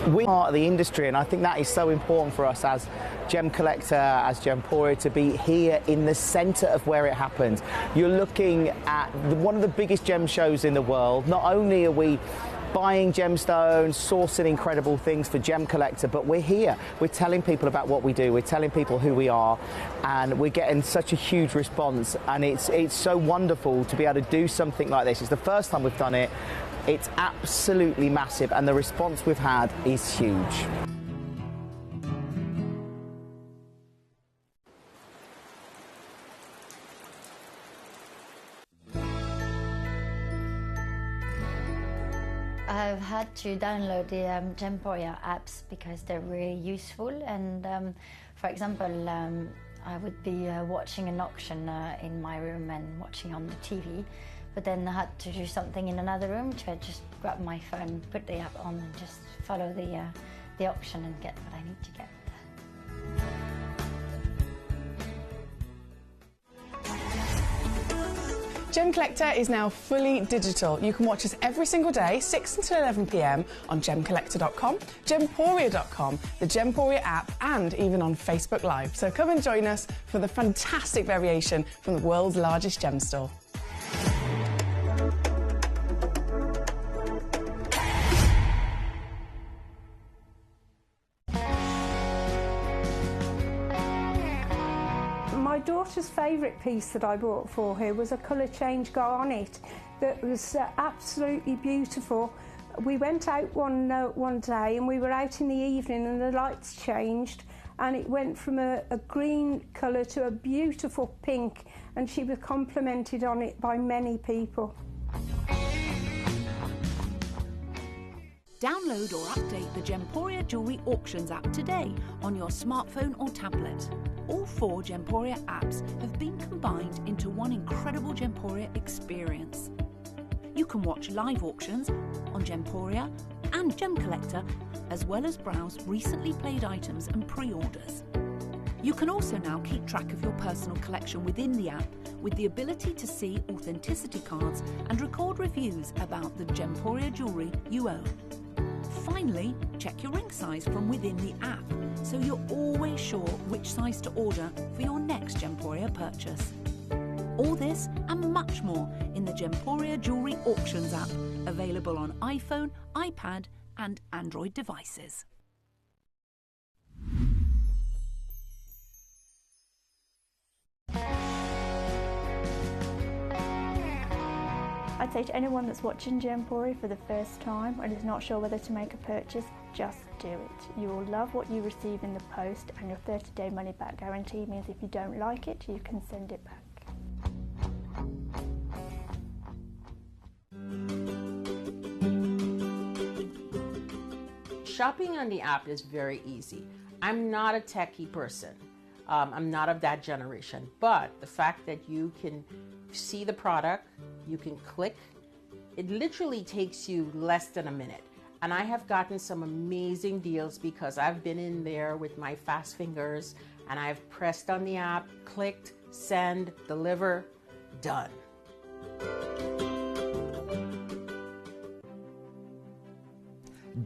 We are the industry, and I think that is so important for us as Gemcollector, as Gemporia, to be here in the centre of where it happens. You're looking at one of the biggest gem shows in the world. Not only are we buying gemstones, sourcing incredible things for Gemcollector, but we're here. We're telling people about what we do. We're telling people who we are, and we're getting such a huge response. And it's so wonderful to be able to do something like this. It's the first time we've done it. It's absolutely massive, and the response we've had is huge. I've had to download the Gemporia apps because they're really useful, and for example, I would be watching an auction in my room and watching on the TV, but then I had to do something in another room, so I just grab my phone, put the app on and just follow the auction and get what I need to get. Gemcollector is now fully digital. You can watch us every single day, 6 until 11 p.m. on gemcollector.com, gemporia.com, the Gemporia app, and even on Facebook Live. So come and join us for the fantastic variation from the world's largest gem store. My daughter's favourite piece that I bought for her was a colour change garnet that was absolutely beautiful. We went out one day and we were out in the evening and the lights changed and it went from a green colour to a beautiful pink, and she was complimented on it by many people. Download or update the Gemporia Jewellery Auctions app today on your smartphone or tablet. All 4 Gemporia apps have been combined into one incredible Gemporia experience. You can watch live auctions on Gemporia and Gemcollector, as well as browse recently played items and pre-orders. You can also now keep track of your personal collection within the app, with the ability to see authenticity cards and record reviews about the Gemporia jewellery you own. Finally, check your ring size from within the app, so you're always sure which size to order for your next Gemporia purchase. All this and much more in the Gemporia Jewellery Auctions app, available on iPhone, iPad and Android devices. I'd say to anyone that's watching Gemporia for the first time and is not sure whether to make a purchase, just do it. You will love what you receive in the post, and your 30-day money-back guarantee means if you don't like it, you can send it back. Shopping on the app is very easy. I'm not a techie person. I'm not of that generation, but the fact that you can see the product, you can click, it literally takes you less than a minute. And I have gotten some amazing deals because I've been in there with my fast fingers and I've pressed on the app, clicked, send, deliver, done.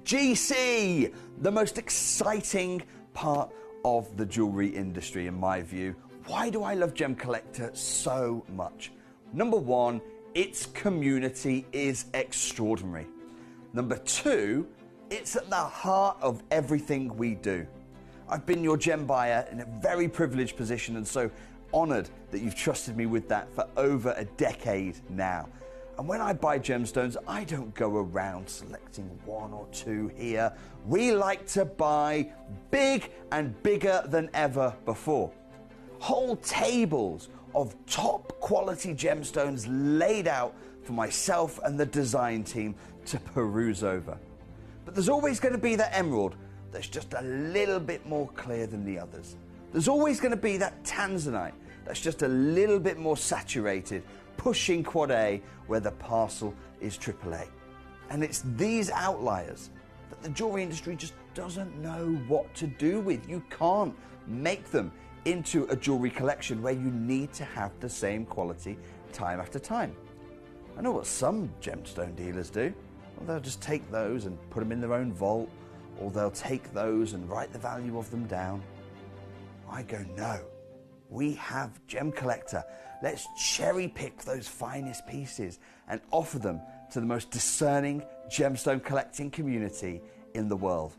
GC, the most exciting part of the jewelry industry in my view. Why do I love Gemcollector so much? Number one, its community is extraordinary. Number two, it's at the heart of everything we do. I've been your gem buyer in a very privileged position and so honored that you've trusted me with that for over a decade now. And when I buy gemstones, I don't go around selecting one or two here. We like to buy big and bigger than ever before. Whole tables of top quality gemstones laid out for myself and the design team to peruse over. But there's always going to be that emerald that's just a little bit more clear than the others. There's always going to be that tanzanite that's just a little bit more saturated, pushing quad A where the parcel is AAA. And it's these outliers that the jewelry industry just doesn't know what to do with. You can't make them into a jewelry collection where you need to have the same quality time after time. I know what some gemstone dealers do. Well, they'll just take those and put them in their own vault, or they'll take those and write the value of them down. I go, no, we have Gemcollector. Let's cherry pick those finest pieces and offer them to the most discerning gemstone collecting community in the world.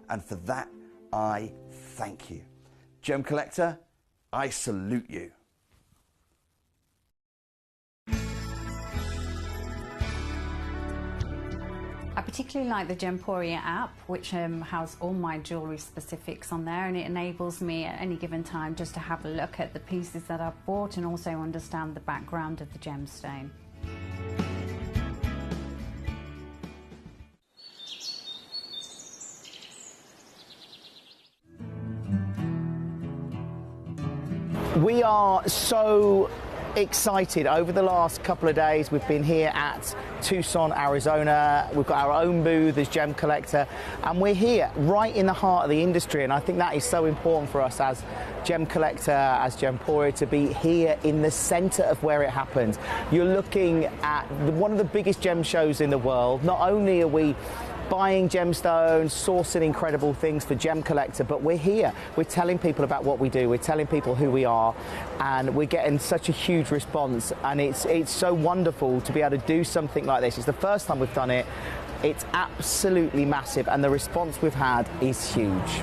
And for that, I thank you. Gemcollector, I salute you. I particularly like the Gemporia app, which has all my jewellery specifics on there, and it enables me at any given time just to have a look at the pieces that I've bought and also understand the background of the gemstone. We are so excited. Over the last couple of days, we've been here at Tucson, Arizona. We've got our own booth as Gemcollector, and we're here right in the heart of the industry. And I think that is so important for us as Gemcollector, as Gemporia, to be here in the center of where it happens. You're looking at one of the biggest gem shows in the world. Not only are we buying gemstones, sourcing incredible things for Gemcollector, but we're here. We're telling people about what we do. We're telling people who we are, and we're getting such a huge response. And it's so wonderful to be able to do something like this. It's the first time we've done it. It's absolutely massive, and the response we've had is huge.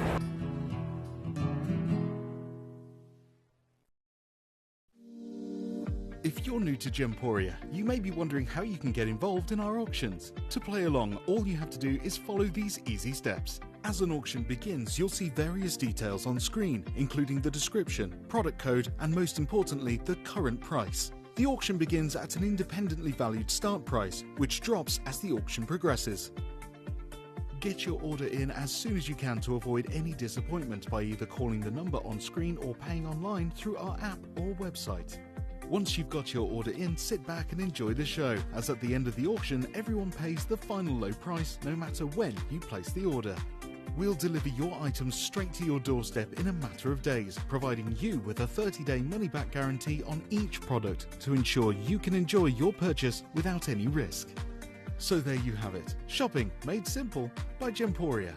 If you're new to Gemporia, you may be wondering how you can get involved in our auctions. To play along, all you have to do is follow these easy steps. As an auction begins, you'll see various details on screen, including the description, product code, and most importantly, the current price. The auction begins at an independently valued start price, which drops as the auction progresses. Get your order in as soon as you can to avoid any disappointment by either calling the number on screen or paying online through our app or website. Once you've got your order in, sit back and enjoy the show, as at the end of the auction, everyone pays the final low price no matter when you place the order. We'll deliver your items straight to your doorstep in a matter of days, providing you with a 30-day money-back guarantee on each product to ensure you can enjoy your purchase without any risk. So there you have it, shopping made simple by Gemporia.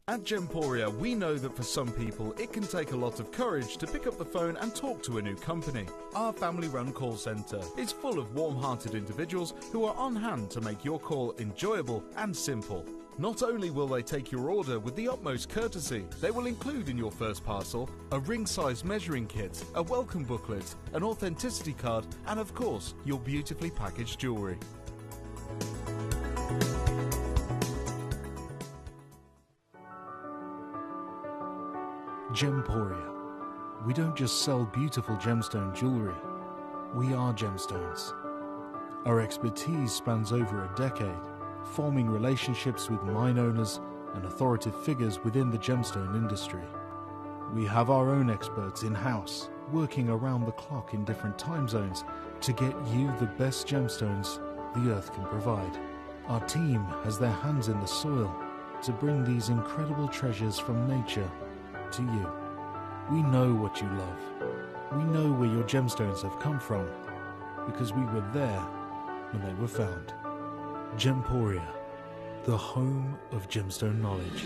At Gemporia, we know that for some people, it can take a lot of courage to pick up the phone and talk to a new company. Our family-run call centre is full of warm-hearted individuals who are on hand to make your call enjoyable and simple. Not only will they take your order with the utmost courtesy, they will include in your first parcel a ring-size measuring kit, a welcome booklet, an authenticity card, and of course, your beautifully packaged jewellery. Gemporia. We don't just sell beautiful gemstone jewellery, we are gemstones. Our expertise spans over a decade, forming relationships with mine owners and authoritative figures within the gemstone industry. We have our own experts in-house, working around the clock in different time zones to get you the best gemstones the earth can provide. Our team has their hands in the soil to bring these incredible treasures from nature to you. We know what you love. We know where your gemstones have come from because we were there when they were found. Gemporia, the home of gemstone knowledge.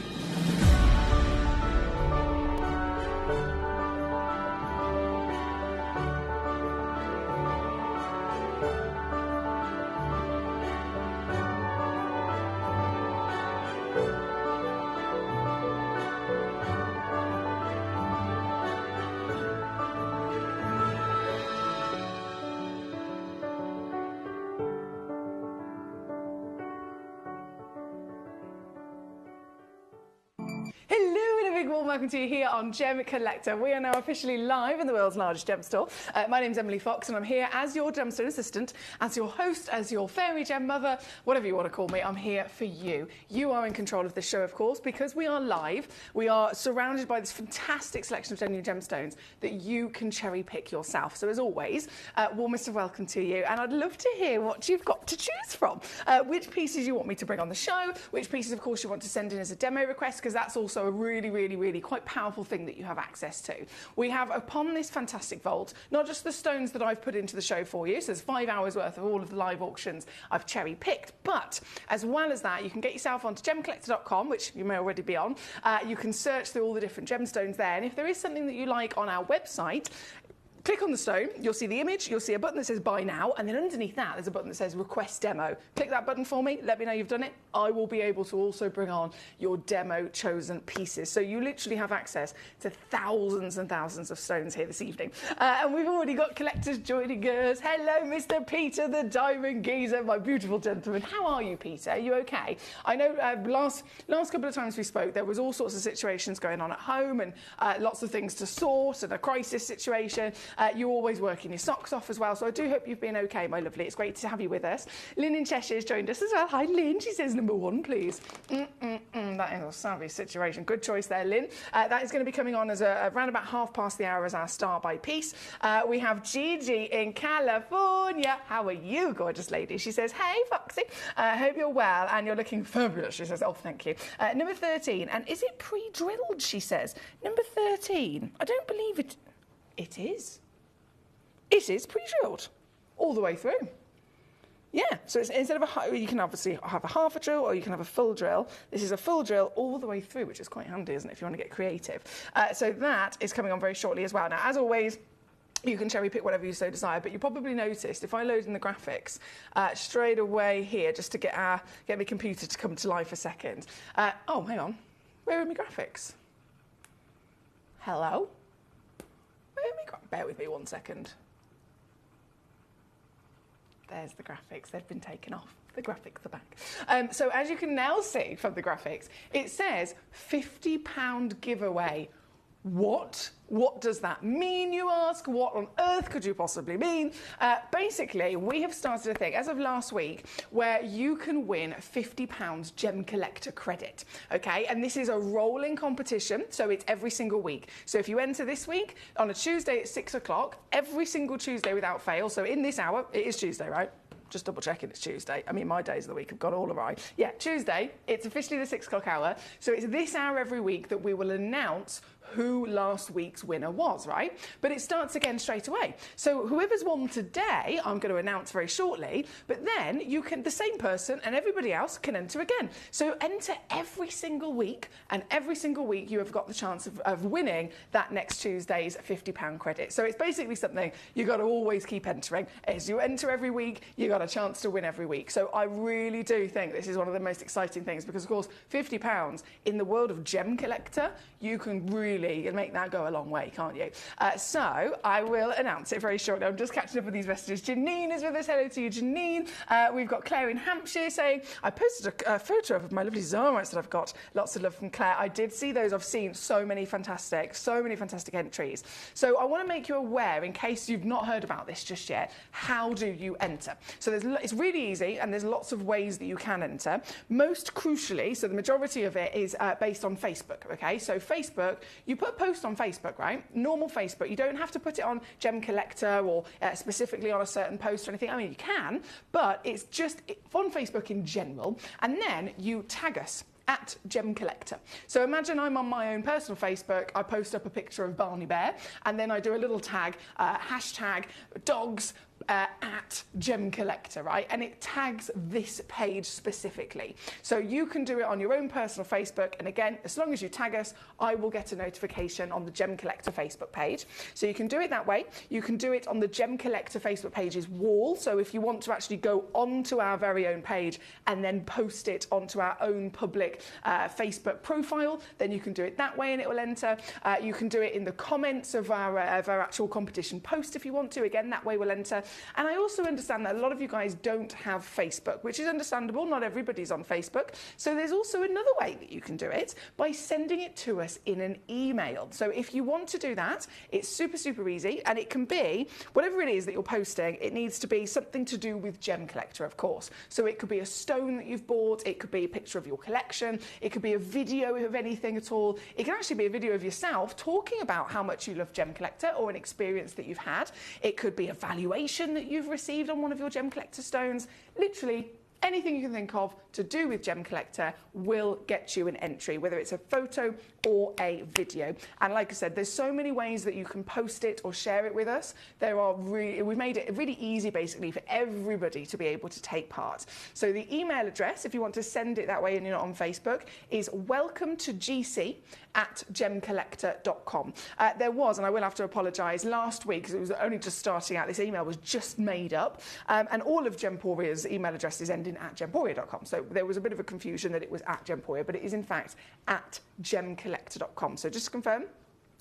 Welcome to you here on Gemcollector. We are now officially live in the world's largest gem store. My name's Emily Fox and I'm here as your gemstone assistant, as your host, as your fairy gem mother, whatever you want to call me. I'm here for you. You are in control of this show, of course, because we are live. We are surrounded by this fantastic selection of genuine gemstones that you can cherry pick yourself. So as always, warmest of welcome to you. And I'd love to hear what you've got to choose from. Which pieces you want me to bring on the show, which pieces, of course, you want to send in as a demo request, because that's also a really really, really quite powerful thing that you have access to. We have upon this fantastic vault, not just the stones that I've put into the show for you, so there's 5 hours worth of all of the live auctions I've cherry picked, but as well as that, you can get yourself onto gemcollector.com, which you may already be on. You can search through all the different gemstones there, and if there is something that you like on our website, click on the stone, you'll see the image, you'll see a button that says buy now, and then underneath that there's a button that says request demo. Click that button for me, let me know you've done it. I will be able to also bring on your demo chosen pieces. So you literally have access to thousands and thousands of stones here this evening. And we've already got collectors joining us. Hello, Mr. Peter, the diamond geezer, my beautiful gentleman. How are you, Peter? Are you okay? I know last couple of times we spoke, there was all sorts of situations going on at home and lots of things to sort and a crisis situation. You're always working your socks off as well, so I do hope you've been okay, my lovely. It's great to have you with us. Lynn in Cheshire has joined us as well. Hi, Lynn. She says number 1, please. That is a savvy situation. Good choice there, Lynn. That is going to be coming on as around about 1/2 the hour as our start by piece. We have Gigi in California. How are you, gorgeous lady? She says, hey, Foxy. Hope you're well and you're looking fabulous. She says, oh, thank you. Number 13. And is it pre-drilled, she says? Number 13. I don't believe it. It is. It is pre-drilled all the way through. Yeah, so it's, instead of you can obviously have a half a drill or you can have a full drill. This is a full drill all the way through, which is quite handy, isn't it, if you want to get creative. So that is coming on very shortly as well. Now, as always, you can cherry pick whatever you so desire, but you probably noticed if I load in the graphics straight away here, just to get my computer to come to life a second. Oh, hang on. Where are my graphics? Hello? Where are my bear with me 1 second. There's the graphics. They've been taken off. The graphics are back. So as you can now see from the graphics, it says £50 giveaway. What? What does that mean, you ask? What on earth could you possibly mean? Basically, we have started a thing as of last week where you can win £50 Gem Collector credit, okay? And this is a rolling competition, so it's every single week. So if you enter this week on a Tuesday at 6 o'clock, every single Tuesday without fail, so in this hour, it is Tuesday, right? Just double checking it's Tuesday. I mean, my days of the week have got all right. Yeah, Tuesday, it's officially the 6 o'clock hour. So it's this hour every week that we will announce who last week's winner was, right? But it starts again straight away. So whoever's won today, I'm going to announce very shortly, but then you can, the same person and everybody else can enter again. So enter every single week, and every single week you have got the chance of winning that next Tuesday's £50 credit. So it's basically something you got to always keep entering. As you enter every week, you got a chance to win every week. So I really do think this is one of the most exciting things because, of course, £50 in the world of Gem Collector, you can really make that go a long way, can't you? So I will announce it very shortly. I'm just catching up with these messages. Janine is with us. Hello to you, Janine. We've got Claire in Hampshire saying, I posted a photo of my lovely Zarites that I've got. Lots of love from Claire. I did see those. I've seen so many fantastic entries. So I want to make you aware, in case you've not heard about this just yet, how do you enter? So it's really easy, and there's lots of ways that you can enter. Most crucially, so the majority of it is based on Facebook, okay? So Facebook, you put a post on Facebook, right? Normal Facebook. You don't have to put it on Gem Collector or specifically on a certain post or anything. I mean, you can, but it's just on Facebook in general. And then you tag us at Gem Collector. So imagine I'm on my own personal Facebook, I post up a picture of Barney Bear, and then I do a little tag, hashtag dogs, at Gem Collector, right? And it tags this page specifically. So you can do it on your own personal Facebook, and again, as long as you tag us, I will get a notification on the Gem Collector Facebook page. So you can do it that way. You can do it on the Gem Collector Facebook page's wall. So if you want to actually go onto our very own page and then post it onto our own public Facebook profile, then you can do it that way and it will enter. You can do it in the comments of our actual competition post if you want to. Again, that way will enter. And I also understand that a lot of you guys don't have Facebook, which is understandable. Not everybody's on Facebook. So there's also another way that you can do it by sending it to us in an email. So if you want to do that, it's super, super easy. And it can be whatever it is that you're posting. It needs to be something to do with Gem Collector, of course. So it could be a stone that you've bought. It could be a picture of your collection. It could be a video of anything at all. It can actually be a video of yourself talking about how much you love Gem Collector or an experience that you've had. It could be a valuation that you've received on one of your Gem Collector stones. Literally anything you can think of, to do with Gemcollector will get you an entry, whether it's a photo or a video. And like I said, there's so many ways that you can post it or share it with us. We made it really easy basically for everybody to be able to take part. So the email address, if you want to send it that way and you're not on Facebook, is welcometogc@gemcollector.com. There was, and I will have to apologise, last week, because it was only just starting out, this email was just made up, and all of Gemporia's email addresses ending at gemporia.com. So there was a bit of a confusion that it was at Gemporia, but it is in fact at gemcollector.com. So just to confirm,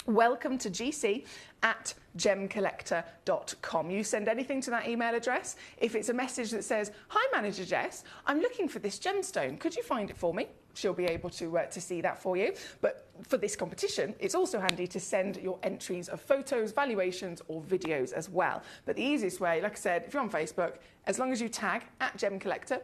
welcome to gc@gemcollector.com. You send anything to that email address. If it's a message that says, "Hi Manager Jess, I'm looking for this gemstone, could you find it for me?" She'll be able to see that for you. But for this competition, it's also handy to send your entries of photos, valuations or videos as well. But the easiest way, like I said, if you're on Facebook, as long as you tag at Gemcollector,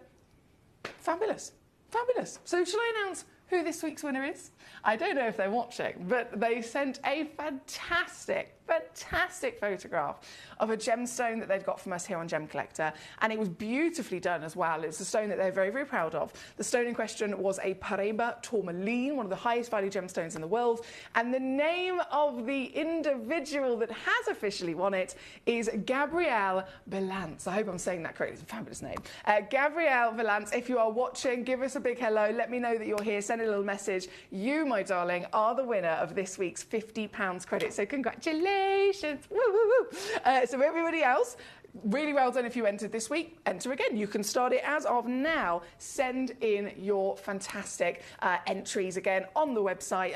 fabulous, fabulous. So shall I announce who this week's winner is? I don't know if they're watching, but they sent a fantastic photograph of a gemstone that they'd got from us here on Gemcollector, and it was beautifully done as well. It's a stone that they're very, very proud of. The stone in question was a Paraiba tourmaline, one of the highest value gemstones in the world, and the name of the individual that has officially won it is Gabrielle Belance. I hope I'm saying that correctly. It's a fabulous name. Gabrielle Belance, if you are watching, give us a big hello. Let me know that you're here. Send a little message. You, my darling, are the winner of this week's £50 credit. So congratulations. Woo, woo, woo. So everybody else, really well done if you entered this week. Enter again. You can start it as of now. Send in your fantastic entries again on the website,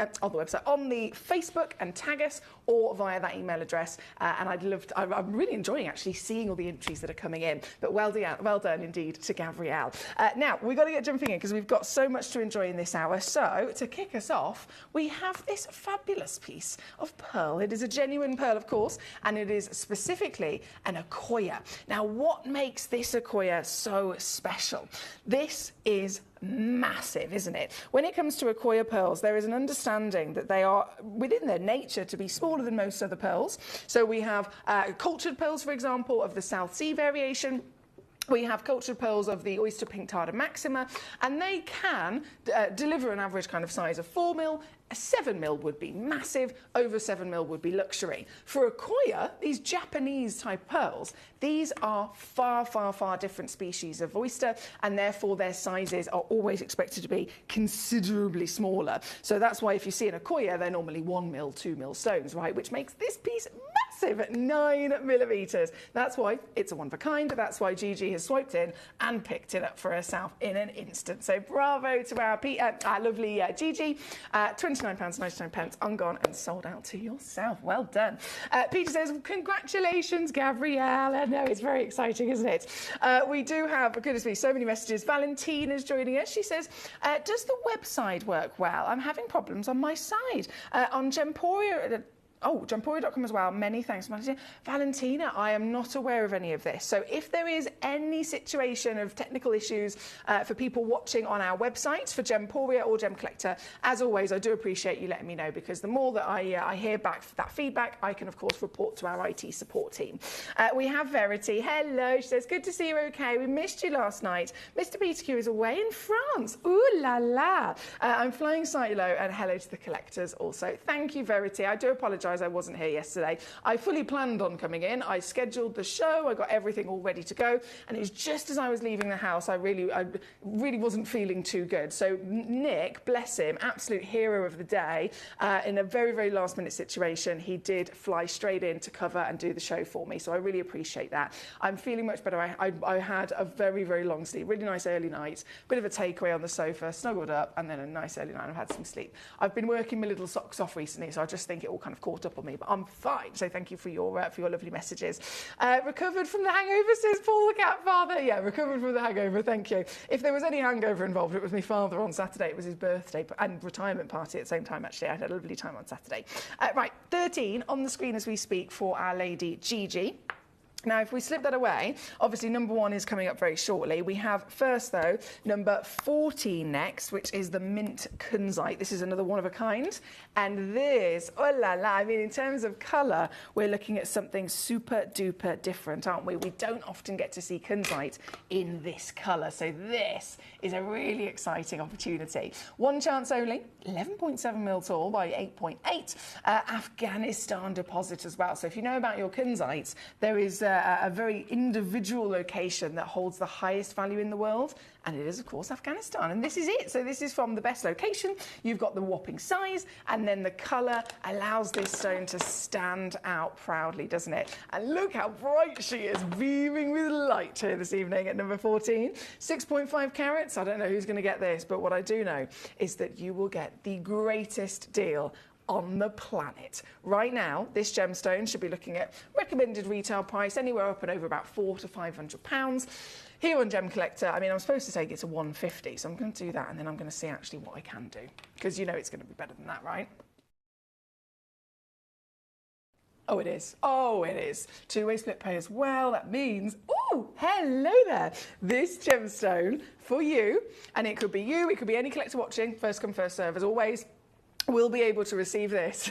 on the Facebook, and tag us, or via that email address. And I'm really enjoying actually seeing all the entries that are coming in. But well done indeed to Gabrielle. Now we've got to get jumping in because we've got so much to enjoy in this hour. So to kick us off, we have this fabulous piece of pearl. It is a genuine pearl, of course, and it is specifically an Akoya. Now, what makes this Akoya so special? This is massive, isn't it? When it comes to Akoya pearls, there is an understanding that they are within their nature to be smaller than most other pearls. So we have cultured pearls, for example, of the South Sea variation. We have cultured pearls of the oyster pinctada maxima, and they can deliver an average kind of size of 4 mil. 7 mil would be massive, over 7 mil would be luxury. For Akoya, these Japanese type pearls, these are far, far, far different species of oyster, and therefore their sizes are always expected to be considerably smaller. So that's why if you see an Akoya, they're normally 1 mil, 2 mil stones, right? Which makes this piece massive at 9 millimetres. That's why it's a one of a kind. That's why Gigi has swiped in and picked it up for herself in an instant. So bravo to our lovely Gigi. £29.99 on gone and sold out to yourself. Well done. Peter says, congratulations, Gabrielle. I know, it's very exciting, isn't it? We do have, goodness me, so many messages. Valentina's joining us. She says, does the website work well? I'm having problems on my side. On Gemporia... Gemporia.com as well. Many thanks, Valentina. I am not aware of any of this. So if there is any situation of technical issues for people watching on our websites for Gemporia or Gemcollector, as always, I do appreciate you letting me know, because the more that I hear back that feedback, I can, of course, report to our IT support team. We have Verity. Hello. She says, good to see you okay. We missed you last night. Mr. Peter Q is away in France. Ooh la la. I'm flying silo, and hello to the collectors also. Thank you, Verity. I do apologise I wasn't here yesterday. I fully planned on coming in. I scheduled the show. I got everything all ready to go. And it was just as I was leaving the house, I really wasn't feeling too good. So Nick, bless him, absolute hero of the day, in a very, very last minute situation, he did fly straight in to cover and do the show for me. So I really appreciate that. I'm feeling much better. I had a very, very long sleep, really nice early night, bit of a takeaway on the sofa, snuggled up, and then a nice early night. I've had some sleep. I've been working my little socks off recently, so I just think it all kind of caught up on me, but I'm fine. So thank you for your lovely messages. Recovered from the hangover, says Paul the cat father. Yeah, recovered from the hangover. Thank you. If there was any hangover involved, it was my father on Saturday. It was his birthday and retirement party at the same time. Actually, I had a lovely time on Saturday. Right, 13 on the screen as we speak for our lady Gigi. Now, if we slip that away, obviously number 1 is coming up very shortly. We have first, though, number 14 next, which is the mint kunzite. This is another one of a kind. And this, oh la la, I mean, in terms of colour, we're looking at something super duper different, aren't we? We don't often get to see kunzite in this colour. So this is a really exciting opportunity. One chance only, 11.7 mil tall by 8.8. Afghanistan deposit as well. So if you know about your kunzites, there is a very individual location that holds the highest value in the world, and it is, of course, Afghanistan. And this is it. So this is from the best location. You've got the whopping size, and then the colour allows this stone to stand out proudly, doesn't it? And look how bright she is, beaming with light here this evening at number 14. 6.5 carats. I don't know who's going to get this, but what I do know is that you will get the greatest deal on the planet. Right now, this gemstone should be looking at recommended retail price anywhere up and over about £400 to £500. Here on Gemcollector, I mean, I'm supposed to take it to 150, so I'm going to do that, and then I'm going to see actually what I can do, because you know it's going to be better than that, right? Oh, it is. Oh, it is. Two-way split pay as well. That means, oh, hello there. This gemstone for you, and it could be you, it could be any collector watching, first come, first serve, as always, will be able to receive this.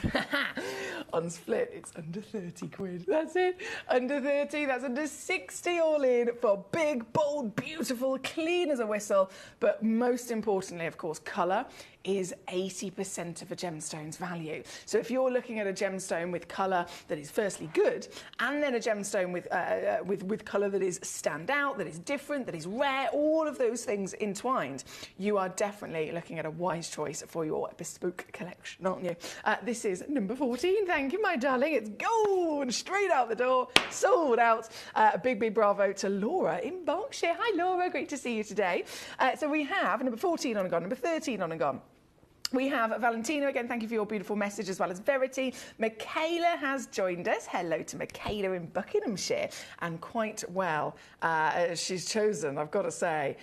On split, it's under 30 quid. That's it. Under 30, that's under 60 all in for big, bold, beautiful, clean as a whistle. But most importantly, of course, colour is 80% of a gemstone's value. So if you're looking at a gemstone with colour that is firstly good, and then a gemstone with colour that is standout, that is different, that is rare, all of those things entwined, you are definitely looking at a wise choice for your bespoke collection, aren't you? This is number 14. Thank you, my darling. It's going straight out the door, sold out. A big, big bravo to Laura in Berkshire. Hi, Laura. Great to see you today. So we have number 14 on and gone, number 13 on and gone. We have Valentina, again, thank you for your beautiful message, as well as Verity. Michaela has joined us. Hello to Michaela in Buckinghamshire. And quite well, she's chosen, I've got to say,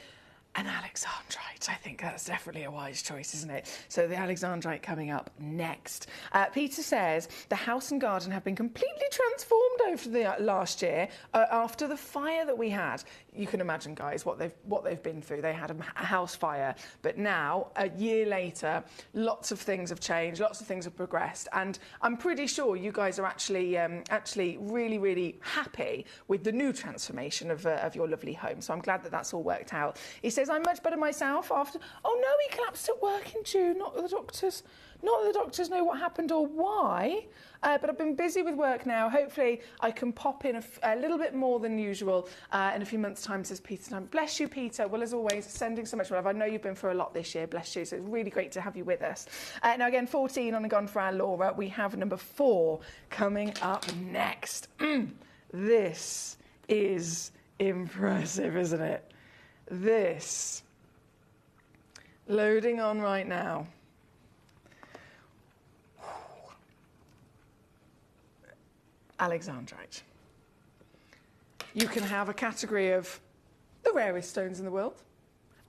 an Alexandrite. I think that's definitely a wise choice, isn't it? So the Alexandrite coming up next. Peter says, the house and garden have been completely transformed over the last year after the fire that we had. You can imagine, guys, what they've been through. They had a house fire, but now, a year later, lots of things have changed, lots of things have progressed, and I'm pretty sure you guys are actually really, really happy with the new transformation of your lovely home. So I'm glad that that's all worked out. He says, I'm much better myself after... Oh no, he collapsed at work in June, not that the doctors know what happened or why, but I've been busy with work now. Hopefully I can pop in a little bit more than usual in a few months' time, says Peter. Bless you, Peter. Well, as always, sending so much love. I know you've been through a lot this year, bless you, so it's really great to have you with us. Now again, 14 on and gone for our Laura. We have number 4 coming up next. This is impressive, isn't it? This, loading on right now. Alexandrite. You can have a category of the rarest stones in the world,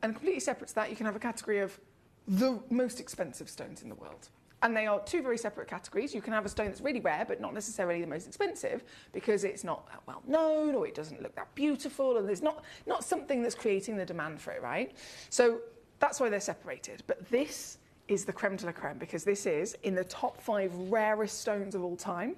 and completely separate to that, you can have a category of the most expensive stones in the world. And they are two very separate categories. You can have a stone that's really rare, but not necessarily the most expensive, because it's not that well known, or it doesn't look that beautiful, and there's not something that's creating the demand for it, right? So that's why they're separated. But this is the creme de la creme, because this is in the top 5 rarest stones of all time,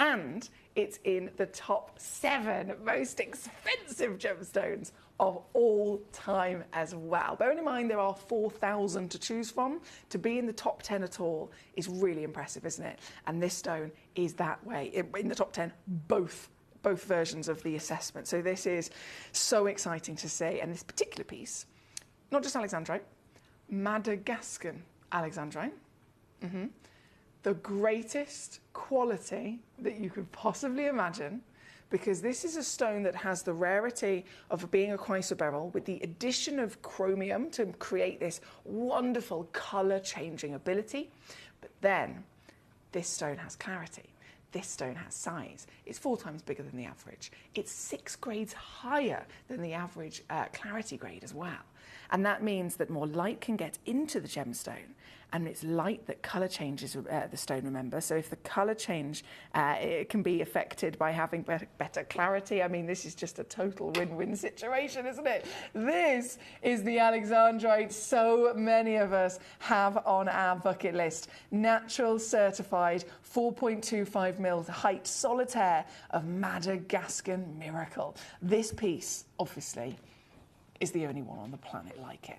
and it's in the top 7 most expensive gemstones of all time as well. Bearing in mind there are 4,000 to choose from, to be in the top 10 at all is really impressive, isn't it? And this stone is that way, in the top 10, both versions of the assessment. So this is so exciting to see. And this particular piece, not just Alexandrite, Madagascan Alexandrite. The greatest quality that you could possibly imagine, because this is a stone that has the rarity of being a chrysoberyl with the addition of chromium to create this wonderful colour-changing ability. But then this stone has clarity. This stone has size. It's 4 times bigger than the average. It's 6 grades higher than the average clarity grade as well. And that means that more light can get into the gemstone. And it's light that colour changes the stone, remember. So if the colour change it can be affected by having better clarity, I mean, this is just a total win-win situation, isn't it? This is the Alexandrite so many of us have on our bucket list. Natural certified 4.25 mil height solitaire of Madagascan Miracle. This piece, obviously, is the only one on the planet like it.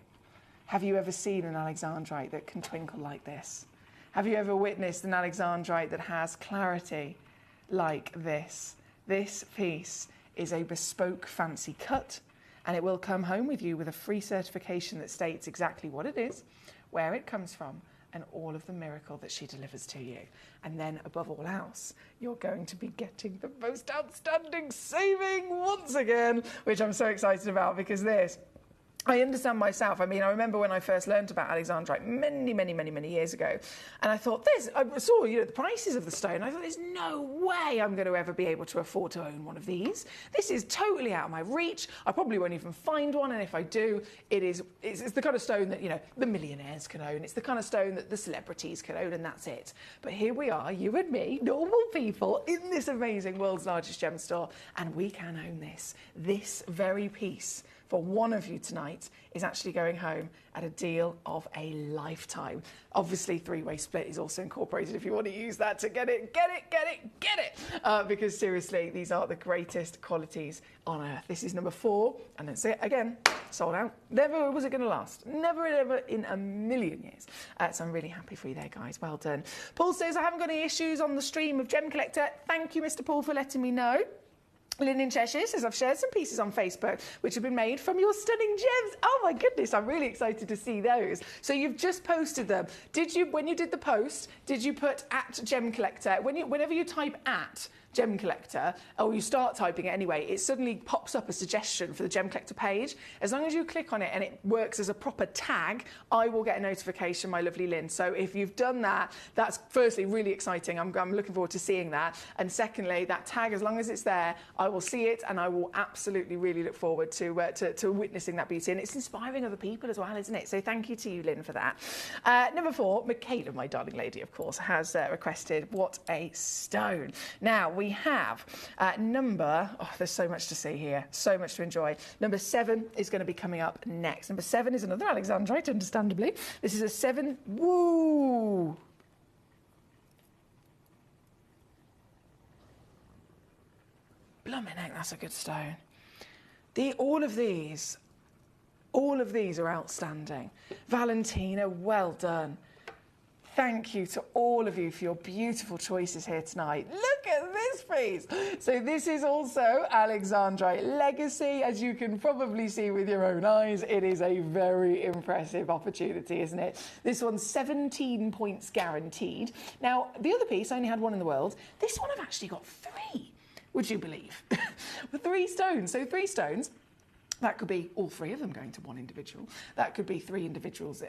Have you ever seen an Alexandrite that can twinkle like this? Have you ever witnessed an Alexandrite that has clarity like this? This piece is a bespoke fancy cut, and it will come home with you with a free certification that states exactly what it is, where it comes from, and all of the miracle that she delivers to you. And then, above all else, you're going to be getting the most outstanding saving once again, which I'm so excited about, because this, I understand myself. I mean, I remember when I first learned about Alexandrite many years ago, and I thought, I saw, the prices of the stone. I thought, there's no way I'm going to ever be able to afford to own one of these. This is totally out of my reach. I probably won't even find one, and if I do, it's the kind of stone that, the millionaires can own. It's the kind of stone that the celebrities can own, and that's it. But here we are, you and me, normal people, in this amazing world's largest gem store, and we can own this. This very piece, for one of you tonight, is actually going home at a deal of a lifetime. Obviously, three-way split is also incorporated if you want to use that to get it. Because seriously, these are the greatest qualities on earth. This is number 4, and that's it again, sold out. Never was it going to last. Never ever in a million years. So I'm really happy for you there, guys. Well done. Paul says, I haven't got any issues on the stream of Gem Collector. Thank you, Mr. Paul, for letting me know. Lynn in Cheshire says, I've shared some pieces on Facebook which have been made from your stunning gems. Oh my goodness, I'm really excited to see those. So you've just posted them. When you did the post, did you put at Gem Collector? Whenever you type at Gem Collector, or you start typing it anyway, it suddenly pops up a suggestion for the Gem Collector page. As long as you click on it and it works as a proper tag, I will get a notification, my lovely Lynn. So if you've done that, that's firstly really exciting. I'm looking forward to seeing that. And secondly, that tag, as long as it's there, I will see it, and I will absolutely really look forward to witnessing that beauty. And it's inspiring other people as well, isn't it? So thank you to you, Lynn, for that. Number 4, Michaela, my darling lady, of course, has requested What a Stone. Now, we have there's so much to see here, so much to enjoy. Number 7 is going to be coming up next. Number 7 is another Alexandrite, understandably. This is a 7, woo! Blimey heck, that's a good stone. All of these are outstanding. Valentina, well done. Thank you to all of you for your beautiful choices here tonight. Look at this piece. So this is also Alexandrite Legacy. As you can probably see with your own eyes, it is a very impressive opportunity, isn't it? This one's 17 points guaranteed. Now, the other piece, I only had one in the world. This one I've actually got 3, would you believe? 3 stones. So 3 stones. That could be all 3 of them going to one individual. That could be 3 individuals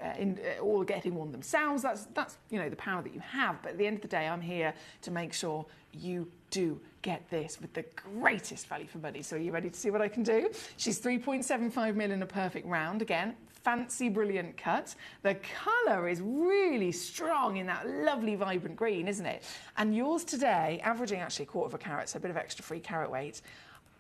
all getting one themselves. That's the power that you have. But at the end of the day, I'm here to make sure you do get this with the greatest value for money. So are you ready to see what I can do? She's 3.75 mil in a perfect round. Again, fancy, brilliant cut. The colour is really strong in that lovely, vibrant green, isn't it? And yours today, averaging actually 1/4 carat, so a bit of extra free carat weight.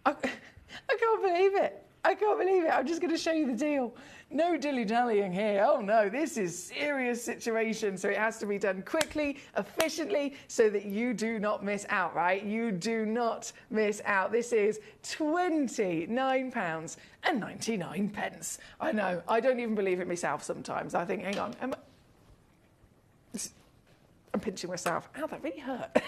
I can't believe it. I can't believe it. I'm just going to show you the deal. No dilly-dallying here. Oh, no, this is serious situation. So it has to be done quickly, efficiently, so that you do not miss out, right? You do not miss out. This is £29.99. I know. I don't even believe it myself sometimes. I think, hang on. I'm pinching myself. Ow, that really hurt.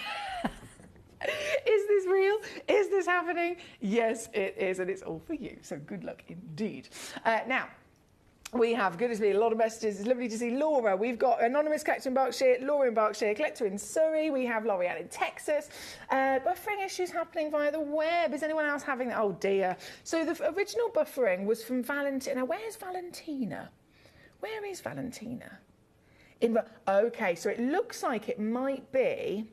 Is this real? Is this happening? Yes, it is, and it's all for you. So good luck indeed. Now, we have, goodness me, a lot of messages. It's lovely to see Laura. We've got Anonymous Collector in Berkshire, Laura in Berkshire, Collector in Surrey. We have L'Oreal in Texas. Buffering issues happening via the web. Is anyone else having that? Oh, dear. So the original buffering was from Valentina. Where's Valentina? Where is Valentina? Okay, so it looks like it might be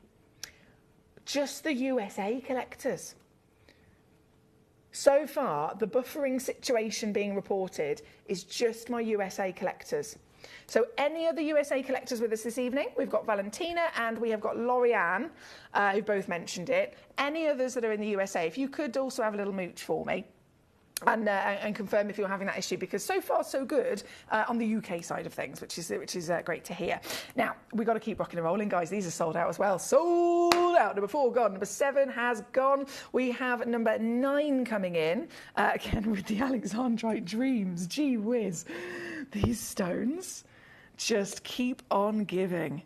just the USA collectors. So far, the buffering situation being reported is just my USA collectors. So any other USA collectors with us this evening? We've got Valentina and we have got Lorianne, who both mentioned it. Any others that are in the USA? If you could also have a little mooch for me. And confirm if you're having that issue, because so far so good on the UK side of things, which is great to hear. Now we've got to keep rocking and rolling, guys. These are sold out as well. Sold out. Number 4 gone. Number 7 has gone. We have number 9 coming in again with the Alexandrite Dreams. Gee whiz, these stones just keep on giving.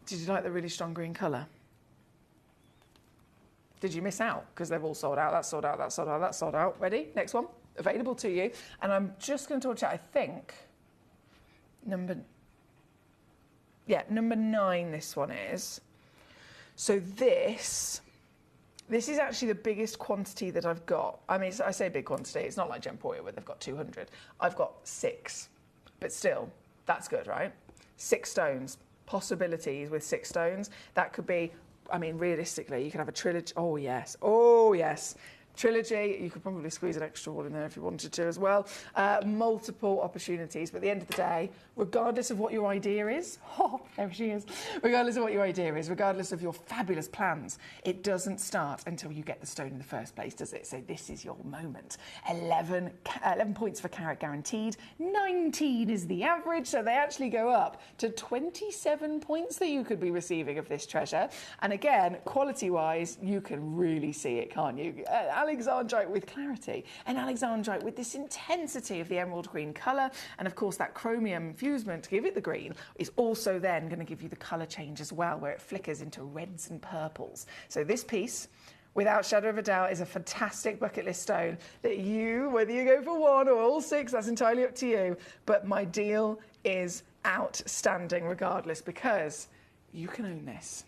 Did you like the really strong green colour? Did you miss out? Because they've all sold out. That's sold out, that's sold out, that's sold out. Ready? Next one. Available to you. And I'm just going to talk to you, I think, number 9 this one is. So this is actually the biggest quantity that I've got. I mean, I say big quantity. It's not like Gemporia where they've got 200. I've got 6. But still, that's good, right? 6 stones. Possibilities with 6 stones. That could be... I mean, realistically, you can have a trilogy. Oh, yes. Oh, yes. Trilogy. You could probably squeeze an extra one in there if you wanted to as well. Multiple opportunities. But at the end of the day, regardless of what your idea is, there she is. Regardless of what your idea is, regardless of your fabulous plans, it doesn't start until you get the stone in the first place, does it? So this is your moment. 11 points for carat guaranteed. 19 is the average. So they actually go up to 27 points that you could be receiving of this treasure. And again, quality-wise, you can really see it, can't you? Alexandrite with clarity, and Alexandrite with this intensity of the emerald green colour, and of course that chromium infusement to give it the green is also then going to give you the colour change as well, where it flickers into reds and purples. So this piece, without shadow of a doubt, is a fantastic bucket list stone that you, whether you go for 1 or all 6, that's entirely up to you, but my deal is outstanding regardless, because you can own this.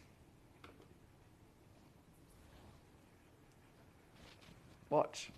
Watch.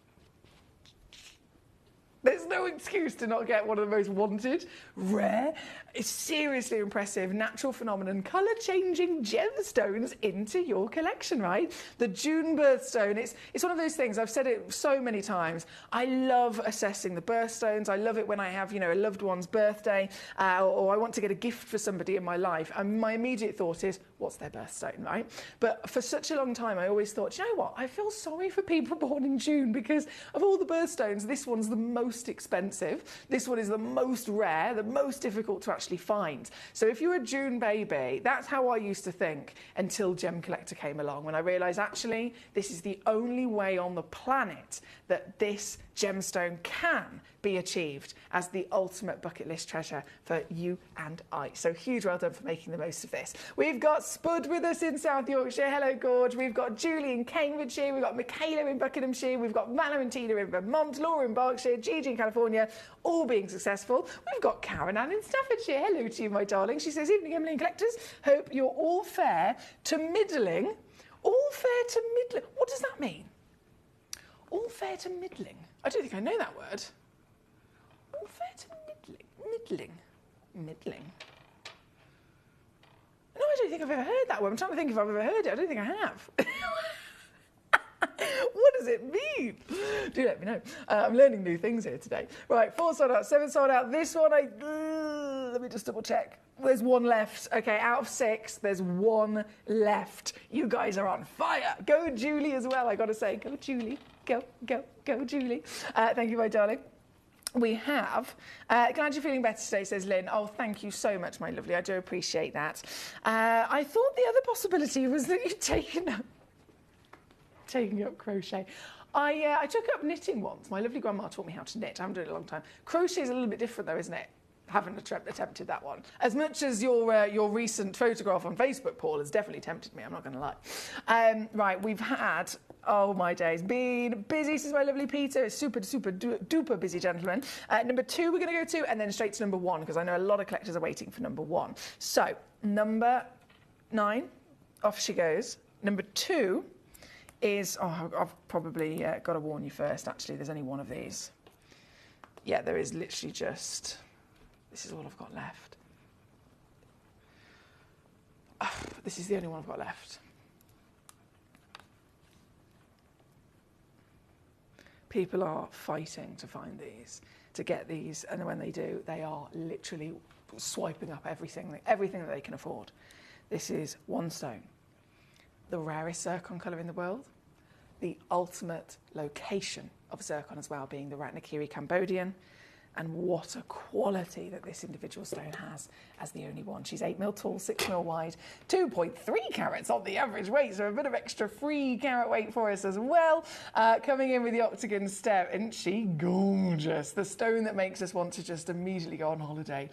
There's no excuse to not get one of the most wanted, rare, it's seriously impressive, natural phenomenon, colour-changing gemstones into your collection, right? The June birthstone, it's one of those things, I've said it so many times, I love assessing the birthstones, I love it when I have, a loved one's birthday, or I want to get a gift for somebody in my life, and my immediate thought is, what's their birthstone, right? But for such a long time, I always thought, you know what, I feel sorry for people born in June, because of all the birthstones, this one's the most expensive, this one is the most rare, the most difficult to actually find. So if you're a June baby, that's how I used to think until Gemcollector came along, when I realised actually this is the only way on the planet that this gemstone can be achieved as the ultimate bucket list treasure for you and I. So huge well done for making the most of this. We've got Spud with us in South Yorkshire. Hello, Gorge. We've got Julie in Cambridgeshire. We've got Michaela in Buckinghamshire. We've got Mala and Tina in Vermont, Laura in Berkshire, Gigi in California, all being successful. We've got Karen Ann in Staffordshire. Hello to you, my darling. She says, evening, Emily and collectors. Hope you're all fair to middling. All fair to middling. What does that mean? All fair to middling. I don't think I know that word. All fair to middling. Middling. No, I don't think I've ever heard that word. I'm trying to think if I've ever heard it. I don't think I have. What does it mean? Do let me know. I'm learning new things here today. Right, 4 sold out, 7 sold out. This one, let me just double check. There's 1 left. Okay, out of 6, there's 1 left. You guys are on fire. Go Julie as well, I got to say. Go Julie. Go, go, go Julie. Thank you, my darling. We have, glad you're feeling better today, says Lynn. Oh, thank you so much, my lovely. I do appreciate that. I thought the other possibility was that you'd taken up crochet. I took up knitting once. My lovely grandma taught me how to knit. I haven't done it in a long time. Crochet is a little bit different though, isn't it? Haven't attempted that one. As much as your recent photograph on Facebook, Paul, has definitely tempted me, I'm not going to lie. Right, we've had, oh my days, been busy, says my lovely Peter. It's super duper busy, gentlemen. Number 2 we're going to go to, and then straight to number 1, because I know a lot of collectors are waiting for number 1. So, number 9, off she goes. Number 2 is, I've probably got to warn you first, actually, there's only 1 of these. Yeah, there is literally just... This is all I've got left. This is the only one I've got left. People are fighting to find these, to get these, and when they do, they are literally swiping up everything that they can afford. This is one stone, the rarest zircon colour in the world, the ultimate location of zircon as well, being the Ratnakiri Cambodian. And what a quality that this individual stone has as the only one. She's 8 mil tall, 6 mil wide, 2.3 carats on the average weight, so a bit of extra 3 carat weight for us as well. Coming in with the octagon step, isn't she gorgeous? The stone that makes us want to just immediately go on holiday.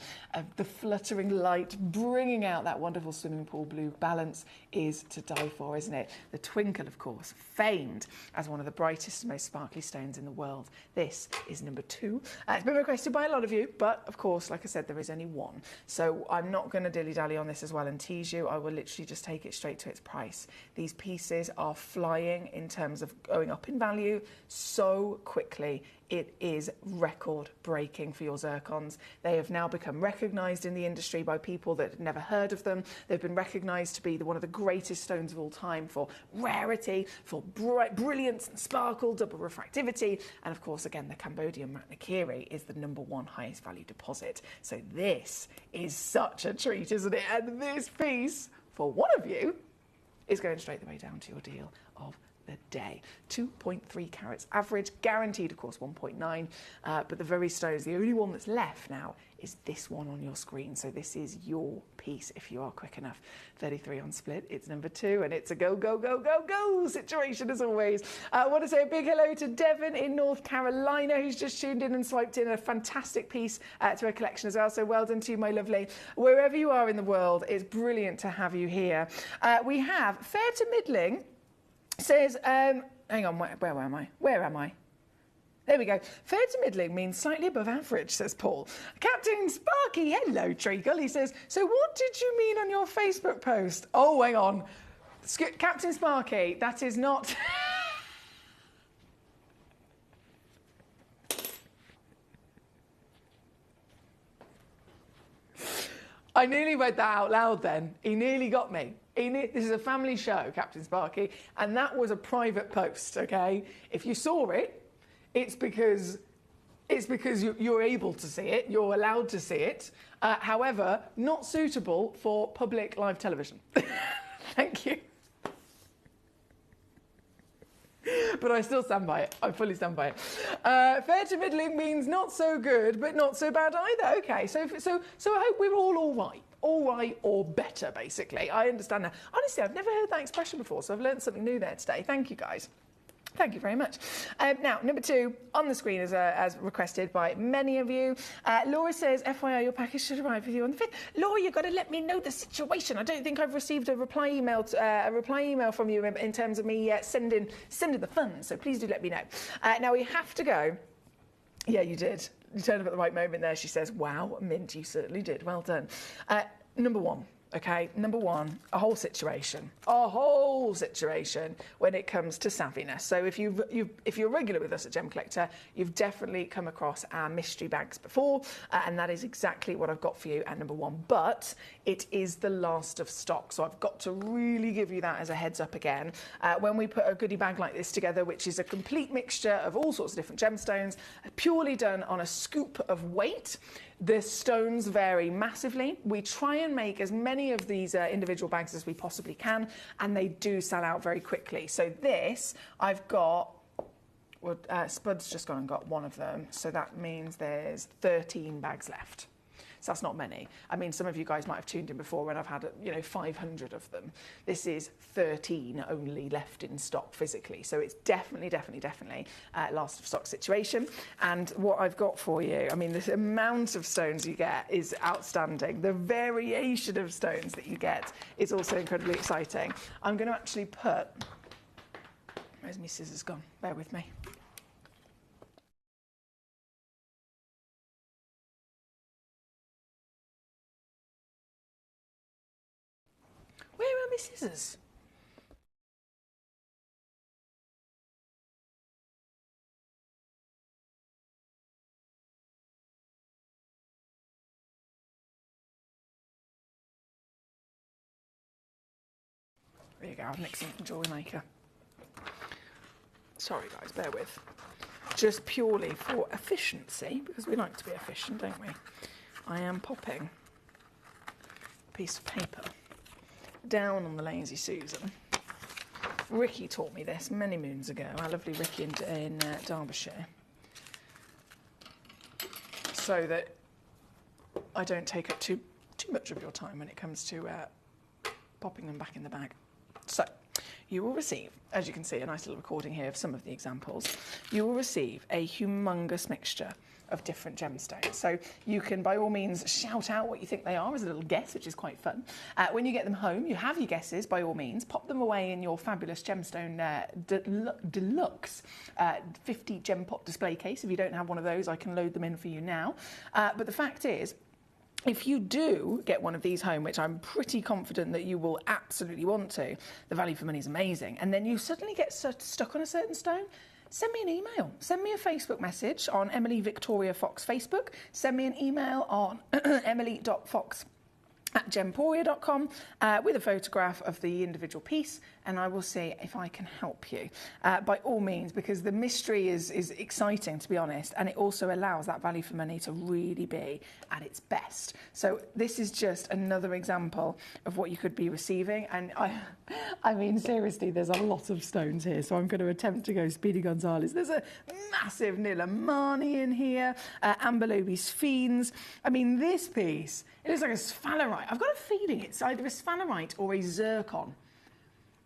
The fluttering light bringing out that wonderful swimming pool blue balance is to die for, isn't it? The twinkle, of course, famed as one of the brightest and most sparkly stones in the world. This is number 2. It's been requested by a lot of you, but of course, like I said, there is only one. So I'm not going to dilly-dally on this as well and tease you. I will literally just take it straight to its price. These pieces are flying in terms of going up in value so quickly. It is record-breaking for your zircons. They have now become recognised in the industry by people that had never heard of them. They've been recognised to be one of the greatest stones of all time for rarity, for brilliance and sparkle, double refractivity, and of course, again, the Cambodian Ratnakiri is the #1 highest value deposit. So this is such a treat, isn't it? And this piece, for one of you, is going straight the way down to your deal of the day. 2.3 carats average, guaranteed of course 1.9, but the very stones, the only one that's left now is this one on your screen. So this is your piece if you are quick enough. 33 on split, it's number 2, and it's a go, go, go, go, go situation as always. I want to say a big hello to Devon in North Carolina, who's just tuned in and swiped in a fantastic piece to her collection as well. So well done to you, my lovely. Wherever you are in the world, it's brilliant to have you here. We have Fair to Middling says, hang on, where am I? Where am I? There we go. Fair to middling means slightly above average, says Paul. Captain Sparky, hello, Treacle. He says, so what did you mean on your Facebook post? Oh, hang on. Captain Sparky, that is not... I nearly read that out loud then. He nearly got me. This is a family show, Captain Sparky, and that was a private post, okay? If you saw it, it's because you're able to see it, you're allowed to see it. However, not suitable for public live television. Thank you. But I still stand by it. I fully stand by it. Fair to middling means not so good, but not so bad either. Okay, so I hope we're all right. All right or better, basically. I understand that. Honestly, I've never heard that expression before, so I've learned something new there today. Thank you, guys. Thank you very much. Now, number 2 on the screen as requested by many of you. Laura says, FYI, your package should arrive with you on the 5th. Laura, you've got to let me know the situation. I don't think I've received a reply email from you in terms of me sending the funds, so please do let me know. Now, we have to go. Yeah, you did. You turned up at the right moment there, she says. Wow, Mint, you certainly did. Well done. Number 1. Okay, number 1, a whole situation when it comes to savviness. So if you're regular with us at Gemcollector, you've definitely come across our mystery bags before, and that is exactly what I've got for you at number 1. But it is the last of stock, so I've got to really give you that as a heads up again. When we put a goodie bag like this together, which is a complete mixture of all sorts of different gemstones, purely done on a scoop of weight, the stones vary massively. We try and make as many of these individual bags as we possibly can, and they do sell out very quickly. So this, I've got, well, Spud's just gone and got one of them, so that means there's 13 bags left. So that's not many. I mean, some of you guys might have tuned in before when I've had, 500 of them. This is 13 only left in stock physically. So it's definitely last of stock situation. And what I've got for you, I mean, the amount of stones you get is outstanding. The variation of stones that you get is also incredibly exciting. I'm going to actually put, where's my scissors gone? Bear with me. Where are my scissors? There you go, I've nicked some from Jewelry Maker. Sorry guys, bear with. just purely for efficiency, because we like to be efficient, don't we? I am popping a piece of paper down on the Lazy Susan. Ricky taught me this many moons ago, our lovely Ricky in Derbyshire, so that I don't take up too much of your time when it comes to popping them back in the bag. So, you will receive, as you can see, a nice little recording here of some of the examples. You will receive a humongous mixture of different gemstones. So you can, by all means, shout out what you think they are as a little guess, which is quite fun. When you get them home, you have your guesses, by all means. Pop them away in your fabulous gemstone deluxe 50 gem pot display case. If you don't have one of those, I can load them in for you now. But the fact is, if you do get one of these home, which I'm pretty confident that you will absolutely want to, the value for money is amazing, and then you suddenly get stuck on a certain stone, send me an email. Send me a Facebook message on Emily Victoria Fox Facebook. Send me an email on emily.fox@gemporia.com with a photograph of the individual piece, and I will see if I can help you. By all means, because the mystery is exciting, to be honest, and it also allows that value for money to really be at its best. So this is just another example of what you could be receiving, and I mean, seriously, there's a lot of stones here, so I'm going to attempt to go Speedy Gonzales. There's a massive Nilamani in here, Ambelobi's Fiends. I mean, this piece, it looks like a sphalerite. I've got a feeling it's either a sphalerite or a zircon.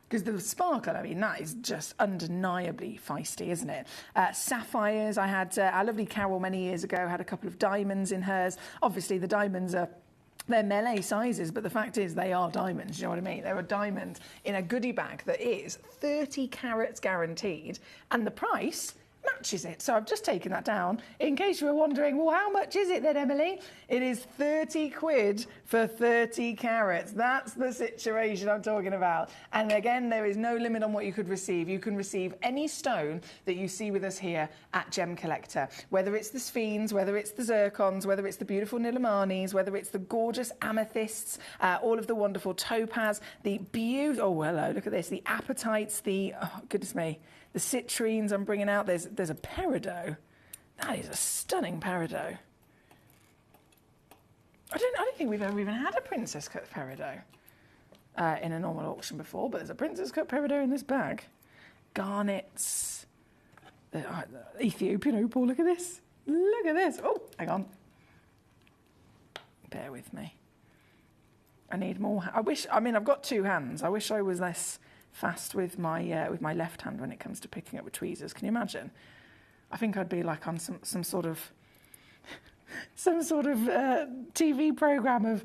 Because the sparkle, I mean, that is just undeniably feisty, isn't it? Sapphires, I had our lovely Carol many years ago, had a couple of diamonds in hers. Obviously, the diamonds they're melee sizes, but the fact is they are diamonds, you know what I mean? They're a diamond in a goodie bag that is 30 carats guaranteed, and the price matches it. So I've just taken that down in case you were wondering, well, how much is it then, Emily? It is 30 quid for 30 carats. That's the situation I'm talking about. And again, there is no limit on what you could receive. You can receive any stone that you see with us here at Gemcollector, whether it's the Sphenes, whether it's the Zircons, whether it's the beautiful Nilamanis, whether it's the gorgeous amethysts, all of the wonderful topaz, the beautiful, oh, hello, look at this, the apatites, the, oh, goodness me, the citrines I'm bringing out. There's a peridot. That is a stunning peridot. I don't think we've ever even had a princess cut peridot in a normal auction before, but there's a princess cut peridot in this bag. Garnets. Ethiopian opal, look at this. Look at this. Oh, hang on. Bear with me. I need more. I mean, I've got two hands. I wish I was less fast with my left hand when it comes to picking up with tweezers. Can you imagine? I think I'd be like on some sort of TV program of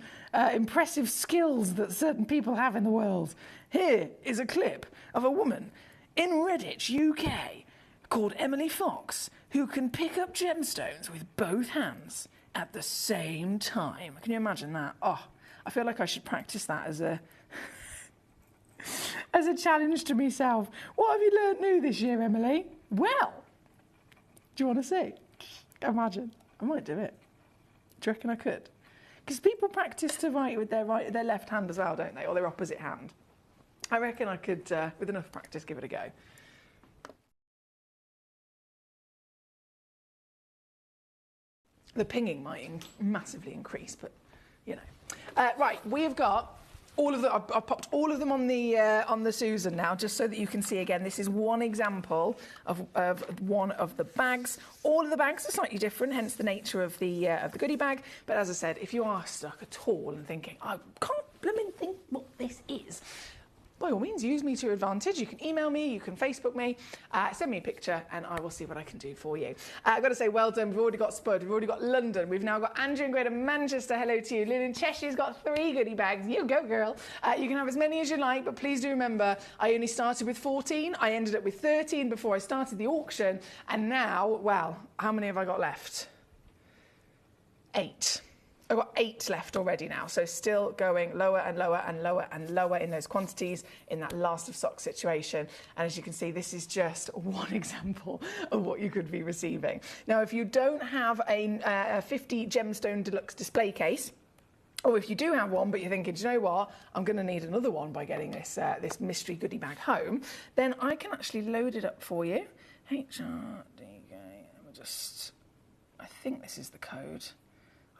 impressive skills that certain people have in the world. Here is a clip of a woman in Redditch, UK, called Emily Fox, who can pick up gemstones with both hands at the same time. Can you imagine that? Oh, I feel like I should practice that as a challenge to myself. What have you learnt new this year, Emily? Well, do you want to see? Imagine. I might do it. Do you reckon I could? Because people practice to write with their left hand as well, don't they? Or their opposite hand. I reckon I could, with enough practice, give it a go. The pinging might massively increase, but, you know. Right, we've got all of the, I've popped all of them on the Susan now, just so that you can see again. This is one example of one of the bags. All of the bags are slightly different, hence the nature of the goodie bag. But as I said, if you are stuck at all and thinking, I can't blooming think what this is, by all means, use me to your advantage. You can email me, you can Facebook me, send me a picture, and I will see what I can do for you. I've got to say, well done. We've already got Spud, we've already got London, we've now got Andrew in Greater Manchester. Hello to you. Lynn in Cheshire's got 3 goodie bags. You go, girl. You can have as many as you like, but please do remember, I only started with 14. I ended up with 13 before I started the auction, and now, well, how many have I got left? 8. I've got 8 left already now, so still going lower and lower and lower and lower in those quantities in that last of stock situation. And as you can see, this is just one example of what you could be receiving. Now, if you don't have a 50 gemstone deluxe display case, or if you do have one, but you're thinking, do you know what, I'm going to need another one by getting this mystery goodie bag home, then I can actually load it up for you. HRDK I think this is the code.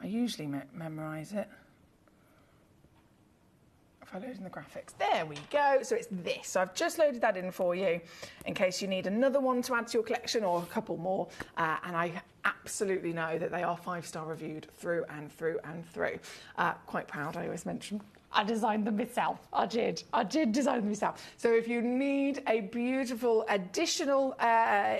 I usually memorise it. If I load in the graphics, there we go. So it's this. So I've just loaded that in for you in case you need another one to add to your collection or a couple more. And I absolutely know that they are 5-star reviewed through and through and through. Quite proud, I always mention. I designed them myself. I did design them myself. So if you need a beautiful additional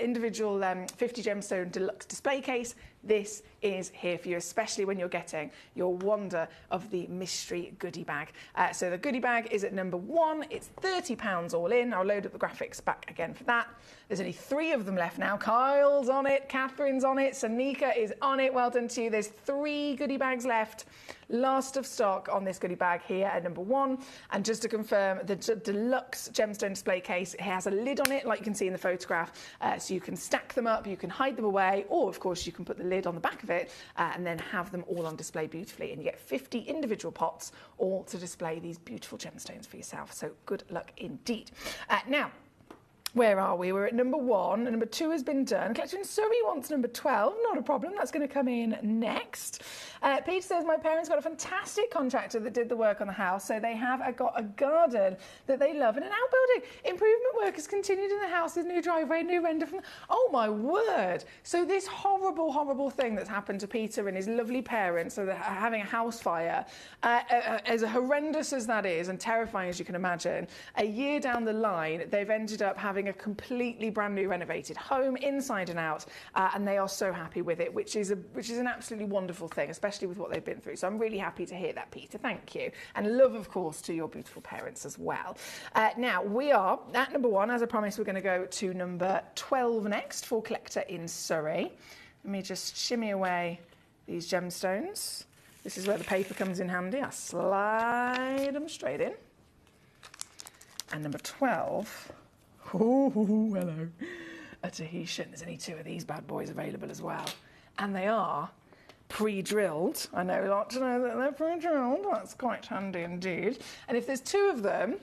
individual 50 gemstone deluxe display case, this is here for you, especially when you're getting your wonder of the mystery goodie bag. So the goodie bag is at number 1. It's £30 all in. I'll load up the graphics back again for that. There's only 3 of them left now. Kyle's on it, Catherine's on it, Sanika is on it. Well done to you. There's 3 goodie bags left. Last of stock on this goodie bag here at number 1. And just to confirm, the deluxe gemstone display case, it has a lid on it, like you can see in the photograph. So you can stack them up, you can hide them away, or of course you can put the lid on the back of it and then have them all on display beautifully. And you get 50 individual pots all to display these beautiful gemstones for yourself. So good luck indeed. Now, where are we? We're at number 1. And number 2 has been done. Collector in Surrey wants number 12. Not a problem. That's going to come in next. Peter says, my parents got a fantastic contractor that did the work on the house. So they have got a garden that they love and an outbuilding. Improvement work has continued in the house with new driveway, new render from... Oh, my word. So this horrible, horrible thing that's happened to Peter and his lovely parents, so they're having a house fire, as horrendous as that is and terrifying as you can imagine, a year down the line, they've ended up having a completely brand new renovated home inside and out, and they are so happy with it, which is an absolutely wonderful thing, especially with what they've been through. So I'm really happy to hear that, Peter. Thank you. And love, of course, to your beautiful parents as well. Now, we are at number 1. As I promised, we're going to go to number 12 next for Collector in Surrey. Let me just shimmy away these gemstones. This is where the paper comes in handy. I slide them straight in. And number 12... Oh, hello. A Tahitian. There's only 2 of these bad boys available as well. And they are pre-drilled. I know a lot to know that they're pre-drilled. That's quite handy indeed. And if there's 2 of them,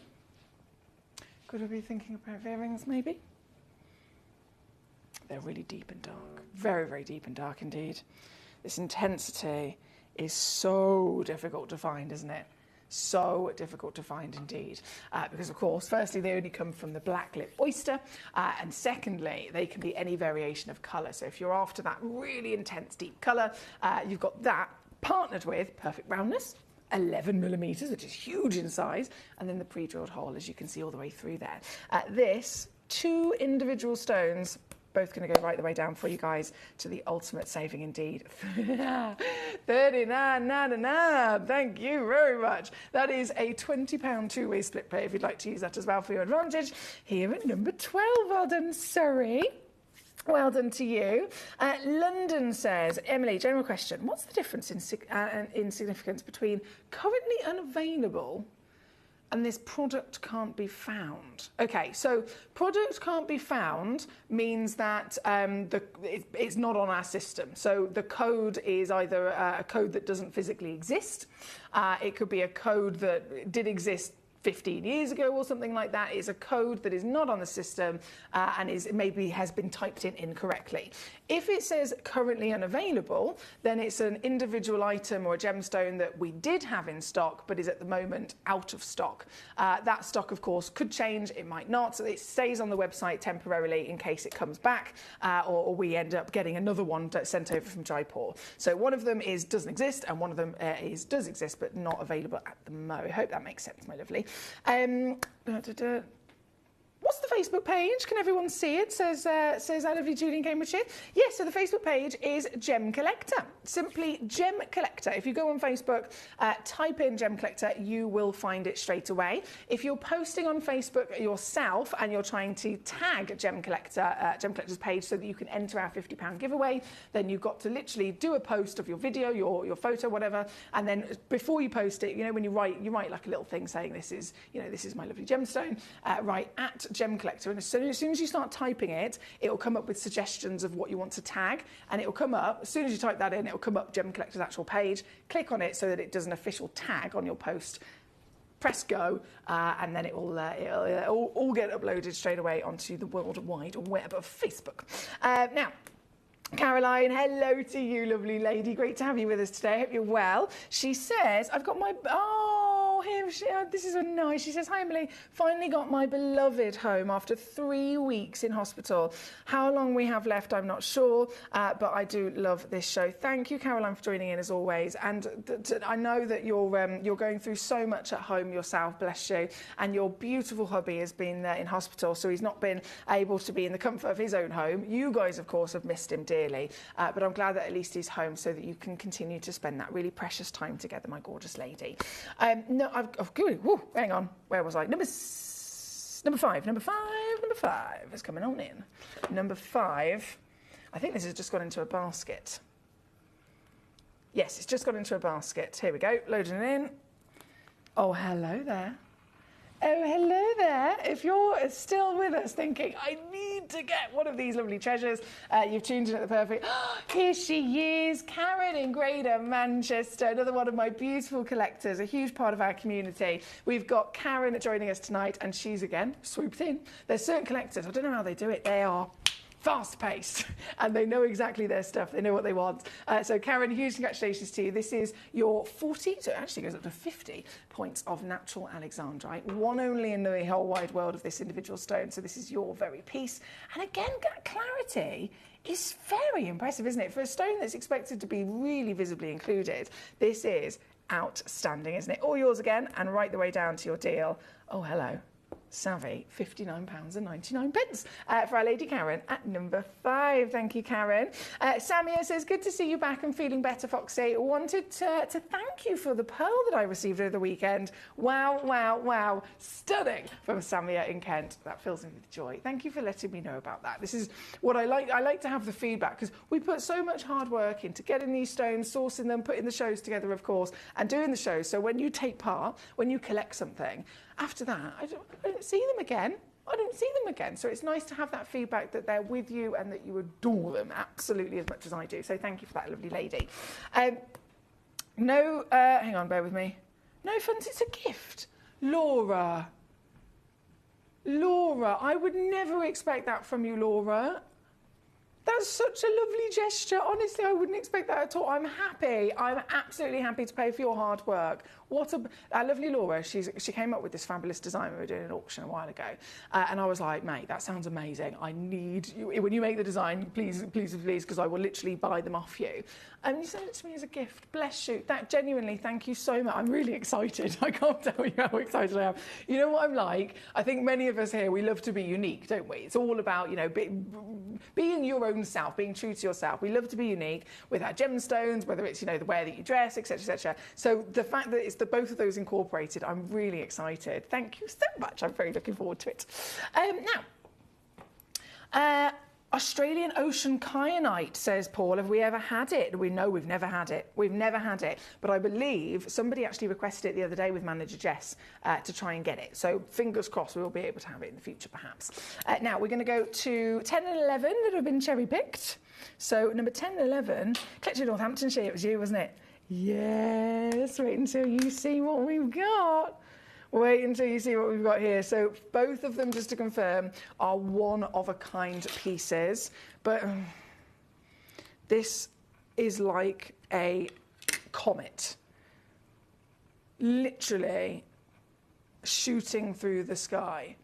could I be thinking a pair of earrings maybe? They're really deep and dark. Very, very deep and dark indeed. This intensity is so difficult to find, isn't it? So difficult to find indeed, because of course, firstly, they only come from the black lip oyster, and secondly, they can be any variation of colour. So if you're after that really intense deep colour, you've got that partnered with perfect roundness, 11mm, which is huge in size, and then the pre-drilled hole, as you can see all the way through there. This 2 individual stones, both going to go right the way down for you guys to the ultimate saving indeed. 39.99. Thank you very much. That is a £20 two-way split pay if you'd like to use that as well for your advantage. Here at number 12. Well done, Surrey. Well done to you. London says, Emily, general question. What's the difference in significance between currently unavailable and this product can't be found? Okay, so product can't be found means that it's not on our system. So the code is either a code that doesn't physically exist. It could be a code that did exist 15 years ago or something like that. Is a code that is not on the system and maybe has been typed in incorrectly. If it says currently unavailable, then it's an individual item or a gemstone that we did have in stock but is at the moment out of stock. That stock, of course, could change, it might not. So it stays on the website temporarily in case it comes back or we end up getting another one sent over from Jaipur. So one of them doesn't exist and one of them does exist but not available at the moment. I hope that makes sense, my lovely. What's the Facebook page? Can everyone see it? Says I love you, Julie in Cambridgeshire. Yes, so the Facebook page is Gemcollector. Simply Gemcollector. If you go on Facebook, type in Gemcollector, you will find it straight away. If you're posting on Facebook yourself and you're trying to tag Gemcollector's page so that you can enter our £50 giveaway, then you've got to literally do a post of your video, your photo, whatever, and then before you post it, you know, when you write like a little thing saying this is my lovely gemstone, write at Gemcollector, and as soon as you start typing it, it'll come up with suggestions of what you want to tag, and it'll come up, as soon as you type that in, it'll come up Gemcollector's actual page. Click on it so that it does an official tag on your post. Press go, and then it'll all get uploaded straight away onto the World Wide Web of Facebook. Now, Caroline, hello to you, lovely lady. Great to have you with us today. I hope you're well. She says, I've got my... this is so nice. She says, hi, Emily. Finally got my beloved home after 3 weeks in hospital. How long we have left, I'm not sure, but I do love this show. Thank you, Caroline, for joining in as always. And I know that you're going through so much at home yourself, bless you. And your beautiful hubby has been in hospital, so he's not been able to be in the comfort of his own home. You guys, of course, have missed him dearly, but I'm glad that at least he's home so that you can continue to spend that really precious time together, my gorgeous lady. Hang on. Where was I? Number five. It's coming on in. Number 5. I think this has just gone into a basket. Yes, it's just gone into a basket. Here we go. Loading it in. Oh, hello there. Oh, hello there. If you're still with us thinking, I need to get one of these lovely treasures, you've tuned in at the perfect... Here she is, Karen in Greater Manchester, another one of my beautiful collectors, a huge part of our community. We've got Karen joining us tonight, and she's, again, swooped in. There's certain collectors, I don't know how they do it, they are fast-paced, and they know exactly their stuff. They know what they want. So, Karen, huge congratulations to you. This is your 40, so it actually goes up to 50 points of natural alexandrite, one only in the whole wide world of this individual stone. So this is your very piece. And again, that clarity is very impressive, isn't it? For a stone that's expected to be really visibly included, this is outstanding, isn't it? All yours again, and right the way down to your deal. Oh, hello. Savvy, £59.99 for our lady Karen at number 5. Thank you, Karen. Samia says, good to see you back and feeling better, Foxy. Wanted to thank you for the pearl that I received over the weekend. Wow, wow, wow. Stunning from Samia in Kent. That fills me with joy. Thank you for letting me know about that. This is what I like. I like to have the feedback because we put so much hard work into getting these stones, sourcing them, putting the shows together, of course, and doing the shows. So when you take part, when you collect something, after that, I don't see them again. So it's nice to have that feedback that they're with you and that you adore them absolutely as much as I do. So thank you for that, lovely lady. Hang on, bear with me. No funds, it's a gift. Laura, I would never expect that from you, Laura. That's such a lovely gesture. Honestly, I wouldn't expect that at all. I'm happy. I'm absolutely happy to pay for your hard work. Our lovely Laura, she came up with this fabulous design. We were doing an auction a while ago. And I was like, mate, that sounds amazing. I need you. When you make the design, please, because I will literally buy them off you. And you sent it to me as a gift. Bless you. That genuinely, thank you so much. I'm really excited. I can't tell you how excited I am. You know what I'm like? I think many of us here, we love to be unique, don't we? It's all about, being your own self, being true to yourself. We love to be unique with our gemstones, whether it's, the way that you dress, etc., etc. So the fact that it's both of those incorporated, I'm really excited. Thank you so much. I'm very looking forward to it. Now, Australian ocean kyanite, says Paul. Have we ever had it? We know we've never had it. But I believe somebody actually requested it the other day with manager Jess to try and get it. So fingers crossed we will be able to have it in the future, perhaps. Now we're going to go to 10 and 11 that have been cherry picked. So number 10 and 11, Collector Northamptonshire, it was you, wasn't it? Yes, wait until you see what we've got. Here. So both of them, just to confirm, are one-of-a-kind pieces. But this is like a comet, literally shooting through the sky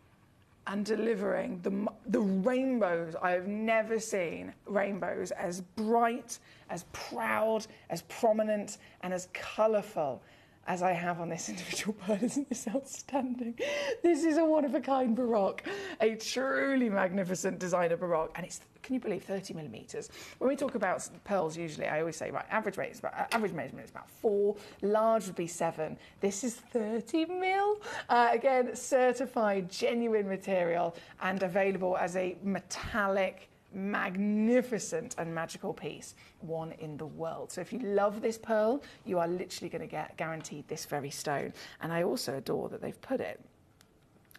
and delivering the rainbows. I have never seen rainbows as bright, as proud, as prominent, and as colourful as I have on this individual pearl. Isn't this outstanding? This is a one-of-a-kind baroque, a truly magnificent designer baroque, and it's, can you believe, 30 millimetres. When we talk about pearls, usually I always say, right, average measurement is about 4, large would be 7. This is 30 mil. Again, certified, genuine material, and available as a metallic, magnificent and magical piece, one in the world. So if you love this pearl, you are literally going to get guaranteed this very stone. And I also adore that they've put it,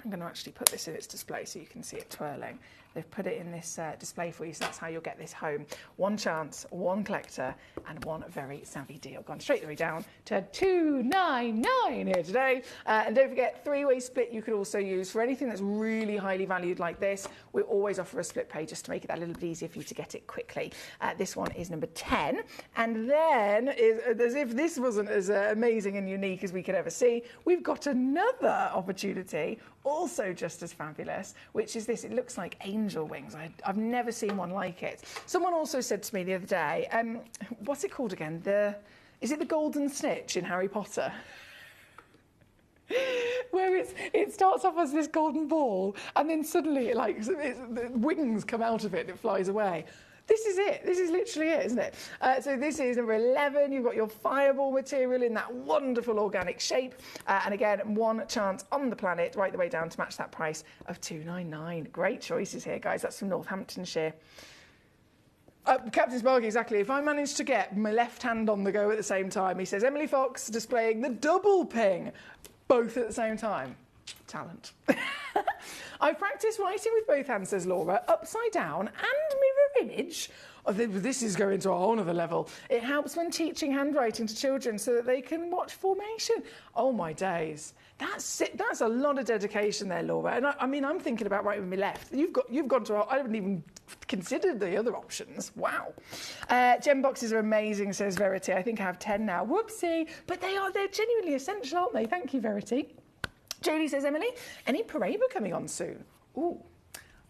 I'm going to actually put this in its display so you can see it twirling. they've put it in this display for you, so that's how you'll get this home. One chance, one collector, and one very savvy deal. Gone straight the way down to $299 here today. And don't forget, 3-way split you could also use for anything that's really highly valued like this. We always offer a split pay just to make it that little bit easier for you to get it quickly. This one is number 10. And then, as if this wasn't as amazing and unique as we could ever see, we've got another opportunity, also just as fabulous, which is this. It looks like angel wings. I've never seen one like it. Someone also said to me the other day, what's it called again? Is it the golden snitch in Harry Potter? Where it starts off as this golden ball, and then suddenly the wings come out of it and it flies away. This is it. This is literally it, isn't it? So this is number 11. You've got your fireball material in that wonderful organic shape. And again, one chance on the planet, right the way down to match that price of $299. Great choices here, guys. That's from Northamptonshire. Captain Sparky, exactly. If I manage to get my left hand on the go at the same time, he says, Emily Fox displaying the double ping, both at the same time. Talent. I practice writing with both hands, says Laura, upside down and mirror image. Oh, this is going to a whole other level. It helps when teaching handwriting to children so that they can watch formation. Oh, my days. That's it. That's a lot of dedication there, Laura. And I mean, I'm thinking about writing with my left. You've gone to. I haven't even considered the other options. Wow. Gem boxes are amazing, says Verity. I think I have 10 now. Whoopsie. But they're genuinely essential, aren't they? Thank you, Verity. Julie says, Emily, any Paraiba coming on soon? Ooh.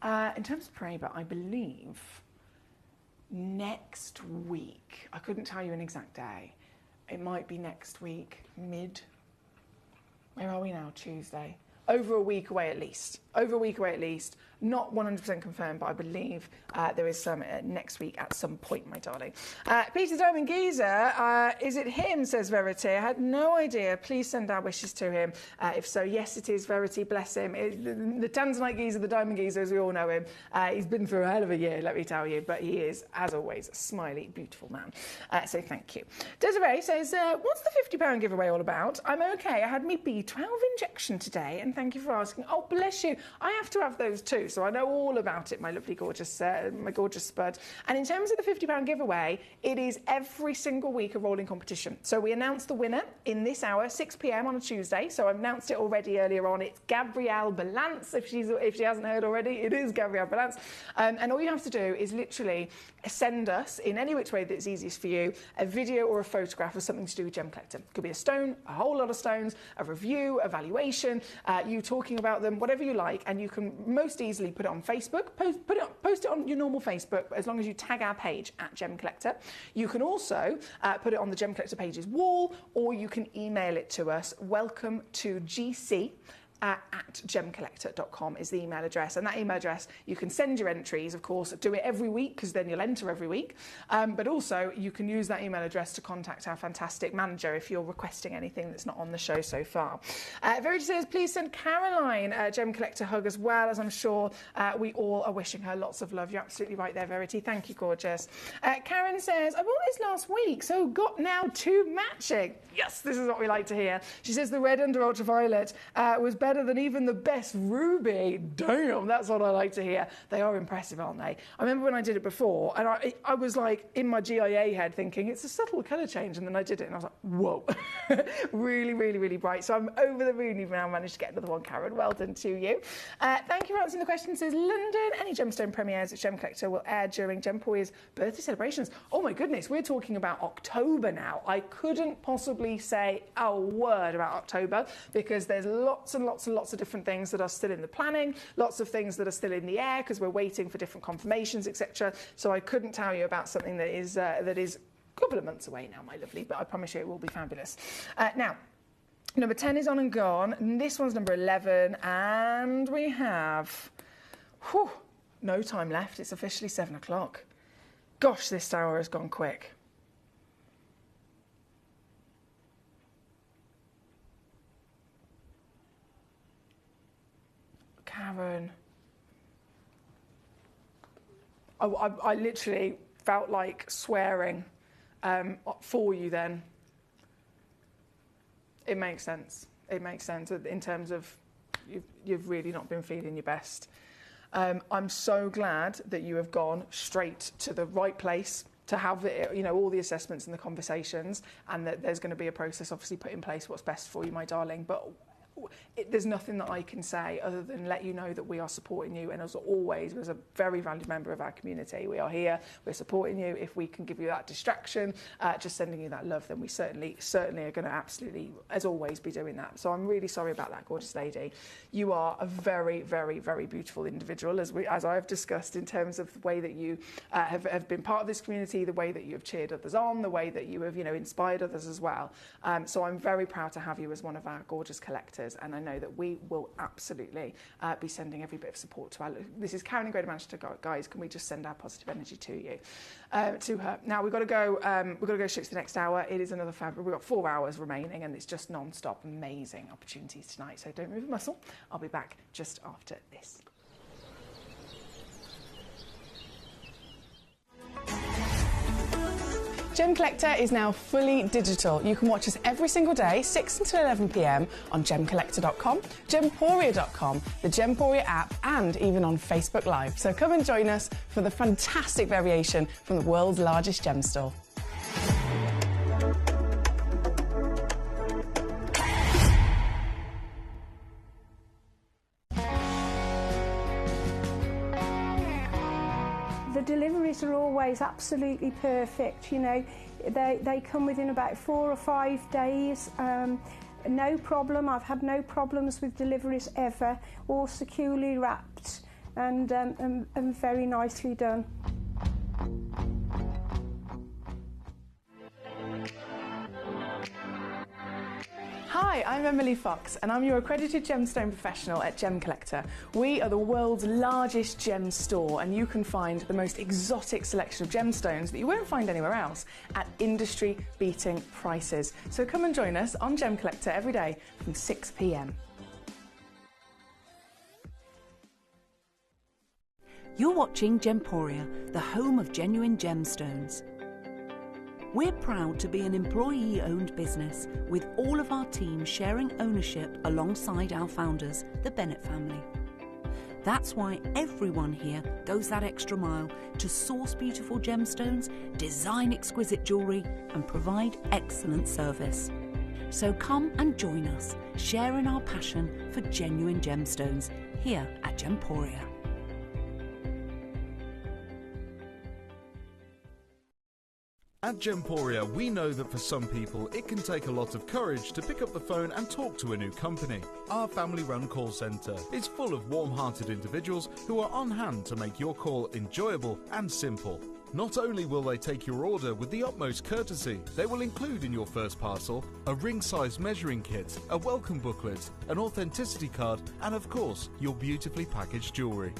In terms of Paraiba, I believe next week. I couldn't tell you an exact day. It might be next week, where are we now? Tuesday. Over a week away at least. Over a week away at least. Not 100% confirmed, but I believe there is some next week at some point, my darling. Peter Diamond Geezer, is it him, says Verity? I had no idea. Please send our wishes to him. If so, yes, it is Verity. Bless him. The Tanzanite Geezer, the Diamond Geezer, as we all know him, he's been through a hell of a year, let me tell you, but he is, as always, a smiley, beautiful man. So thank you. Desiree says, what's the £50 giveaway all about? I'm okay. I had my B12 injection today, and thank you for asking. Oh, bless you. I have to have those too. So I know all about it, my lovely, gorgeous, my gorgeous spud. And in terms of the £50 giveaway, it is every single week a rolling competition. So we announce the winner in this hour, 6 p.m. on a Tuesday. So I've announced it already earlier on. It's Gabrielle Balance. If she hasn't heard already, it is Gabrielle Balance. And all you have to do is literally send us, in any which way that's easiest for you, a video or a photograph of something to do with Gemcollector. It could be a stone, a whole lot of stones, a review, a valuation, you talking about them, whatever you like, and you can most easily put it on Facebook, post it on your normal Facebook, as long as you tag our page at Gemcollector. You can also put it on the Gemcollector page's wall, or you can email it to us. Welcome to GC. At gemcollector.com is the email address, and that email address you can send your entries. Of course, do it every week, because then you'll enter every week, but also you can use that email address to contact our fantastic manager if you're requesting anything that's not on the show so far. Verity says, please send Caroline a Gemcollector hug as well, as I'm sure we all are wishing her lots of love. You're absolutely right there, Verity. Thank you, gorgeous. Karen says, I bought this last week, so got now 2 matching. Yes, this is what we like to hear. She says the red under ultraviolet was better than even the best ruby. Damn, that's what I like to hear. They are impressive, aren't they? I remember when I did it before, and I was like in my GIA head thinking it's a subtle colour change, and then I did it and I was like, whoa. Really, really, really bright. So I'm over the moon you've now managed to get another one, Karen. Well done to you. Thank you for answering the question. Says London, any gemstone premieres at Gemcollector will air during Gemporia's birthday celebrations. Oh my goodness, we're talking about October now. I couldn't possibly say a word about October, because there's lots and lots and lots of different things that are still in the planning, lots of things that are still in the air because we're waiting for different confirmations, etc. So I couldn't tell you about something that is a couple of months away now, my lovely, but I promise you it will be fabulous. Now, number 10 is on and gone. And this one's number 11, and we have no time left. It's officially 7 o'clock. Gosh, this hour has gone quick. Karen. I literally felt like swearing for you then. It makes sense. It makes sense in terms of you've really not been feeling your best. I'm so glad that you have gone straight to the right place to have all the assessments and the conversations, and that there's going to be a process obviously put in place what's best for you, my darling. But there's nothing that I can say other than let you know that we are supporting you, and as always, as a very valued member of our community, we are here, we're supporting you. If we can give you that distraction, just sending you that love, then we certainly are going to absolutely, as always, be doing that. So I'm really sorry about that, gorgeous lady. You are a very, very, very beautiful individual, as I have discussed, in terms of the way that you have been part of this community, the way that you have cheered others on, the way that you have inspired others as well. So I'm very proud to have you as one of our gorgeous collectors. And I know that we will absolutely be sending every bit of support to this is Karen in Greater Manchester, guys. Can we just send our positive energy to you, to her? Now we've got to go. We've got to go straight to the next hour. It is another fab. We've got 4 hours remaining, and it's just non-stop amazing opportunities tonight. So don't move a muscle. I'll be back just after this. Gemcollector is now fully digital. You can watch us every single day, 6 until 11 p.m. on Gemcollector.com, Gemporia.com, the Gemporia app, and even on Facebook Live. So come and join us for the fantastic variation from the world's largest gem store. The deliveries are always absolutely perfect, they come within about 4 or 5 days, no problem. I've had no problems with deliveries ever, all securely wrapped and very nicely done. Hi, I'm Emily Fox, and I'm your accredited gemstone professional at Gemcollector. We are the world's largest gem store, and you can find the most exotic selection of gemstones that you won't find anywhere else at industry-beating prices. So come and join us on Gemcollector every day from 6 p.m. You're watching Gemporia, the home of genuine gemstones. We're proud to be an employee-owned business, with all of our team sharing ownership alongside our founders, the Bennett family. That's why everyone here goes that extra mile to source beautiful gemstones, design exquisite jewellery, and provide excellent service. So come and join us, sharing our passion for genuine gemstones here at Gemporia. At Gemporia, we know that for some people, it can take a lot of courage to pick up the phone and talk to a new company. Our family-run call centre is full of warm-hearted individuals who are on hand to make your call enjoyable and simple. Not only will they take your order with the utmost courtesy, they will include in your first parcel a ring-size measuring kit, a welcome booklet, an authenticity card, and of course, your beautifully packaged jewellery.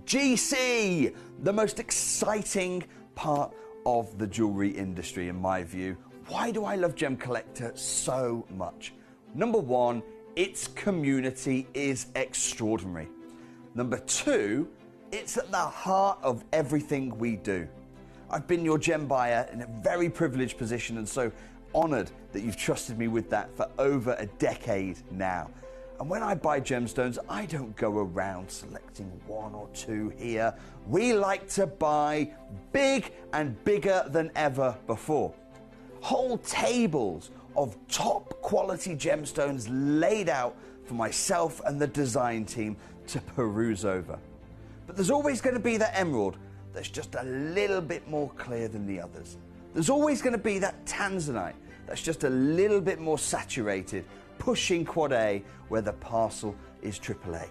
GC, the most exciting part of the jewellery industry in my view. Why do I love Gemcollector so much? Number one, its community is extraordinary. Number two, it's at the heart of everything we do. I've been your gem buyer in a very privileged position, and so honoured that you've trusted me with that for over a decade now. And when I buy gemstones, I don't go around selecting one or two here. We like to buy big and bigger than ever before. Whole tables of top quality gemstones laid out for myself and the design team to peruse over. But there's always going to be that emerald that's just a little bit more clear than the others. There's always going to be that tanzanite that's just a little bit more saturated, pushing quad A where the parcel is AAA.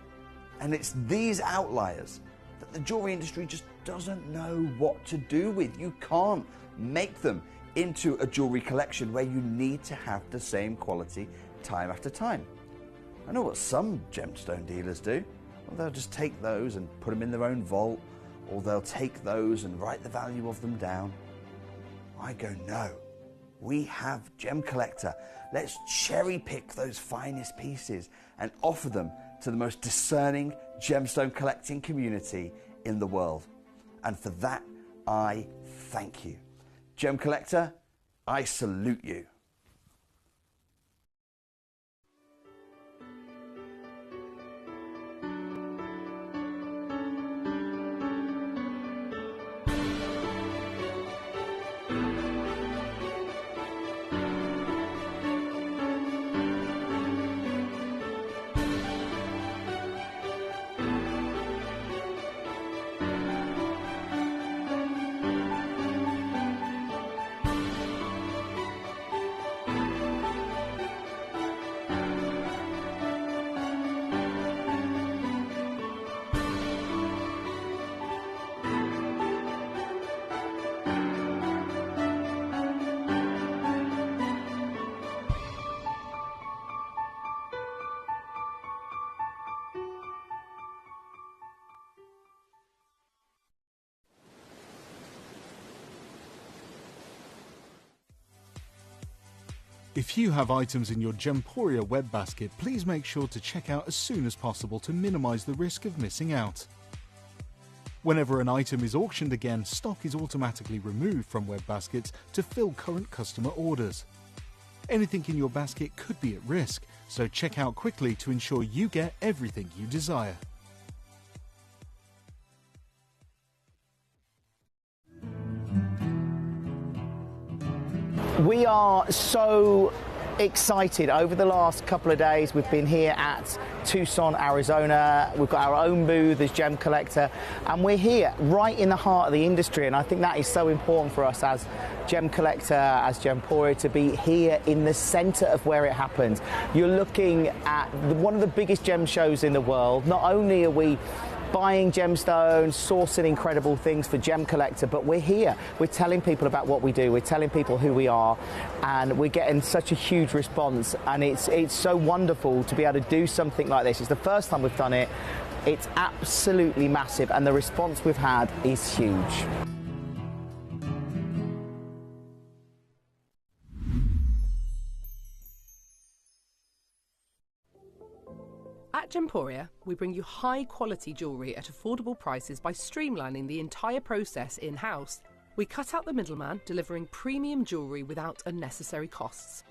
And it's these outliers that the jewellery industry just doesn't know what to do with. You can't make them into a jewellery collection where you need to have the same quality time after time. I know what some gemstone dealers do. Well, they'll just take those and put them in their own vault, or they'll take those and write the value of them down. I go, no. We have Gemcollector. Let's cherry pick those finest pieces and offer them to the most discerning gemstone collecting community in the world. And for that, I thank you. Gemcollector, I salute you. If you have items in your Gemporia web basket, please make sure to check out as soon as possible to minimise the risk of missing out. Whenever an item is auctioned again, stock is automatically removed from web baskets to fill current customer orders. Anything in your basket could be at risk, so check out quickly to ensure you get everything you desire. We are so excited. Over the last couple of days, we've been here at Tucson, Arizona. We've got our own booth as Gemcollector, and we're here right in the heart of the industry. And I think that is so important for us as Gemcollector, as Gemporia, to be here in the centre of where it happens. You're looking at one of the biggest gem shows in the world. Not only are we buying gemstones, sourcing incredible things for Gemcollector, but we're here. We're telling people about what we do. We're telling people who we are, and we're getting such a huge response. And it's so wonderful to be able to do something like this. It's the first time we've done it. It's absolutely massive, and the response we've had is huge. At Gemporia, we bring you high-quality jewellery at affordable prices by streamlining the entire process in-house. We cut out the middleman, delivering premium jewellery without unnecessary costs.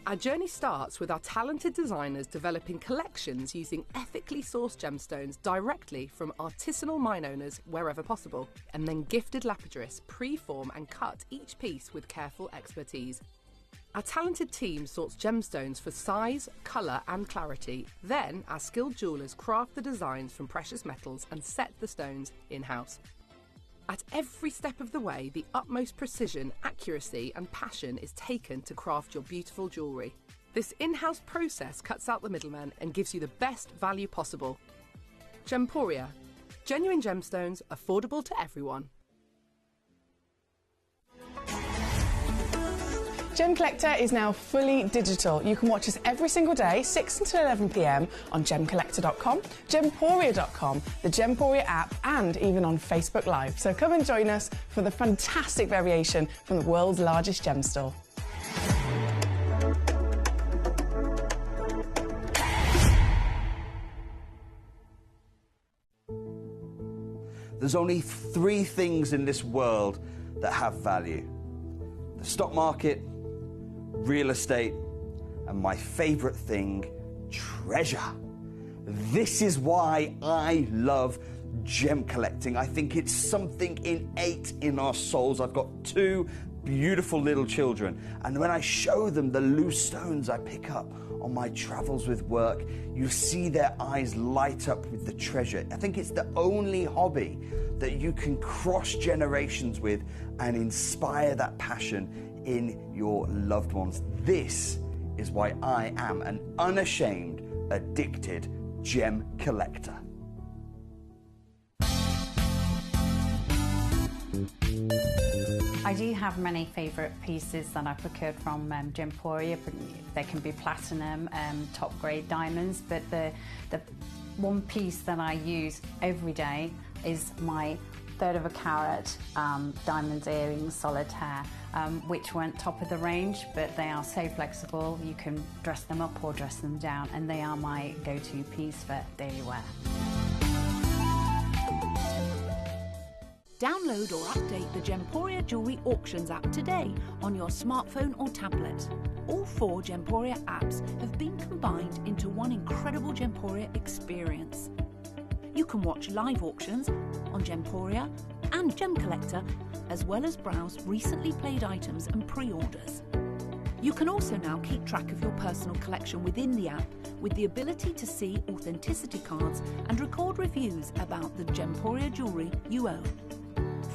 Our journey starts with our talented designers developing collections using ethically sourced gemstones directly from artisanal mine owners wherever possible, and then gifted lapidarists pre-form and cut each piece with careful expertise. Our talented team sorts gemstones for size, colour and clarity. Then our skilled jewellers craft the designs from precious metals and set the stones in-house. At every step of the way, the utmost precision, accuracy and passion is taken to craft your beautiful jewellery. This in-house process cuts out the middleman and gives you the best value possible. Gemporia. Genuine gemstones, affordable to everyone. Gemcollector is now fully digital. You can watch us every single day, 6 until 11 p.m. on Gemcollector.com, Gemporia.com, the Gemporia app, and even on Facebook Live. So come and join us for the fantastic variation from the world's largest gem store. There's only 3 things in this world that have value: the stock market, real estate, and my favorite thing, treasure. This is why I love gem collecting. I think it's something innate in our souls. I've got 2 beautiful little children, and when I show them the loose stones I pick up on my travels with work, you see their eyes light up with the treasure. I think it's the only hobby that you can cross generations with and inspire that passion in your loved ones. This is why I am an unashamed, addicted gem collector. I do have many favourite pieces that I procured from Gemporia. They can be platinum, top grade diamonds, but the one piece that I use every day is my 1/3 of a carat diamond earrings solitaire, which weren't top of the range, but they are so flexible. You can dress them up or dress them down, and they are my go-to piece for daily wear. Download or update the Gemporia Jewellery Auctions app today on your smartphone or tablet. All 4 Gemporia apps have been combined into one incredible Gemporia experience. You can watch live auctions on Gemporia and Gemcollector, as well as browse recently played items and pre-orders. You can also now keep track of your personal collection within the app with the ability to see authenticity cards and record reviews about the Gemporia jewellery you own.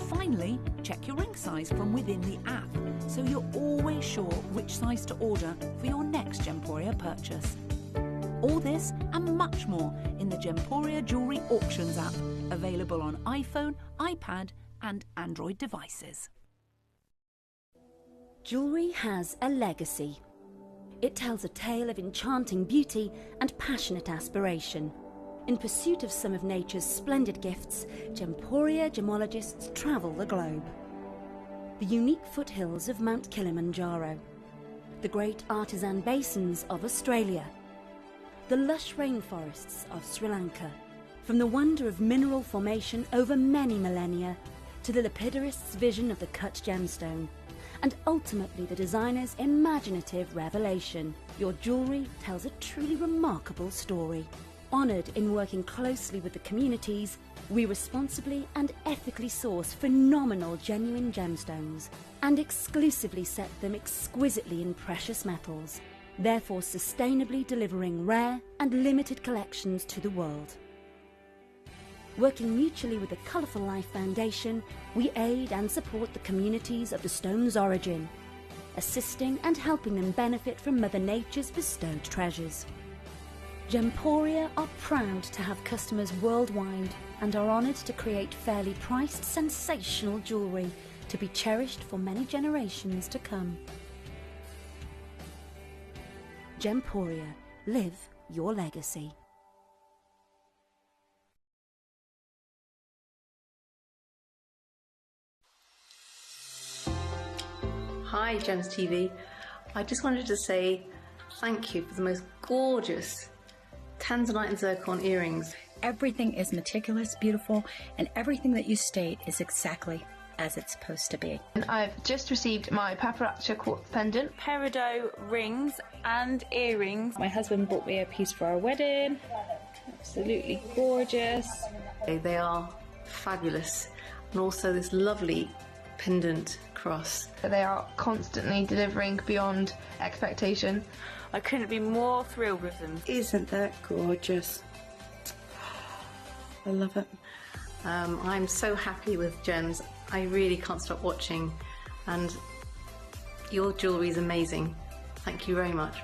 Finally, check your ring size from within the app, so you're always sure which size to order for your next Gemporia purchase. All this and much more in the Gemporia Jewellery Auctions app, available on iPhone, iPad and Android devices. Jewellery has a legacy. It tells a tale of enchanting beauty and passionate aspiration. In pursuit of some of nature's splendid gifts, Gemporia gemologists travel the globe. The unique foothills of Mount Kilimanjaro, the great artisan basins of Australia, the lush rainforests of Sri Lanka, from the wonder of mineral formation over many millennia to the lapidarists' vision of the cut gemstone, and ultimately the designer's imaginative revelation, your jewellery tells a truly remarkable story. Honoured in working closely with the communities, we responsibly and ethically source phenomenal genuine gemstones and exclusively set them exquisitely in precious metals, therefore sustainably delivering rare and limited collections to the world. Working mutually with the Colourful Life Foundation, we aid and support the communities of the stone's origin, assisting and helping them benefit from Mother Nature's bestowed treasures. Gemporia are proud to have customers worldwide and are honoured to create fairly priced, sensational jewellery to be cherished for many generations to come. Gemporia, live your legacy. Hi Gems TV, I just wanted to say thank you for the most gorgeous tanzanite and zircon earrings. Everything is meticulous, beautiful, and everything that you state is exactly as it's supposed to be. And I've just received my paparazzi quartz pendant, peridot rings and earrings. My husband bought me a piece for our wedding. Absolutely gorgeous. They are fabulous, and also this lovely pendant cross. They are constantly delivering beyond expectation. I couldn't be more thrilled with them. Isn't that gorgeous? I love it. I'm so happy with Gems. I really can't stop watching, and your jewellery is amazing. Thank you very much.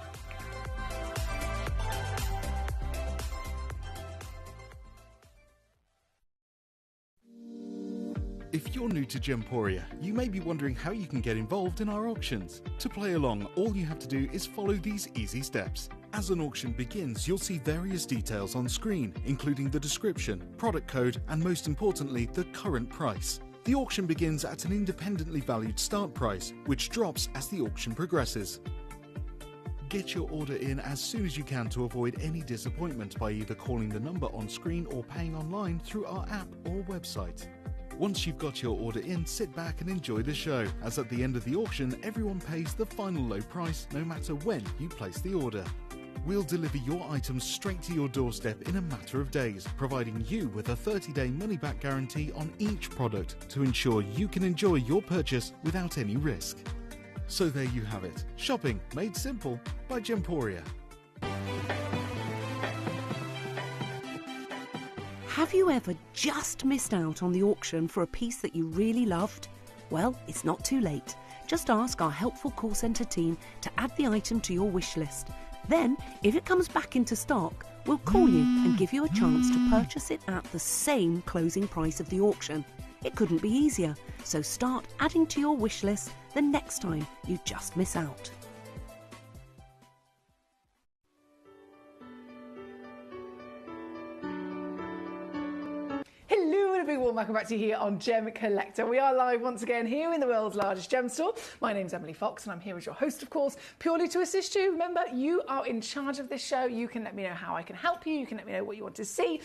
If you're new to Gemporia, you may be wondering how you can get involved in our auctions. To play along, all you have to do is follow these easy steps. As an auction begins, you'll see various details on screen, including the description, product code, and most importantly, the current price. The auction begins at an independently valued start price, which drops as the auction progresses. Get your order in as soon as you can to avoid any disappointment by either calling the number on screen or paying online through our app or website. Once you've got your order in, sit back and enjoy the show, as at the end of the auction, everyone pays the final low price no matter when you place the order. We'll deliver your items straight to your doorstep in a matter of days, providing you with a 30-day money-back guarantee on each product to ensure you can enjoy your purchase without any risk. So there you have it, shopping made simple by Gemporia. Have you ever just missed out on the auction for a piece that you really loved? Well, it's not too late. Just ask our helpful call centre team to add the item to your wish list. Then, if it comes back into stock, we'll call you and give you a chance to purchase it at the same closing price of the auction. It couldn't be easier, so start adding to your wish list the next time you just miss out. Hello and a big warm welcome back to you here on Gemcollector. We are live once again here in the world's largest gem store. My name's Emily Fox and I'm here as your host, of course, purely to assist you. Remember, you are in charge of this show. You can let me know how I can help you. You can let me know what you want to see.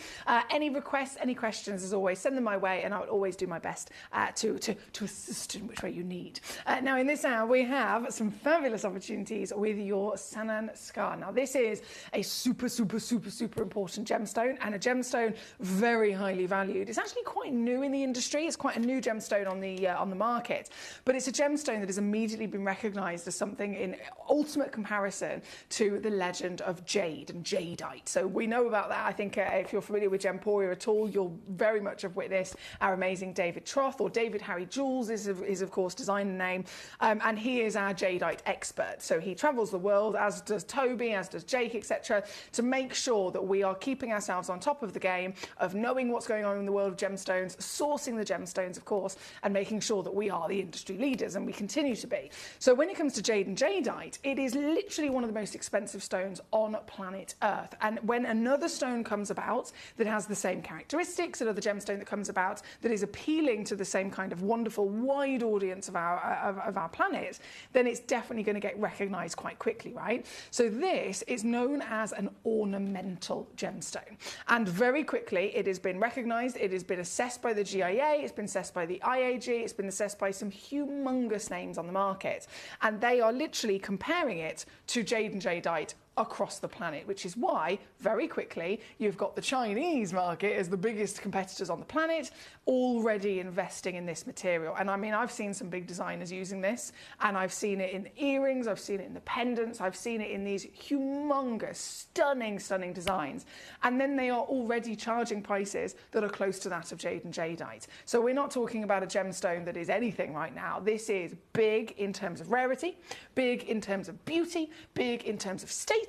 Any requests, any questions, as always, send them my way and I will always do my best to assist in which way you need. Now, in this hour, we have some fabulous opportunities with your Sanan scar. Now, this is a super important gemstone, and a gemstone very highly valued. It's actually quite new in the industry. It's quite a new gemstone on the market, but it's a gemstone that has immediately been recognised as something in ultimate comparison to the legend of jade and jadeite. So we know about that. I think if you're familiar with Gemporia at all, you'll very much have witnessed our amazing David Troth, or David Harry Jules is of course designer name, and he is our jadeite expert. So he travels the world, as does Toby, as does Jake, etc., to make sure that we are keeping ourselves on top of the game of knowing what's going on in the world of gemstones, sourcing the gemstones, of course, and making sure that we are the industry leaders, and we continue to be. So when it comes to jade and jadeite, it is literally one of the most expensive stones on planet Earth. And when another stone comes about that has the same characteristics, another gemstone that comes about that is appealing to the same kind of wonderful wide audience of our planet, then it's definitely going to get recognized quite quickly, right? So this is known as an ornamental gemstone, and very quickly it has been recognized, it has been assessed by the GIA, it's been assessed by the IAG, it's been assessed by some humongous names on the market, and they are literally comparing it to jade and jadeite across the planet, which is why very quickly you've got the Chinese market as the biggest competitors on the planet already investing in this material. And I mean, I've seen some big designers using this, and I've seen it in earrings, I've seen it in the pendants, I've seen it in these humongous, stunning designs, and then they are already charging prices that are close to that of jade and jadeite. So we're not talking about a gemstone that is anything right now. This is big in terms of rarity, big in terms of beauty, big in terms of status,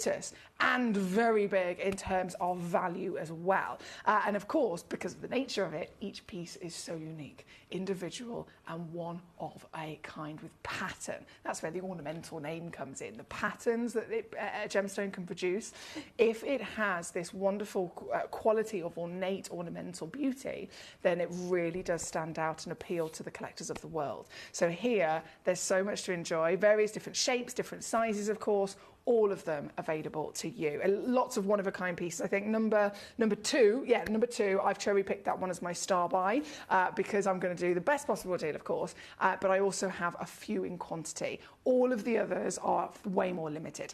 and very big in terms of value as well. And of course, because of the nature of it, each piece is so unique, individual, and one of a kind with pattern. That's where the ornamental name comes in. The patterns that a gemstone can produce, if it has this wonderful quality of ornate ornamental beauty, then it really does stand out and appeal to the collectors of the world. So here, there's so much to enjoy, various different shapes, different sizes, of course, all of them available to you. And lots of one-of-a-kind pieces. I think number two, I've cherry-picked that one as my star buy because I'm going to do the best possible deal, of course, but I also have a few in quantity. All of the others are way more limited.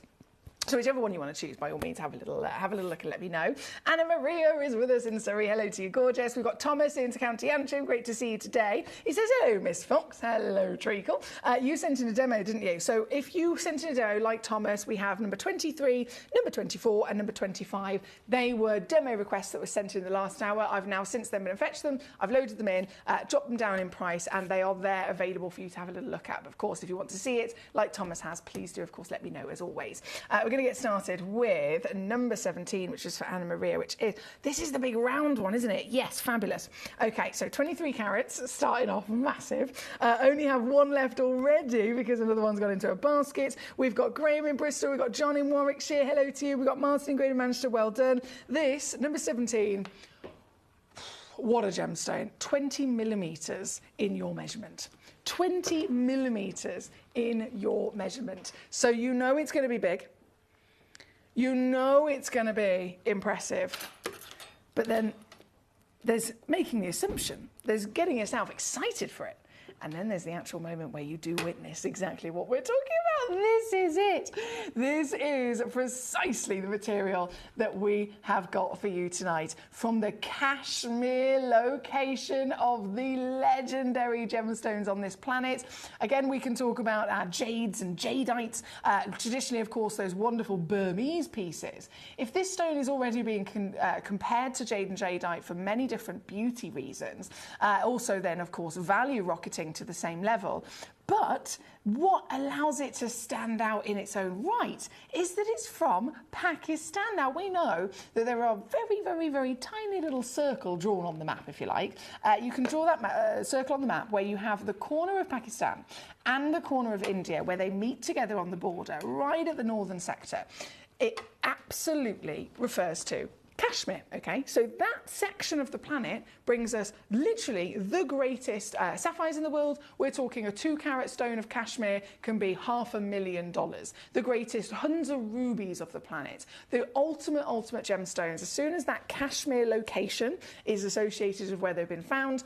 So whichever one you want to choose, by all means, have a little look and let me know. Anna Maria is with us in Surrey. Hello to you, gorgeous. We've got Thomas in County Antrim. Great to see you today. He says, hello, Miss Fox. Hello, Treacle. You sent in a demo, didn't you? So if you sent in a demo like Thomas, we have number 23, number 24 and number 25. They were demo requests that were sent in the last hour. I've now since then been and fetched them. I've loaded them in, dropped them down in price, and they are there available for you to have a little look at. But of course, if you want to see it, like Thomas has, please do, of course, let me know as always. We're going to get started with number 17, which is for Anna Maria, this is the big round one, isn't it? Yes, fabulous. Okay, so 23 carats, starting off massive. Only have one left already because another one's gone into a basket. We've got Graham in Bristol, we've got John in Warwickshire, hello to you. We've got Martin in Greater Manchester, well done. This, number 17, what a gemstone. 20 millimetres in your measurement. 20 millimetres in your measurement. So you know it's going to be big. You know it's going to be impressive, but then there's making the assumption, there's getting yourself excited for it, and then there's the actual moment where you do witness exactly what we're talking about. This is it. This is precisely the material that we have got for you tonight from the Kashmir location of the legendary gemstones on this planet. Again, we can talk about our jades and jadeites, traditionally, of course, those wonderful Burmese pieces. If this stone is already being compared to jade and jadeite for many different beauty reasons, also then, of course, value rocketing to the same level. But what allows it to stand out in its own right is that it's from Pakistan. Now, we know that there are very tiny little circle drawn on the map, if you like. You can draw that circle on the map where you have the corner of Pakistan and the corner of India, where they meet together on the border, right at the northern sector. It absolutely refers to Kashmir, okay? So that section of the planet brings us literally the greatest sapphires in the world. We're talking a 2-carat stone of Kashmir can be $500,000. The greatest Hunza rubies of the planet. The ultimate gemstones. As soon as that Kashmir location is associated with where they've been found,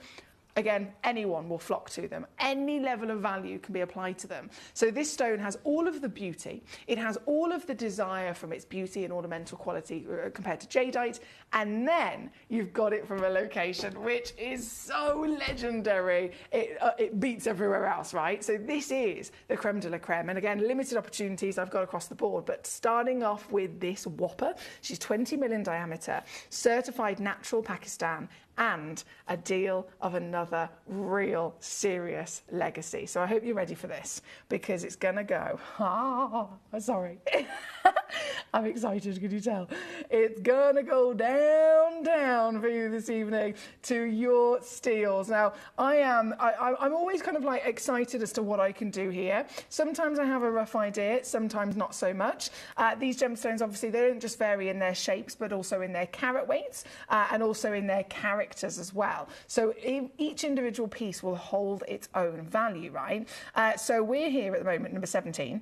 again, anyone will flock to them. Any level of value can be applied to them. So this stone has all of the beauty. It has all of the desire from its beauty and ornamental quality compared to jadeite. And then you've got it from a location which is so legendary. It beats everywhere else, right? So this is the creme de la creme. And again, limited opportunities I've got across the board. But starting off with this whopper, she's 20 mil in diameter, certified natural Pakistan, and a deal of another real serious legacy. So I hope you're ready for this, because it's gonna go, sorry. I'm excited, can you tell? It's gonna go down for you this evening to your steals. Now, I'm always kind of like excited as to what I can do here. Sometimes I have a rough idea, sometimes not so much. These gemstones, obviously, they don't just vary in their shapes, but also in their carat weights and also in their characters as well. So each individual piece will hold its own value, right? So we're here at the moment, number 17.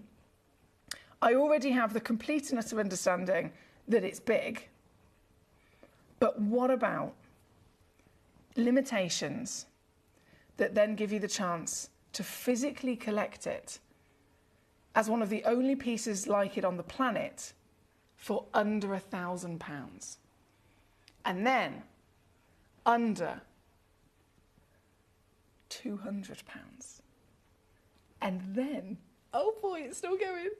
I already have the complete and utter understanding that it's big, but what about limitations that then give you the chance to physically collect it as one of the only pieces like it on the planet for under £1,000, and then under £200, and then, oh boy, it's still going,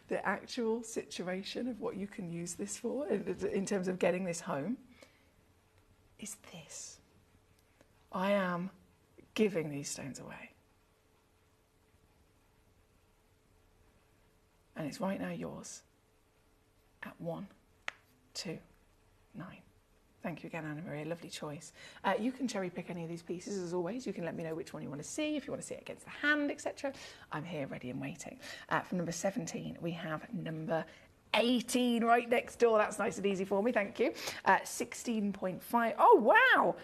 the actual situation of what you can use this for in terms of getting this home is this. I am giving these stones away. And it's right now yours at 129. Thank you again, Anna Maria. Lovely choice. You can cherry pick any of these pieces as always. You can let me know which one you want to see, if you want to see it against the hand, etc. I'm here ready and waiting. For number 17, we have number 18 right next door. That's nice and easy for me, thank you. 16.5. Oh, wow.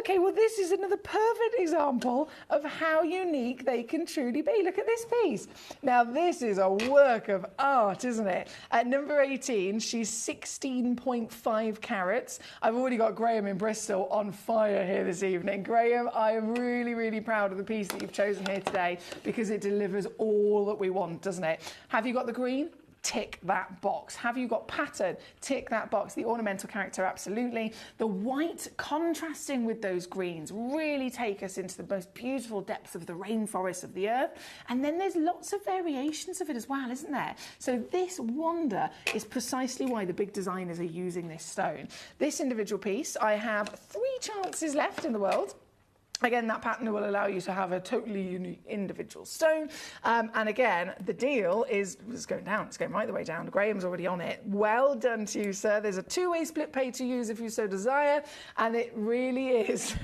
Okay, well, this is another perfect example of how unique they can truly be. Look at this piece. Now, this is a work of art, isn't it? At number 18, she's 16.5 carats. I've already got Graham in Bristol on fire here this evening. Graham, I am really, really proud of the piece that you've chosen here today because it delivers all that we want, doesn't it? Have you got the green? Tick that box. Have you got pattern? Tick that box. The ornamental character, absolutely. The white contrasting with those greens really take us into the most beautiful depths of the rainforest of the earth. And then there's lots of variations of it as well, isn't there? So this wonder is precisely why the big designers are using this stone. This individual piece, I have 3 chances left in the world. Again, that pattern will allow you to have a totally unique individual stone. And again, the deal is it's going down. It's going right the way down. Graham's already on it. Well done to you, sir. There's a 2-way split pay to use if you so desire. And it really is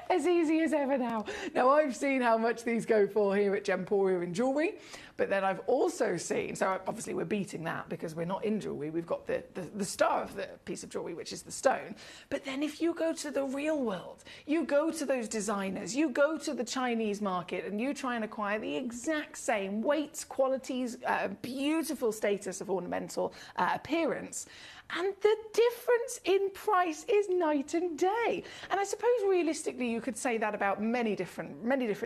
as easy as ever now. Now, I've seen how much these go for here at Gemporia in jewellery, but then I've also seen, so obviously we're beating that because we're not in jewellery, we've got the star of the piece of jewellery, which is the stone. But then if you go to the real world, you go to those designers, you go to the Chinese market and you try and acquire the exact same weights, qualities, beautiful status of ornamental appearance, and the difference in price is night and day. And I suppose realistically you could say that about many different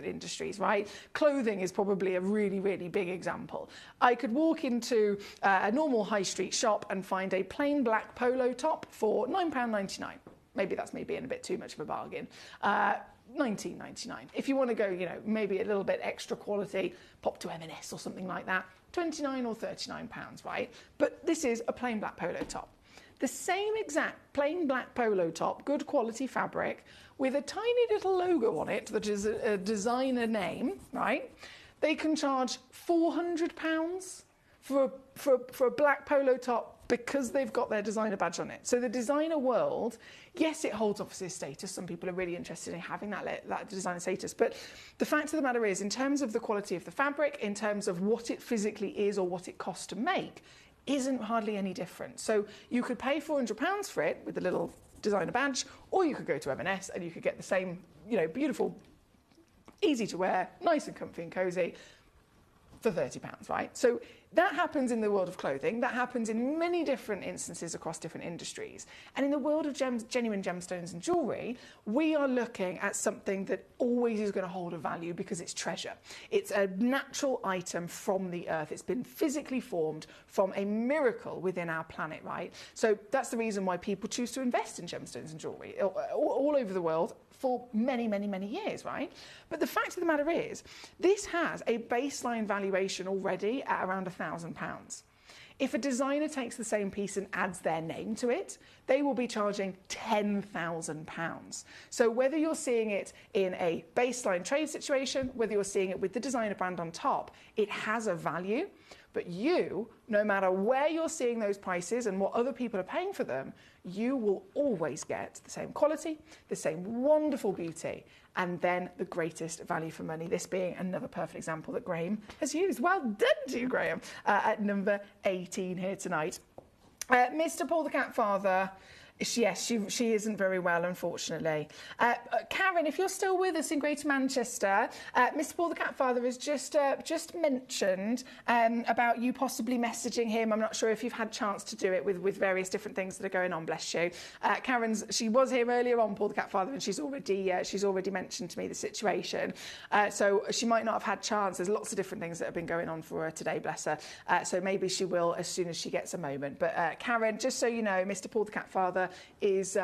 industries, right? Clothing is probably a really, really big example. I could walk into a normal high street shop and find a plain black polo top for £9.99. Maybe that's me being a bit too much of a bargain. £19.99. If you want to go, you know, maybe a little bit extra quality, pop to M&S or something like that, £29 or £39, right? But this is a plain black polo top. The same exact plain black polo top, good quality fabric, with a tiny little logo on it that is a designer name, right? They can charge £400 for a black polo top because they've got their designer badge on it. So the designer world, yes, it holds obviously a status. Some people are really interested in having that designer status. But the fact of the matter is, in terms of the quality of the fabric, in terms of what it physically is or what it costs to make, isn't hardly any different. So you could pay £400 for it with a little designer badge, or you could go to M&S and you could get the same, you know, beautiful, easy to wear, nice and comfy and cozy for £30, right? So that happens in the world of clothing. That happens in many different instances across different industries. And in the world of genuine gemstones and jewellery, we are looking at something that always is going to hold a value because it's treasure. It's a natural item from the earth. It's been physically formed from a miracle within our planet, right? So that's the reason why people choose to invest in gemstones and jewellery all over the world for many, many, many years, right? But the fact of the matter is, this has a baseline valuation already at around £1,000. If a designer takes the same piece and adds their name to it, they will be charging £10,000. So whether you're seeing it in a baseline trade situation, whether you're seeing it with the designer brand on top, it has a value. But you, no matter where you're seeing those prices and what other people are paying for them, you will always get the same quality, the same wonderful beauty, and then the greatest value for money. This being another perfect example that Graham has used. Well done to you, Graham, at number 18 here tonight. Mr. Paul the Cat Father. Yes, she isn't very well, unfortunately. Karen, if you're still with us in Greater Manchester, Mr. Paul the Cat Father has just mentioned about you possibly messaging him. I'm not sure if you've had a chance to do it with various different things that are going on, bless you. She was here earlier on, Paul the Cat Father, and she's already mentioned to me the situation. So she might not have had chance. There's lots of different things that have been going on for her today, bless her. So maybe she will as soon as she gets a moment. But Karen, just so you know, Mr. Paul the Cat Father is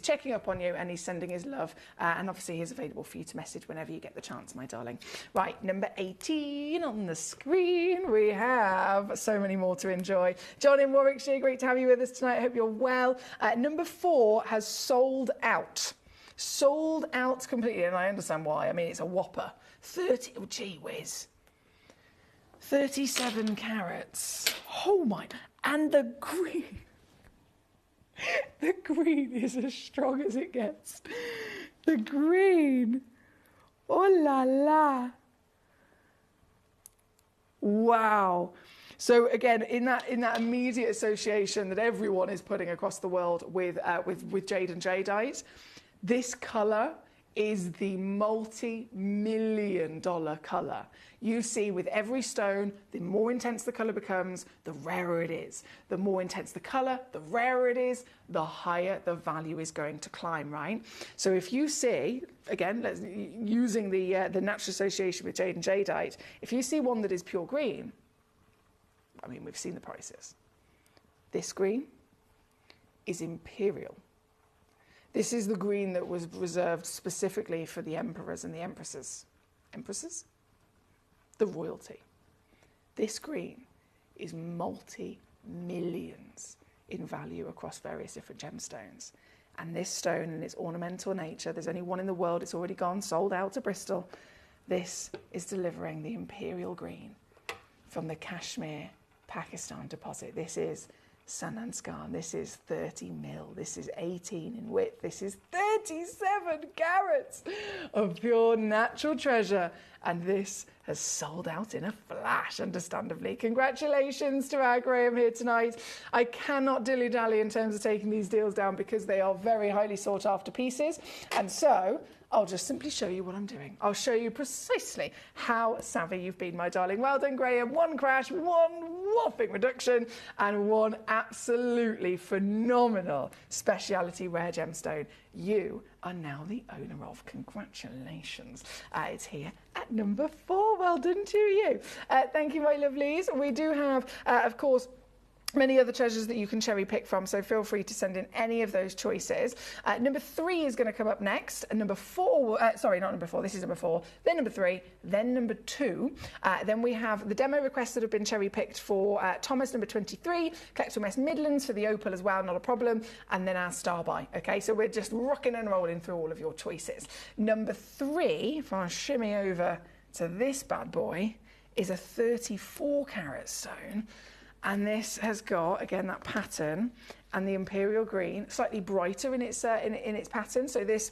checking up on you, and he's sending his love, and obviously he's available for you to message whenever you get the chance, my darling. Right, number 18 on the screen. We have so many more to enjoy. John in Warwickshire, great to have you with us tonight. I hope you're well. Number 4 has sold out. Sold out completely, and I understand why. I mean, it's a whopper. 30, oh gee whiz. 37 carats. Oh my, and the green. The green is as strong as it gets. The green. Oh la la. Wow. So again, in that immediate association that everyone is putting across the world with jade and jadeite, this colour is the multi-million-dollar colour. You see, with every stone, the more intense the colour becomes, the rarer it is. The more intense the colour, the rarer it is, the higher the value is going to climb, right? So if you see, again, using the natural association with jade and jadeite, if you see one that is pure green, I mean, we've seen the prices. This green is imperial. This is the green that was reserved specifically for the emperors and the empresses. Empresses? The royalty. This green is multi-millions in value across various different gemstones. And this stone and its ornamental nature, there's only one in the world, it's already gone, sold out to Bristol. This is delivering the imperial green from the Kashmir, Pakistan deposit. This is Sandanskan, this is 30 mil, this is 18 in width, this is 37 carats of pure natural treasure, and this has sold out in a flash, understandably. Congratulations to our Graham here tonight. I cannot dilly-dally in terms of taking these deals down because they are very highly sought after pieces, and so I'll just simply show you what I'm doing. I'll show you precisely how savvy you've been, my darling. Well done, Graham. One crash, one whopping reduction, and one absolutely phenomenal speciality rare gemstone you are now the owner of. Congratulations. It's here at number 4. Well done to you. Thank you, my lovelies. We do have, of course, many other treasures that you can cherry pick from, so feel free to send in any of those choices. Number 3 is going to come up next, and number 4, sorry, not number 4, this is number 4, then number 3, then number 2. Then we have the demo requests that have been cherry picked for Thomas, number 23, Collector West Midlands for the Opal as well, not a problem, and then our star buy. Okay, so we're just rocking and rolling through all of your choices. Number 3, if I shimmy over to this bad boy, is a 34 carat stone. And this has got, again, that pattern and the imperial green, slightly brighter in its pattern. So this,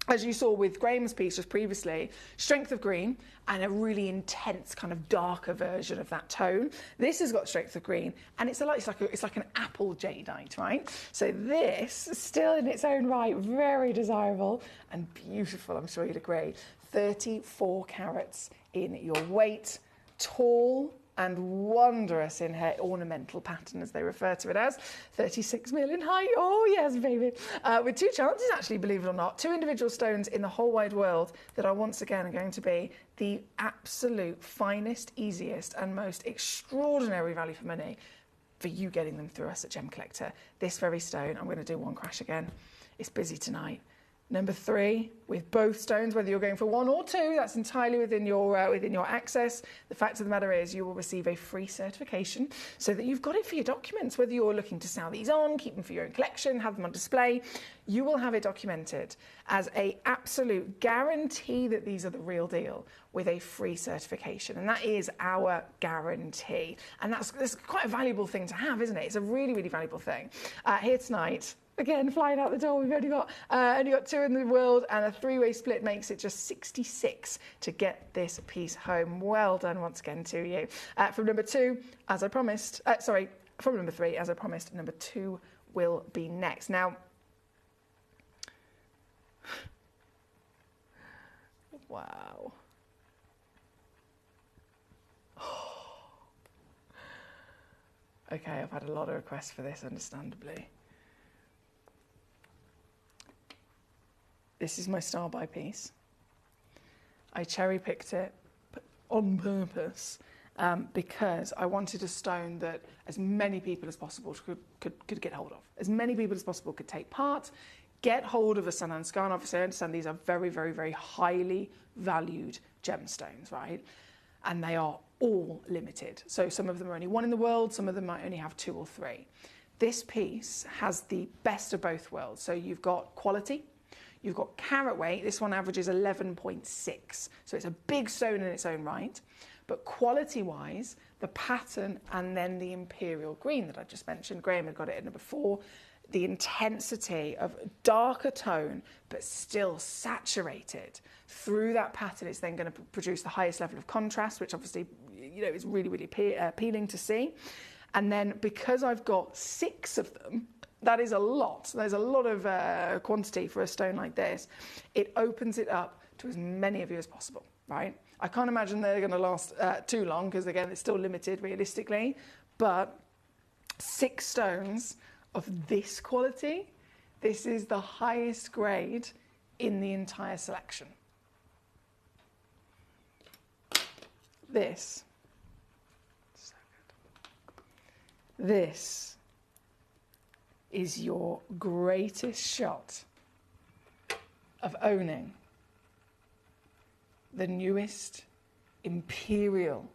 as you saw with Graham's piece just previously, strength of green and a really intense kind of darker version of that tone. This has got strength of green, and it's like an apple jadeite, right? So this, still in its own right, very desirable and beautiful, I'm sure you'd agree. 34 carats in your weight, tall and wondrous in her ornamental pattern, as they refer to it as. 36 mil in height. Oh, yes, baby. With 2 chances, actually, believe it or not. 2 individual stones in the whole wide world that are once again going to be the absolute finest, easiest, and most extraordinary value for money for you getting them through us at Gemcollector. This very stone, I'm going to do one crash again. It's busy tonight. Number 3, with both stones, whether you're going for 1 or 2, that's entirely within your access. The fact of the matter is you will receive a free certification so that you've got it for your documents, whether you're looking to sell these on, keep them for your own collection, have them on display. You will have it documented as an absolute guarantee that these are the real deal with a free certification. And that is our guarantee. And that's quite a valuable thing to have, isn't it? It's a really, really valuable thing. Here tonight, again, flying out the door, we've only got 2 in the world, and a 3-way split makes it just 66 to get this piece home. Well done once again to you. From number 2, as I promised, from number 3, as I promised, number 2 will be next. Now, wow. Okay, I've had a lot of requests for this, understandably. This is my star buy piece. I cherry-picked it on purpose because I wanted a stone that as many people as possible could get hold of. As many people as possible could take part, get hold of a San Ansgar. Obviously, I understand these are very, very, very highly valued gemstones, right? And they are all limited. So some of them are only 1 in the world, some of them might only have 2 or 3. This piece has the best of both worlds. So you've got quality, you've got carat weight. This one averages 11.6. So it's a big stone in its own right. But quality-wise, the pattern and then the imperial green that I just mentioned, Graham had got it at number 4, the intensity of darker tone, but still saturated through that pattern is then going to produce the highest level of contrast, which obviously, is really, really appealing to see. And then because I've got 6 of them, that is a lot. There's a lot of quantity for a stone like this. It opens it up to as many of you as possible, right? I can't imagine they're going to last too long because, again, it's still limited realistically. But 6 stones of this quality, this is the highest grade in the entire selection. This. So good. This is your greatest shot of owning the newest imperial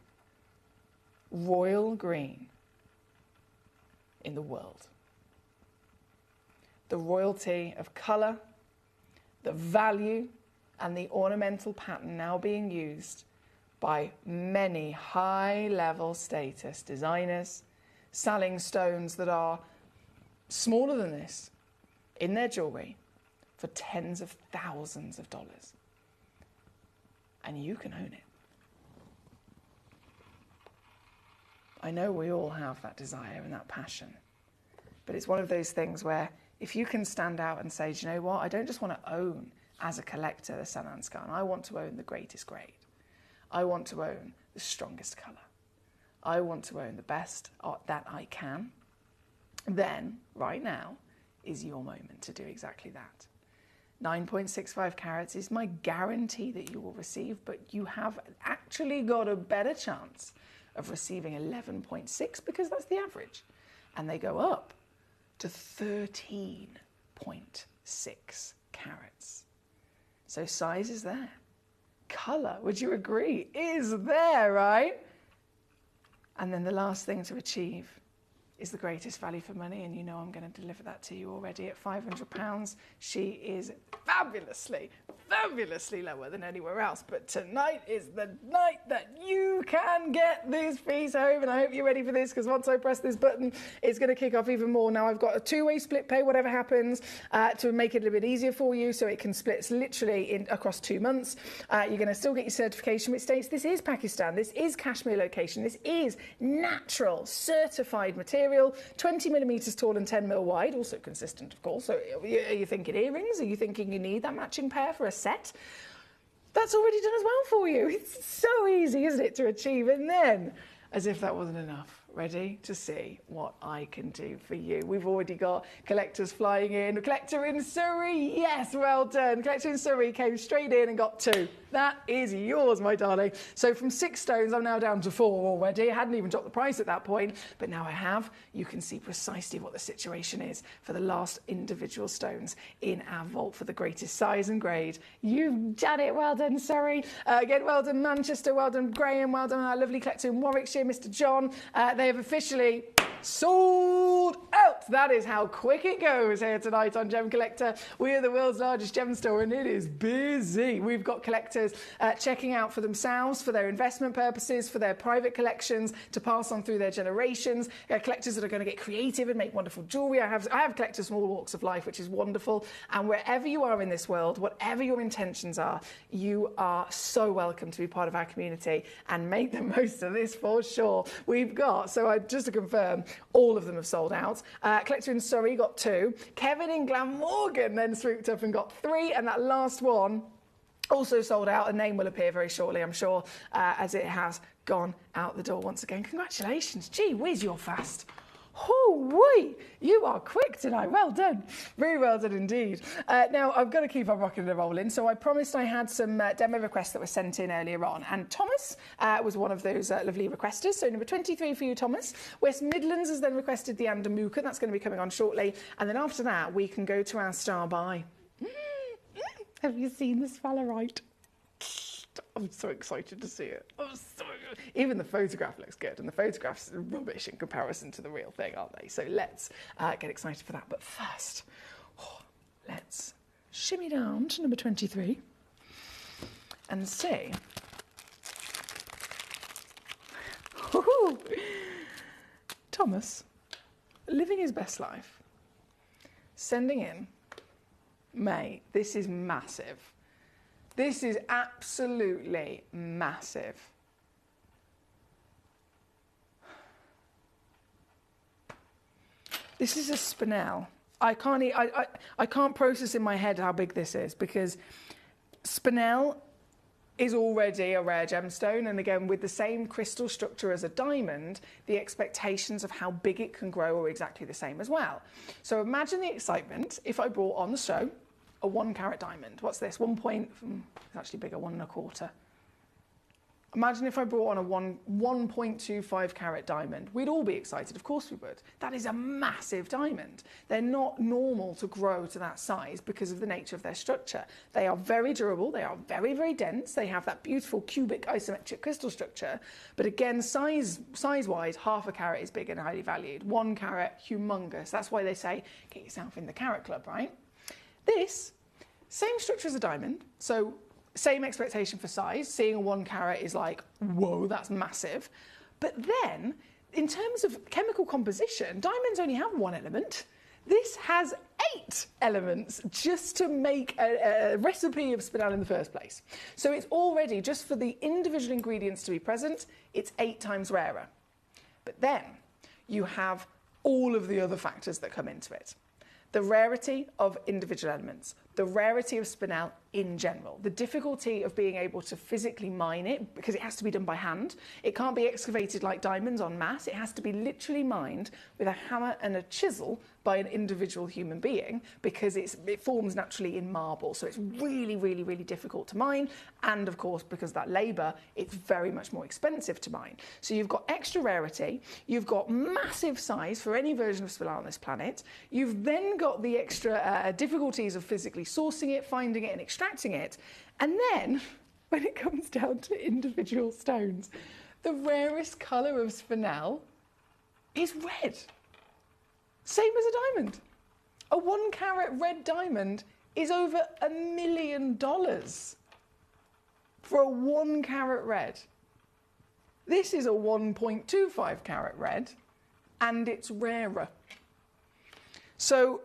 royal green in the world. The royalty of colour, the value and the ornamental pattern now being used by many high-level status designers selling stones that are smaller than this in their jewellery for tens of thousands of dollars. And you can own it. I know we all have that desire and that passion, but it's one of those things where if you can stand out and say, do you know what, I don't just want to own as a collector the San Ansgar, I want to own the greatest grade. I want to own the strongest colour. I want to own the best that I can. Then, right now, is your moment to do exactly that. 9.65 carats is my guarantee that you will receive, but you have actually got a better chance of receiving 11.6 because that's the average. And they go up to 13.6 carats. So size is there. Colour, would you agree, is there, right? And then the last thing to achieve is the greatest value for money, and you know I'm going to deliver that to you already at £500. She is fabulously lower than anywhere else, but tonight is the night that you can get this piece home, and I hope you're ready for this, because once I press this button, it's going to kick off even more. Now I've got a 2-way split pay, whatever happens, to make it a little bit easier for you, so it can split literally across 2 months. You're going to still get your certification, which states this is Pakistan, this is Kashmir location, this is natural, certified material, 20 millimetres tall and 10 mil wide, also consistent, of course. So are you thinking earrings? Are you thinking you need that matching pair for a set? That's already done as well for you. It's so easy, isn't it, to achieve? And then, as if that wasn't enough, ready to see what I can do for you. We've already got collectors flying in. Collector in Surrey, yes, well done. Collector in Surrey came straight in and got 2. That is yours, my darling. So from 6 stones, I'm now down to 4 already. I hadn't even dropped the price at that point, but now I have. You can see precisely what the situation is for the last individual stones in our vault for the greatest size and grade. You've done it. Well done, Surrey. Again, well done, Manchester. Well done, Graham. Well done, our lovely collector in Warwickshire, Mr. John. They have officially sold out. That is how quick it goes here tonight on Gem Collector. We are the world's largest gem store and it is busy. We've got collectors checking out for themselves, for their investment purposes, for their private collections, to pass on through their generations. Collectors that are going to get creative and make wonderful jewellery. I have collectors from all walks of life, which is wonderful. And wherever you are in this world, whatever your intentions are, you are so welcome to be part of our community and make the most of this for sure. We've got, just to confirm, all of them have sold out. Collector in Surrey got 2. Kevin in Glamorgan then swooped up and got 3. And that last one also sold out. A name will appear very shortly, I'm sure, as it has gone out the door once again. Congratulations. Gee whiz, you're fast. Hoo-wee! You are quick tonight. Well done. Very well done indeed. Now, I've got to keep on rocking and rolling, so I promised I had some demo requests that were sent in earlier on, and Thomas was one of those lovely requesters. So number 23 for you, Thomas. West Midlands has then requested the Andamuka. That's going to be coming on shortly. And then after that, we can go to our star buy. Have you seen the sphalerite? I'm so excited to see it. Even the photograph looks good, and the photograph's rubbish in comparison to the real thing, aren't they? So let's get excited for that. But first, let's shimmy down to number 23 and see. Thomas, living his best life, sending in, mate, this is massive. This is absolutely massive. This is a spinel. I can't process in my head how big this is, because spinel is already a rare gemstone, and again, with the same crystal structure as a diamond, the expectations of how big it can grow are exactly the same as well. So imagine the excitement if I brought on the show a 1 carat diamond. What's this? It's actually bigger, 1 1/4. Imagine if I brought on a 1.25 carat diamond. We'd all be excited, of course we would. That is a massive diamond. They're not normal to grow to that size because of the nature of their structure. They are very durable, they are very, very dense, they have that beautiful cubic isometric crystal structure, but again, size-wise, 1/2 carat is big and highly valued. 1 carat, humongous. That's why they say, get yourself in the carat club, right? This, same structure as a diamond, so same expectation for size. Seeing a 1 carat is like, whoa, that's massive. But then, in terms of chemical composition, diamonds only have 1 element. This has 8 elements just to make a recipe of spinel in the first place. So it's already, just for the individual ingredients to be present, it's 8 times rarer. But then you have all of the other factors that come into it. The rarity of individual elements, the rarity of spinel in general, the difficulty of being able to physically mine it because it has to be done by hand. It can't be excavated like diamonds en masse. It has to be literally mined with a hammer and a chisel by an individual human being because it forms naturally in marble. So it's really, really, really difficult to mine. And of course, because of that labour, it's very much more expensive to mine. So you've got extra rarity. You've got massive size for any version of spinel on this planet. You've then got the extra difficulties of physically sourcing it, finding it and extracting it. And then, when it comes down to individual stones, the rarest colour of spinel is red. Same as a diamond. A 1 carat red diamond is over $1 million for a 1 carat red. This is a 1.25 carat red, and it's rarer. So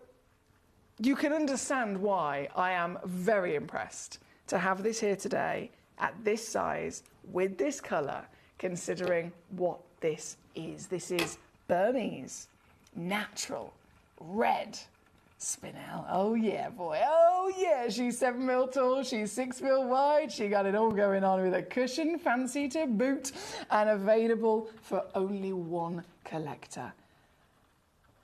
you can understand why I am very impressed to have this here today at this size with this colour, considering what this is. This is Burmese, natural, red, Spinel. Oh yeah, boy. Oh yeah. She's 7 mil tall. She's 6 mil wide. She got it all going on with a cushion, fancy to boot, and available for only one collector.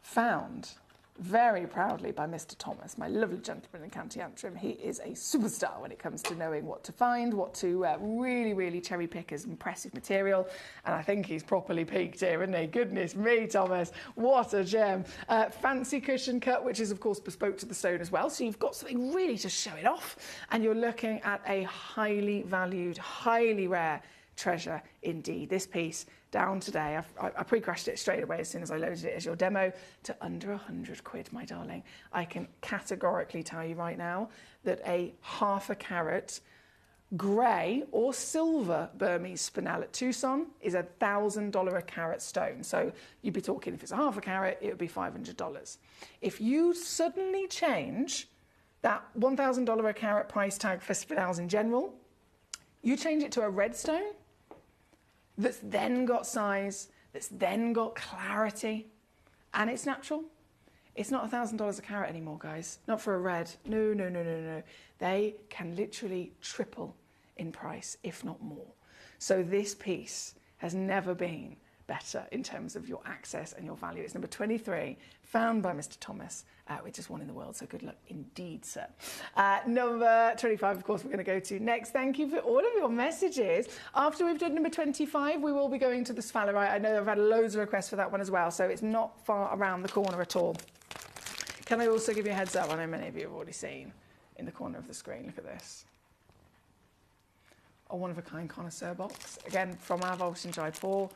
Found very proudly by Mr. Thomas, my lovely gentleman in County Antrim. He is a superstar when it comes to knowing what to find, what to really cherry pick as impressive material. And I think he's properly peaked here, isn't he? Goodness me, Thomas, what a gem. Fancy cushion cut, which is of course bespoke to the stone as well. So you've got something really to show it off. And you're looking at a highly valued, highly rare treasure indeed. This piece down today, I pre-crashed it straight away as soon as I loaded it as your demo, to under 100 quid, my darling. I can categorically tell you right now that a ½ carat grey or silver Burmese spinel at Tucson is $1,000 a carat stone. So you'd be talking, if it's a ½ carat, it would be $500. If you suddenly change that $1,000 a carat price tag for spinels in general, you change it to a red stone, that's then got size, that's then got clarity, and it's natural. It's not $1,000 a carat anymore, guys. Not for a red. No. They can literally triple in price, if not more. So this piece has never been better in terms of your access and your value. It's number 23, found by Mr. Thomas, which is one in the world, so good luck indeed, sir. Number 25, of course, we're going to go to next. Thank you for all of your messages. After we've done number 25, we will be going to the sphalerite. I know I've had loads of requests for that one as well, so it's not far around the corner at all. Can I also give you a heads up? I know many of you have already seen in the corner of the screen. Look at this. A one-of-a-kind connoisseur box. Again, from our vault in Jaipur.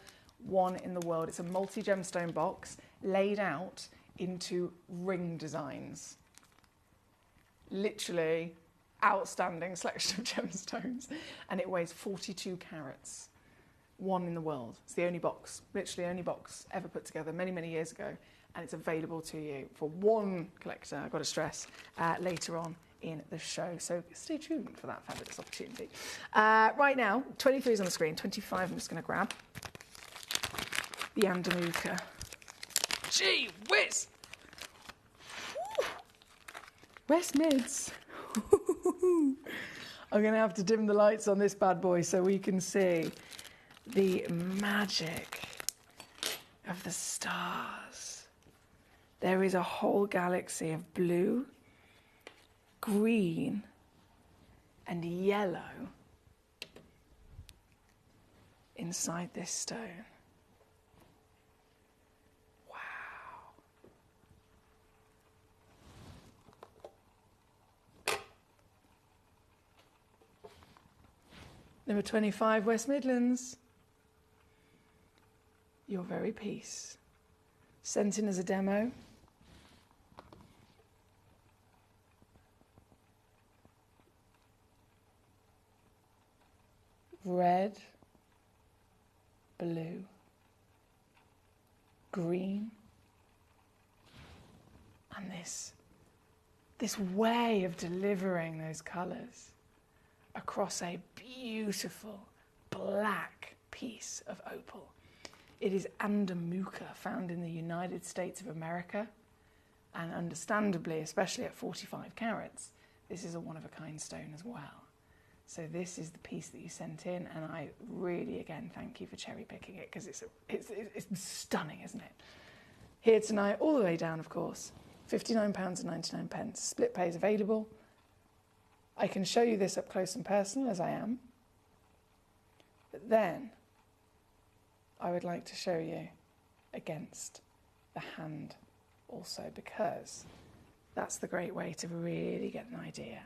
One in the world. It's a multi-gemstone box laid out into ring designs. Literally outstanding selection of gemstones. And it weighs 42 carats. One in the world. It's the only box, literally only box ever put together many years ago. And it's available to you for one collector, I've got to stress, later on in the show. So stay tuned for that fabulous opportunity. Right now, 23 is on the screen. 25 I'm just going to grab. The Andamuka. Gee whiz! Woo. West Mids. I'm going to have to dim the lights on this bad boy so we can see the magic of the stars. There is a whole galaxy of blue, green, and yellow inside this stone. Number 25, West Midlands. Your very piece. Sent in as a demo. Red, blue, green, and this way of delivering those colours across a beautiful black piece of opal. It is Andamuka, found in the United States of America, and understandably, especially at 45 carats, this is a one-of-a-kind stone as well. So this is the piece that you sent in, and I really, again, thank you for cherry-picking it, because it's stunning, isn't it? Here tonight, all the way down, of course, £59.99. Split pay is available. I can show you this up close and personal as I am, but then I would like to show you against the hand also, because that's the great way to really get an idea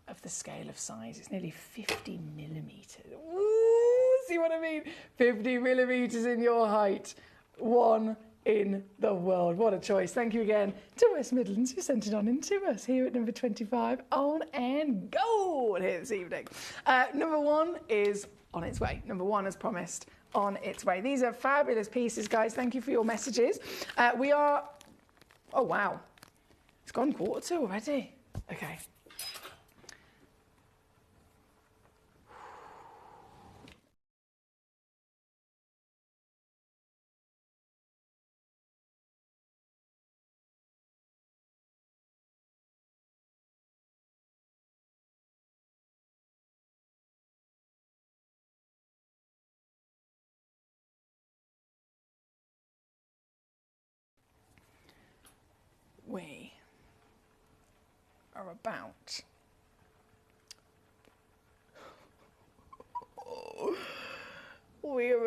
of the scale of size. It's nearly 50 millimetres. Ooh, see what I mean? 50 millimetres in your height. One in the world. What a choice. Thank you again to West Midlands, who sent it on in to us here at number 25 on and go here this evening. Number 1 is on its way. Number 1, as promised, on its way. These are fabulous pieces, guys. Thank you for your messages. We are... Oh, wow. It's gone 1:45 already. Okay. we are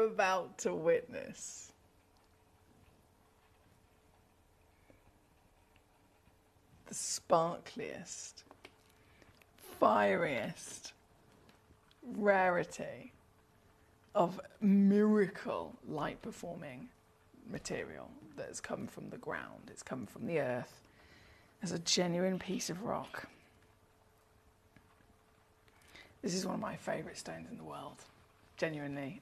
about to witness the sparkliest, fieriest rarity of miracle light performing material that has come from the ground. It's come from the earth as a genuine piece of rock. This is one of my favourite stones in the world, genuinely.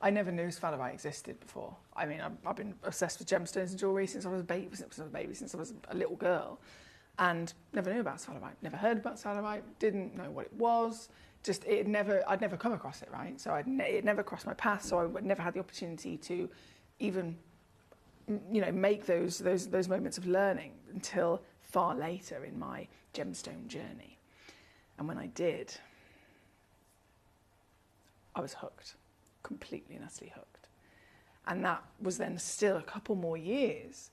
I never knew sphalerite existed before. I mean, I've been obsessed with gemstones and jewellery since I was a baby, since I was a little girl, and never knew about sphalerite, never heard about sphalerite, didn't know what it was. Just I'd never come across it, right? So it never crossed my path, so I never had the opportunity to even, make those moments of learning until far later in my gemstone journey. And when I did, I was hooked, completely and utterly hooked. And that was then still a couple more years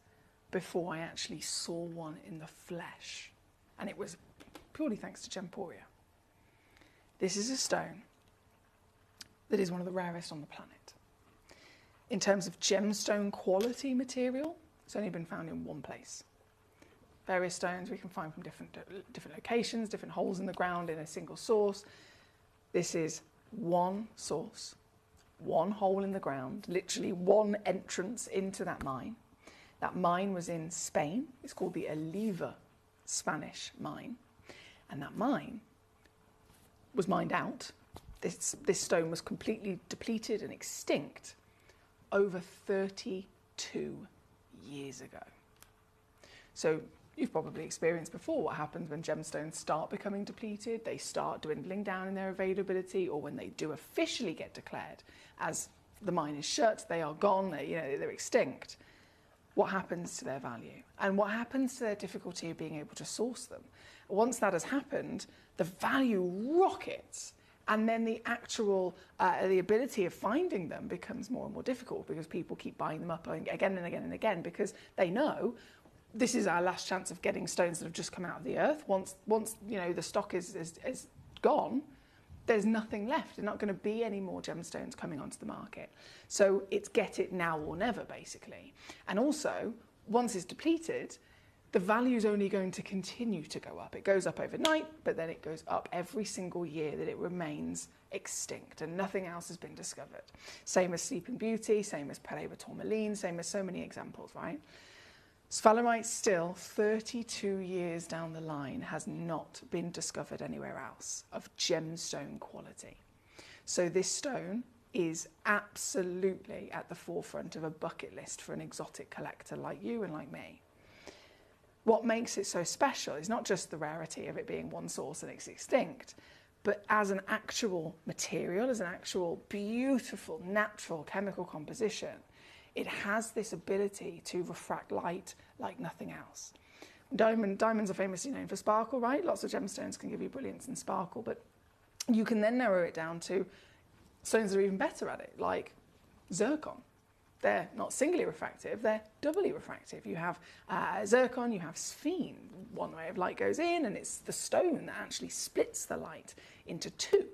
before I actually saw one in the flesh. And it was purely thanks to Gemporia. This is a stone that is one of the rarest on the planet. In terms of gemstone quality material, it's only been found in one place. Various stones we can find from different locations, different holes in the ground in a single source. This is one source, one hole in the ground, literally one entrance into that mine. That mine was in Spain. It's called the Oliva Spanish mine. And that mine was mined out. This stone was completely depleted and extinct over 32 years ago. So you've probably experienced before what happens when gemstones start becoming depleted, they start dwindling down in their availability, or when they do officially get declared as the mine is shut, they are gone, they're extinct. What happens to their value? And what happens to their difficulty of being able to source them? Once that has happened, the value rockets, and then the actual, the ability of finding them becomes more and more difficult because people keep buying them up again and again and again because they know this is our last chance of getting stones that have just come out of the earth. Once the stock is gone, there's nothing left. There's not going to be any more gemstones coming onto the market. So it's get it now or never, basically. And also, once it's depleted, the value is only going to continue to go up. It goes up overnight, but then it goes up every single year that it remains extinct and nothing else has been discovered. Same as Sleeping Beauty, same as Paraiba tourmaline, same as so many examples, right? Sphalerite still, 32 years down the line, has not been discovered anywhere else of gemstone quality. So this stone is absolutely at the forefront of a bucket list for an exotic collector like you and like me. What makes it so special is not just the rarity of it being one source and it's extinct, but as an actual material, as an actual beautiful, natural chemical composition, it has this ability to refract light like nothing else. Diamonds are famously known for sparkle, right? Lots of gemstones can give you brilliance and sparkle, but you can then narrow it down to stones that are even better at it, like zircon. They're not singly refractive, they're doubly refractive. You have zircon, you have sphene. One ray of light goes in and it's the stone that actually splits the light into two.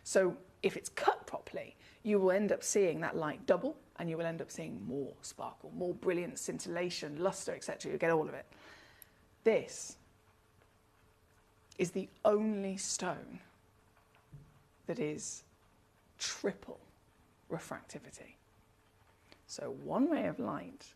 So if it's cut properly, you will end up seeing that light double and you will end up seeing more sparkle, more brilliance, scintillation, luster, etc. You get all of it. This is the only stone that is triple refractivity. So one ray of light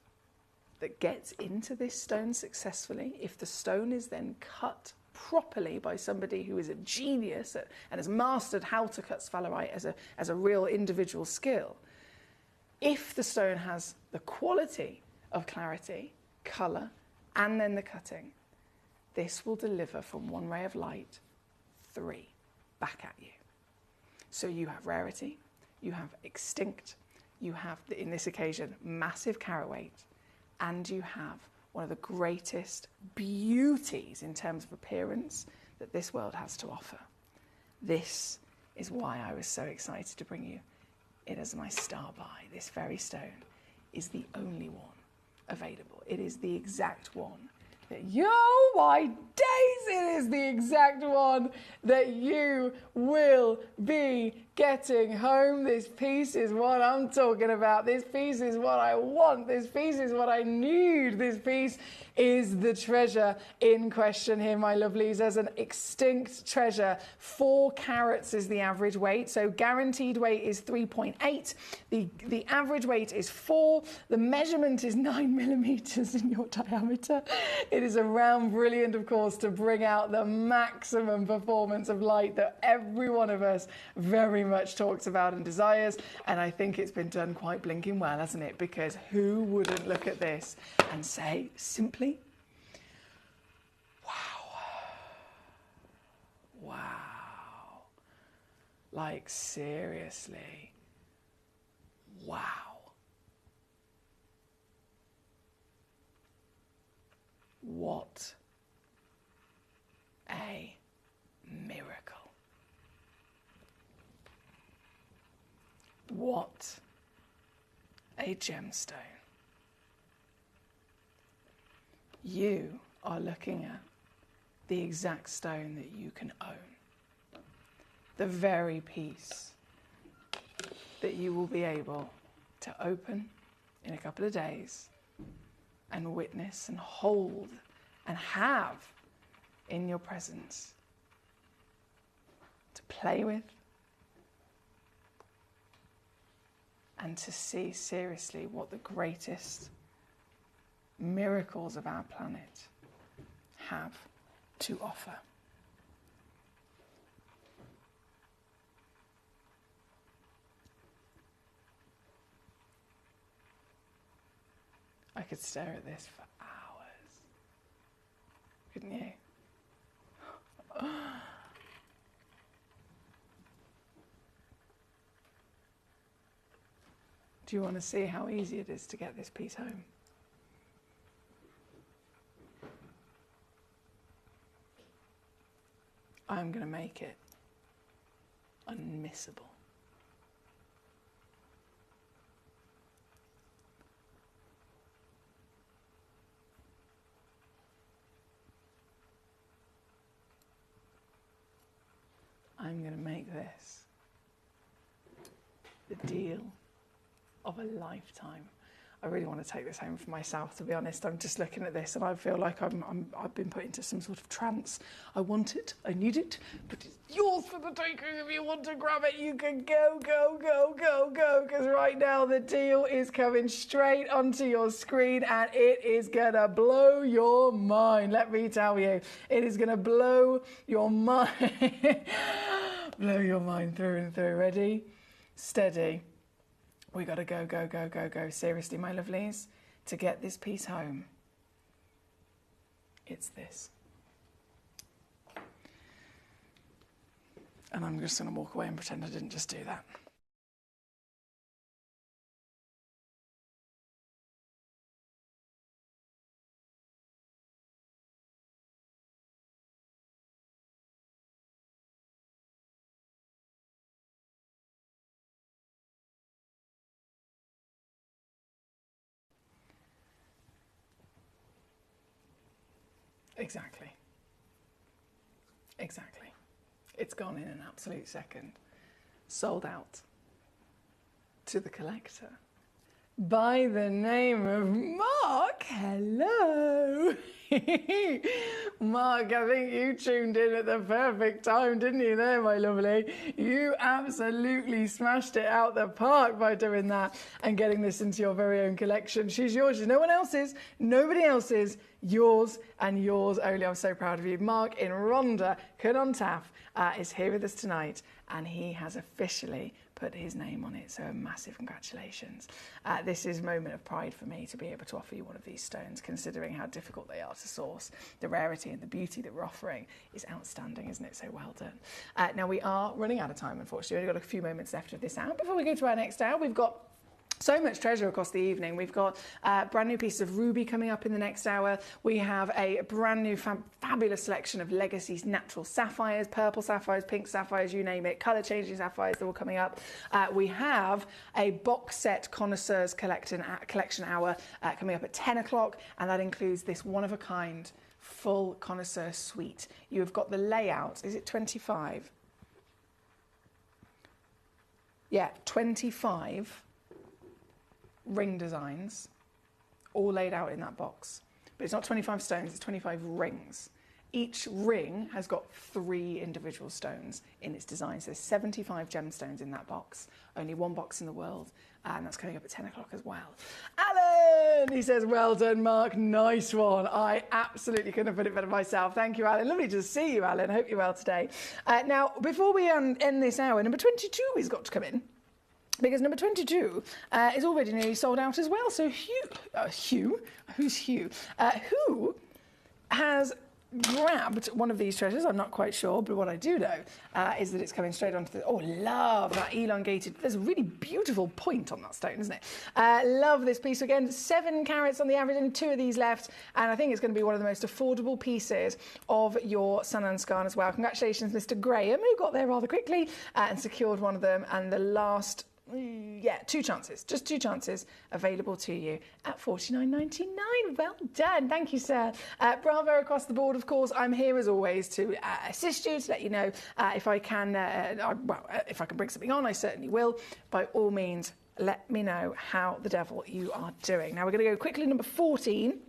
that gets into this stone successfully, if the stone is then cut properly by somebody who is a genius and has mastered how to cut sphalerite as a real individual skill, if the stone has the quality of clarity, colour, and then the cutting, this will deliver from one ray of light 3 back at you. So you have rarity, you have extinct, you have, in this occasion, massive carat weight, and you have one of the greatest beauties in terms of appearance that this world has to offer. This is why I was so excited to bring you it as my star by. This very stone is the only one available. It is the exact one Oh my days, it is the exact one that you will be getting home. This piece is what I'm talking about. This piece is what I want. This piece is what I need. This piece is the treasure in question here, my lovelies. There's an extinct treasure. 4 carats is the average weight. So guaranteed weight is 3.8. The average weight is 4. The measurement is 9 millimeters in your diameter. It is a round brilliant, of course, to bring out the maximum performance of light that every one of us very much talks about and desires. And I think it's been done quite blinking well, hasn't it? Because who wouldn't look at this and say simply, wow. Like, seriously. Wow. What a miracle. What a gemstone. You are looking at the exact stone that you can own. The very piece that you will be able to open in a couple of days and witness and hold and have in your presence to play with and to see seriously what the greatest miracles of our planet have to offer. I could stare at this for hours, couldn't you? Do you want to see how easy it is to get this piece home? I'm going to make it unmissable. I'm going to make this the deal of a lifetime. I really want to take this home for myself, to be honest. I'm just looking at this and I feel like I've been put into some sort of trance. I want it, I need it, but it's yours for the taking. If you want to grab it, you can go, because right now the deal is coming straight onto your screen and it is gonna blow your mind. Let me tell you, it is gonna blow your mind, blow your mind through and through. Ready? Steady. We got to go. Seriously, my lovelies, to get this piece home, it's this. And I'm just going to walk away and pretend I didn't just do that. Exactly. It's gone in an absolute second. Sold out to the collector by the name of Mark. Hello. Mark, I think you tuned in at the perfect time, didn't you there, my lovely? You absolutely smashed it out the park by doing that and getting this into your very own collection. She's yours. No one else's. Nobody else's. Yours and yours only. I'm so proud of you. Mark in Rhondda, Cwnontaf, is here with us tonight, and he has officially put his name on it, so a massive congratulations. This is a moment of pride for me to be able to offer you one of these stones, considering how difficult they are to source. The rarity and the beauty that we're offering is outstanding, isn't it? So well done. Now we are running out of time, unfortunately. We've only got a few moments left of this hour. Before we go to our next hour, we've got so much treasure across the evening. We've got brand new pieces of ruby coming up in the next hour. We have a brand new fabulous selection of Legacy's natural sapphires, purple sapphires, pink sapphires, you name it, colour-changing sapphires, they're all coming up. We have a box set Connoisseurs collection hour coming up at 10 o'clock, and that includes this one-of-a-kind full Connoisseur suite. You have got the layout, is it 25? Yeah, 25 ring designs, all laid out in that box. But it's not 25 stones, it's 25 rings. Each ring has got 3 individual stones in its design. So there's 75 gemstones in that box. Only one box in the world, and that's coming up at 10 o'clock as well. Alan, he says, well done, Mark, nice one. I absolutely couldn't have put it better myself. Thank you, Alan. Lovely to see you, Alan. Hope you're well today. Now, before we end this hour, number 22 has got to come in, because number 22 is already nearly sold out as well. So Hugh, who's Hugh? Who has grabbed one of these treasures? I'm not quite sure, but what I do know is that it's coming straight onto the... Oh, love that elongated... There's a really beautiful point on that stone, isn't it? Love this piece. Again, 7 carats on the average, and 2 of these left, and I think it's going to be one of the most affordable pieces of your Sun Scan as well. Congratulations, Mr. Graham, who got there rather quickly and secured one of them, and the last... Yeah, 2 chances, just 2 chances available to you at $49.99. Well done, thank you, sir. Bravo across the board, of course. I'm here as always to assist you, to let you know if I can, if I can bring something on, I certainly will. By all means, let me know how the devil you are doing. Now we're going to go quickly, number 14.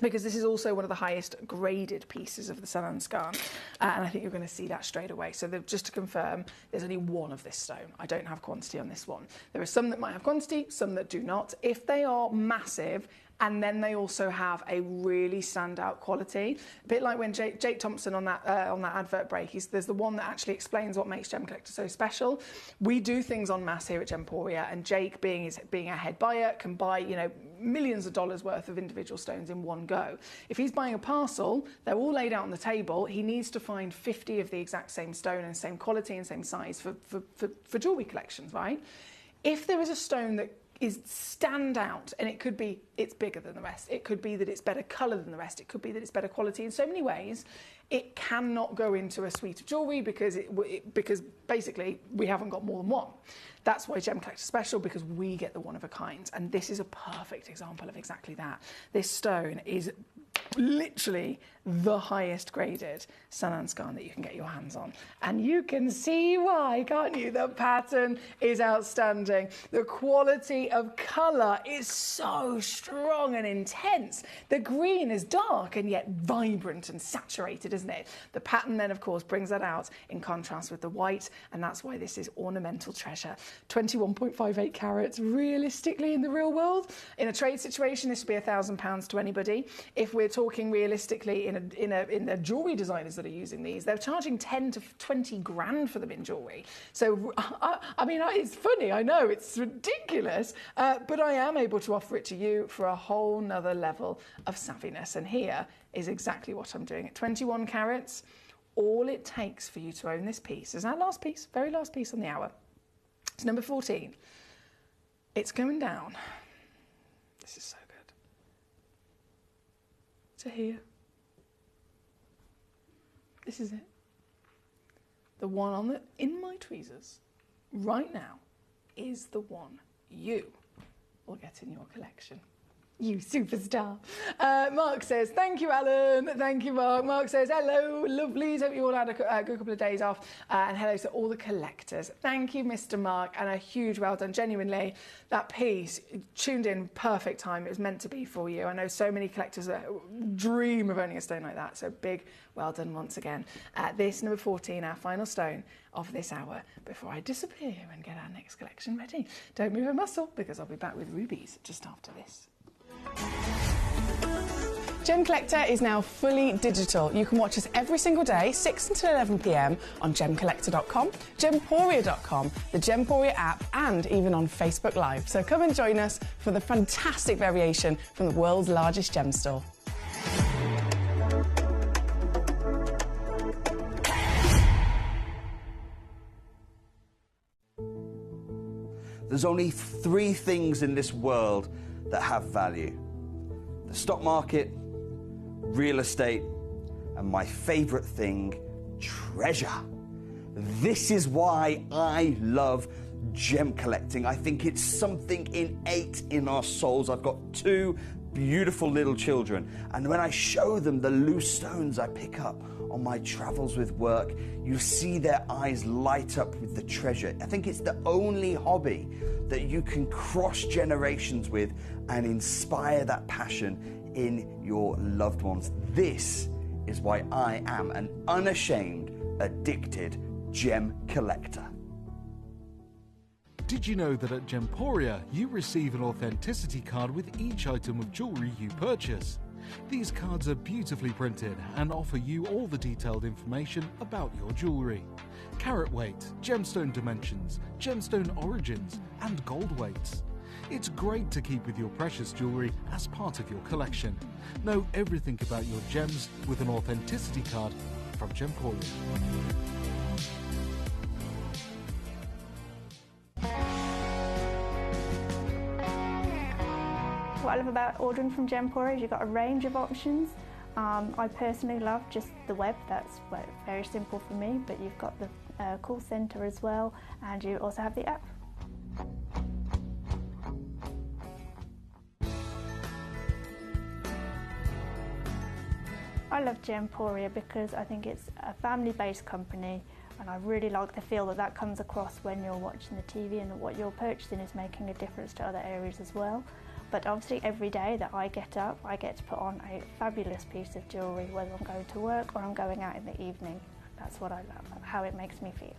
Because this is also one of the highest graded pieces of the Sun Scan, and I think you're going to see that straight away. So just to confirm, there's only one of this stone. I don't have quantity on this one. There are some that might have quantity, some that do not. If they are massive, and then they also have a really standout quality, a bit like when Jake Thompson on that advert break, there's the one that actually explains what makes Gemcollector so special. We do things en masse here at Gemporia, and Jake, being a head buyer, can buy millions of dollars worth of individual stones in one go. If he's buying a parcel, they're all laid out on the table. He needs to find 50 of the exact same stone and same quality and same size for jewellery collections, right? If there is a stone that is stand out, and it could be it's bigger than the rest, it could be that it's better colour than the rest, it could be that it's better quality in so many ways, it cannot go into a suite of jewellery because basically we haven't got more than one. That's why Gemcollector is special, because we get the one of a kind, and this is a perfect example of exactly that. This stone is literally the highest graded Sun Scan that you can get your hands on, and you can see why, can't you? The pattern is outstanding. The quality of colour is so strong and intense. The green is dark and yet vibrant and saturated, isn't it? The pattern then, of course, brings that out in contrast with the white, and that's why this is ornamental treasure. 21.58 carats. Realistically, in the real world, in a trade situation, this would be £1,000 to anybody. If we're talking realistically in the jewellery designers that are using these, they're charging 10 to 20 grand for them in jewellery. So, I mean, it's funny, I know, it's ridiculous, but I am able to offer it to you for a whole nother level of savviness. And here is exactly what I'm doing. At 21 carats, all it takes for you to own this piece is our last piece, very last piece on the hour. It's number 14. It's going down. This is so good. To here. This is it. The one in my tweezers right now is the one you will get in your collection. You superstar. Mark says, thank you, Alan. Thank you, Mark. Mark says, hello, lovelies. Hope you all had a good couple of days off. And hello to all the collectors. Thank you, Mr. Mark, and a huge well done. Genuinely, that piece tuned in perfect time. It was meant to be for you. I know so many collectors dream of owning a stone like that. So big well done once again. This, number 14, our final stone of this hour, before I disappear and get our next collection ready. Don't move a muscle, because I'll be back with rubies just after this. Gemcollector is now fully digital. You can watch us every single day, 6 until 11 p.m. on Gemcollector.com, Gemporia.com, the Gemporia app, and even on Facebook Live. So come and join us for the fantastic variation from the world's largest gem store. There's only 3 things in this world that have value: the stock market, real estate, and my favorite thing, treasure. This is why I love gem collecting. I think it's something innate in our souls. I've got two beautiful little children, and when I show them the loose stones I pick up on my travels with work, you see their eyes light up with the treasure. I think it's the only hobby that you can cross generations with and inspire that passion in your loved ones. This is why I am an unashamed, addicted gem collector. Did you know that at Gemporia you receive an authenticity card with each item of jewellery you purchase? These cards are beautifully printed and offer you all the detailed information about your jewellery. Carat weight, gemstone dimensions, gemstone origins and gold weights. It's great to keep with your precious jewellery as part of your collection. Know everything about your gems with an authenticity card from Gemporia. What I love about ordering from Gemporia is you've got a range of options. I personally love just the web, that's very simple for me, but you've got the call centre as well, and you also have the app. I love Gemporia because I think it's a family-based company, and I really like the feel that comes across when you're watching the TV, and that what you're purchasing is making a difference to other areas as well. But obviously every day that I get up, I get to put on a fabulous piece of jewellery, whether I'm going to work or I'm going out in the evening. That's what I love, how it makes me feel.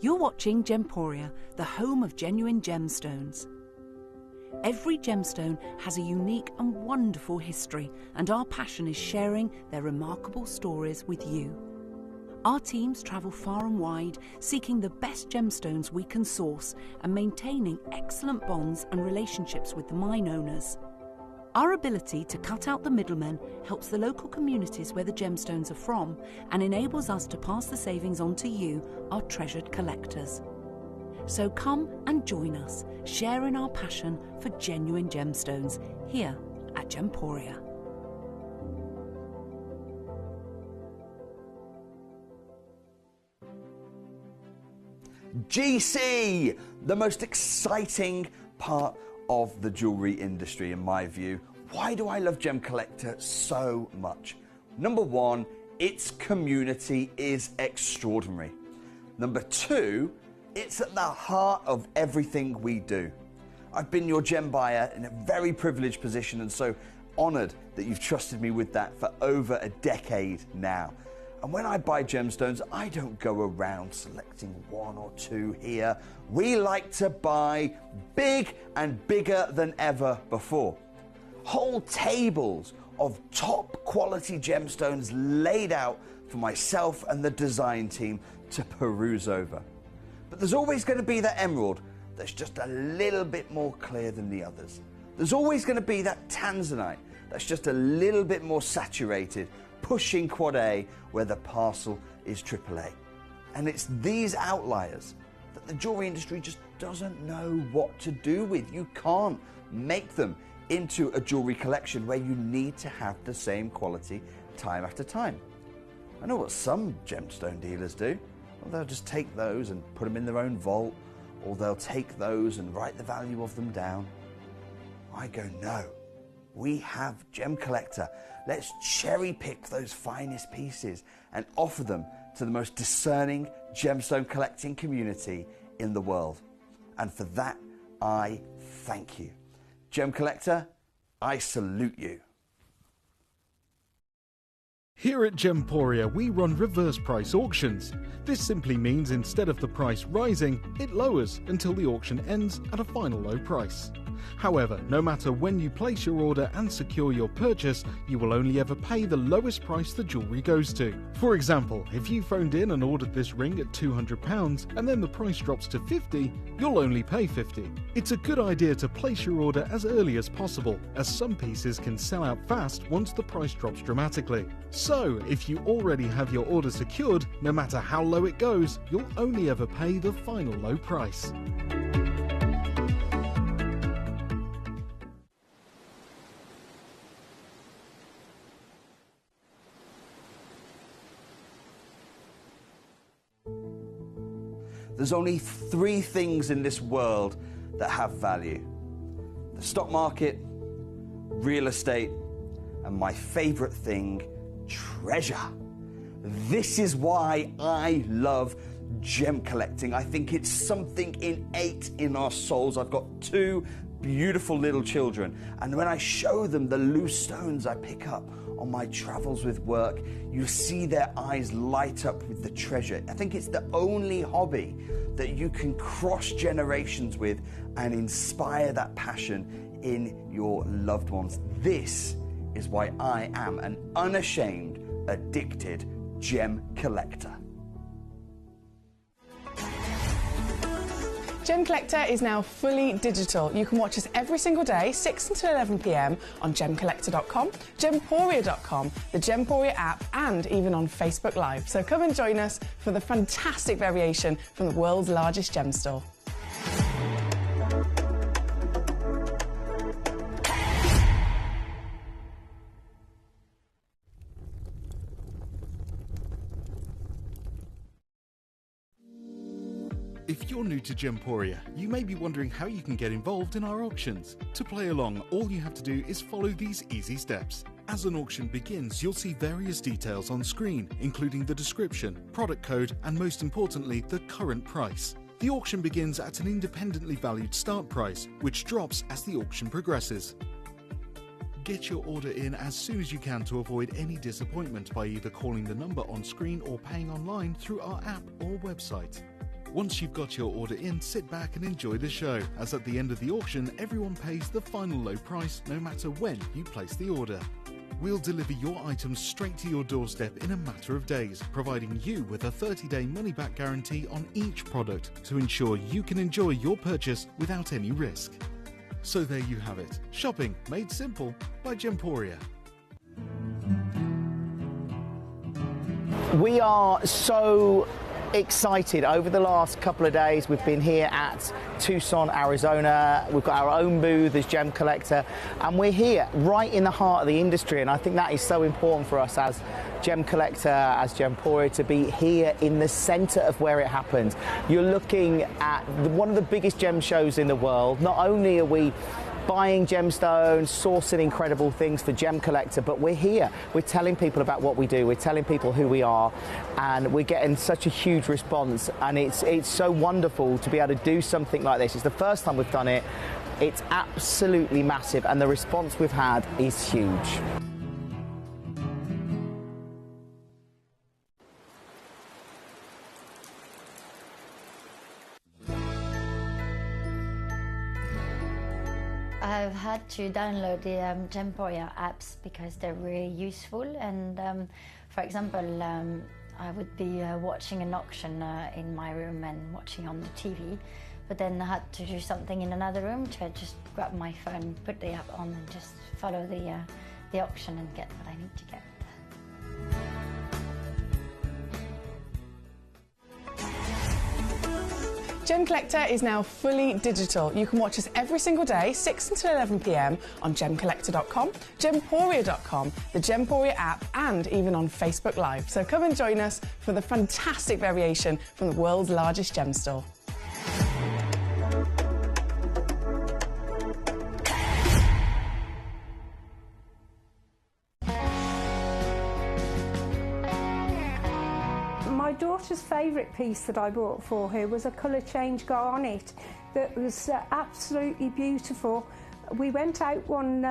You're watching Gemporia, the home of genuine gemstones. Every gemstone has a unique and wonderful history, and our passion is sharing their remarkable stories with you. Our teams travel far and wide, seeking the best gemstones we can source and maintaining excellent bonds and relationships with the mine owners. Our ability to cut out the middlemen helps the local communities where the gemstones are from and enables us to pass the savings on to you, our treasured collectors. So come and join us, sharing our passion for genuine gemstones here at Gemporia. GC, the most exciting part of the jewellery industry in my view. Why do I love Gemcollector so much? Number one, its community is extraordinary. Number two, it's at the heart of everything we do. I've been your gem buyer in a very privileged position, and so honoured that you've trusted me with that for over a decade now. And when I buy gemstones, I don't go around selecting one or two here. We like to buy big and bigger than ever before. Whole tables of top quality gemstones laid out for myself and the design team to peruse over. But there's always going to be that emerald that's just a little bit more clear than the others. There's always going to be that tanzanite that's just a little bit more saturated, pushing quad A where the parcel is AAA. And it's these outliers that the jewellery industry just doesn't know what to do with. You can't make them into a jewellery collection where you need to have the same quality time after time. I know what some gemstone dealers do. Well, they'll just take those and put them in their own vault, or they'll take those and write the value of them down. I go, no. We have Gemcollector. Let's cherry pick those finest pieces and offer them to the most discerning gemstone collecting community in the world. And for that, I thank you. Gemcollector, I salute you. Here at Gemporia, we run reverse price auctions. This simply means instead of the price rising, it lowers until the auction ends at a final low price. However, no matter when you place your order and secure your purchase, you will only ever pay the lowest price the jewellery goes to. For example, if you phoned in and ordered this ring at £200 and then the price drops to £50, you'll only pay £50. It's a good idea to place your order as early as possible, as some pieces can sell out fast once the price drops dramatically. So, if you already have your order secured, no matter how low it goes, you'll only ever pay the final low price. There's only 3 things in this world that have value: the stock market, real estate, and my favorite thing, treasure. This is why I love gem collecting. I think it's something innate in our souls. I've got 2 beautiful little children, and when I show them the loose stones I pick up on my travels with work, you see their eyes light up with the treasure. I think it's the only hobby that you can cross generations with and inspire that passion in your loved ones. This is why I am an unashamed, addicted gem collector. Gemcollector is now fully digital. You can watch us every single day, 6 until 11 p.m. on Gemcollector.com, Gemporia.com, the Gemporia app, and even on Facebook Live. So come and join us for the fantastic variation from the world's largest gem store. If you're new to Gemporia, you may be wondering how you can get involved in our auctions. To play along, all you have to do is follow these easy steps. As an auction begins, you'll see various details on screen, including the description, product code, and most importantly, the current price. The auction begins at an independently valued start price, which drops as the auction progresses. Get your order in as soon as you can to avoid any disappointment by either calling the number on screen or paying online through our app or website. Once you've got your order in, sit back and enjoy the show, as at the end of the auction, everyone pays the final low price no matter when you place the order. We'll deliver your items straight to your doorstep in a matter of days, providing you with a 30-day money-back guarantee on each product to ensure you can enjoy your purchase without any risk. So there you have it, shopping made simple by Gemporia. We are so excited. Over the last couple of days, we've been here at Tucson, Arizona. We've got our own booth as Gemcollector, and we're here right in the heart of the industry, and I think that is so important for us as Gemcollector, as Gemporia, to be here in the center of where it happens. You're looking at one of the biggest gem shows in the world. Not only are we buying gemstones, sourcing incredible things for Gemcollector, but we're here. We're telling people about what we do. We're telling people who we are, and we're getting such a huge response, and it's so wonderful to be able to do something like this. It's the first time we've done it. It's absolutely massive, and the response we've had is huge. I've had to download the Gemporia apps because they're really useful, and for example, I would be watching an auction in my room and watching on the TV, but then I had to do something in another room, so I just grab my phone, put the app on, and just follow the auction and get what I need to get. Gemcollector is now fully digital. You can watch us every single day, 6 until 11 p.m. on Gemcollector.com, Gemporia.com, the Gemporia app, and even on Facebook Live. So come and join us for the fantastic variation from the world's largest gem store. My daughter's favourite piece that I bought for her was a colour change garnet that was absolutely beautiful. We went out one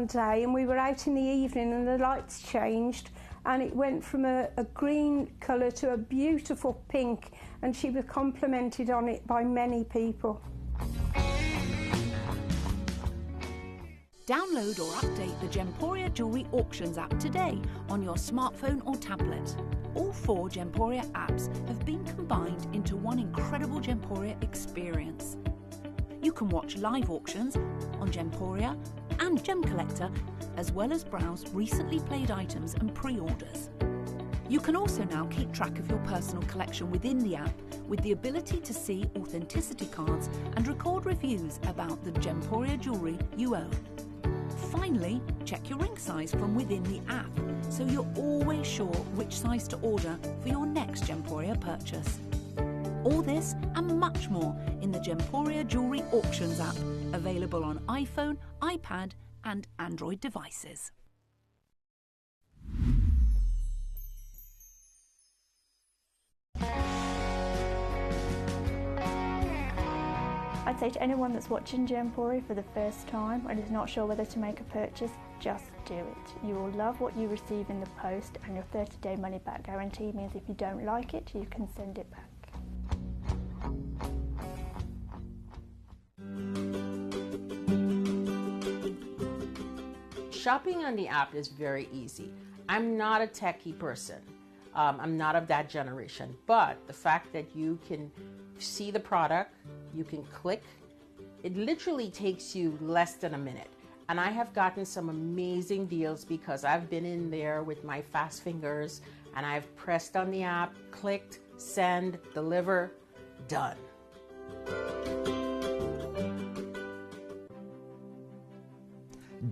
day and we were out in the evening and the lights changed and it went from a green colour to a beautiful pink, and she was complimented on it by many people. Download or update the Gemporia Jewellery Auctions app today on your smartphone or tablet. All 4 Gemporia apps have been combined into one incredible Gemporia experience. You can watch live auctions on Gemporia and Gemcollector, as well as browse recently played items and pre-orders. You can also now keep track of your personal collection within the app with the ability to see authenticity cards and record reviews about the Gemporia jewellery you own. Finally, check your ring size from within the app, so you're always sure which size to order for your next Gemporia purchase. All this and much more in the Gemporia Jewellery Auctions app, available on iPhone, iPad and Android devices. I'd say to anyone that's watching Gemporia for the first time and is not sure whether to make a purchase, just do it. You will love what you receive in the post, and your 30-day money-back guarantee means if you don't like it, you can send it back. Shopping on the app is very easy. I'm not a techie person. I'm not of that generation, but the fact that you can see the product, you can click, it literally takes you less than a minute. And I have gotten some amazing deals because I've been in there with my fast fingers and I've pressed on the app, clicked, send, deliver, done.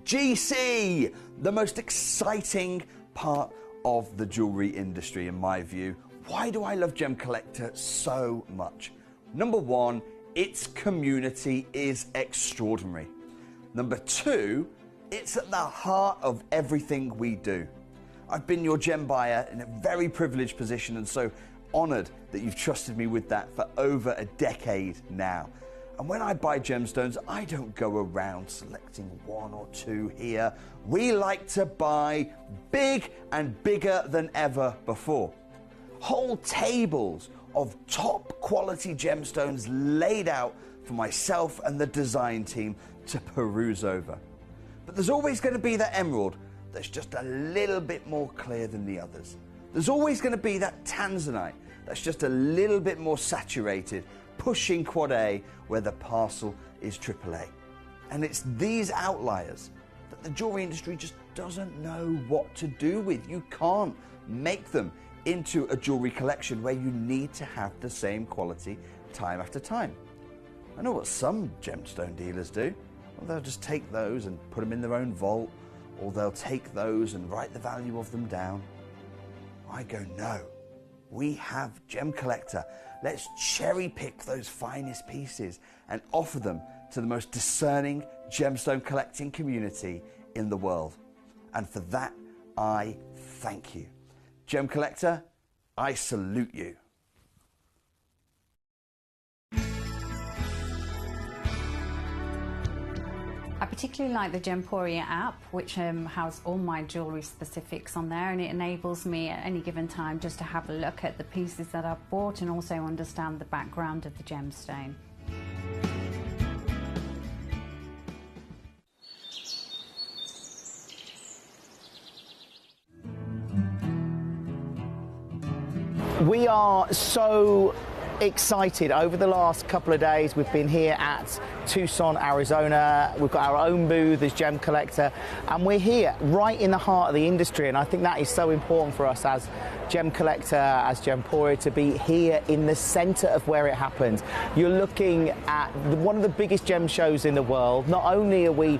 GC, the most exciting part of the jewelry industry in my view. Why do I love Gemcollector so much? Number one, its community is extraordinary. Number two, it's at the heart of everything we do. I've been your gem buyer in a very privileged position and so honored that you've trusted me with that for over a decade now. And when I buy gemstones, I don't go around selecting one or two here. We like to buy big and bigger than ever before. Whole tables of top quality gemstones laid out for myself and the design team to peruse over. But there's always going to be that emerald that's just a little bit more clear than the others. There's always going to be that tanzanite that's just a little bit more saturated, pushing quad A where the parcel is AAA. And it's these outliers that the jewelry industry just doesn't know what to do with. You can't make them into a jewelry collection where you need to have the same quality time after time. I know what some gemstone dealers do. Well, they'll just take those and put them in their own vault, or they'll take those and write the value of them down. I go, no, we have Gemcollector. Let's cherry pick those finest pieces and offer them to the most discerning gemstone collecting community in the world. And for that, I thank you. Gemcollector, I salute you. I particularly like the Gemporia app, which has all my jewellery specifics on there, and it enables me at any given time just to have a look at the pieces that I've bought and also understand the background of the gemstone. We are so excited. Over the last couple of days we've been here at Tucson, Arizona. We've got our own booth as Gemcollector, and we're here right in the heart of the industry, and I think that is so important for us as Gemcollector, as Gemporia, to be here in the center of where it happens. You're looking at one of the biggest gem shows in the world. Not only are we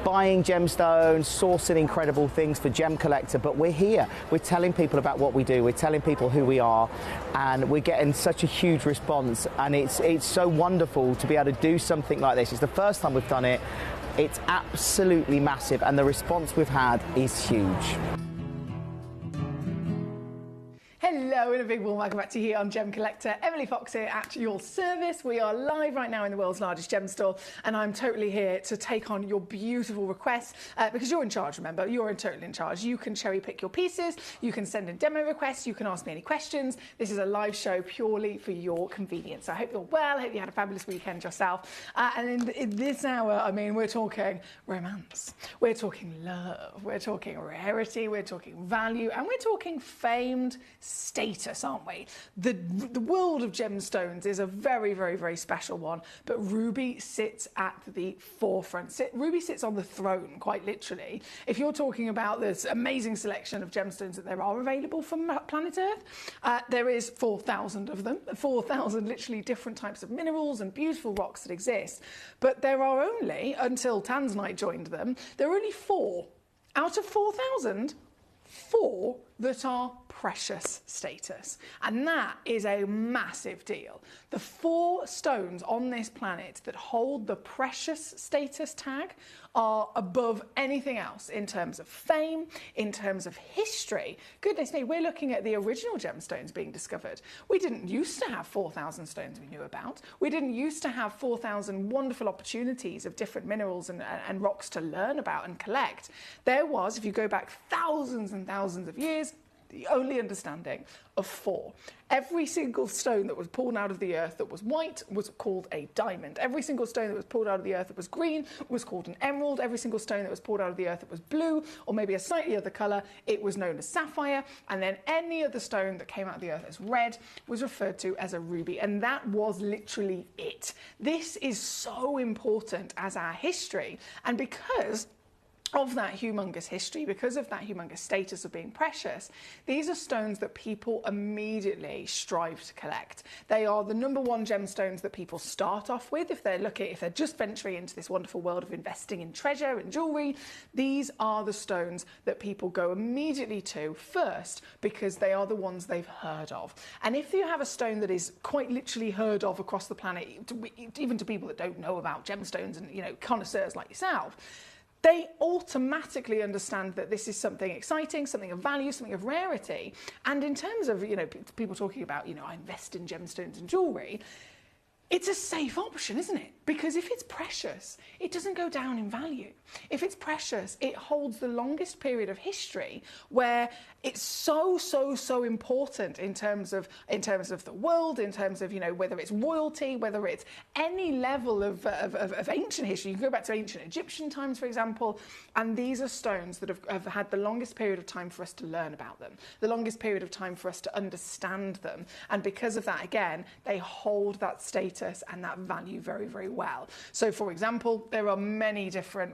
buying gemstones, sourcing incredible things for Gemcollector, but we're here. We're telling people about what we do. We're telling people who we are, and we're getting such a huge response. And it's so wonderful to be able to do something like this. It's the first time we've done it. It's absolutely massive, and the response we've had is huge. Hello and a big warm welcome back to you here on Gemcollector. Emily Fox here at your service. We are live right now in the world's largest gem store, and I'm totally here to take on your beautiful requests because you're in charge, remember, you're totally in charge. You can cherry pick your pieces, you can send in demo requests, you can ask me any questions. This is a live show purely for your convenience. I hope you're well, I hope you had a fabulous weekend yourself. And in this hour, I mean, we're talking romance, we're talking love, we're talking rarity, we're talking value, and we're talking famed status, aren't we? The world of gemstones is a very, very, very special one, but ruby sits at the forefront. Ruby sits on the throne, quite literally. If you're talking about this amazing selection of gemstones that there are available from planet Earth, there is 4,000 of them, 4,000 literally different types of minerals and beautiful rocks that exist. But there are only, until Tanzanite joined them, there are only 4 out of 4,000. 4 that are precious status. And that is a massive deal. The 4 stones on this planet that hold the precious status tag are above anything else in terms of fame, in terms of history. Goodness me, we're looking at the original gemstones being discovered. We didn't used to have 4,000 stones we knew about. We didn't used to have 4,000 wonderful opportunities of different minerals and rocks to learn about and collect. There was, if you go back thousands and thousands of years, the only understanding of 4. Every single stone that was pulled out of the earth that was white was called a diamond. Every single stone that was pulled out of the earth that was green was called an emerald. Every single stone that was pulled out of the earth that was blue, or maybe a slightly other colour, it was known as sapphire. And then any other stone that came out of the earth as red was referred to as a ruby. And that was literally it. This is so important as our history. And because of that humongous history, because of that humongous status of being precious, these are stones that people immediately strive to collect. They are the #1 gemstones that people start off with if they're just venturing into this wonderful world of investing in treasure and jewellery. These are the stones that people go immediately to first because they are the ones they've heard of. And if you have a stone that is quite literally heard of across the planet, even to people that don't know about gemstones and, you know, connoisseurs like yourself, they automatically understand that this is something exciting, something of value, something of rarity. And in terms of, you know, people talking about, you know, I invest in gemstones and jewellery, it's a safe option, isn't it? Because if it's precious, it doesn't go down in value. If it's precious, it holds the longest period of history where it's so important in terms of the world, in terms of, you know, whether it's royalty, whether it's any level of ancient history. You can go back to ancient Egyptian times, for example, and these are stones that have had the longest period of time for us to learn about them, the longest period of time for us to understand them. And because of that, again, they hold that status and that value very, very well. So, for example, there are many different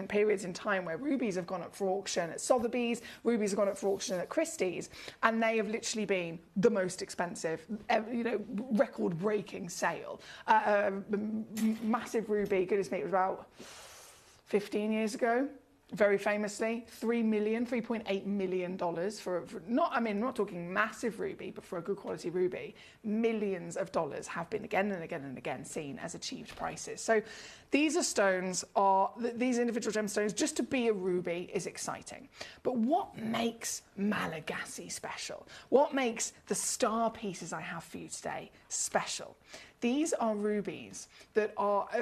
periods in time where rubies have gone up for auction at Sotheby's, rubies have gone up for auction at Christie's, and they have literally been the most expensive, you know, record-breaking sale. Massive ruby, goodness me, it was about 15 years ago. Very famously, $3.8 million for not, I mean, I'm not talking massive ruby, but for a good quality ruby, millions of dollars have been again and again and again seen as achieved prices. So these these individual gemstones, just to be a ruby is exciting. But what makes Malagasy special? What makes the star pieces I have for you today special? These are rubies that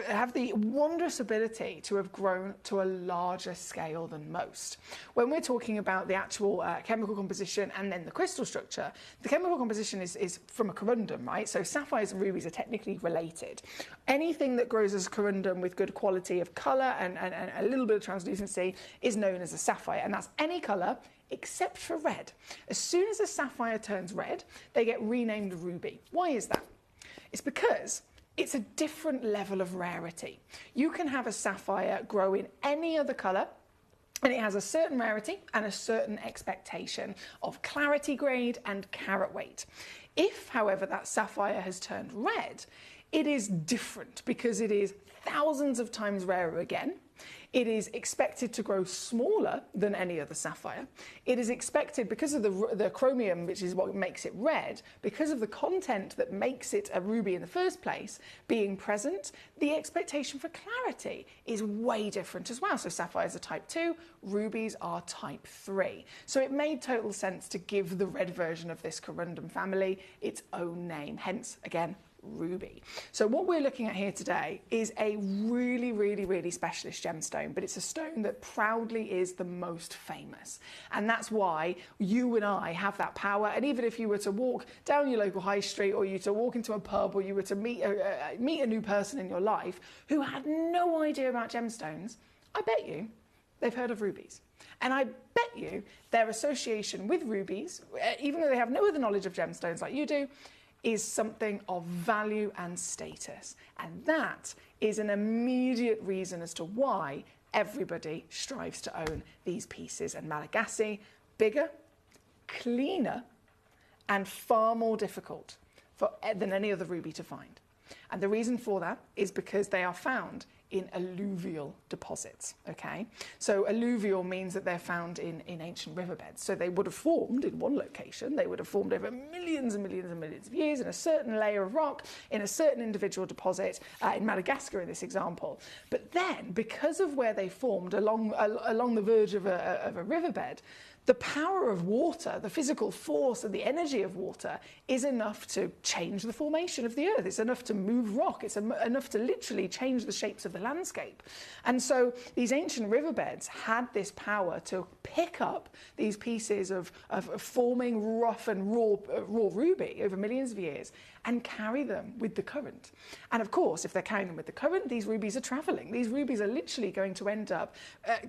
have the wondrous ability to have grown to a larger scale than most. When we're talking about the actual chemical composition and then the crystal structure, the chemical composition is from a corundum, right? So sapphires and rubies are technically related. Anything that grows as a corundum with good quality of colour and a little bit of translucency is known as a sapphire, and that's any colour except for red. As soon as a sapphire turns red, they get renamed ruby. Why is that? It's because it's a different level of rarity. You can have a sapphire grow in any other colour, and it has a certain rarity and a certain expectation of clarity grade and carat weight. If, however, that sapphire has turned red, it is different because it is thousands of times rarer again. It is expected to grow smaller than any other sapphire. It is expected, because of the chromium, which is what makes it red, because of the content that makes it a ruby in the first place being present, the expectation for clarity is way different as well. So sapphires are type 2, rubies are type 3. So it made total sense to give the red version of this corundum family its own name, hence, again, ruby. So what we're looking at here today is a really, really, really specialist gemstone, but it's a stone that proudly is the most famous. And that's why you and I have that power. And even if you were to walk down your local high street, or you to walk into a pub, or you were to meet a new person in your life who had no idea about gemstones, I bet you they've heard of rubies. And I bet you their association with rubies, even though they have no other knowledge of gemstones like you do, is something of value and status. And that is an immediate reason as to why everybody strives to own these pieces. And Malagasy, bigger, cleaner, and far more difficult than any other ruby to find. And the reason for that is because they are found in alluvial deposits, okay? So alluvial means that they're found in ancient riverbeds. So they would have formed in one location, they would have formed over millions and millions and millions of years in a certain layer of rock, in a certain individual deposit, in Madagascar in this example. But then, because of where they formed along the verge of a riverbed, the power of water, the physical force and the energy of water is enough to change the formation of the earth. It's enough to move rock. It's enough to literally change the shapes of the landscape. And so these ancient riverbeds had this power to pick up these pieces of forming rough and raw ruby over millions of years and carry them with the current. And of course, if they're carrying them with the current, these rubies are travelling. These rubies are literally going to end up,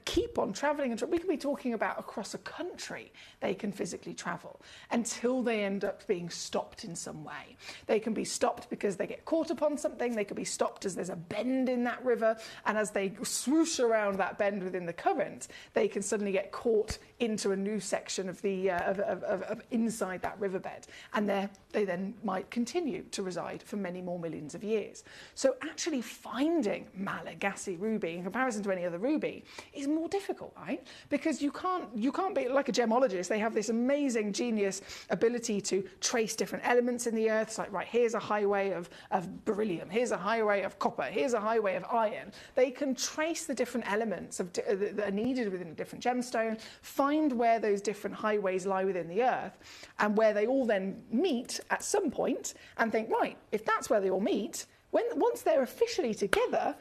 keep on travelling. And we can be talking about across a country they can physically travel until they end up being stopped in some way. They can be stopped because they get caught upon something. They could be stopped as there's a bend in that river. And as they swoosh around that bend within the current, they can suddenly get caught into a new section of the of inside that riverbed. And they then might continue to reside for many more millions of years. So actually finding Malagasy ruby in comparison to any other ruby is more difficult, right? Because you can't be like a gemologist. They have this amazing genius ability to trace different elements in the earth. It's like, right, here's a highway of beryllium, here's a highway of copper, here's a highway of iron. They can trace the different elements that are needed within a different gemstone, find where those different highways lie within the earth, and where they all then meet at some point, and think, right, if that's where they all meet, once they're officially together,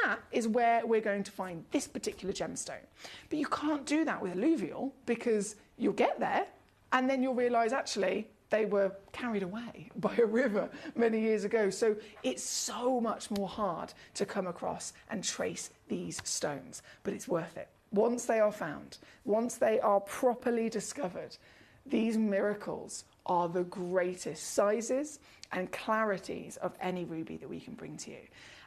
that is where we're going to find this particular gemstone. But you can't do that with alluvial, because you'll get there and then you'll realise actually they were carried away by a river many years ago. So it's so much more hard to come across and trace these stones, but it's worth it. Once they are found, once they are properly discovered, these miracles are the greatest sizes and clarities of any ruby that we can bring to you.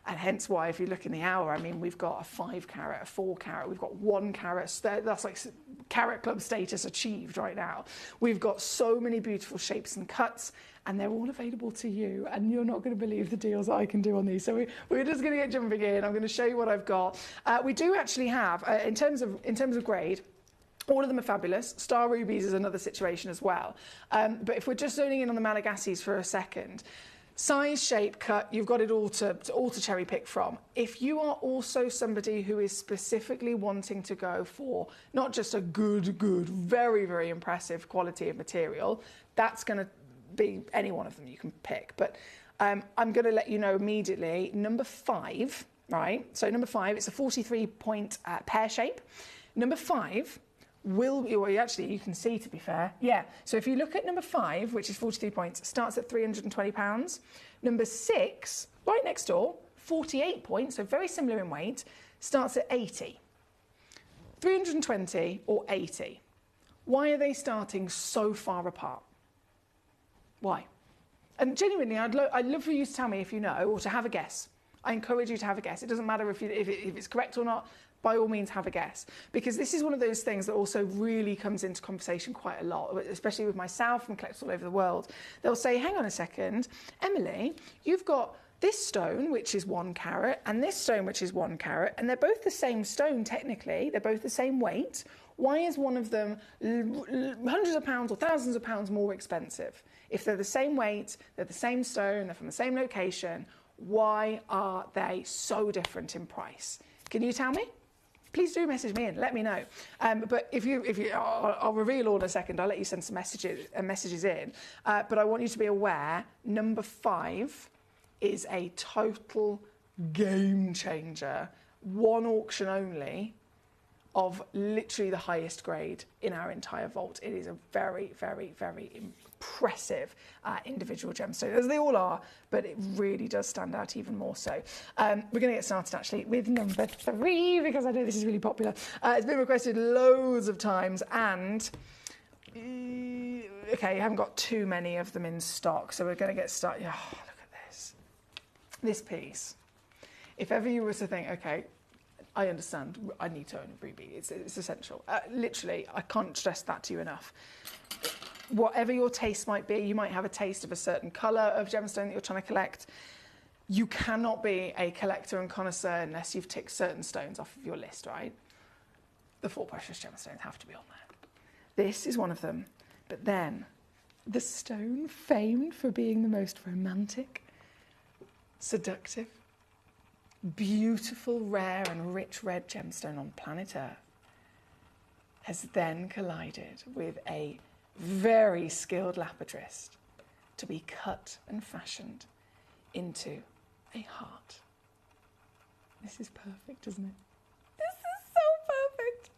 And hence why, if you look in the hour, I mean, we've got a 5 carat, a 4 carat, we've got 1 carat, that's like carat club status achieved right now. We've got so many beautiful shapes and cuts, and they're all available to you, and you're not going to believe the deals I can do on these. So we're just going to get jumping in. I'm going to show you what I've got. We do actually have, in terms of grade, all of them are fabulous. Star rubies is another situation as well. But if we're just zoning in on the Malagasys for a second, size, shape, cut, you've got it all to cherry pick from. If you are also somebody who is specifically wanting to go for not just a good, very, very impressive quality of material, that's going to be any one of them you can pick. But I'm going to let you know immediately, number 5, right? So number 5, it's a 43-point pear shape. Number 5 you can see, to be fair. Yeah, so if you look at number 5, which is 43 points, starts at £320. Number 6, right next door, 48 points, so very similar in weight, starts at 80. 320 or 80. Why are they starting so far apart? Why? And genuinely, I'd love for you to tell me if you know, or to have a guess. I encourage you to have a guess. It doesn't matter if it's correct or not. By all means, have a guess. Because this is one of those things that also really comes into conversation quite a lot, especially with myself and collectors all over the world. They'll say, hang on a second, Emily, you've got this stone, which is 1 carat, and this stone, which is 1 carat, and they're both the same stone, technically. They're both the same weight. Why is one of them hundreds of pounds or thousands of pounds more expensive? If they're the same weight, they're the same stone, they're from the same location, why are they so different in price? Can you tell me? Please do message me and let me know. But I'll reveal all in a second. I'll let you send some messages in. But I want you to be aware, number 5 is a total game changer. 1 auction only of literally the highest grade in our entire vault. It is a very, very, very impressive individual gemstone, as they all are, but it really does stand out even more so. We're going to get started actually with number 3, because I know this is really popular. It's been requested loads of times, and okay, I haven't got too many of them in stock, so we're going to get started. Oh, look at this. This piece. If ever you were to think, okay, I understand, I need to own a ruby. It's essential. Literally, I can't stress that to you enough. Whatever your taste might be, you might have a taste of a certain colour of gemstone that you're trying to collect. You cannot be a collector and connoisseur unless you've ticked certain stones off of your list, right? The 4 precious gemstones have to be on there. This is one of them. But then, the stone famed for being the most romantic, seductive, beautiful, rare and rich red gemstone on planet Earth has then collided with a very skilled lapidrist to be cut and fashioned into a heart. This is perfect, isn't it? This is so perfect.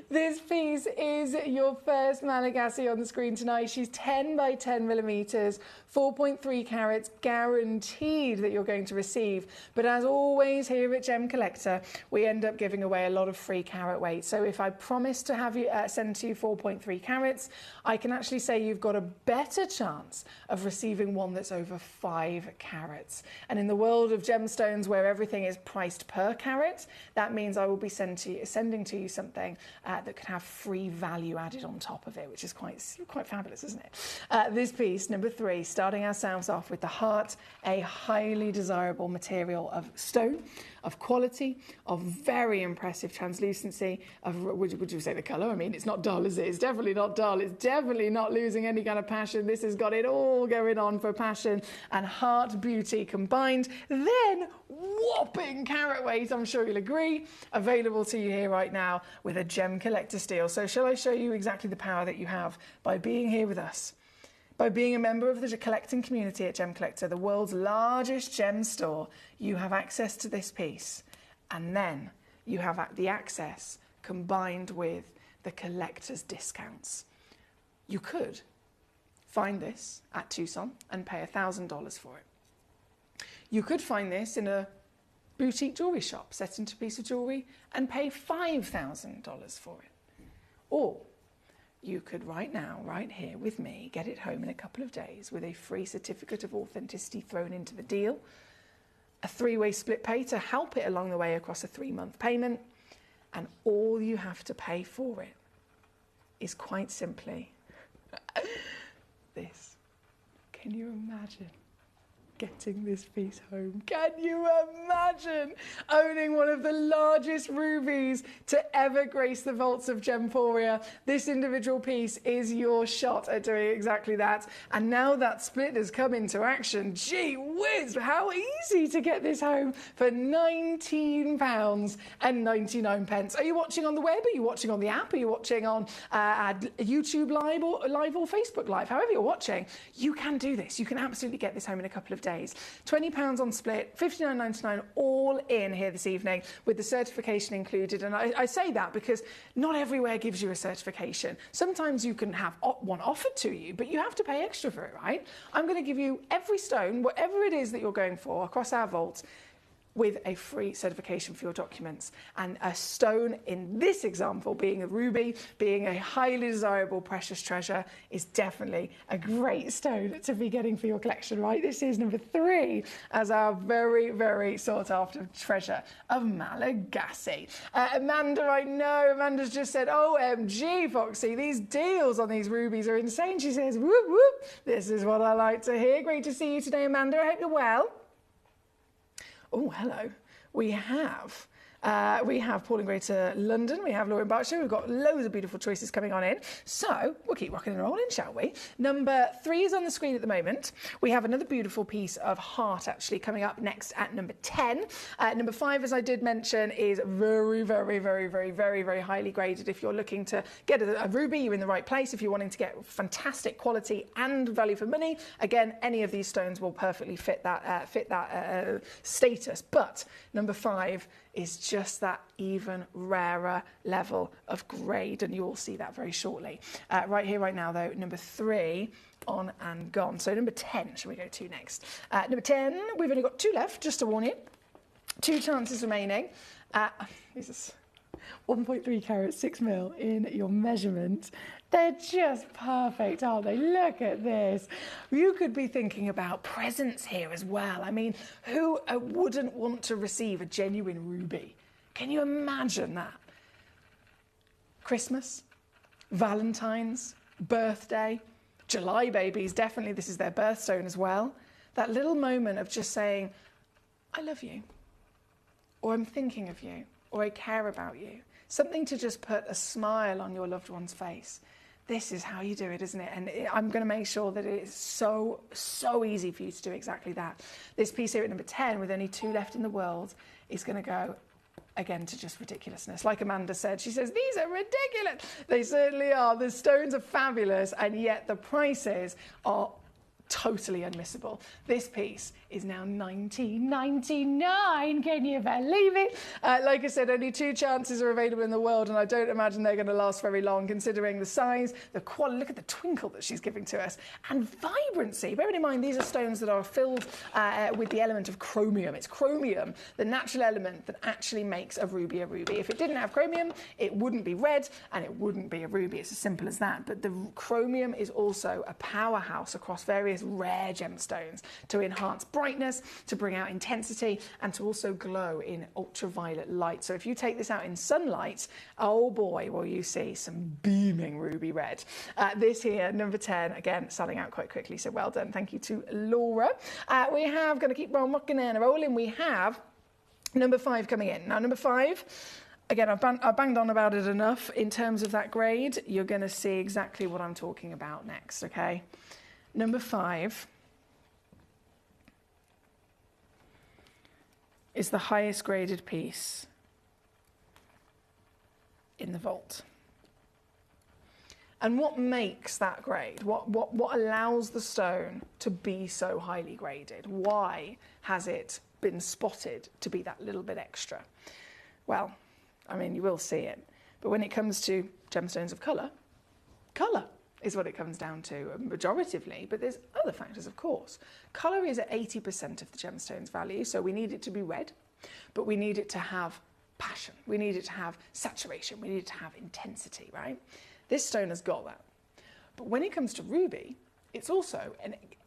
This piece is your first Malagasy on the screen tonight. She's 10 by 10 millimeters, 4.3 carats, guaranteed that you're going to receive. But as always here at Gemcollector, we end up giving away a lot of free carat weight. So if I promise to have you send to you 4.3 carats, I can actually say you've got a better chance of receiving one that's over 5 carats. And in the world of gemstones where everything is priced per carat, that means I will be sending to you something that could have free value added on top of it, which is quite fabulous, isn't it? This piece, number 3, starting ourselves off with the heart, a highly desirable material of stone, of quality, of very impressive translucency, of, would you say the colour? I mean, it's not dull, is it? It's definitely not dull. It's definitely not losing any kind of passion. This has got it all going on for passion and heart beauty combined. Then, whopping carat weight, I'm sure you'll agree, available to you here right now with a Gemcollector steal. So shall I show you exactly the power that you have by being here with us? By being a member of the collecting community at Gemcollector, the world's largest gem store, you have access to this piece. And then you have the access combined with the collector's discounts. You could find this at Tucson and pay $1,000 for it. You could find this in a boutique jewellery shop, set into a piece of jewellery, and pay $5,000 for it. Or you could right now, right here with me, get it home in a couple of days with a free certificate of authenticity thrown into the deal, a 3-way split pay to help it along the way across a 3-month payment, and all you have to pay for it is quite simply this. Can you imagine getting this piece home? Can you imagine owning one of the largest rubies to ever grace the vaults of Gemporia? This individual piece is your shot at doing exactly that. And now that split has come into action, gee whiz, how easy to get this home for £19.99. Are you watching on the web? Are you watching on the app? Are you watching on YouTube Live or Facebook Live? However you're watching, you can do this. You can absolutely get this home in a couple of days. £20 on split, $59.99 all in here this evening with the certification included. And I say that because not everywhere gives you a certification. Sometimes you can have one offered to you, but you have to pay extra for it, right? I'm going to give you every stone, whatever it is that you're going for, across our vault, with a free certification for your documents. And a stone, in this example, being a ruby, being a highly desirable precious treasure, is definitely a great stone to be getting for your collection, right? This is number 3 as our very, very sought after treasure of Malagasy. Amanda, I know, Amanda's just said, OMG, Foxy, these deals on these rubies are insane. She says, whoop, whoop. This is what I like to hear. Great to see you today, Amanda. I hope you're well. Oh, hello. We have Paul in Greater London. We have Laura in Berkshire. We've got loads of beautiful choices coming on in. So we'll keep rocking and rolling, shall we? Number 3 is on the screen at the moment. We have another beautiful piece of heart actually coming up next at number 10. Number 5, as I did mention, is very, very, very, very, very, very highly graded. If you're looking to get a ruby, you're in the right place. If you're wanting to get fantastic quality and value for money, again, any of these stones will perfectly fit that status. But number 5 is just that even rarer level of grade, and you'll see that very shortly. Right here, right now, though, number 3 on and gone. So number 10, shall we go to next? Number 10, we've only got 2 left, just to warn you. 2 chances remaining. This is 1.3 carats, 6 mil in your measurement. They're just perfect, aren't they? Look at this. You could be thinking about presents here as well. I mean, who wouldn't want to receive a genuine ruby? Can you imagine that? Christmas, Valentine's, birthday, July babies, definitely this is their birthstone as well. That little moment of just saying, I love you, or I'm thinking of you, or I care about you. Something to just put a smile on your loved one's face. This is how you do it, isn't it? And I'm going to make sure that it is so easy for you to do exactly that. This piece here at number 10, with only 2 left in the world, is going to go, again, to just ridiculousness. Like Amanda said, she says, these are ridiculous. They certainly are. The stones are fabulous, and yet the prices are totally unmissable. This piece is now $19.99. Can you believe it? Like I said, only 2 chances are available in the world, and I don't imagine they're going to last very long, considering the size, the quality. Look at the twinkle that she's giving to us, and vibrancy. Bearing in mind, these are stones that are filled with the element of chromium. It's chromium, the natural element that actually makes a ruby a ruby. If it didn't have chromium, it wouldn't be red, and it wouldn't be a ruby. It's as simple as that. But the chromium is also a powerhouse across various rare gemstones to enhance brightness, to bring out intensity, and to also glow in ultraviolet light. So if you take this out in sunlight, oh boy, will you see some beaming ruby red. This here, number 10, again, selling out quite quickly, so well done. Thank you to Laura. We have, going to keep rocking and rolling, we have number 5 coming in. Now, number 5, again, I've banged on about it enough. In terms of that grade, you're going to see exactly what I'm talking about next, okay? Number 5 is the highest graded piece in the vault. And what makes that grade? What allows the stone to be so highly graded? Why has it been spotted to be that little bit extra? Well, I mean, you will see it. But when it comes to gemstones of colour is what it comes down to, majoritively, but there's other factors, of course. Colour is at 80% of the gemstone's value, so we need it to be red, but we need it to have passion. We need it to have saturation. We need it to have intensity, right? This stone has got that. But when it comes to ruby, it's also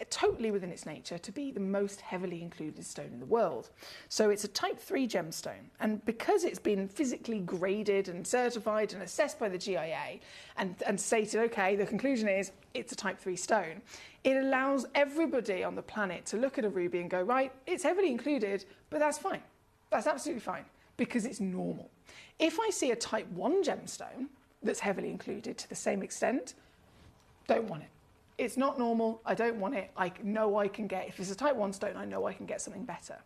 totally within its nature to be the most heavily included stone in the world. So it's a type 3 gemstone. And because it's been physically graded and certified and assessed by the GIA and stated, okay, the conclusion is it's a type 3 stone, it allows everybody on the planet to look at a ruby and go, right, it's heavily included, but that's fine. That's absolutely fine because it's normal. If I see a type 1 gemstone that's heavily included to the same extent, don't want it. It's not normal, I don't want it, I know I can get, if it's a type 1 stone, I know I can get something better.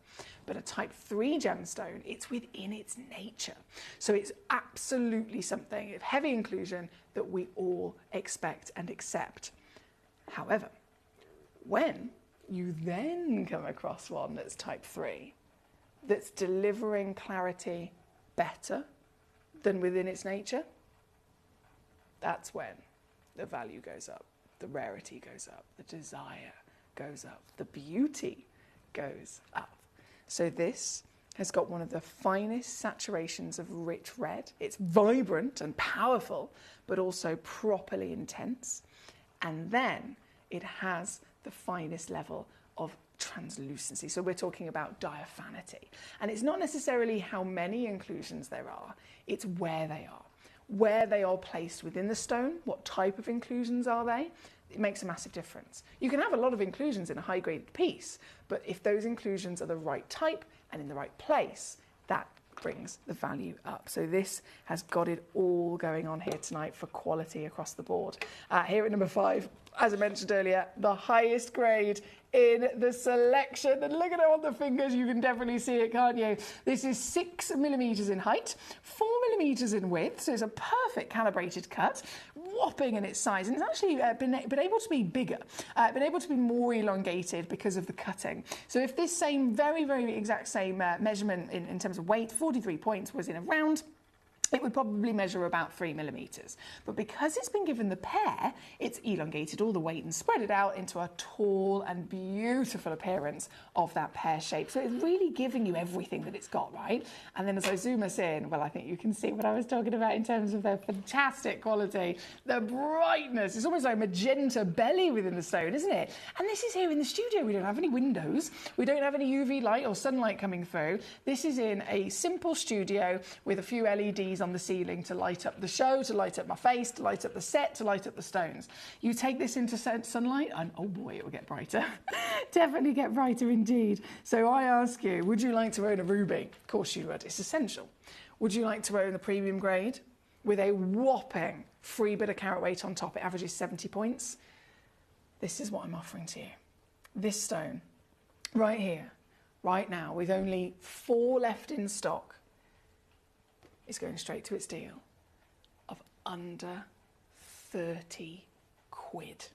But a type 3 gemstone, it's within its nature. So it's absolutely something of heavy inclusion that we all expect and accept. However, when you then come across one that's type 3, that's delivering clarity better than within its nature, that's when the value goes up. The rarity goes up, the desire goes up, the beauty goes up. So this has got one of the finest saturations of rich red. It's vibrant and powerful, but also properly intense. And then it has the finest level of translucency. So we're talking about diaphanity. And it's not necessarily how many inclusions there are, it's where they are. Where they are placed within the stone, what type of inclusions are they? It makes a massive difference. You can have a lot of inclusions in a high-graded piece, but if those inclusions are the right type and in the right place, that brings the value up. So this has got it all going on here tonight for quality across the board. Here at number 5, as I mentioned earlier, the highest grade in the selection. And look at it on the fingers, you can definitely see it, can't you? This is 6 millimeters in height, 4 millimeters in width, so it's a perfect calibrated cut, whopping in its size, and it's actually been able to be bigger, been able to be more elongated because of the cutting. So if this same, very, very exact same measurement in terms of weight, 43 points, was in a round, it would probably measure about 3 millimeters. But because it's been given the pear, it's elongated all the weight and spread it out into a tall and beautiful appearance of that pear shape. So it's really giving you everything that it's got, right? And then as I zoom us in, well, I think you can see what I was talking about in terms of the fantastic quality, the brightness. It's almost like magenta belly within the stone, isn't it? And this is here in the studio. We don't have any windows. We don't have any UV light or sunlight coming through. This is in a simple studio with a few LEDs on the ceiling to light up the show, to light up my face, to light up the set, to light up the stones. You take this into sunlight and oh boy, it will get brighter. Definitely get brighter indeed. So I ask you, would you like to own a ruby? Of course you would, it's essential. Would you like to own the premium grade with a whopping free bit of carat weight on top? It averages 70 points. This is what I'm offering to you. This stone, right here, right now, with only 4 left in stock, is going straight to its deal of under 30 quid.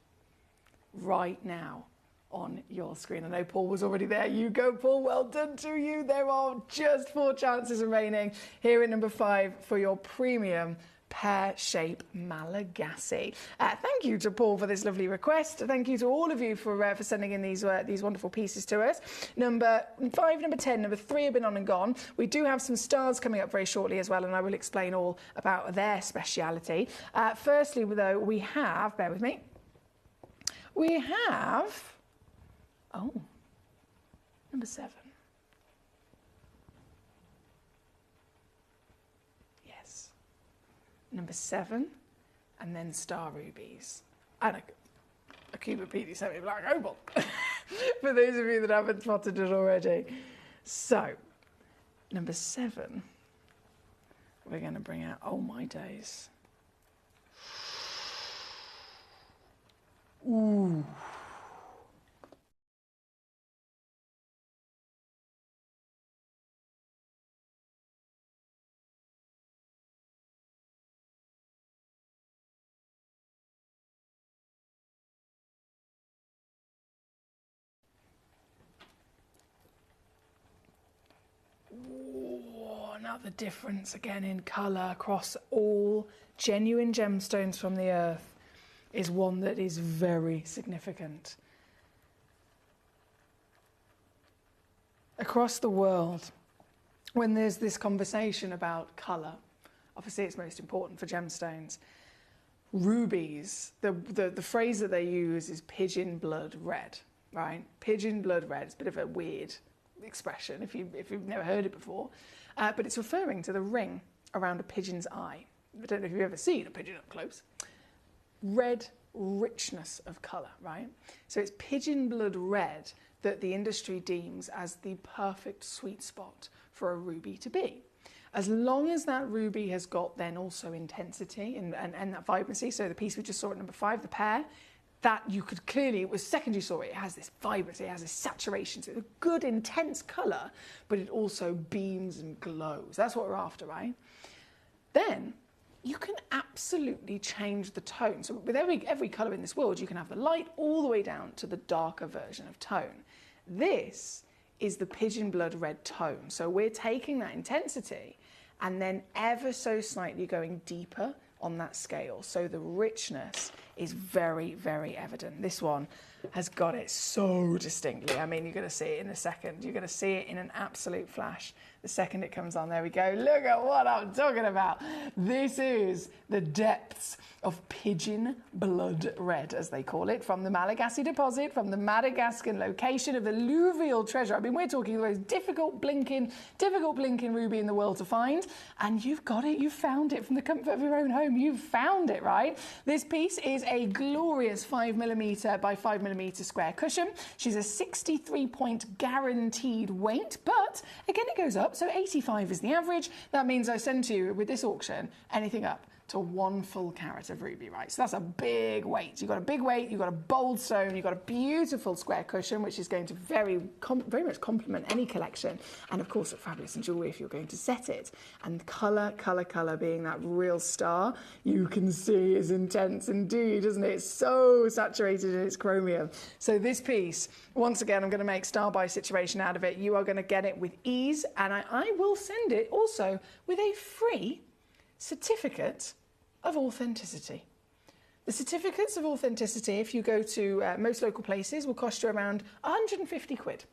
Right now on your screen. I know Paul was already there. You go, Paul. Well done to you. There are just 4 chances remaining here at number 5 for your premium pear-shaped Malagasy. Thank you to Paul for this lovely request. Thank you to all of you for sending in these wonderful pieces to us. Number 5, number 10, number 3 have been on and gone. We do have some stars coming up very shortly as well, and I will explain all about their speciality. Firstly, though, we have, bear with me, we have, number 7. Number 7, and then star rubies. And a Cuba Petey semi-black opal, for those of you that haven't spotted it already. So, number 7, we're going to bring out, oh my days. Ooh. Whoa, now the difference again in colour across all genuine gemstones from the earth is one that is very significant. Across the world, when there's this conversation about colour, obviously it's most important for gemstones, rubies, the phrase that they use is pigeon blood red, right? Pigeon blood red. It's a bit of a weird expression if you've never heard it before, but it's referring to the ring around a pigeon's eye. I don't know if you've ever seen a pigeon up close. Red richness of colour, right? So it's pigeon blood red that the industry deems as the perfect sweet spot for a ruby to be. As long as that ruby has got then also intensity and that vibrancy, so the piece we just saw at number 5, the pear, that you could clearly, it was second you saw it, it has this vibrancy, it has this saturation, so it's a good intense colour, but it also beams and glows. That's what we're after, right? Then you can absolutely change the tone. So with every colour in this world, you can have the light all the way down to the darker version of tone. This is the pigeon blood red tone. So we're taking that intensity and then ever so slightly going deeper on that scale. So the richness is very, very evident. This one has got it so distinctly. I mean, you're going to see it in a second. You're going to see it in an absolute flash. The second it comes on, there we go. Look at what I'm talking about. This is the depths of pigeon blood red, as they call it, from the Malagasy deposit, from the Madagascan location of the alluvial treasure. I mean, we're talking the most difficult blinking ruby in the world to find, and you've got it. You found it from the comfort of your own home. You've found it, right? This piece is a glorious 5mm by 5mm square cushion. She's a 63-point guaranteed weight, but again, it goes up. So 85 is the average. That means I send to you with this auction anything up to 1 full carat of ruby, right? So that's a big weight. You've got a big weight, you've got a bold stone, you've got a beautiful square cushion, which is going to very much complement any collection. And of course, look fabulous in jewellery if you're going to set it. And colour being that real star, you can see is intense indeed, isn't it? It's so saturated in its chromium. So this piece, once again, I'm going to make star by situation out of it. You are going to get it with ease, and I will send it also with a free certificate of authenticity. The certificates of authenticity, if you go to most local places, will cost you around 150 quid.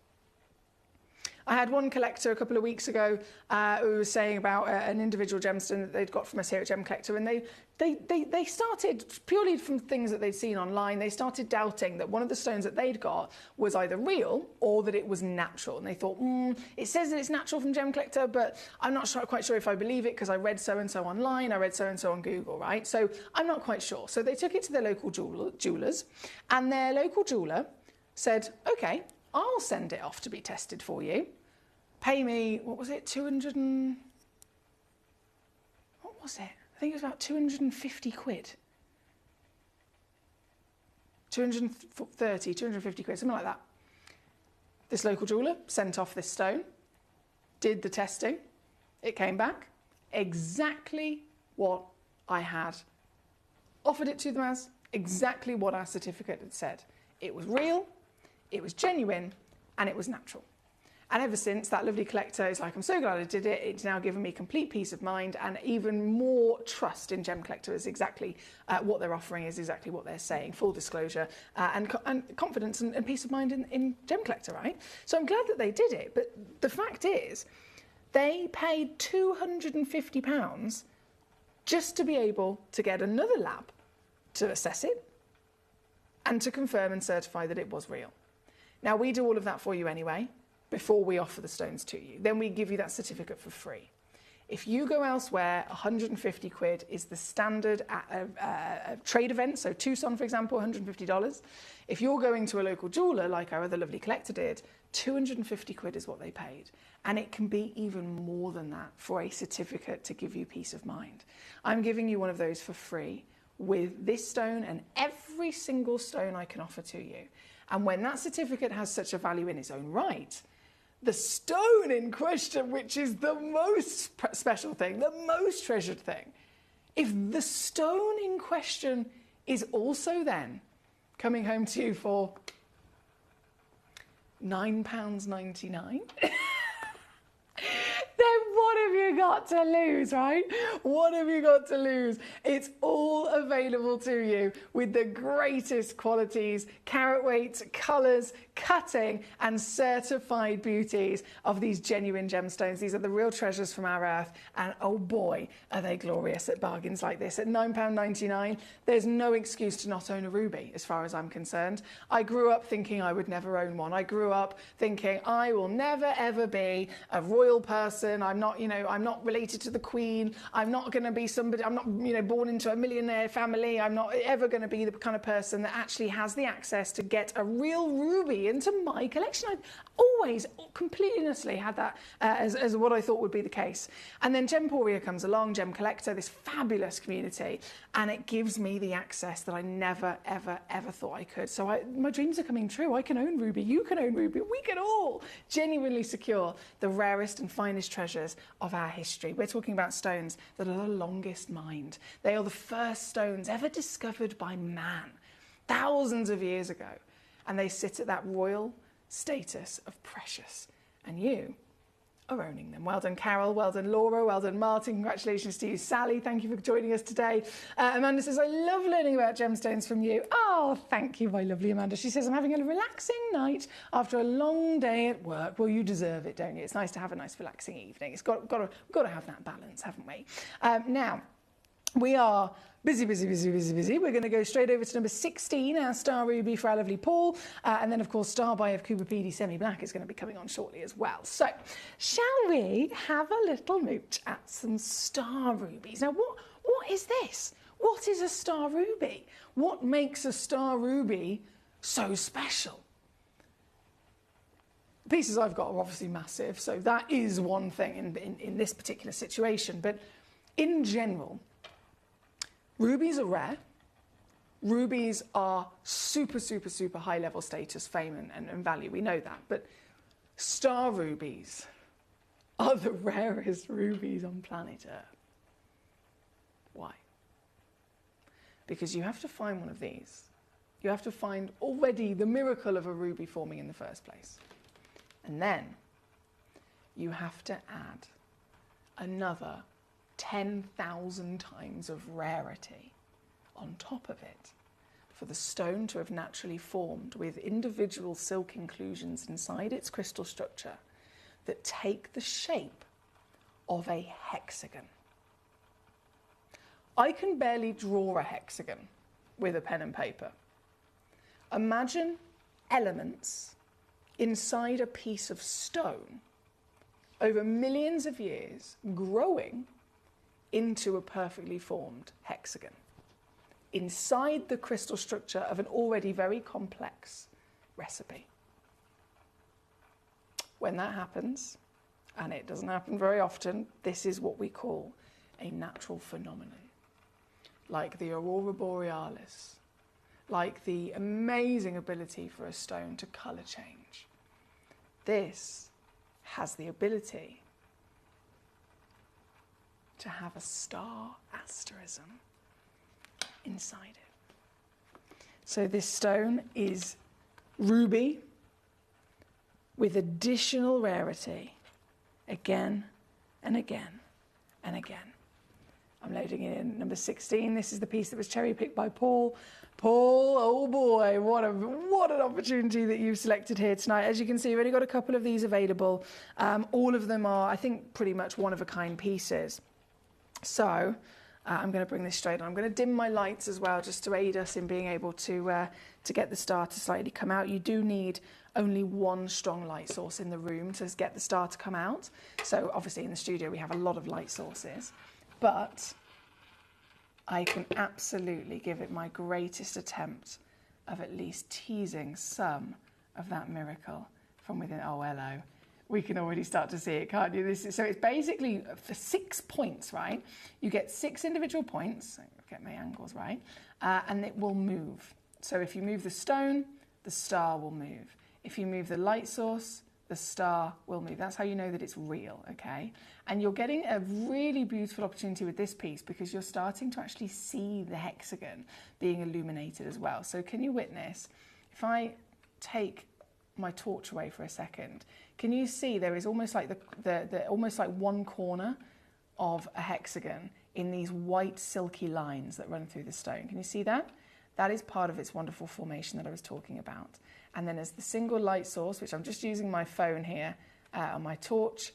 I had one collector a couple of weeks ago who was saying about an individual gemstone that they'd got from us here at Gemcollector, and they started, purely from things that they'd seen online, they started doubting that one of the stones that they'd got was either real or that it was natural. And they thought, it says that it's natural from Gemcollector, but I'm not quite sure if I believe it because I read so-and-so online, I read so-and-so on Google, right? So I'm not quite sure. So they took it to their local jewellers, and their local jeweller said, okay, I'll send it off to be tested for you. Pay me, what was it, 200 and... What was it? I think it was about 250 quid. 230, 250 quid, something like that. This local jeweller sent off this stone, did the testing, it came back exactly what I had offered it to them as, exactly what our certificate had said. It was real, it was genuine, and it was natural. And ever since, that lovely collector is like, I'm so glad I did it. It's now given me complete peace of mind and even more trust in Gemcollector as exactly what they're offering is exactly what they're saying. Full disclosure and confidence and peace of mind in Gemcollector, right? So I'm glad that they did it. But the fact is, they paid £250 just to be able to get another lab to assess it and to confirm and certify that it was real. Now, we do all of that for you anyway, before we offer the stones to you. Then we give you that certificate for free. If you go elsewhere, 150 quid is the standard at a trade event. So Tucson, for example, $150. If you're going to a local jeweller, like our other lovely collector did, 250 quid is what they paid. And it can be even more than that for a certificate to give you peace of mind. I'm giving you one of those for free with this stone and every single stone I can offer to you. And when that certificate has such a value in its own right, the stone in question, which is the most special thing, the most treasured thing, if the stone in question is also then coming home to you for £9.99, then what have you got to lose, right? What have you got to lose? It's all available to you with the greatest qualities, carat weights, colours, cutting and certified beauties of these genuine gemstones. These are the real treasures from our earth, and oh boy, are they glorious at bargains like this. At £9.99, there's no excuse to not own a ruby, as far as I'm concerned. I grew up thinking I would never own one. I grew up thinking I will never ever be a royal person. I'm not, I'm not related to the Queen. I'm not going to be somebody, I'm not, born into a millionaire family. I'm not ever going to be the kind of person that actually has the access to get a real ruby into my collection. I've always completely honestly had that as what I thought would be the case. And then Gemporia comes along, Gemcollector, this fabulous community, and it gives me the access that I never, ever, ever thought I could. So my dreams are coming true. I can own ruby, you can own ruby, we can all genuinely secure the rarest and finest treasures of our history. We're talking about stones that are the longest mined. They are the first stones ever discovered by man, thousands of years ago. And they sit at that royal status of precious. And you are owning them. Well done, Carol. Well done, Laura. Well done, Martin. Congratulations to you, Sally. Thank you for joining us today. Amanda says, I love learning about gemstones from you. Oh, thank you, my lovely Amanda. She says, I'm having a relaxing night after a long day at work. Well, you deserve it, don't you? It's nice to have a nice relaxing evening. It's got to have that balance, haven't we? Now, we are busy. We're going to go straight over to number 16, our star ruby for our lovely Paul. And then, of course, Star by of Cooperpedy Semi-Black is going to be coming on shortly as well. So, shall we have a little mooch at some star rubies? Now, what is this? What is a star ruby? What makes a star ruby so special? The pieces I've got are obviously massive, so that is one thing in this particular situation. But in general, rubies are rare. Rubies are super high level status, fame and value. We know that. But star rubies are the rarest rubies on planet Earth. Why? Because you have to find one of these. You have to find already the miracle of a ruby forming in the first place. And then you have to add another 10,000 times of rarity on top of it for the stone to have naturally formed with individual silk inclusions inside its crystal structure that take the shape of a hexagon. I can barely draw a hexagon with a pen and paper. Imagine elements inside a piece of stone over millions of years growing into a perfectly formed hexagon inside the crystal structure of an already very complex recipe. When that happens, and it doesn't happen very often, this is what we call a natural phenomenon, like the aurora borealis, like the amazing ability for a stone to colour change. This has the ability to have a star asterism inside it. So this stone is ruby with additional rarity again and again and again. I'm loading it in number 16. This is the piece that was cherry-picked by Paul. Paul, oh boy, what an opportunity that you've selected here tonight. As you can see, you've only got a couple of these available. All of them are, I think, pretty much one-of-a-kind pieces. So I'm going to bring this straight on. I'm going to dim my lights as well, just to aid us in being able to get the star to slightly come out. You do need only one strong light source in the room to get the star to come out. So obviously in the studio we have a lot of light sources, but I can absolutely give it my greatest attempt of at least teasing some of that miracle from within. Oh, hello. We can already start to see it, can't you? So it's basically for 6 points, right? You get 6 individual points, get my angles right, and it will move. So if you move the stone, the star will move. If you move the light source, the star will move. That's how you know that it's real, okay? And you're getting a really beautiful opportunity with this piece because you're starting to actually see the hexagon being illuminated as well. So can you witness? If I take my torch away for a second, can you see there is almost like almost like one corner of a hexagon in these white silky lines that run through the stone? Can you see that? That is part of its wonderful formation that I was talking about. And then as the single light source, which I'm just using my phone here on my torch,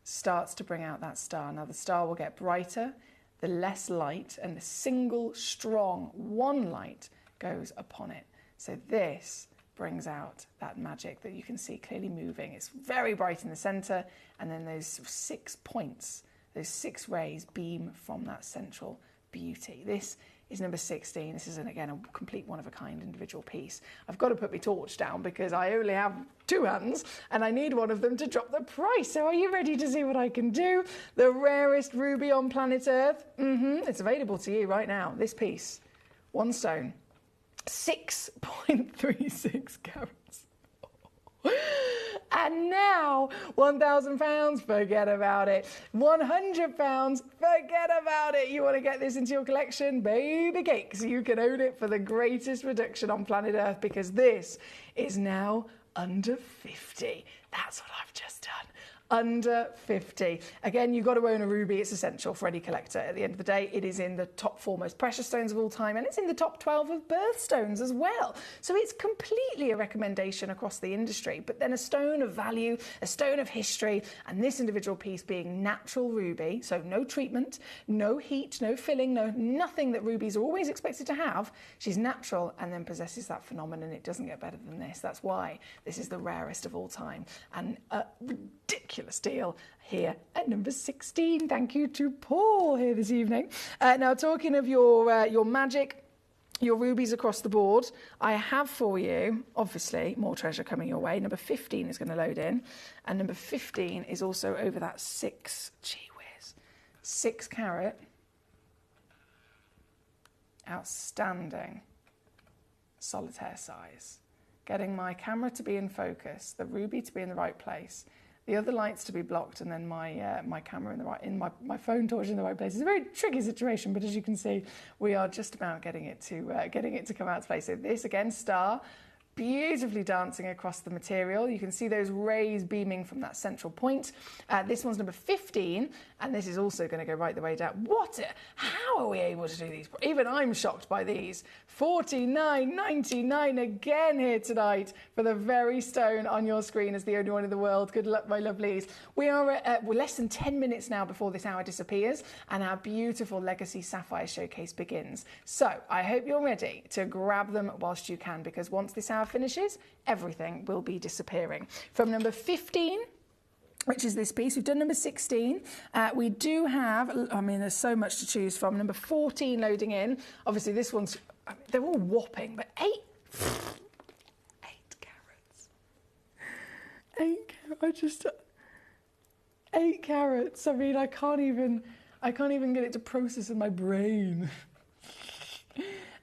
starts to bring out that star. Now the star will get brighter, the less light, and the single strong one light goes upon it. So this brings out that magic that you can see clearly moving. It's very bright in the center, and then those 6 points, those 6 rays beam from that central beauty. This is number 16. This is, again, a complete one-of-a-kind individual piece. I've got to put my torch down because I only have 2 hands and I need one of them to drop the price. So are you ready to see what I can do? The rarest ruby on planet Earth? It's available to you right now. This piece, 1 stone, 6.36 carats. And now, £1,000, forget about it. £100, forget about it. You want to get this into your collection? Baby cakes. You can own it for the greatest reduction on planet Earth because this is now under 50. That's what I've just done. Under 50. Again, you've got to own a ruby. It's essential for any collector. At the end of the day, it is in the top 4 most precious stones of all time, and it's in the top 12 of birthstones as well. So it's completely a recommendation across the industry. But then a stone of value, a stone of history, and this individual piece being natural ruby, so no treatment, no heat, no filling, nothing that rubies are always expected to have. She's natural and then possesses that phenomenon. It doesn't get better than this. That's why this is the rarest of all time. And ridiculous deal here at number 16. Thank you to Paul here this evening. Now, talking of your magic, your rubies across the board, I have for you, obviously, more treasure coming your way. Number 15 is going to load in, and number 15 is also over that 6 carat, outstanding solitaire size. Getting my camera to be in focus, the ruby to be in the right place, the other lights to be blocked, and then my camera my phone torch in the right place. It's a very tricky situation, but as you can see, we are just about getting it to come out to play. So this again, star, beautifully dancing across the material. You can see those rays beaming from that central point. This one's number 15, and this is also going to go right the way down. How are we able to do these? Even I'm shocked by these. $49.99 again here tonight for the very stone on your screen as the only one in the world. Good luck, my lovelies. We're less than 10 minutes now before this hour disappears and our beautiful Legacy Sapphire Showcase begins. So I hope you're ready to grab them whilst you can, because once this hour finishes, everything will be disappearing. From number 15, which is this piece, we've done number 16. We do have, I mean, there's so much to choose from. Number 14 loading in. Obviously, this one's, they're all whopping, but 8 carats. 8 carats. I mean, I can't even get it to process in my brain.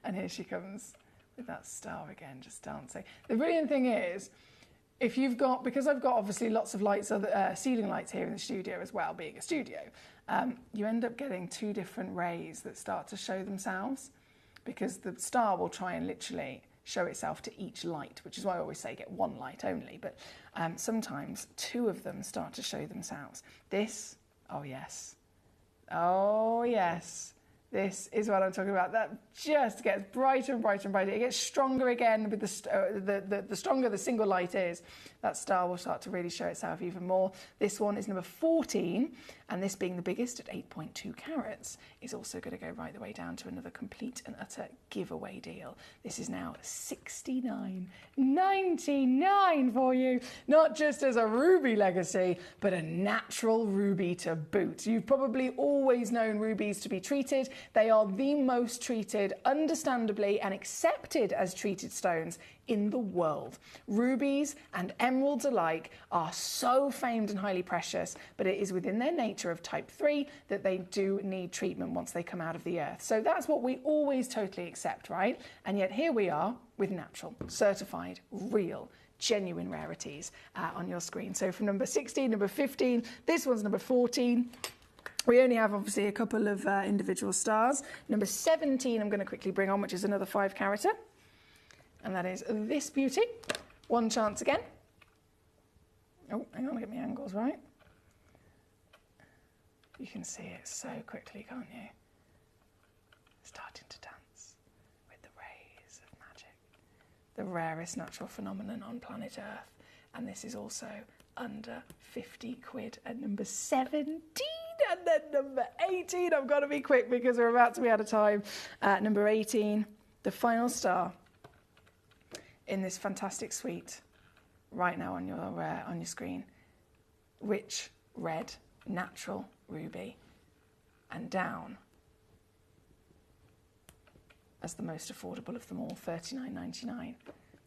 And here she comes with that star again, just dancing. The brilliant thing is, if you've got, because I've got obviously lots of lights, ceiling lights here in the studio as well, being a studio, you end up getting 2 different rays that start to show themselves, because the star will try and literally show itself to each light, which is why I always say get 1 light only, but sometimes 2 of them start to show themselves. This, oh yes, this is what I'm talking about. That just gets brighter and brighter and brighter. It gets stronger again with the stronger the single light is. That star will start to really show itself even more. This one is number 14, and this being the biggest at 8.2 carats is also going to go right the way down to another complete and utter giveaway deal. This is now $69.99 for you, not just as a ruby legacy, but a natural ruby to boot. You've probably always known rubies to be treated. They are the most treated, understandably, and accepted as treated stones in the world. Rubies and emeralds alike are so famed and highly precious, but it is within their nature of type 3 that they do need treatment once they come out of the earth. So that's what we always totally accept, right? And yet here we are with natural, certified, real, genuine rarities on your screen. So from number 16, number 15, this one's number 14. We only have obviously a couple of individual stars. Number 17 I'm going to quickly bring on, which is another 5 carater. And that is this beauty. 1 chance again. Oh, hang on, get my angles right. You can see it so quickly, can't you? Starting to dance with the rays of magic. The rarest natural phenomenon on planet Earth. And this is also under 50 quid at number 17. And then number 18, I've got to be quick because we're about to be out of time. Number 18, the final star in this fantastic suite right now on your screen. Rich red natural ruby, and down as the most affordable of them all, $39.99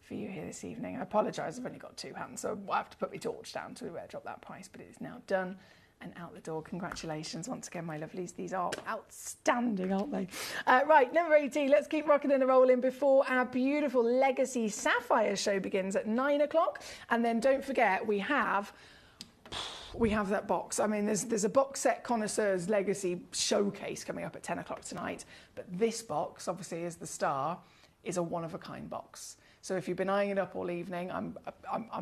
for you here this evening. I apologise, I've only got 2 hands, so I have to put my torch down to drop that price, but it is now done and out the door. Congratulations once again, my lovelies. These are outstanding, aren't they? Right, number 18, let's keep rocking and rolling before our beautiful Legacy Sapphire show begins at 9 o'clock. And then don't forget, we have that box. I mean, there's a box set Connoisseurs Legacy showcase coming up at 10 o'clock tonight, but this box, obviously, is the star, is a one-of-a-kind box. So if you've been eyeing it up all evening, I'm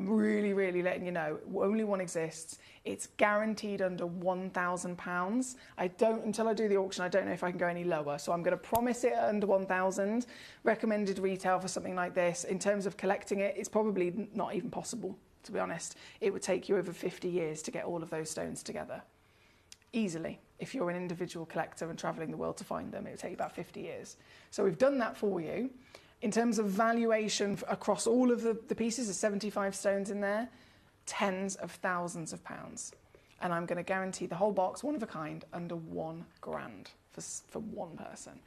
really, really letting you know, only one exists. It's guaranteed under £1,000. Until I do the auction, I don't know if I can go any lower. So I'm going to promise it under 1,000. Recommended retail for something like this. In terms of collecting it, it's probably not even possible, to be honest. It would take you over 50 years to get all of those stones together. Easily. If you're an individual collector and travelling the world to find them, it would take you about 50 years. So we've done that for you. In terms of valuation across all of the pieces, there's 75 stones in there, tens of thousands of pounds. And I'm going to guarantee the whole box, one of a kind, under £1,000 for one person.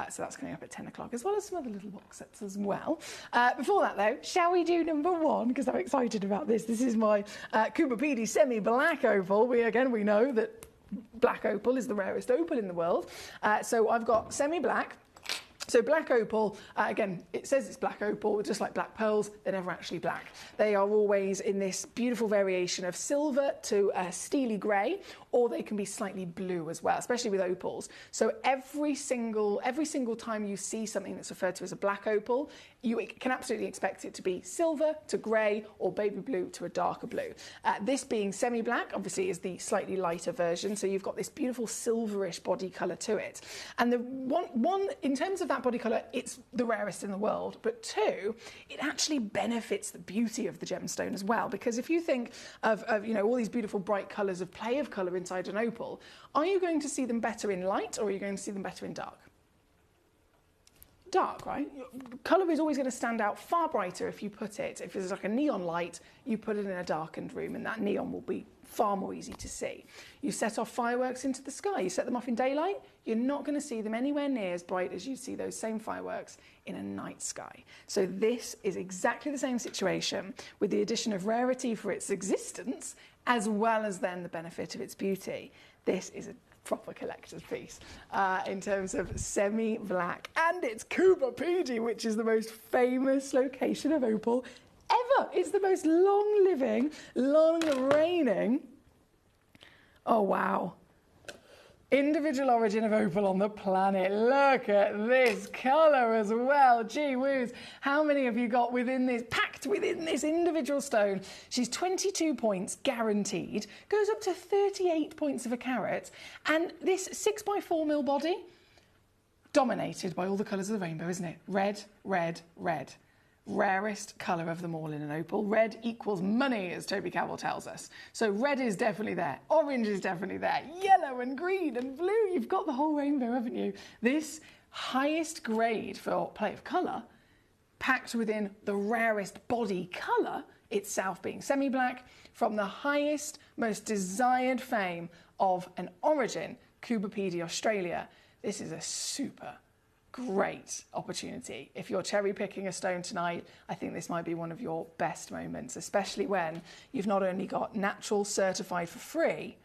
So that's coming up at 10 o'clock, as well as some other little box sets as well. Before that, though, shall we do number 1? Because I'm excited about this. This is my Cooper Pedy semi-black opal. We know that black opal is the rarest opal in the world. So I've got semi-black. So black opal, again, it says it's black opal, just like black pearls, they're never actually black. They are always in this beautiful variation of silver to a steely grey, or they can be slightly blue as well, especially with opals. So every single time you see something that's referred to as a black opal, you can absolutely expect it to be silver to grey or baby blue to a darker blue. This being semi-black, obviously, is the slightly lighter version, so you've got this beautiful silverish body colour to it. And the one in terms of that body colour, it's the rarest in the world, but two, it actually benefits the beauty of the gemstone as well, because if you think of you know, all these beautiful bright colours of play of colour inside an opal, are you going to see them better in light or are you going to see them better in dark? Dark, right? Colour is always going to stand out far brighter if you put it, if it's like a neon light, you put it in a darkened room and that neon will be far more easy to see. You set off fireworks into the sky, you set them off in daylight, you're not going to see them anywhere near as bright as you see those same fireworks in a night sky. So this is exactly the same situation with the addition of rarity for its existence, as well as then the benefit of its beauty. This is a proper collector's piece in terms of semi-black, and it's Coober Pedy, which is the most famous location of opal ever. It's the most long-living, long-reigning, oh wow, individual origin of opal on the planet. Look at this colour as well. Gee whiz, how many have you got within this, packed within this individual stone? She's 22 points guaranteed, goes up to 38 points of a carat, and this 6x4mm body, dominated by all the colours of the rainbow, isn't it? Red, red, red. Rarest colour of them all in an opal. Red equals money, as Toby Cavell tells us. So red is definitely there. Orange is definitely there. Yellow and green and blue. You've got the whole rainbow, haven't you? This highest grade for play of colour, packed within the rarest body colour, itself being semi-black, from the highest, most desired fame of an origin, Coober Pedy, Australia. This is a super great opportunity. If you're cherry picking a stone tonight, I think this might be one of your best moments, especially when you've not only got natural certified for free,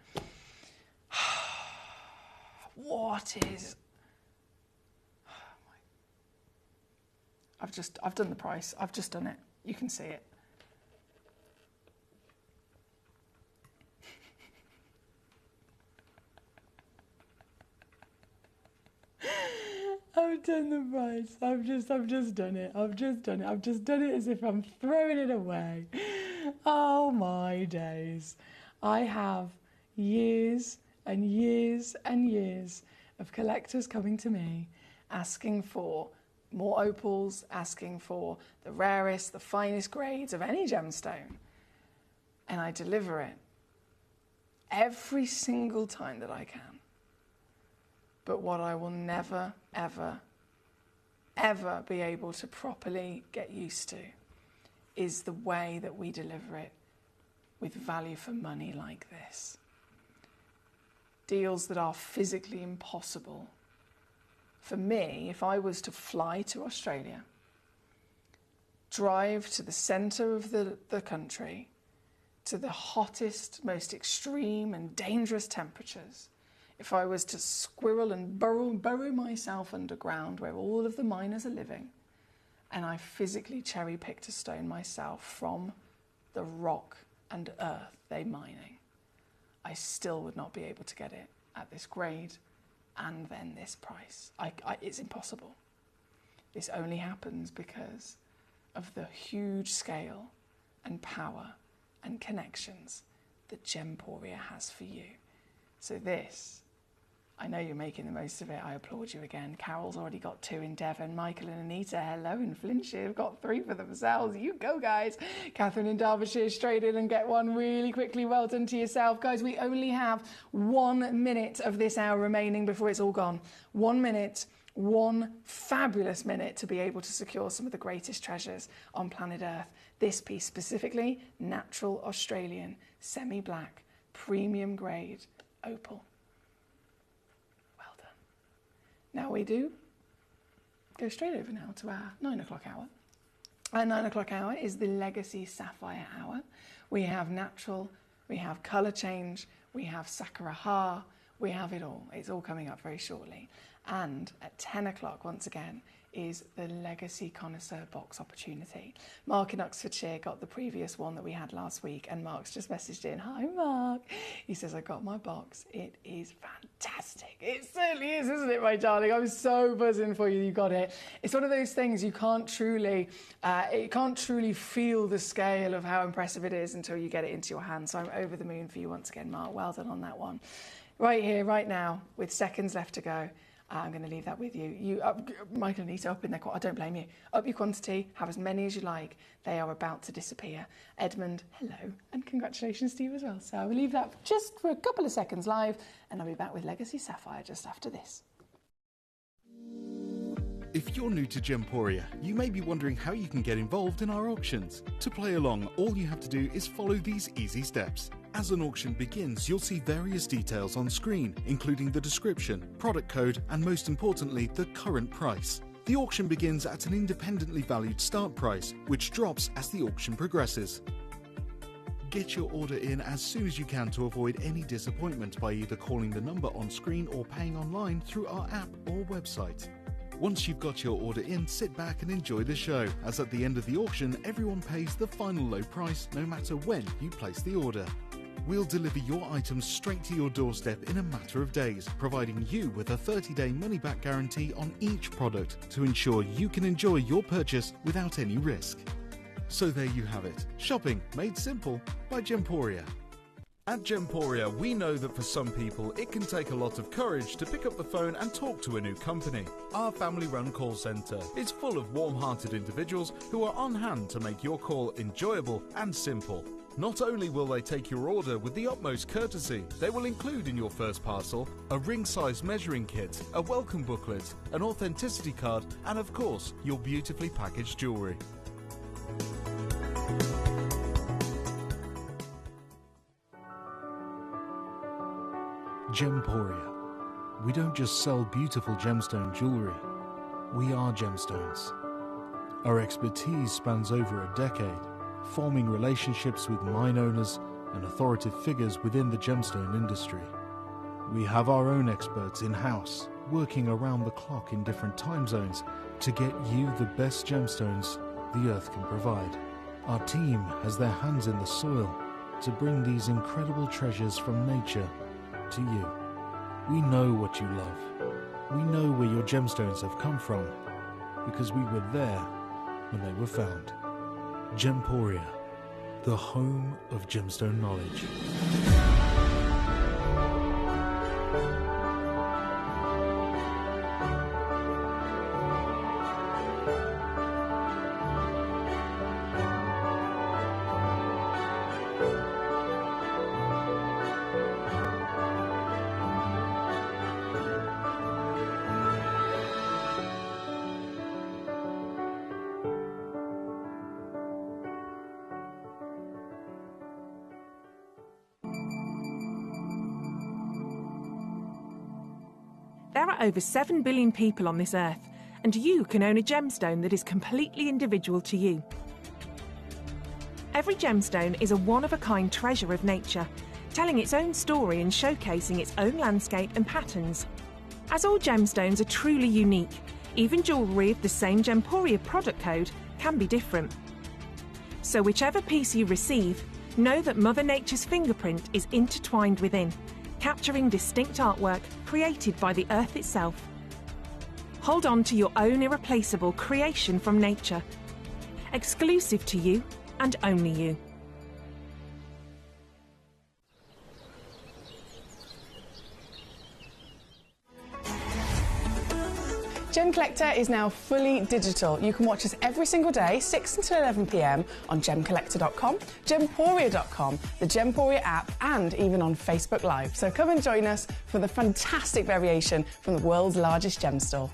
what is, I've done the price, I've just done it, you can see it. I've done the price. I've just done it. I've just done it as if I'm throwing it away. Oh my days. I have years and years and years of collectors coming to me asking for more opals, asking for the rarest, the finest grades of any gemstone. And I deliver it every single time that I can. But what I will never, ever, ever be able to properly get used to is the way that we deliver it with value for money like this. Deals that are physically impossible. For me, if I was to fly to Australia, drive to the centre of the country, to the hottest, most extreme and dangerous temperatures, if I was to squirrel and burrow myself underground where all of the miners are living, and I physically cherry-picked a stone myself from the rock and earth they're mining, I still would not be able to get it at this grade and then this price. It's impossible. This only happens because of the huge scale and power and connections that Gemporia has for you. So this, I know you're making the most of it. I applaud you again. Carol's already got 2 in Devon. Michael and Anita, hello, and Flintshire have got 3 for themselves. You go, guys. Catherine in Derbyshire, straight in and get one really quickly. Well done to yourself. Guys, we only have 1 minute of this hour remaining before it's all gone. 1 minute, 1 fabulous minute to be able to secure some of the greatest treasures on planet Earth. This piece specifically, natural Australian, semi-black, premium grade opal. Now we do go straight over now to our 9 o'clock hour. Our 9 o'clock hour is the Legacy Sapphire hour. We have natural, we have colour change, we have Sakura Ha, We have it all. It's all coming up very shortly. And at 10 o'clock, once again, is the Legacy Connoisseur Box opportunity. Mark in Oxfordshire got the previous one that we had last week, and Mark's just messaged in, "Hi Mark." He says, "I got my box. It is fantastic." It certainly is, isn't it, my darling? I'm so buzzing for you. You got it. It's one of those things you can't truly feel the scale of how impressive it is until you get it into your hand. So I'm over the moon for you once again, Mark. Well done on that one. Right here, right now, with seconds left to go. I'm going to leave that with you. Michael, need to up in there. I don't blame you. Up your quantity, have as many as you like. They are about to disappear. Edmund, hello, and congratulations to you as well. So I will leave that just for a couple of seconds live, and I'll be back with Legacy Sapphire just after this. If you're new to Gemporia, you may be wondering how you can get involved in our auctions. To play along, all you have to do is follow these easy steps. As an auction begins, you'll see various details on screen, including the description, product code, and most importantly, the current price. The auction begins at an independently valued start price, which drops as the auction progresses. Get your order in as soon as you can to avoid any disappointment by either calling the number on screen or paying online through our app or website. Once you've got your order in, sit back and enjoy the show, as at the end of the auction, everyone pays the final low price no matter when you place the order. We'll deliver your items straight to your doorstep in a matter of days, providing you with a 30-day money-back guarantee on each product to ensure you can enjoy your purchase without any risk. So there you have it, shopping made simple by Gemporia. At Gemporia, we know that for some people, it can take a lot of courage to pick up the phone and talk to a new company. Our family-run call centre is full of warm-hearted individuals who are on hand to make your call enjoyable and simple. Not only will they take your order with the utmost courtesy, they will include in your first parcel a ring-size measuring kit, a welcome booklet, an authenticity card, and of course, your beautifully packaged jewellery. Gemporia. We don't just sell beautiful gemstone jewellery, we are gemstones. Our expertise spans over a decade, forming relationships with mine owners and authoritative figures within the gemstone industry. We have our own experts in-house, working around the clock in different time zones to get you the best gemstones the earth can provide. Our team has their hands in the soil to bring these incredible treasures from nature to you. We know what you love. We know where your gemstones have come from because we were there when they were found. Gemporia, the home of gemstone knowledge. There are over 7 billion people on this earth, and you can own a gemstone that is completely individual to you. Every gemstone is a one-of-a-kind treasure of nature, telling its own story and showcasing its own landscape and patterns. As all gemstones are truly unique, even jewellery of the same Gemporia product code can be different. So whichever piece you receive, know that Mother Nature's fingerprint is intertwined within, capturing distinct artwork created by the earth itself. Hold on to your own irreplaceable creation from nature, exclusive to you and only you. Gemcollector is now fully digital. You can watch us every single day, 6 until 11 p.m. on Gemcollector.com, Gemporia.com, the Gemporia app, and even on Facebook Live. So come and join us for the fantastic variation from the world's largest gem store.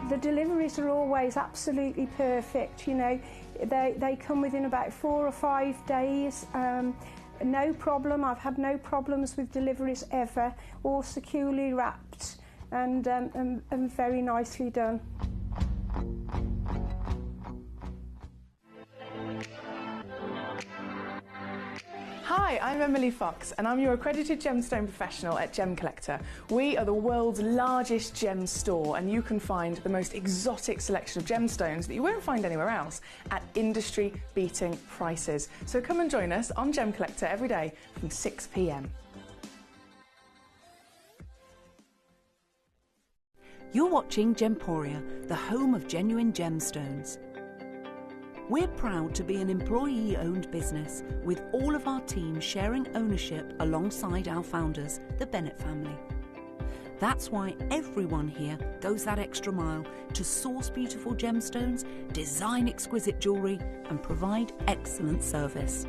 The deliveries are always absolutely perfect, you know. They come within about 4 or 5 days. No problem. I've had no problems with deliveries ever. All securely wrapped. and very nicely done. Hi, I'm Emily Fox and I'm your accredited gemstone professional at Gemcollector. We are the world's largest gem store and you can find the most exotic selection of gemstones that you won't find anywhere else at industry-beating prices. So come and join us on Gemcollector every day from 6 p.m. You're watching Gemporia, the home of genuine gemstones. We're proud to be an employee-owned business with all of our team sharing ownership alongside our founders, the Bennett family. That's why everyone here goes that extra mile to source beautiful gemstones, design exquisite jewellery and provide excellent service.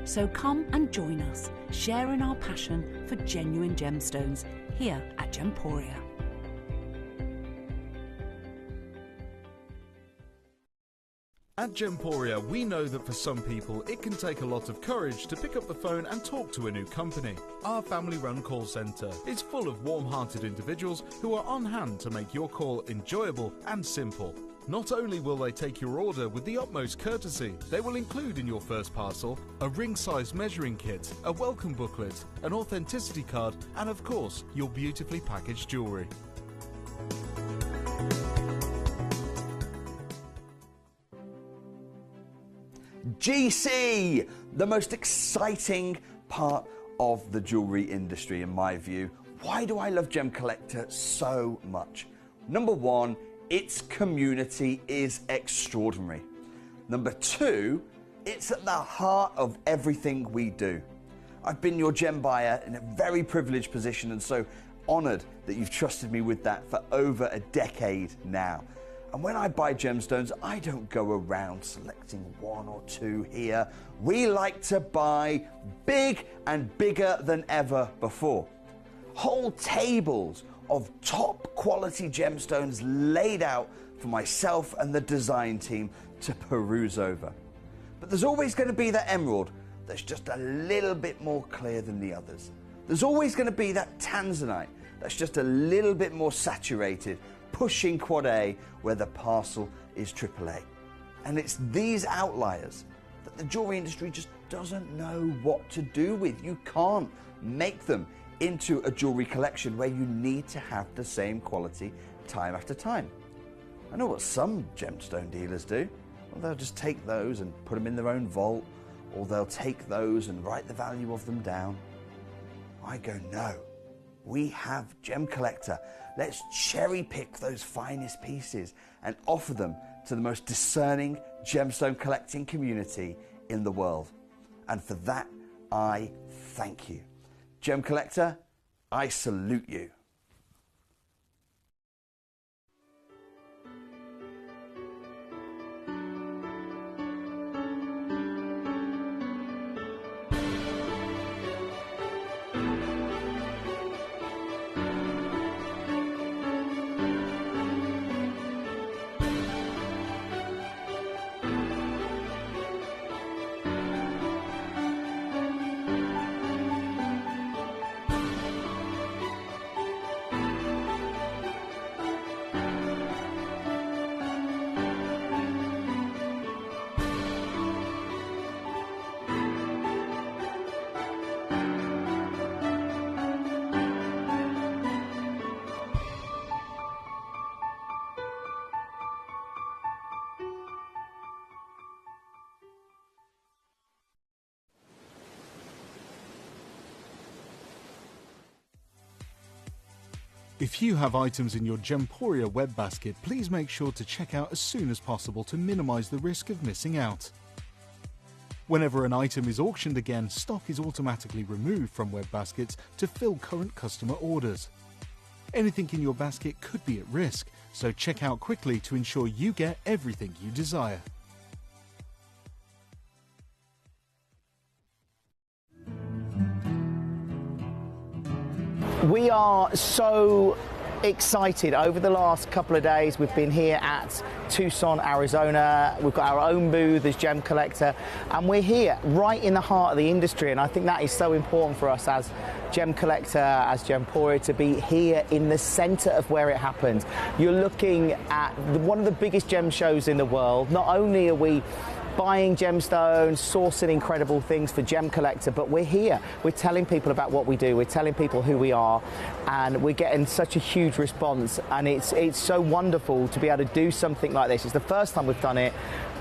So come and join us, sharing our passion for genuine gemstones here at Gemporia. At Gemporia, we know that for some people it can take a lot of courage to pick up the phone and talk to a new company. Our family-run call centre is full of warm-hearted individuals who are on hand to make your call enjoyable and simple. Not only will they take your order with the utmost courtesy, they will include in your first parcel a ring-size measuring kit, a welcome booklet, an authenticity card and of course your beautifully packaged jewellery. GC, the most exciting part of the jewellery industry in my view. Why do I love Gemcollector so much? Number one, its community is extraordinary. Number two, it's at the heart of everything we do. I've been your gem buyer in a very privileged position and so honoured that you've trusted me with that for over a decade now. And when I buy gemstones, I don't go around selecting one or two here. We like to buy big and bigger than ever before. Whole tables of top quality gemstones laid out for myself and the design team to peruse over. But there's always going to be that emerald that's just a little bit more clear than the others. There's always going to be that tanzanite that's just a little bit more saturated, pushing quad A where the parcel is AAA. And it's these outliers that the jewellery industry just doesn't know what to do with. You can't make them into a jewellery collection where you need to have the same quality time after time. I know what some gemstone dealers do. Well, they'll just take those and put them in their own vault, or they'll take those and write the value of them down. I go, no. We have Gemcollector. Let's cherry pick those finest pieces and offer them to the most discerning gemstone collecting community in the world. And for that, I thank you. Gemcollector, I salute you. If you have items in your Gemporia web basket, please make sure to check out as soon as possible to minimise the risk of missing out. Whenever an item is auctioned again, stock is automatically removed from web baskets to fill current customer orders. Anything in your basket could be at risk, so check out quickly to ensure you get everything you desire. We are so excited. Over the last couple of days, we've been here at Tucson, Arizona. We've got our own booth as Gemcollector, and we're here right in the heart of the industry. And I think that is so important for us as Gemcollector, as Gemporia, to be here in the centre of where it happens. You're looking at one of the biggest gem shows in the world. Not only are we buying gemstones, sourcing incredible things for Gemcollector, but we're here. We're telling people about what we do. We're telling people who we are, and we're getting such a huge response. And it's so wonderful to be able to do something like this. It's the first time we've done it.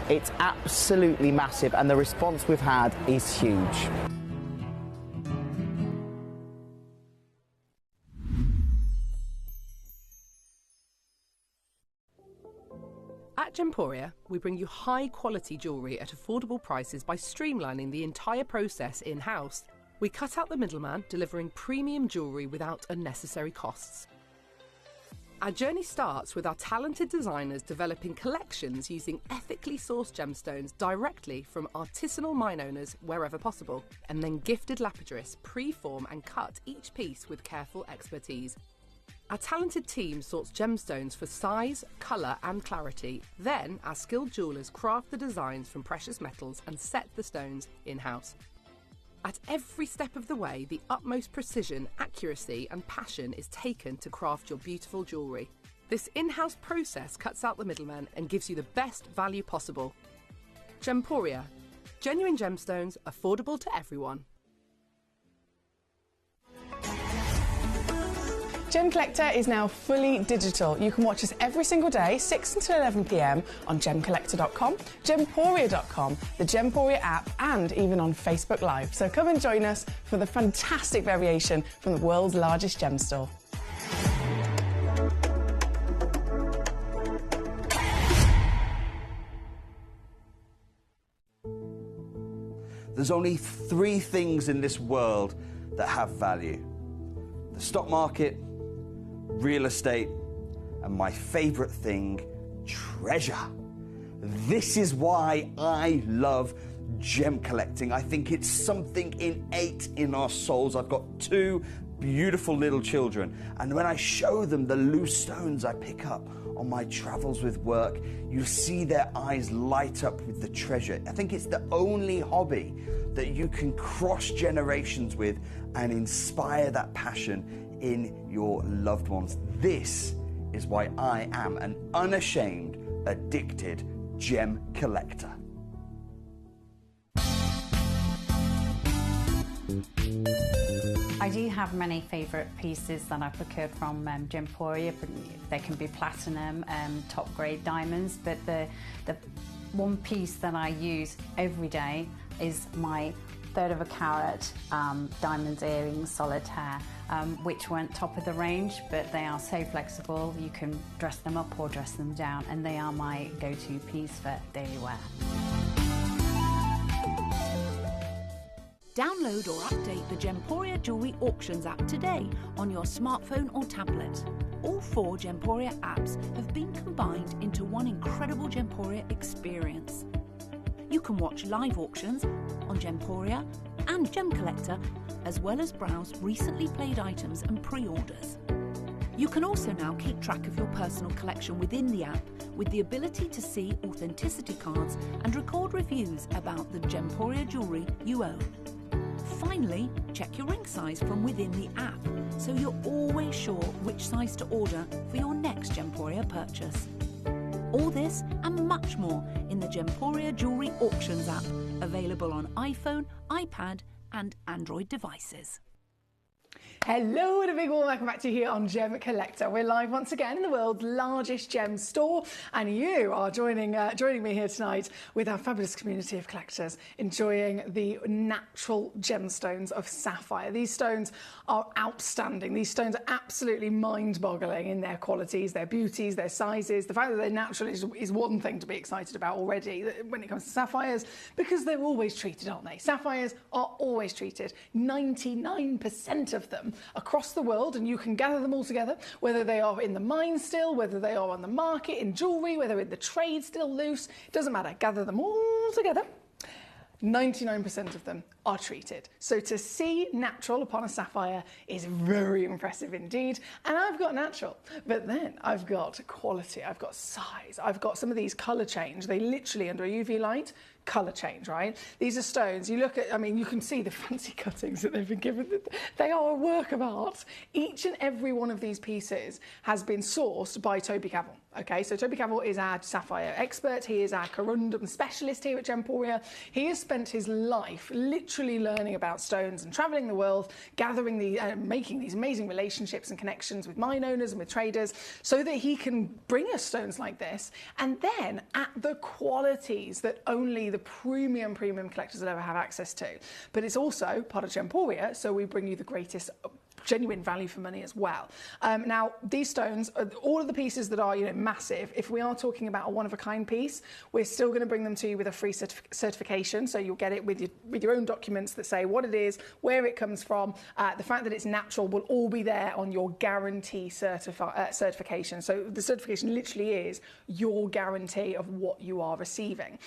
It's absolutely massive, and the response we've had is huge. At Gemporia, we bring you high-quality jewellery at affordable prices by streamlining the entire process in-house. We cut out the middleman, delivering premium jewellery without unnecessary costs. Our journey starts with our talented designers developing collections using ethically sourced gemstones directly from artisanal mine owners wherever possible, and then gifted lapidarists pre-form and cut each piece with careful expertise. Our talented team sorts gemstones for size, colour and clarity. Then our skilled jewellers craft the designs from precious metals and set the stones in-house. At every step of the way, the utmost precision, accuracy and passion is taken to craft your beautiful jewellery. This in-house process cuts out the middleman and gives you the best value possible. Gemporia. Genuine gemstones, affordable to everyone. Gemcollector is now fully digital. You can watch us every single day, 6 until 11 p.m. on Gemcollector.com, Gemporia.com, the Gemporia app, and even on Facebook Live. So come and join us for the fantastic variation from the world's largest gem store. There's only 3 things in this world that have value: the stock market, real estate, and my favorite thing, treasure. This is why I love gem collecting. I think it's something innate in our souls. I've got 2 beautiful little children, and when I show them the loose stones I pick up on my travels with work, you see their eyes light up with the treasure. I think it's the only hobby that you can cross generations with and inspire that passion in your loved ones. This is why I am an unashamed, addicted gem collector. I do have many favourite pieces that I've procured from Gemporia. They can be platinum, top grade diamonds, but the one piece that I use every day is my 1/3 of a carat diamond earrings solitaire, which weren't top of the range, but they are so flexible. You can dress them up or dress them down, and they are my go-to piece for daily wear. Download or update the Gemporia Jewellery Auctions app today on your smartphone or tablet. All 4 Gemporia apps have been combined into one incredible Gemporia experience. You can watch live auctions on Gemporia and Gemcollector, as well as browse recently played items and pre-orders. You can also now keep track of your personal collection within the app, with the ability to see authenticity cards and record reviews about the Gemporia jewellery you own. Finally, check your ring size from within the app, so you're always sure which size to order for your next Gemporia purchase. All this and much more in the Gemporia Jewellery Auctions app, available on iPhone, iPad and Android devices. Hello and a big warm welcome back to you here on Gemcollector. We're live once again in the world's largest gem store, and you are joining me here tonight with our fabulous community of collectors enjoying the natural gemstones of sapphire. These stones are outstanding. These stones are absolutely mind-boggling in their qualities, their beauties, their sizes. The fact that they're natural is one thing to be excited about already when it comes to sapphires, because they're always treated, aren't they? Sapphires are always treated. 99% of them across the world, and you can gather them all together, whether they are in the mine still, whether they are on the market in jewellery, whether in the trade still loose, it doesn't matter. Gather them all together. 99% of them are treated. So to see natural upon a sapphire is very impressive indeed. And I've got natural, but then I've got quality, I've got size, I've got some of these colour change. They literally, under a UV light, colour change, right? These are stones. You look at, I mean, you can see the fancy cuttings that they've been given. They are a work of art. Each and every one of these pieces has been sourced by Toby Cavell. Okay, so Toby Cavell is our sapphire expert. He is our corundum specialist here at Gemporia. He has spent his life literally learning about stones and travelling the world, gathering making these amazing relationships and connections with mine owners and with traders, so that he can bring us stones like this, and then at the qualities that only the premium collectors will ever have access to. But it's also part of Gemporia, so we bring you the greatest genuine value for money as well. Now, these stones, all of the pieces that are, massive, if we are talking about a one-of-a-kind piece, we're still going to bring them to you with a free certification, so you'll get it with your own documents that say what it is, where it comes from, the fact that it's natural will all be there on your guarantee certification. So the certification literally is your guarantee of what you are receiving.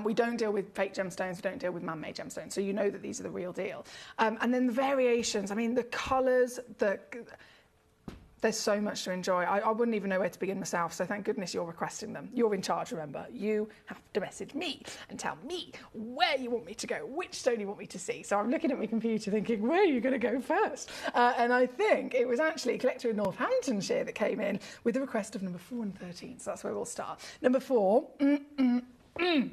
We don't deal with fake gemstones, we don't deal with man-made gemstones, so you know that these are the real deal. And then the variations, I mean, the colours, there's so much to enjoy. I wouldn't even know where to begin myself, so thank goodness you're requesting them. You're in charge, remember. You have to message me and tell me where you want me to go, which stone you want me to see. So I'm looking at my computer thinking, where are you going to go first? And I think it was actually a collector in Northamptonshire that came in with the request of number 4 and 13, so that's where we'll start. Number 4,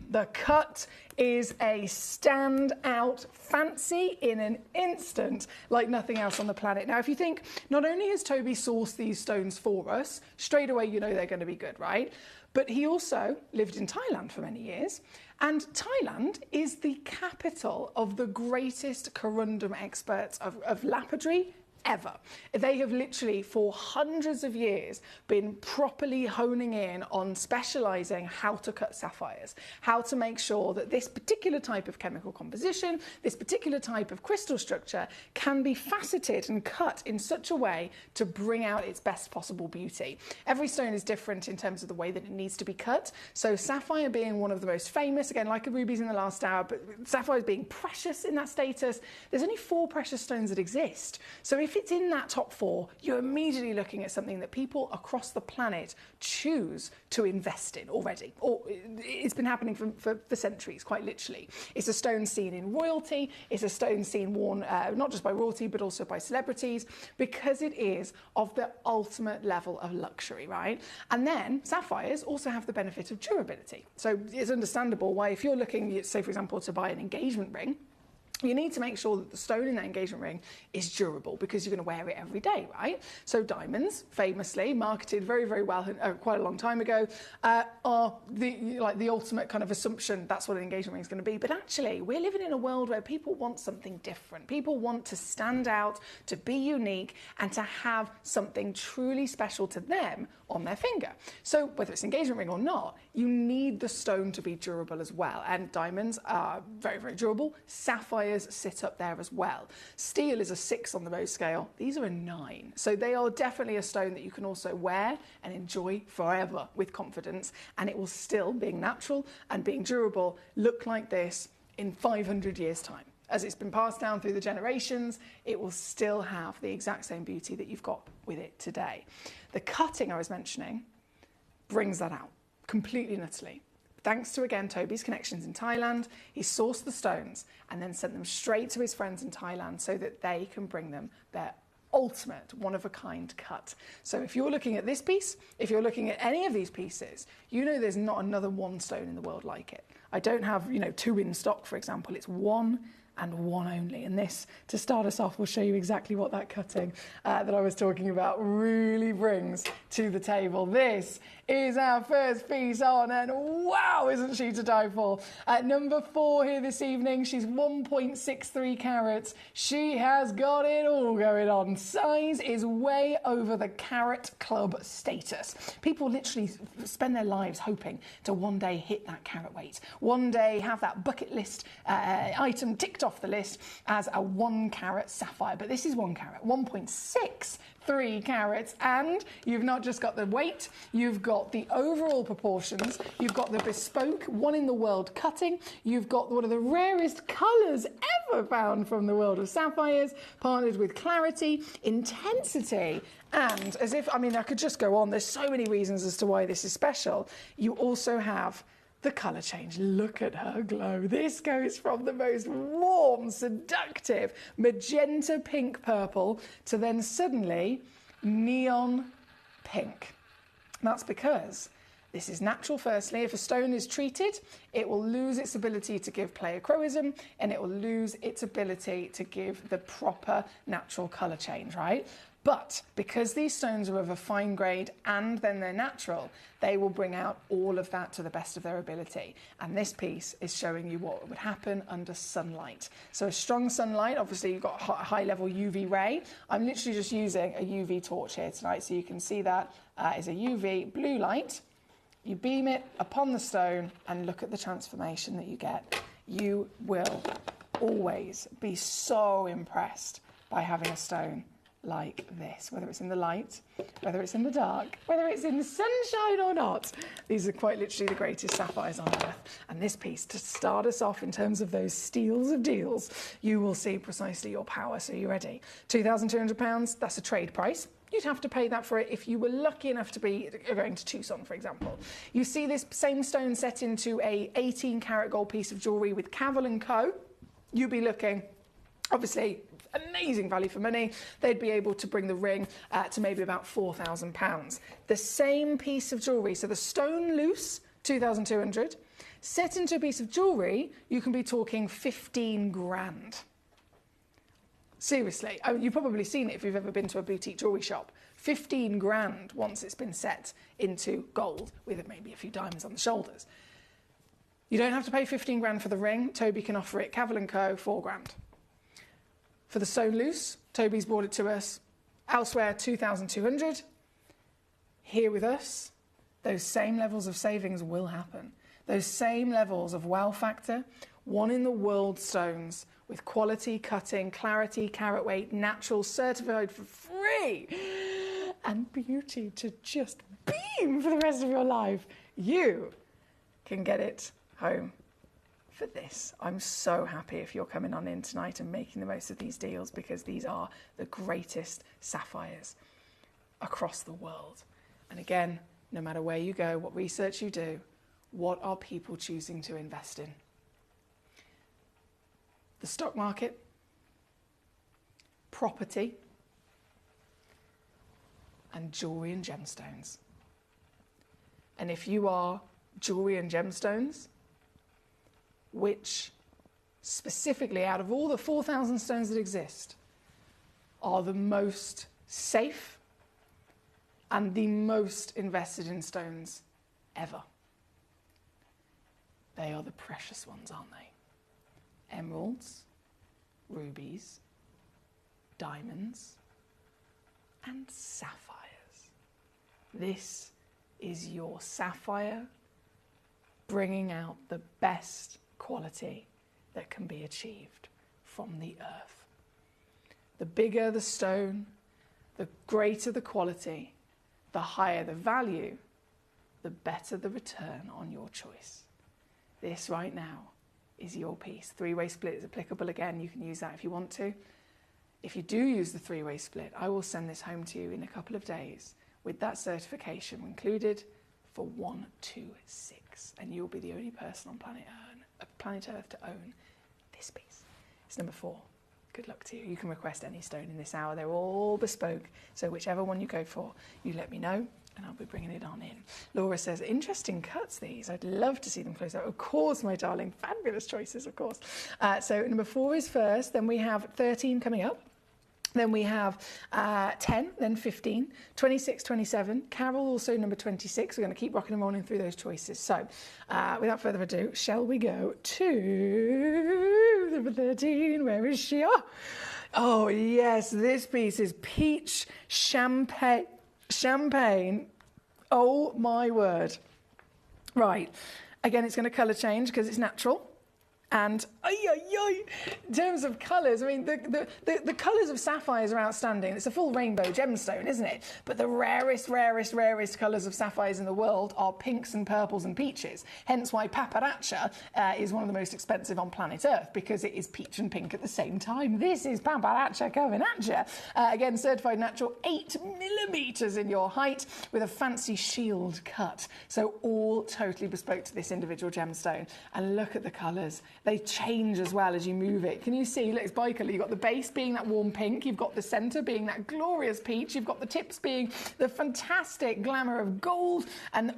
the cut is a standout fancy in an instant like nothing else on the planet. Now, if you think, not only has Toby sourced these stones for us, straight away you know they're going to be good, right? But he also lived in Thailand for many years, and Thailand is the capital of the greatest corundum experts of lapidary ever. They have literally for hundreds of years been properly honing in on specialising how to cut sapphires, how to make sure that this particular type of chemical composition, this particular type of crystal structure can be faceted and cut in such a way to bring out its best possible beauty. Every stone is different in terms of the way that it needs to be cut. So sapphire being one of the most famous, again, like rubies in the last hour, but sapphires being precious in that status, there's only 4 precious stones that exist. So if it's in that top 4, you're immediately looking at something that people across the planet choose to invest in already. Or it's been happening for centuries, quite literally. It's a stone seen in royalty. It's a stone seen worn not just by royalty, but also by celebrities, because it is of the ultimate level of luxury, right? And then sapphires also have the benefit of durability. So it's understandable why, if you're looking, say, for example, to buy an engagement ring, you need to make sure that the stone in that engagement ring is durable, because you're going to wear it every day, right? So diamonds, famously marketed very, very well quite a long time ago, are the ultimate kind of assumption that's what an engagement ring is going to be. But actually, we're living in a world where people want something different. People want to stand out, to be unique, and to have something truly special to them on their finger. So whether it's an engagement ring or not, you need the stone to be durable as well. And diamonds are very, very durable. Sapphires sit up there as well. Steel is a 6 on the Mohs scale. These are a 9. So they are definitely a stone that you can also wear and enjoy forever with confidence. And it will still, being natural and being durable, look like this in 500 years' time. As it's been passed down through the generations, it will still have the exact same beauty that you've got with it today. The cutting I was mentioning brings that out completely and utterly. Thanks to, again, Toby's connections in Thailand, he sourced the stones and then sent them straight to his friends in Thailand so that they can bring them their ultimate one-of-a-kind cut. So if you're looking at this piece, if you're looking at any of these pieces, you know there's not another one stone in the world like it. I don't have, 2 in stock, for example. It's 1 and 1 only. And this, to start us off, will show you exactly what that cutting that I was talking about really brings to the table. This is our first piece on, and wow, isn't she to die for? At number 4 here this evening, she's 1.63 carats. She has got it all going on. Size is way over the carat club status. People literally spend their lives hoping to one day hit that carat weight. One day have that bucket list item ticked off off the list as a 1 carat sapphire, but this is 1 carat, 1.63 carats, and you've not just got the weight, you've got the overall proportions, you've got the bespoke, one in the world cutting, you've got one of the rarest colours ever found from the world of sapphires, partnered with clarity, intensity, and as if, I mean, I could just go on, there's so many reasons as to why this is special. You also have the colour change. Look at her glow. This goes from the most warm, seductive, magenta pink purple to then suddenly neon pink. That's because this is natural, firstly. If a stone is treated, it will lose its ability to give pleochroism and it will lose its ability to give the proper natural colour change, right? But because these stones are of a fine grade and then they're natural, they will bring out all of that to the best of their ability. And this piece is showing you what would happen under sunlight. So a strong sunlight, obviously you've got a high level UV ray. I'm literally just using a UV torch here tonight, so you can see that is a UV blue light. You beam it upon the stone and look at the transformation that you get. You will always be so impressed by having a stone like this, whether it's in the light, whether it's in the dark, whether it's in the sunshine or not. These are quite literally the greatest sapphires on earth. And this piece, to start us off in terms of those steals of deals, you will see precisely your power. So you're ready. £2,200, that's a trade price. You'd have to pay that for it if you were lucky enough to be going to Tucson, for example. You see this same stone set into a 18 carat gold piece of jewellery with Cavell & Co. You'd be looking, obviously, amazing value for money. They'd be able to bring the ring to maybe about £4,000. The same piece of jewellery, so the stone loose, 2,200. Set into a piece of jewellery, you can be talking 15 grand. Seriously, I mean, you've probably seen it if you've ever been to a boutique jewellery shop. 15 grand once it's been set into gold with maybe a few diamonds on the shoulders. You don't have to pay 15 grand for the ring. Toby can offer it, Cavell & Co, 4 grand. For the stone loose, Toby's brought it to us elsewhere, 2,200. Here with us, those same levels of savings will happen. Those same levels of wow factor, one in the world stones with quality, cutting, clarity, carat weight, natural, certified for free, and beauty to just beam for the rest of your life. You can get it home for this. I'm so happy if you're coming on in tonight and making the most of these deals, because these are the greatest sapphires across the world. And again, no matter where you go, what research you do, what are people choosing to invest in? The stock market, property, and jewellery and gemstones. And if you are jewellery and gemstones, which specifically out of all the 4,000 stones that exist are the most safe and the most invested in stones ever. They are the precious ones, aren't they? Emeralds, rubies, diamonds, and sapphires. This is your sapphire bringing out the best quality that can be achieved from the earth. The bigger the stone, the greater the quality, the higher the value, the better the return on your choice. This right now is your piece. Three-way split is applicable again. You can use that if you want to. If you do use the three-way split, I will send this home to you in a couple of days with that certification included for 126. And you'll be the only person on planet Earth to own this piece. It's number 4. Good luck to you. You can request any stone in this hour. They're all bespoke. So whichever one you go for, you let me know and I'll be bringing it on in. Laura says, interesting cuts these. I'd love to see them close up. Of course, my darling. Fabulous choices, of course. So number 4 is first. Then we have 13 coming up. Then we have 10, then 15, 26, 27. Carol, also number 26. We're going to keep rocking and rolling through those choices. So, without further ado, shall we go to number 13? Where is she? Oh, yes, this piece is peach champagne. Oh, my word. Right. Again, it's going to colour change because it's natural. And In terms of colours, I mean, the colours of sapphires are outstanding. It's a full rainbow gemstone, isn't it? But the rarest colours of sapphires in the world are pinks and purples and peaches. Hence why paparazza is one of the most expensive on planet Earth, because it is peach and pink at the same time. This is paparazza coming at you. Again, certified natural, 8 millimetres in your height with a fancy shield cut. So all totally bespoke to this individual gemstone. And look at the colours. They change as well as you move it. Can you see? Look, it's bicolour. You've got the base being that warm pink. You've got the centre being that glorious peach. You've got the tips being the fantastic glamour of gold. And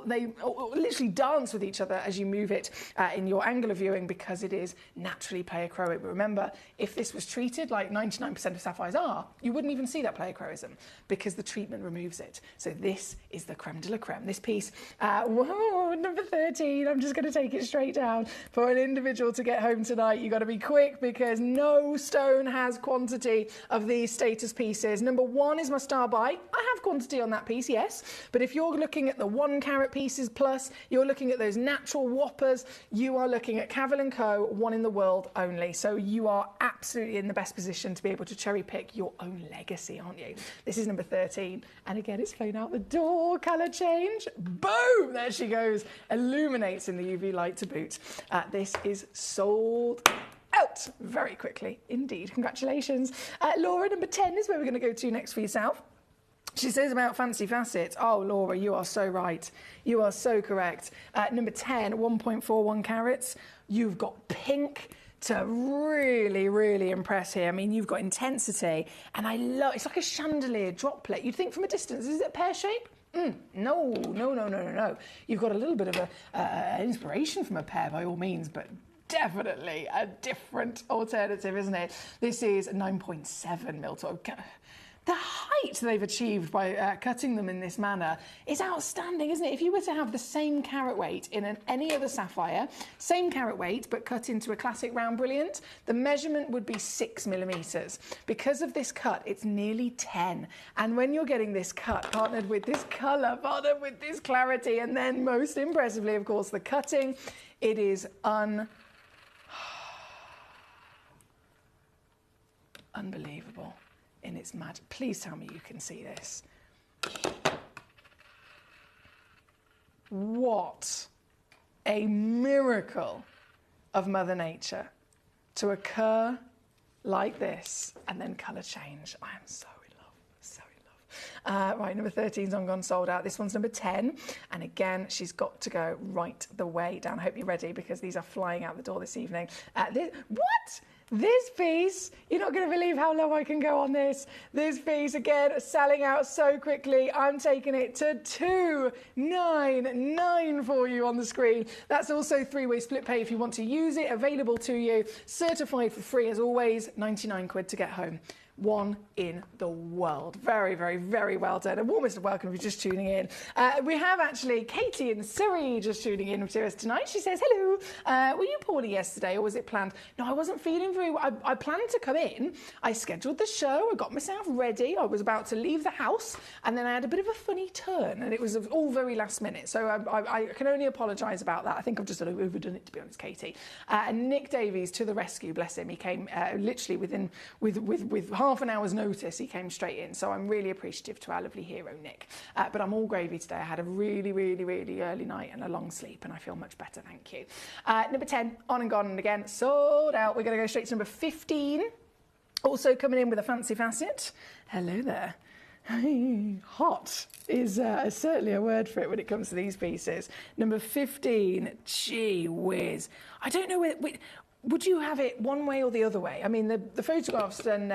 they literally dance with each other as you move it in your angle of viewing, because it is naturally pleochroic. But remember, if this was treated like 99% of sapphires are, you wouldn't even see that pleochroism, because the treatment removes it. So this is the creme de la creme. This piece, whoa, number 13. I'm just going to take it straight down. For an individual to get home tonight, you've got to be quick, because no stone has quantity of these status pieces. Number 1 is my star buy. I have quantity on that piece, yes, but if you're looking at the 1 carat pieces plus, you're looking at those natural whoppers, you are looking at Cavil & Co, one in the world only. So you are absolutely in the best position to be able to cherry pick your own legacy, aren't you? This is number 13, and again, it's flown out the door. Colour change, boom, there she goes, illuminates in the UV light to boot. This is sold out very quickly indeed. Congratulations. Laura, number 10 is where we're going to go to next for yourself. She says about fancy facets. Oh, Laura, you are so right. You are so correct. Number 10, 1.41 carats. You've got pink to really impress here. I mean, you've got intensity, and I love, it's like a chandelier droplet. You'd think from a distance, is it a pear shape? No. You've got a little bit of an inspiration from a pear by all means, but definitely a different alternative, isn't it? This is 9.7 mil. The height they've achieved by cutting them in this manner is outstanding, isn't it? If you were to have the same carat weight in any other sapphire, same carat weight, but cut into a classic round brilliant, the measurement would be 6 millimetres. Because of this cut, it's nearly 10. And when you're getting this cut, partnered with this colour, partnered with this clarity, and then most impressively, of course, the cutting, it is unbelievable in its magic. Please tell me you can see this. What a miracle of Mother Nature to occur like this and then colour change. I am so in love. Right, number 13's on gone, sold out. This one's number 10, and again, she's got to go right the way down. I hope you're ready, because these are flying out the door this evening. This piece, you're not going to believe how low I can go on this. This piece, again, selling out so quickly. I'm taking it to 299 for you on the screen. That's also 3-way split pay if you want to use it. Available to you, certified for free as always, 99 quid to get home. One in the world. Very well done. A warmest of welcome if you're just tuning in. We have actually Katie and Surrey just tuning in to us tonight. She says, hello. Were you poorly yesterday, or was it planned? No, I wasn't feeling very well. I planned to come in. I scheduled the show. I got myself ready. I was about to leave the house, and then I had a bit of a funny turn, and it was all very last minute. So I can only apologise about that. I think I've just overdone it, to be honest, Katie. And Nick Davies to the rescue, bless him. He came literally with half an hour's notice, he came straight in. So I'm really appreciative to our lovely hero, Nick. But I'm all gravy today. I had a really early night and a long sleep, and I feel much better, thank you. Number 10, on and gone, and again, sold out. We're going to go straight to number 15. Also coming in with a fancy facet. Hello there. Hot is certainly a word for it when it comes to these pieces. Number 15, gee whiz. I don't know whether... Would you have it one way or the other way? I mean, the photograph's done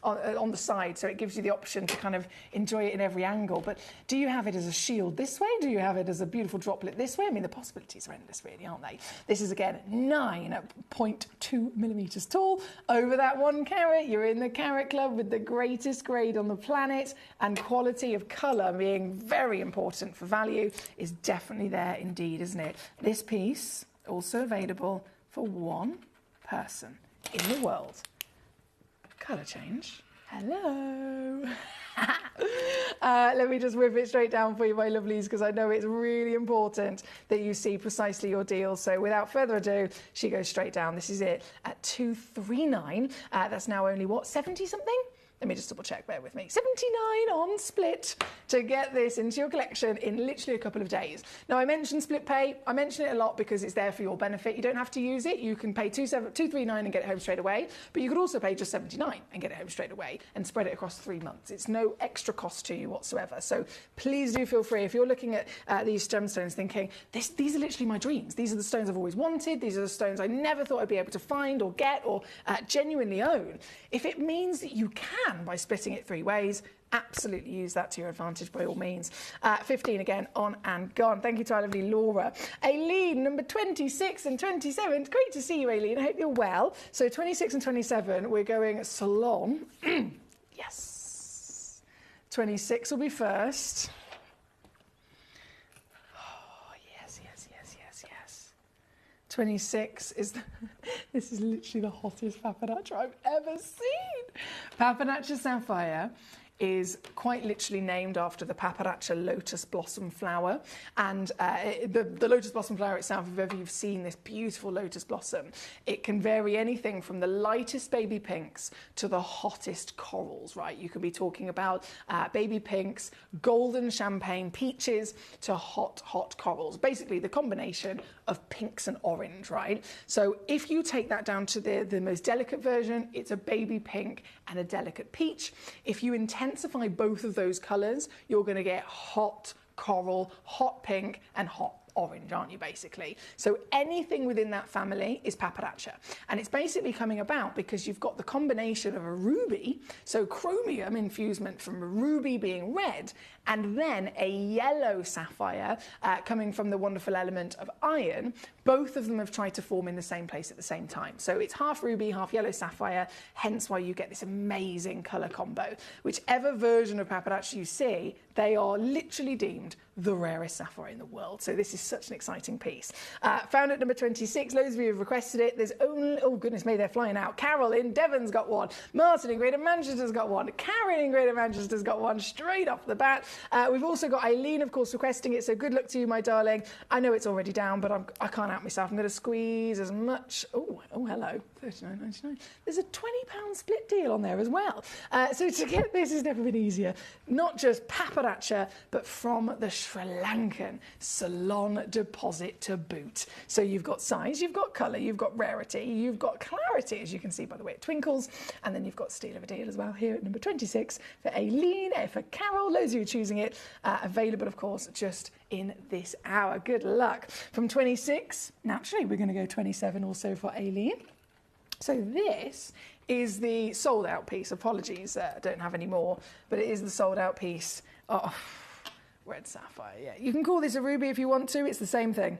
on the side, so it gives you the option to kind of enjoy it in every angle. But do you have it as a shield this way? Do you have it as a beautiful droplet this way? I mean, the possibilities are endless, really, aren't they? This is, again, 9.2 millimetres tall. Over that 1 carat, you're in the carat club with the greatest grade on the planet, and quality of colour being very important for value is definitely there indeed, isn't it? This piece, also available for 1 person in the world. Colour change. Hello. Let me just whip it straight down for you, my lovelies, because I know it's really important that you see precisely your deal. So without further ado, she goes straight down. This is it at 239. That's now only, what, 70 something? Let me just double check, bear with me. 79 on split to get this into your collection in literally a couple of days. Now, I mentioned split pay. I mention it a lot because it's there for your benefit. You don't have to use it. You can pay 239 and get it home straight away, but you could also pay just 79 and get it home straight away and spread it across 3 months. It's no extra cost to you whatsoever. So please do feel free. If you're looking at these gemstones thinking, these are literally my dreams. These are the stones I've always wanted. These are the stones I never thought I'd be able to find or get or genuinely own. If it means that you can, by splitting it 3 ways, absolutely use that to your advantage by all means. 15 again, on and gone. Thank you to our lovely Laura. Aileen, number 26 and 27. It's great to see you, Aileen. I hope you're well. So 26 and 27, we're going salon. Yes. 26 will be first. Oh, yes, yes, yes, yes, yes. 26 is, this is literally the hottest Papanacha I've ever seen. Papanacha Sapphire is quite literally named after the Papanacha lotus blossom flower. And the lotus blossom flower itself, if ever you've seen this beautiful lotus blossom, it can vary anything from the lightest baby pinks to the hottest corals, right? You could be talking about baby pinks, golden champagne peaches to hot, hot corals. Basically, the combination of pinks and orange, right? So if you take that down to the most delicate version, it's a baby pink and a delicate peach. If you intensify both of those colours, you're going to get hot coral, hot pink and hot orange, aren't you, basically? So anything within that family is Papanacha. And it's basically coming about because you've got the combination of a ruby, so chromium infusement from a ruby being red, and then a yellow sapphire coming from the wonderful element of iron. Both of them have tried to form in the same place at the same time. So it's half ruby, half yellow sapphire, hence why you get this amazing colour combo. Whichever version of Papanacha you see, they are literally deemed the rarest sapphire in the world. So this is such an exciting piece. Found at number 26. Loads of you have requested it. There's only, oh goodness me, they're flying out. Carol in Devon's got one. Martin in Greater Manchester's got one. Karen in Greater Manchester's got one straight off the bat. We've also got Eileen, of course, requesting it. So good luck to you, my darling. I know it's already down, but I can't help myself. I'm going to squeeze as much. Oh, hello. £39.99. There's a £20 split deal on there as well. So to get this has never been easier. Not just Papanacha, but from the Sri Lankan Ceylon deposit to boot. So you've got size, you've got colour, you've got rarity, you've got clarity, as you can see by the way it twinkles, and then you've got steal of a deal as well here at number 26 for Aileen, for Carol, loads of you choosing it. Available, of course, just in this hour. Good luck. From 26, naturally, we're going to go 27 also for Aileen. So this is the sold out piece. Apologies, I don't have any more, but it is the sold out piece. Oh, red sapphire, yeah. You can call this a ruby if you want to. It's the same thing.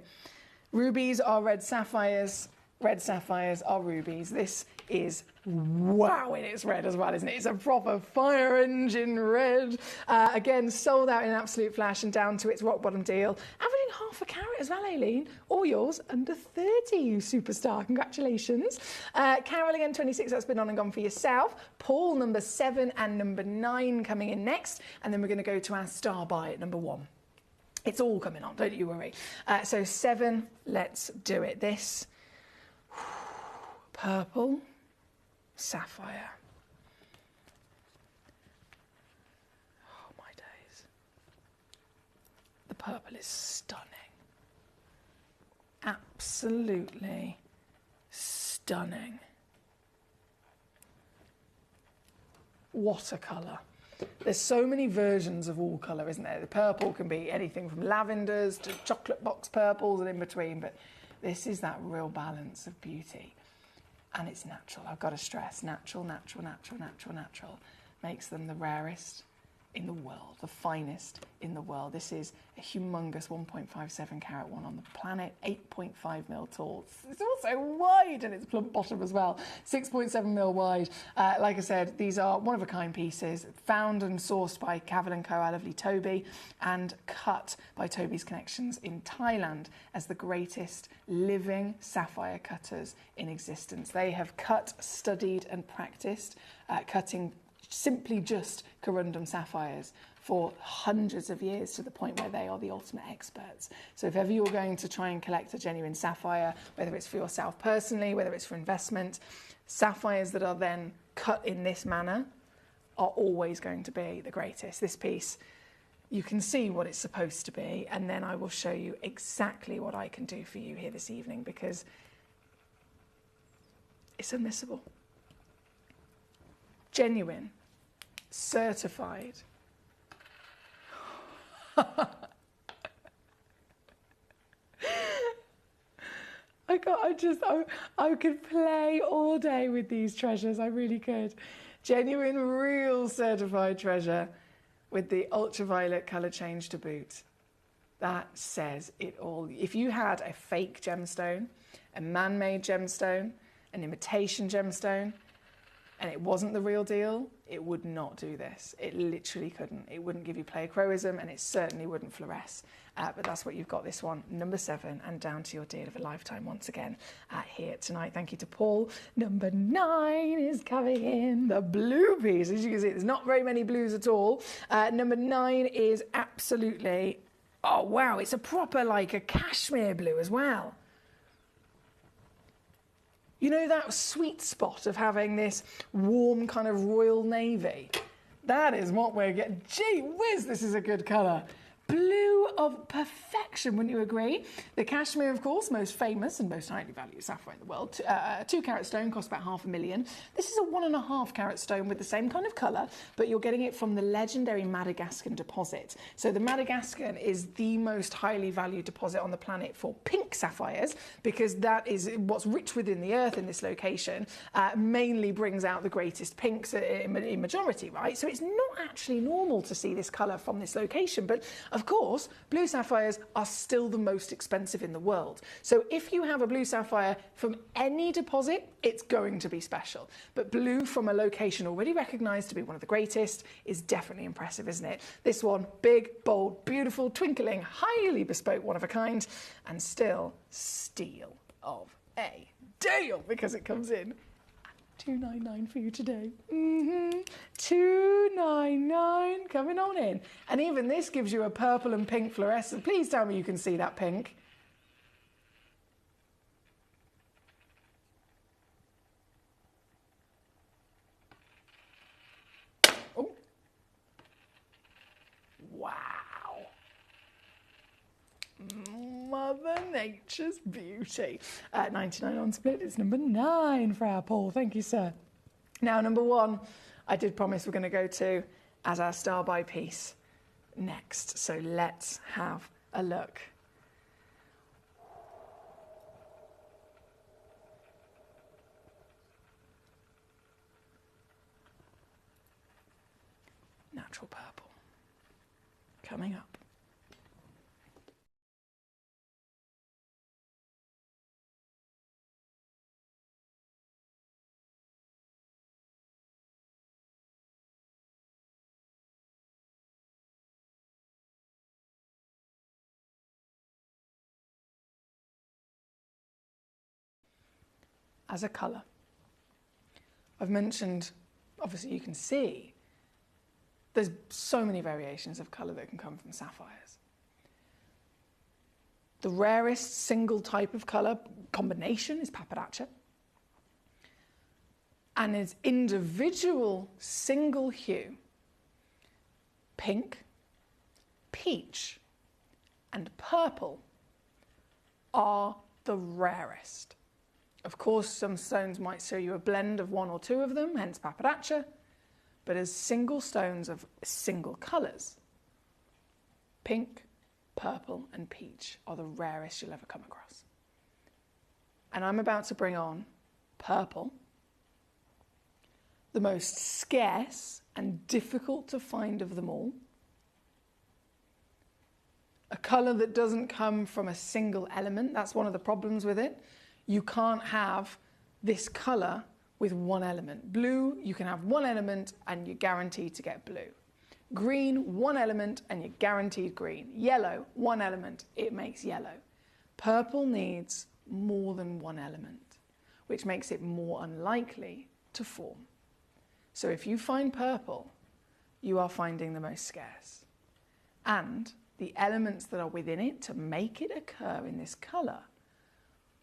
Rubies are red sapphires are rubies. This is, wow, and it's red as well, isn't it? It's a proper fire engine red. Again, sold out in an absolute flash and down to its rock bottom deal. Averaging half a carat as well, Aileen. All yours, under 30, you superstar. Congratulations. Carol, again, 26, that's been on and gone for yourself. Paul, number 7 and number 9 coming in next. And then we're going to go to our star buy at number 1. It's all coming on, don't you worry. So 7, let's do it. This purple sapphire. Oh my days. The purple is stunning. Absolutely stunning. What a colour. There's so many versions of all colour, isn't there? The purple can be anything from lavenders to chocolate box purples and in between, but this is that real balance of beauty. And it's natural. I've got to stress, natural, natural, natural, natural, natural makes them the rarest in the world, the finest in the world. This is a humongous 1.57 carat one on the planet, 8.5 mil tall. It's also wide in its plump bottom as well, 6.7 mil wide. Like I said, these are one-of-a-kind pieces, found and sourced by Cavill & Co, our lovely Toby, and cut by Toby's Connections in Thailand as the greatest living sapphire cutters in existence. They have cut, studied and practiced cutting simply just corundum sapphires for hundreds of years, to the point where they are the ultimate experts. So if ever you're going to try and collect a genuine sapphire, whether it's for yourself personally, whether it's for investment, sapphires that are then cut in this manner are always going to be the greatest. This piece, you can see what it's supposed to be, and then I will show you exactly what I can do for you here this evening, because it's unmissable. Genuine, certified. I could play all day with these treasures, I really could. Genuine, real certified treasure with the ultraviolet colour change to boot. That says it all. If you had a fake gemstone, a man-made gemstone, an imitation gemstone, and it wasn't the real deal, it would not do this. It literally couldn't. It wouldn't give you pleochroism, and it certainly wouldn't fluoresce. But that's what you've got, this one, number 7, and down to your deal of a lifetime once again here tonight. Thank you to Paul. Number 9 is coming in, the blue piece. As you can see, there's not very many blues at all. Number 9 is absolutely, oh wow, it's a proper, like a cashmere blue as well. You know that sweet spot of having this warm kind of royal navy? That is what we're getting. Gee whiz, this is a good colour. Blue of perfection, wouldn't you agree? The cashmere, of course, most famous and most highly valued sapphire in the world. 2 carat stone costs about $500,000. This is a 1.5 carat stone with the same kind of colour, but you're getting it from the legendary Madagascan deposit. So the Madagascan is the most highly valued deposit on the planet for pink sapphires, because that is what's rich within the earth in this location, mainly brings out the greatest pinks in majority, right? So it's not actually normal to see this colour from this location, but of course, blue sapphires are still the most expensive in the world. So if you have a blue sapphire from any deposit, it's going to be special. But blue from a location already recognised to be one of the greatest is definitely impressive, isn't it? This one, big, bold, beautiful, twinkling, highly bespoke, one of a kind, and still steal of a deal, because it comes in $299 for you today. $299 coming on in. And even this gives you a purple and pink fluorescent. Please tell me you can see that pink. Oh. Wow. Mother Nature's beauty. 99 on split is number 9 for our Paul. Thank you, sir. Now, number 1, I did promise we're going to go to as our star by piece next. So let's have a look. Natural purple coming up. As a colour, I've mentioned, obviously you can see, there's so many variations of colour that can come from sapphires. The rarest single type of colour combination is papadacha. And its individual single hue, pink, peach, and purple, are the rarest. Of course, some stones might show you a blend of 1 or 2 of them, hence papadacha, but as single stones of single colours, pink, purple, and peach are the rarest you'll ever come across. And I'm about to bring on purple, the most scarce and difficult to find of them all, a colour that doesn't come from a single element. That's one of the problems with it. You can't have this colour with one element. Blue, you can have one element and you're guaranteed to get blue. Green, one element and you're guaranteed green. Yellow, one element, it makes yellow. Purple needs more than one element, which makes it more unlikely to form. So if you find purple, you are finding the most scarce. And the elements that are within it to make it occur in this colour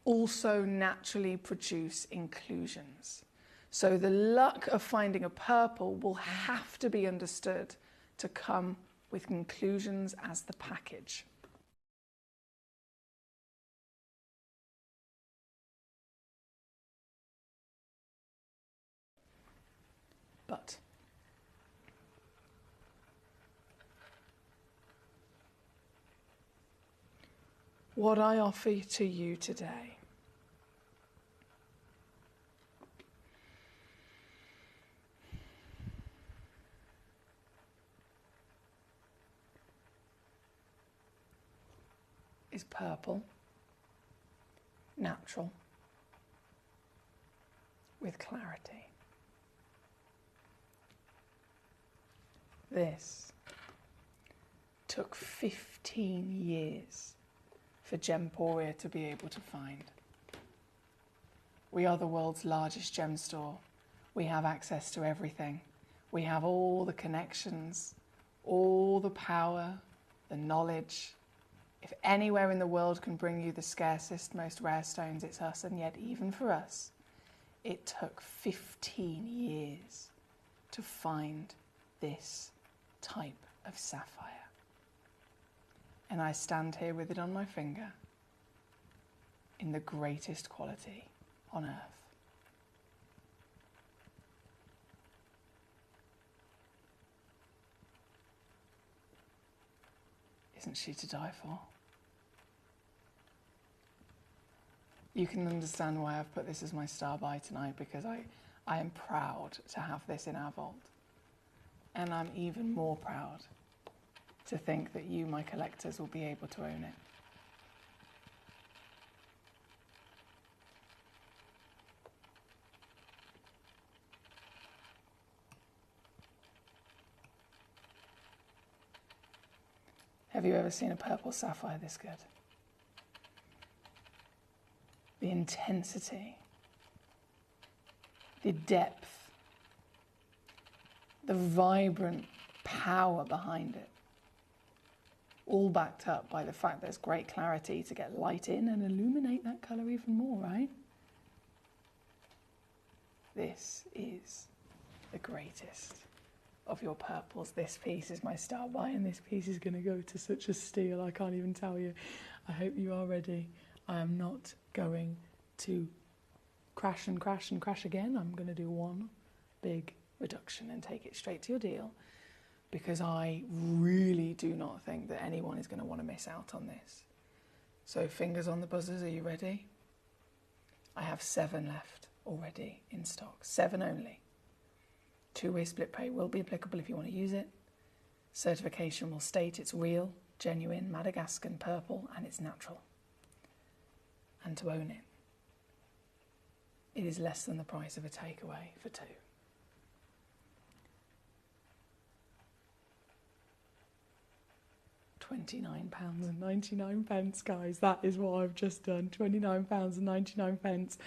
also naturally produce inclusions. So the luck of finding a purple will have to be understood to come with inclusions as the package. But what I offer to you today is purple, natural, with clarity. This took 15 years for Gemporia to be able to find. We are the world's largest gem store. We have access to everything. We have all the connections, all the power, the knowledge. If anywhere in the world can bring you the scarcest, most rare stones, it's us. And yet, even for us, it took 15 years to find this type of sapphire. And I stand here with it on my finger in the greatest quality on earth. Isn't she to die for? You can understand why I've put this as my star buy tonight, because I am proud to have this in our vault. And I'm even more proud to think that you, my collectors, will be able to own it. Have you ever seen a purple sapphire this good? The intensity, the depth, the vibrant power behind it, all backed up by the fact there's great clarity to get light in and illuminate that colour even more, right? This is the greatest of your purples. This piece is my star buy, and this piece is going to go to such a steal, I can't even tell you. I hope you are ready. I am not going to crash and crash and crash again. I'm going to do one big reduction and take it straight to your deal, because I really do not think that anyone is going to want to miss out on this. So fingers on the buzzers, are you ready? I have 7 left already in stock, 7 only. Two-way split pay will be applicable if you want to use it. Certification will state it's real, genuine, Madagascan purple, and it's natural. And to own it, it is less than the price of a takeaway for 2. £29.99, guys. That is what I've just done. £29.99.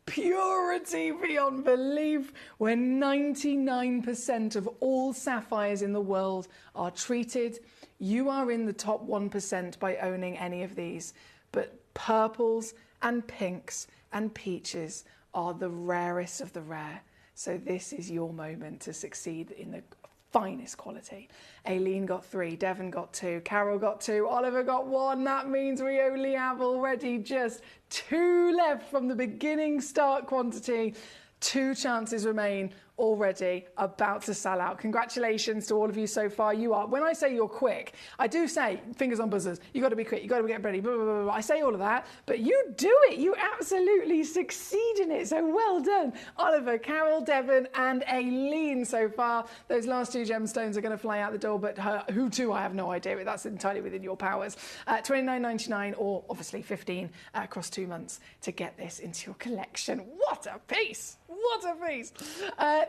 Purity beyond belief, where 99% of all sapphires in the world are treated. You are in the top 1% by owning any of these. But purples and pinks and peaches are the rarest of the rare. So this is your moment to succeed in the finest quality. Aileen got 3, Devon got 2, Carol got 2, Oliver got 1. That means we only have already just 2 left from the beginning start quantity. 2 chances remain already, about to sell out. Congratulations to all of you so far. You are, when I say you're quick, I do say fingers on buzzers, you got to be quick, you got to get ready, blah, blah, blah, blah. I say all of that, but you do it. You absolutely succeed in it. So well done. Oliver, Carol, Devon and Aileen so far. Those last 2 gemstones are going to fly out the door, but who to, I have no idea, but that's entirely within your powers. $29.99 or obviously $15 across 2 months to get this into your collection. What a piece! What a piece!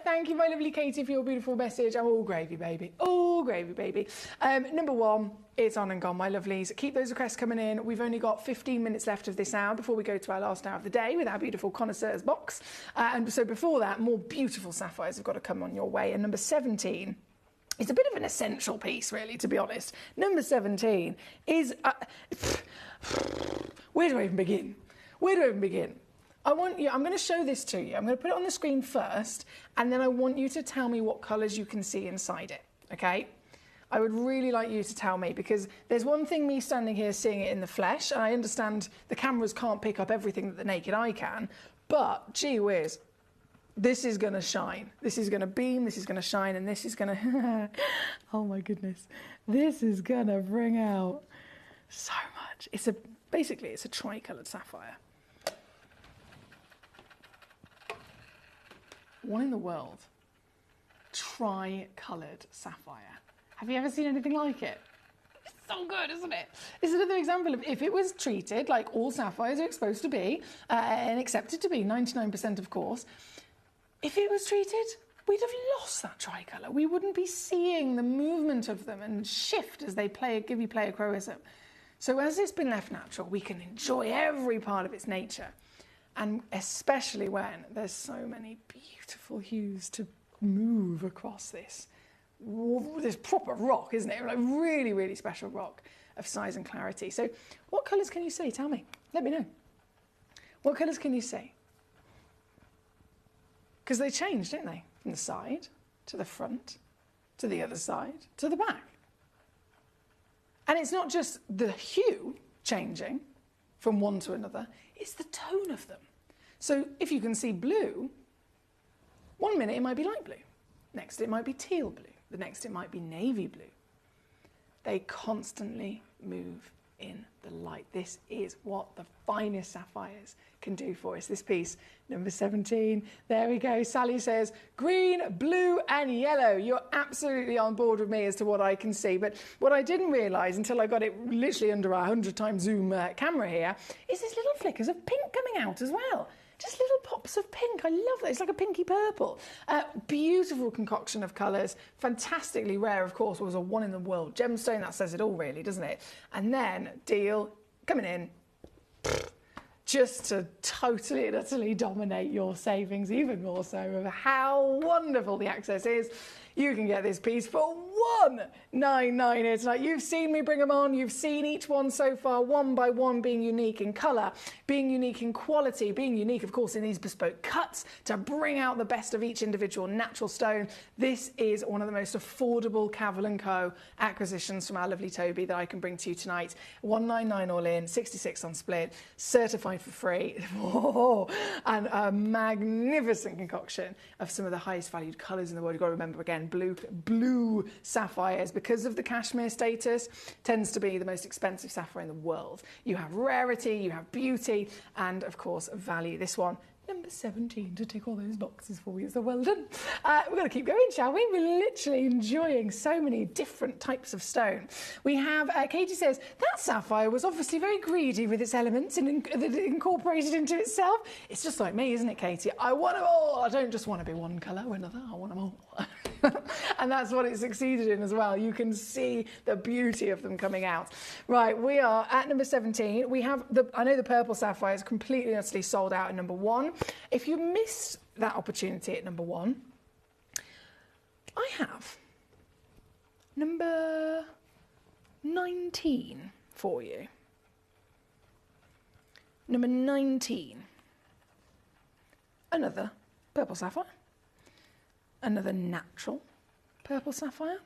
Thank you, my lovely Katie, for your beautiful message. I'm all gravy, baby. All gravy, baby. Number one, it's on and gone, my lovelies. Keep those requests coming in. We've only got 15 minutes left of this hour before we go to our last hour of the day with our beautiful connoisseurs box. And so before that, more beautiful sapphires have got to come on your way. And number 17, it's a bit of an essential piece, really, to be honest. Number 17 is... where do I even begin? Where do I even begin? I'm going to show this to you. I'm going to put it on the screen first, and then I want you to tell me what colours you can see inside it, okay? I would really like you to tell me, because there's one thing me standing here seeing it in the flesh, and I understand the cameras can't pick up everything that the naked eye can, but gee whiz, this is going to shine. This is going to beam, this is going to shine, and this is going to... oh my goodness. This is going to bring out so much. Basically, it's a tri-coloured sapphire. One in the world. Tri-coloured sapphire. Have you ever seen anything like it? It's so good, isn't it? It's another example of if it was treated like all sapphires are supposed to be, and accepted to be, 99% of course, if it was treated, we'd have lost that tricolour. We wouldn't be seeing the movement of them and shift as they give you pleochroism. So as it's been left natural, we can enjoy every part of its nature. And especially when there's so many beautiful hues to move across this proper rock, isn't it? Like really, really special rock of size and clarity. So what colours can you see? Tell me. Let me know. What colours can you see? Because they change, don't they? From the side to the front to the other side to the back. And it's not just the hue changing from one to another, it's the tone of them. So if you can see blue, 1 minute it might be light blue, next it might be teal blue, the next it might be navy blue. They constantly move in the light. This is what the finest sapphires can do for us. This piece, number 17, there we go. Sally says, green, blue and yellow. You're absolutely on board with me as to what I can see. But what I didn't realise until I got it literally under a 100x zoom camera here is there's little flickers of pink coming out as well. Just little pops of pink. I love that. It's like a pinky purple. Beautiful concoction of colours. Fantastically rare, of course, was a one-in-the-world gemstone. That says it all, really, doesn't it? And then deal coming in just to totally and utterly dominate your savings, even more so of how wonderful the access is. You can get this piece for $199 here tonight. You've seen me bring them on. You've seen each one so far, one by one, being unique in colour, being unique in quality, being unique, of course, in these bespoke cuts to bring out the best of each individual natural stone. This is one of the most affordable Cavil & Co. acquisitions from our lovely Toby that I can bring to you tonight. $199 all in, 66 on split, certified for free. And a magnificent concoction of some of the highest valued colours in the world. You've got to remember, again, blue sapphires, because of the cashmere status, tends to be the most expensive sapphire in the world. You have rarity, you have beauty, and of course value. This one, number 17, to tick all those boxes for you, so well done. We're going to keep going, shall we? We're literally enjoying so many different types of stone. We have, Katie says, that sapphire was obviously very greedy with its elements and that it incorporated into itself. It's just like me, isn't it, Katie? I want them all. I don't just want to be one colour or another, I want them all. And that's what it succeeded in as well. You can see the beauty of them coming out. Right, we are at number 17. We have, I know the purple sapphire is completely and utterly sold out at number 1. If you missed that opportunity at number 1, I have number 19 for you. Number 19. Another purple sapphire. Another natural purple sapphire.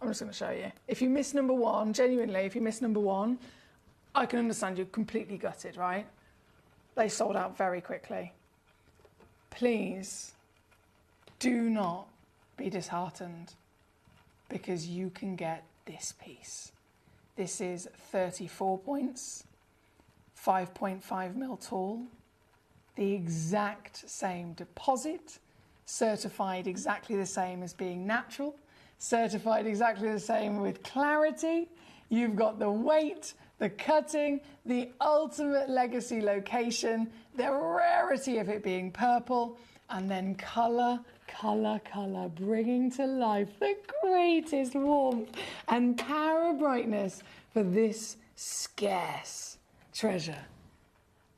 I'm just going to show you. If you miss number 1, genuinely, if you miss number 1, I can understand you're completely gutted, right? They sold out very quickly. Please do not be disheartened, because you can get this piece. This is 34 points, 5.5 mil tall, the exact same deposit, certified exactly the same as being natural, certified exactly the same with clarity. You've got the weight, the cutting, the ultimate legacy location, the rarity of it being purple, and then colour, colour, colour, bringing to life the greatest warmth and power of brightness for this scarce treasure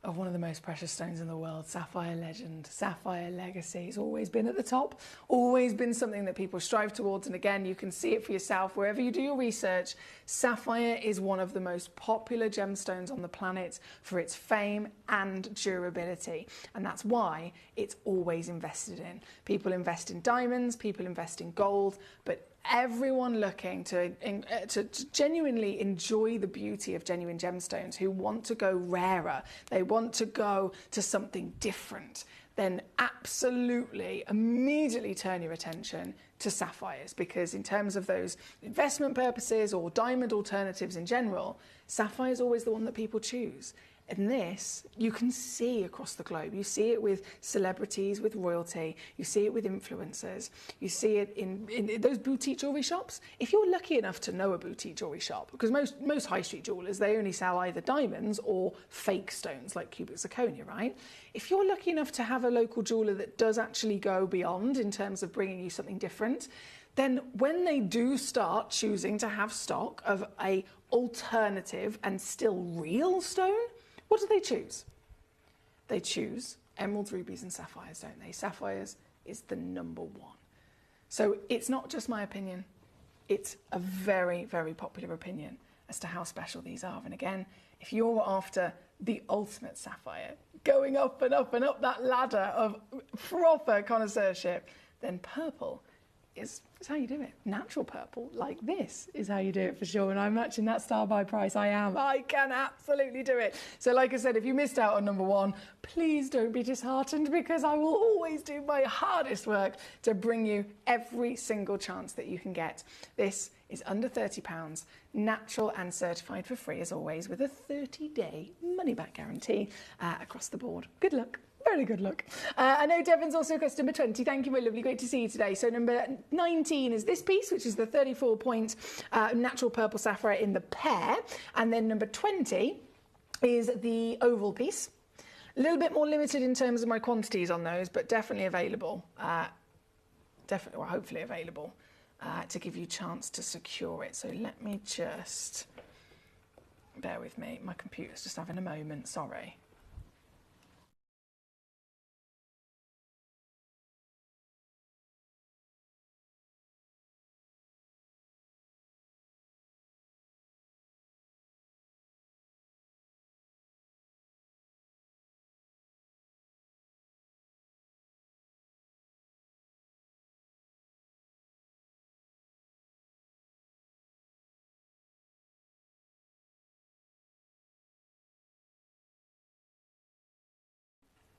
of one of the most precious stones in the world, Sapphire Legend, Sapphire Legacy. It's always been at the top, always been something that people strive towards. And again, you can see it for yourself wherever you do your research. Sapphire is one of the most popular gemstones on the planet for its fame and durability. And that's why it's always invested in. People invest in diamonds, people invest in gold, but everyone looking to genuinely enjoy the beauty of genuine gemstones, who want to go rarer, they want to go to something different, then absolutely immediately turn your attention to sapphires, because in terms of those investment purposes or diamond alternatives in general, sapphire is always the one that people choose. And this, you can see across the globe. You see it with celebrities, with royalty. You see it with influencers. You see it in those boutique jewellery shops. If you're lucky enough to know a boutique jewellery shop, because most high street jewellers, they only sell either diamonds or fake stones like cubic zirconia, right? If you're lucky enough to have a local jeweller that does actually go beyond in terms of bringing you something different, then when they do start choosing to have stock of a alternative and still real stone, what do they choose? They choose emeralds, rubies and sapphires, don't they? Sapphires is the number one. So it's not just my opinion. It's a very, very popular opinion as to how special these are. And again, if you're after the ultimate sapphire, going up and up and up that ladder of proper connoisseurship, then purple is how you do it. Natural purple, like this, is how you do it for sure. And I'm matching that star by price. I can absolutely do it. So like I said, if you missed out on number one, please don't be disheartened, because I will always do my hardest work to bring you every single chance that you can get. This is under £30, natural and certified for free as always, with a 30-day money-back guarantee across the board. Good luck. Very good luck. I know Devon's also customer 20. Thank you, my lovely. Great to see you today. So number 19 is this piece, which is the 34-point natural purple sapphire in the pear. And then number 20 is the oval piece. A little bit more limited in terms of my quantities on those, but definitely available. Definitely, or hopefully available to give you a chance to secure it. So let me just, bear with me. My computer's just having a moment, sorry.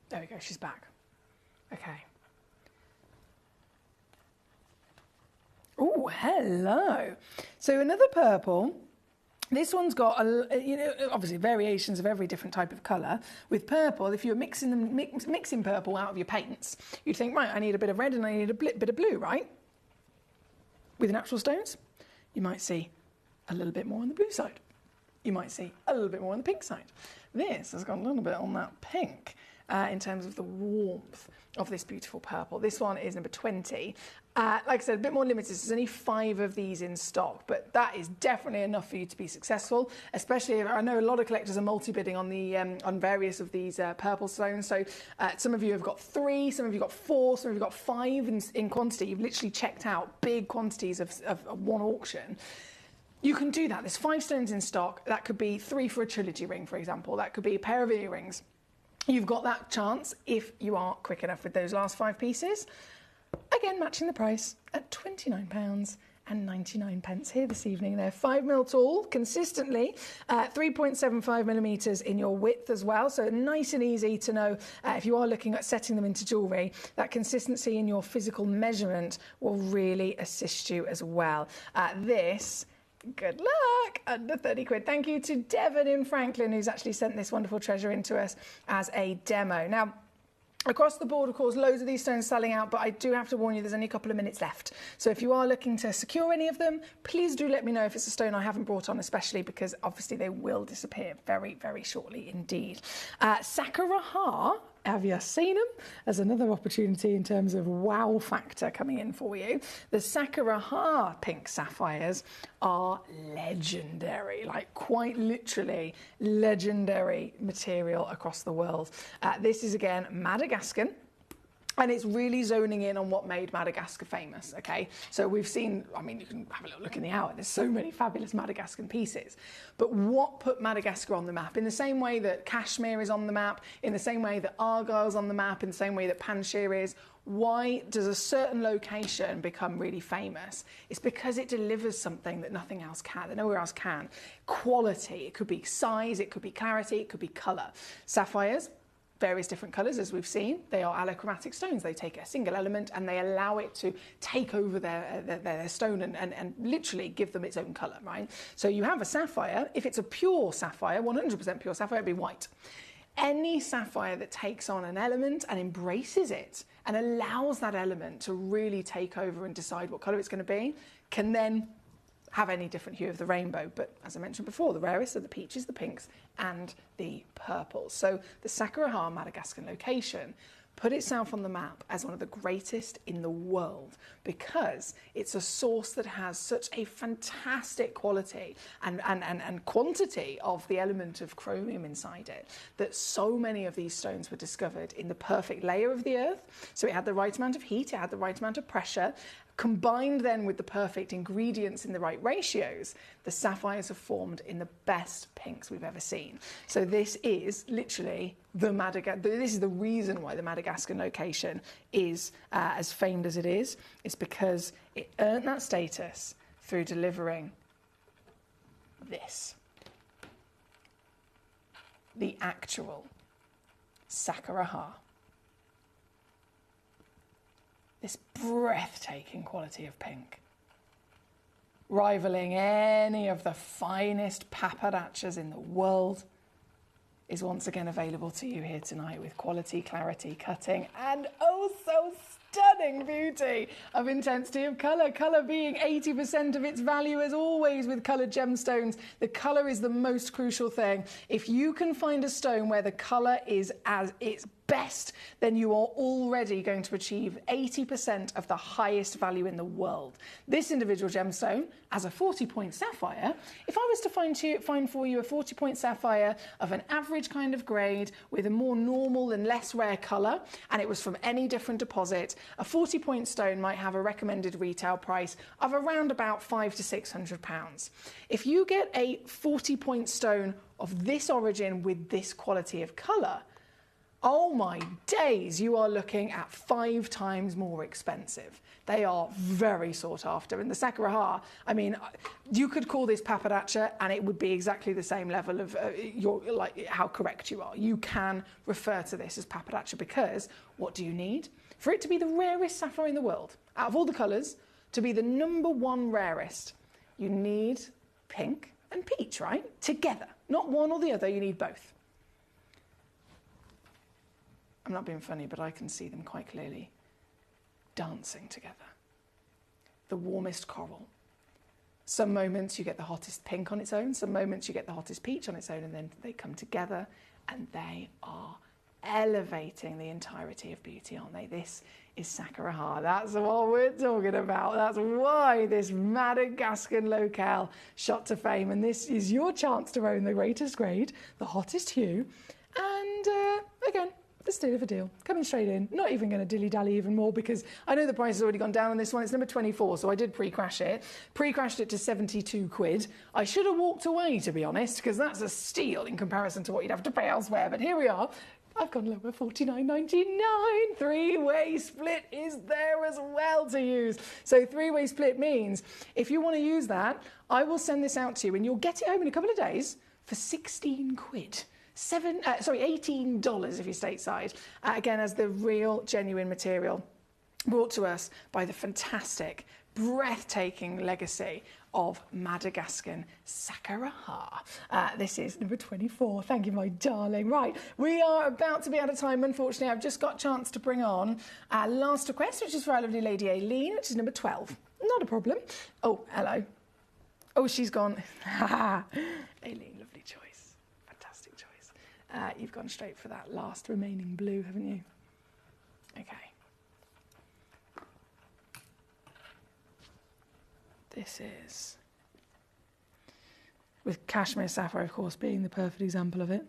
There we go, she's back. Okay. Oh, hello. So another purple. This one's got, obviously variations of every different type of colour. With purple, if you're mixing purple out of your paints, you'd think, right, I need a bit of red and I need a bit of blue, right? With natural stones, you might see a little bit more on the blue side. You might see a little bit more on the pink side. This has got a little bit on that pink. In terms of the warmth of this beautiful purple. This one is number 20. Like I said, a bit more limited. There's only 5 of these in stock, but that is definitely enough for you to be successful, especially if I know a lot of collectors are multi-bidding on the on various of these purple stones. So some of you have got 3, some of you got 4, some of you got 5 in quantity. You've literally checked out big quantities of one auction. You can do that. There's 5 stones in stock. That could be 3 for a trilogy ring, for example. That could be a pair of earrings. You've got that chance if you are quick enough with those last 5 pieces. Again, matching the price at £29.99 here this evening. They're 5mm tall, consistently, 3.75mm in your width as well. So nice and easy to know if you are looking at setting them into jewellery. That consistency in your physical measurement will really assist you as well. This, good luck, under 30 quid. Thank you to Devon in Franklin, who's actually sent this wonderful treasure in to us as a demo. Now, Across the board, of course, loads of these stones selling out, but I do have to warn you, there's only a couple of minutes left. So if you are looking to secure any of them, please do let me know if it's a stone I haven't brought on, especially because obviously they will disappear very, very shortly indeed. Sakura, have you seen them? There's another opportunity in terms of wow factor coming in for you. The Sakura pink sapphires are legendary, like quite literally legendary material across the world. This is again Madagascan. And it's really zoning in on what made Madagascar famous, okay? So we've seen, I mean, you can have a little look in the hour, there's so many fabulous Madagascan pieces. But what put Madagascar on the map? In the same way that Kashmir is on the map, in the same way that Argyll's on the map, in the same way that Panjshir is, why does a certain location become really famous? It's because it delivers something that nothing else can, that nowhere else can. Quality, it could be size, it could be clarity, it could be colour. Sapphires, various different colours, as we've seen. They are allochromatic stones. They take a single element and they allow it to take over their stone and literally give them its own colour, right? So you have a sapphire. If it's a pure sapphire, 100% pure sapphire, it'd be white. Any sapphire that takes on an element and embraces it and allows that element to really take over and decide what colour it's going to be can then have any different hue of the rainbow. But as I mentioned before, the rarest are the peaches, the pinks, and the purples. So the Sakura Madagascan location put itself on the map as one of the greatest in the world because it's a source that has such a fantastic quality and quantity of the element of chromium inside it that so many of these stones were discovered in the perfect layer of the earth. So it had the right amount of heat, it had the right amount of pressure. Combined then with the perfect ingredients in the right ratios, the sapphires have formed in the best pinks we've ever seen. So this is literally this is the reason why the Madagascan location is as famed as it is. It's because it earned that status through delivering this. The actual Sakura. This breathtaking quality of pink, rivaling any of the finest papadachas in the world, is once again available to you here tonight with quality, clarity, cutting, and oh so stunning beauty of intensity of colour. Colour being 80% of its value as always with coloured gemstones. The colour is the most crucial thing. If you can find a stone where the colour is as its best, then you are already going to achieve 80% of the highest value in the world. This individual gemstone, as a 40-point sapphire, if I was to find for you a 40-point sapphire of an average kind of grade with a more normal and less rare colour, and it was from any different deposit, a 40-point stone might have a recommended retail price of around about £500 to £600. If you get a 40-point stone of this origin with this quality of colour, oh my days, you are looking at 5 times more expensive. They are very sought after. And the Sakura, I mean, you could call this papadacha and it would be exactly the same level of how correct you are. You can refer to this as papadacha because what do you need? For it to be the rarest sapphire in the world, out of all the colours, to be the #1 rarest, you need pink and peach, right? Together. Not one or the other, you need both. I'm not being funny, but I can see them quite clearly dancing together. The warmest coral. Some moments you get the hottest pink on its own, some moments you get the hottest peach on its own, and then they come together and they are elevating the entirety of beauty, aren't they? This is Sakura. That's what we're talking about. That's why this Madagascan locale shot to fame, and this is your chance to own the greatest grade, the hottest hue, and again, the steal of a deal. Coming straight in. Not even going to dilly-dally even more because I know the price has already gone down on this one. It's number 24, so I did pre-crash it. Pre-crashed it to 72 quid. I should have walked away, to be honest, because that's a steal in comparison to what you'd have to pay elsewhere. But here we are. I've gone lower, $49.99. Three-way split is there as well to use. So three-way split means if you want to use that, I will send this out to you and you'll get it home in a couple of days for 16 quid. $18 if you're stateside, again as the real genuine material brought to us by the fantastic, breathtaking legacy of Madagascan Sakuraha. This is number 24. Thank you, my darling. Right, we are about to be out of time, unfortunately. I've just got a chance to bring on our last request, which is for our lovely lady Aileen, which is number 12. Not a problem. Oh, hello. Oh, she's gone. Aileen, lovely choice. Fantastic choice. You've gone straight for that last remaining blue, haven't you? Okay. This is, with cashmere sapphire, of course, being the perfect example of it,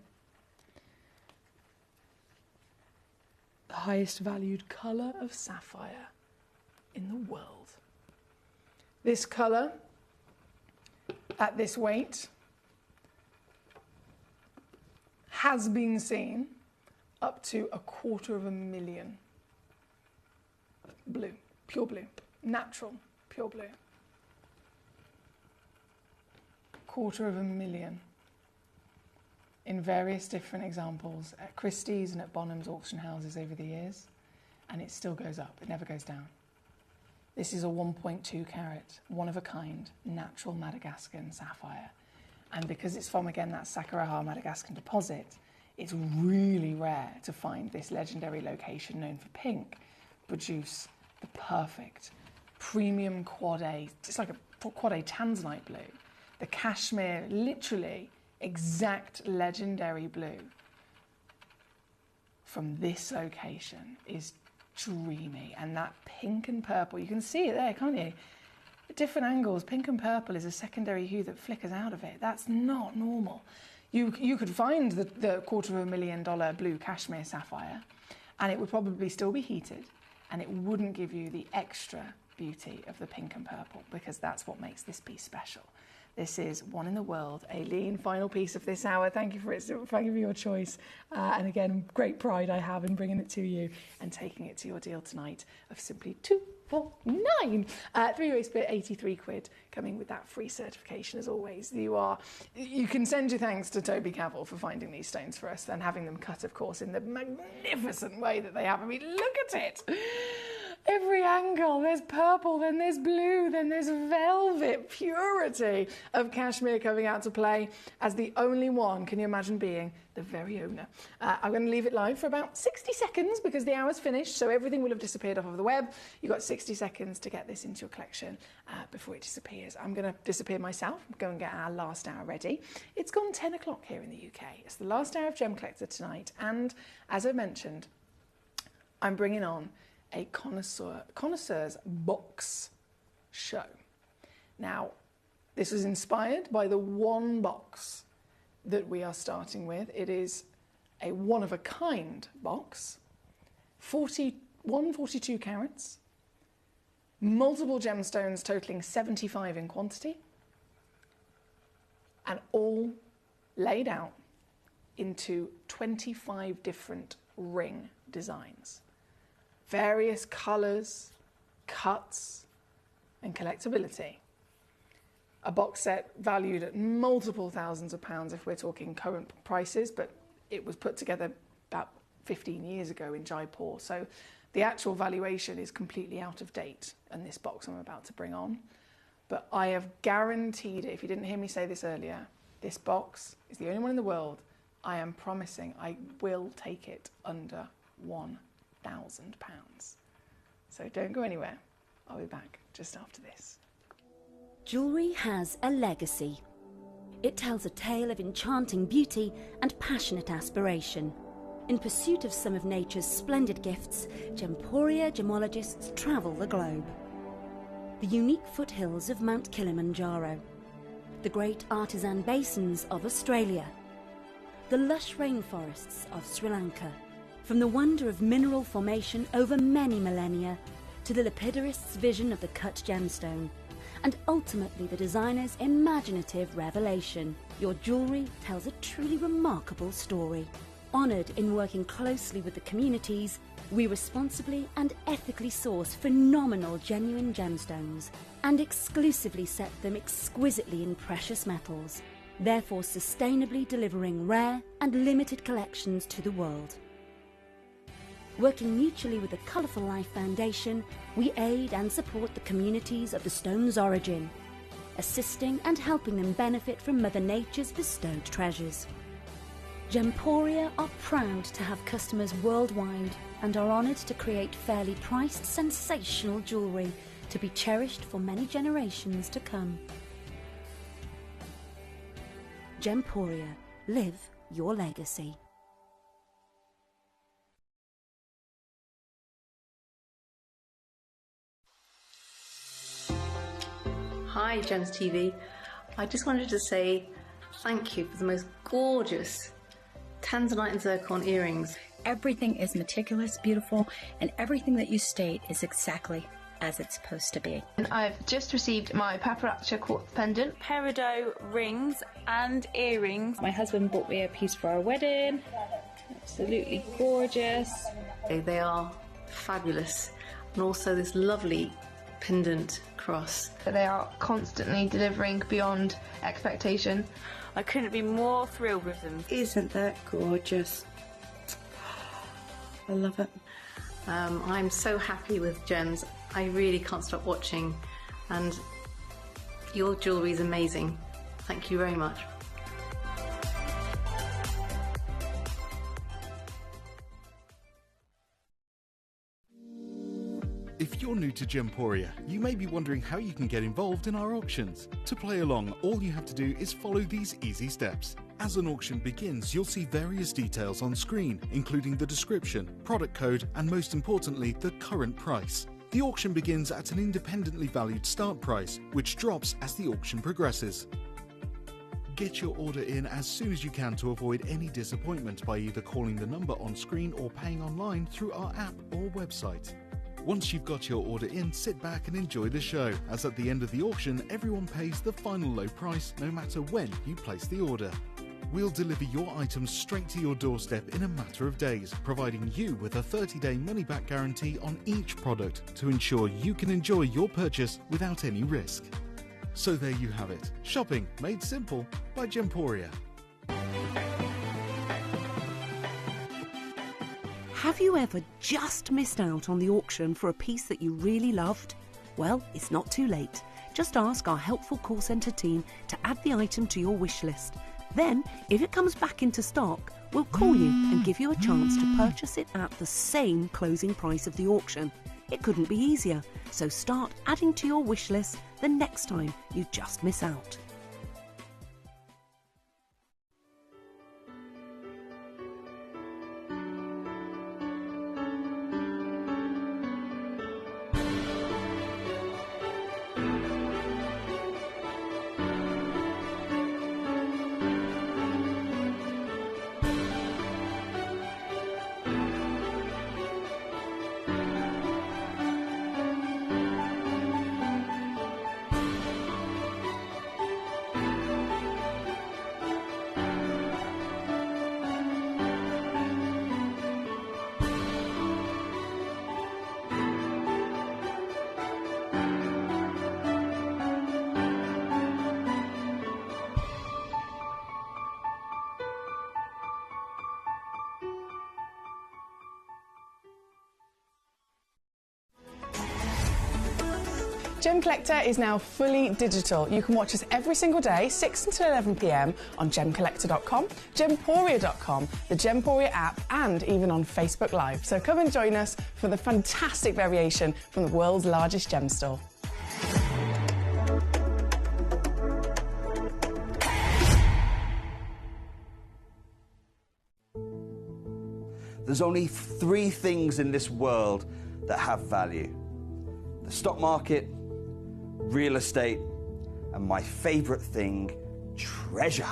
the highest valued colour of sapphire in the world. This colour, at this weight, has been seen up to 250,000 blue, pure blue, natural, pure blue. 250,000 in various different examples at Christie's and at Bonham's auction houses over the years, and it still goes up, it never goes down. This is a 1.2 carat, one of a kind, natural Madagascan sapphire. And because it's from, again, that Sakuraha Madagascan deposit, it's really rare to find this legendary location known for pink produce the perfect premium quad A, it's like a quad A tanzanite blue. The cashmere, literally exact legendary blue from this location is dreamy. And that pink and purple, you can see it there, can't you? At different angles, pink and purple is a secondary hue that flickers out of it. That's not normal. You could find the $250,000 blue cashmere sapphire and it would probably still be heated and it wouldn't give you the extra beauty of the pink and purple, because that's what makes this piece special. This is one in the world. Aileen, final piece of this hour. Thank you for it. Thank you for your choice. And again, great pride I have in bringing it to you and taking it to your deal tonight of simply £249. Three-way split, 83 quid, coming with that free certification as always. You can send your thanks to Toby Cavill for finding these stones for us and having them cut, of course, in the magnificent way that they have. I mean, look at it. Every angle, there's purple, then there's blue, then there's velvet, purity of cashmere coming out to play as the only one, can you imagine being the very owner. I'm going to leave it live for about 60 seconds because the hour's finished, so everything will have disappeared off of the web. You've got 60 seconds to get this into your collection before it disappears. I'm going to disappear myself, go and get our last hour ready. It's gone 10 o'clock here in the UK. It's the last hour of Gem Collector tonight, and as I mentioned, I'm bringing on a connoisseur's box show. Now, this was inspired by the one box that we are starting with. It is a one-of-a-kind box, 42 carats, multiple gemstones totaling 75 in quantity, and all laid out into 25 different ring designs. Various colours, cuts, and collectability. A box set valued at multiple thousands of pounds if we're talking current prices, but it was put together about 15 years ago in Jaipur, so the actual valuation is completely out of date in this box I'm about to bring on. But I have guaranteed it, if you didn't hear me say this earlier, this box is the only one in the world. I am promising I will take it under £1,000. So don't go anywhere. I'll be back just after this. Jewellery has a legacy. It tells a tale of enchanting beauty and passionate aspiration. In pursuit of some of nature's splendid gifts, Gemporia gemologists travel the globe. The unique foothills of Mount Kilimanjaro, the great artisan basins of Australia, the lush rainforests of Sri Lanka. From the wonder of mineral formation over many millennia to the lapidarists' vision of the cut gemstone, and ultimately the designer's imaginative revelation, your jewellery tells a truly remarkable story. Honoured in working closely with the communities, we responsibly and ethically source phenomenal genuine gemstones and exclusively set them exquisitely in precious metals, therefore sustainably delivering rare and limited collections to the world. Working mutually with the Colourful Life Foundation, we aid and support the communities of the stone's origin. assisting and helping them benefit from Mother Nature's bestowed treasures. Gemporia are proud to have customers worldwide and are honoured to create fairly priced, sensational jewellery to be cherished for many generations to come. Gemporia, live your legacy. Hi Gems TV, I just wanted to say thank you for the most gorgeous tanzanite and zircon earrings. Everything is meticulous, beautiful, and everything that you state is exactly as it's supposed to be. And I've just received my paparazzi quartz pendant, peridot rings and earrings. My husband bought me a piece for our wedding. Absolutely gorgeous. They are fabulous, and also this lovely pendant cross. They are constantly delivering beyond expectation. I couldn't be more thrilled with them. Isn't that gorgeous? I love it. I'm so happy with Gems. I really can't stop watching, and your jewellery is amazing. Thank you very much. If you're new to Gemporia, you may be wondering how you can get involved in our auctions. To play along, all you have to do is follow these easy steps. As an auction begins, you'll see various details on screen, including the description, product code, and most importantly, the current price. The auction begins at an independently valued start price, which drops as the auction progresses. Get your order in as soon as you can to avoid any disappointment by either calling the number on screen or paying online through our app or website. Once you've got your order in, sit back and enjoy the show, as at the end of the auction, everyone pays the final low price no matter when you place the order. We'll deliver your items straight to your doorstep in a matter of days, providing you with a 30-day money-back guarantee on each product to ensure you can enjoy your purchase without any risk. So there you have it, shopping made simple by Gemporia. Have you ever just missed out on the auction for a piece that you really loved? Well, it's not too late. Just ask our helpful call centre team to add the item to your wish list. Then, if it comes back into stock, we'll call you and give you a chance to purchase it at the same closing price of the auction. It couldn't be easier, so start adding to your wish list the next time you just miss out. Gemcollector is now fully digital. You can watch us every single day, 6 until 11 p.m. on Gemcollector.com, Gemporia.com, the Gemporia app, and even on Facebook Live. So come and join us for the fantastic variation from the world's largest gem store. There's only 3 things in this world that have value: the stock market, real estate, and my favorite thing, treasure.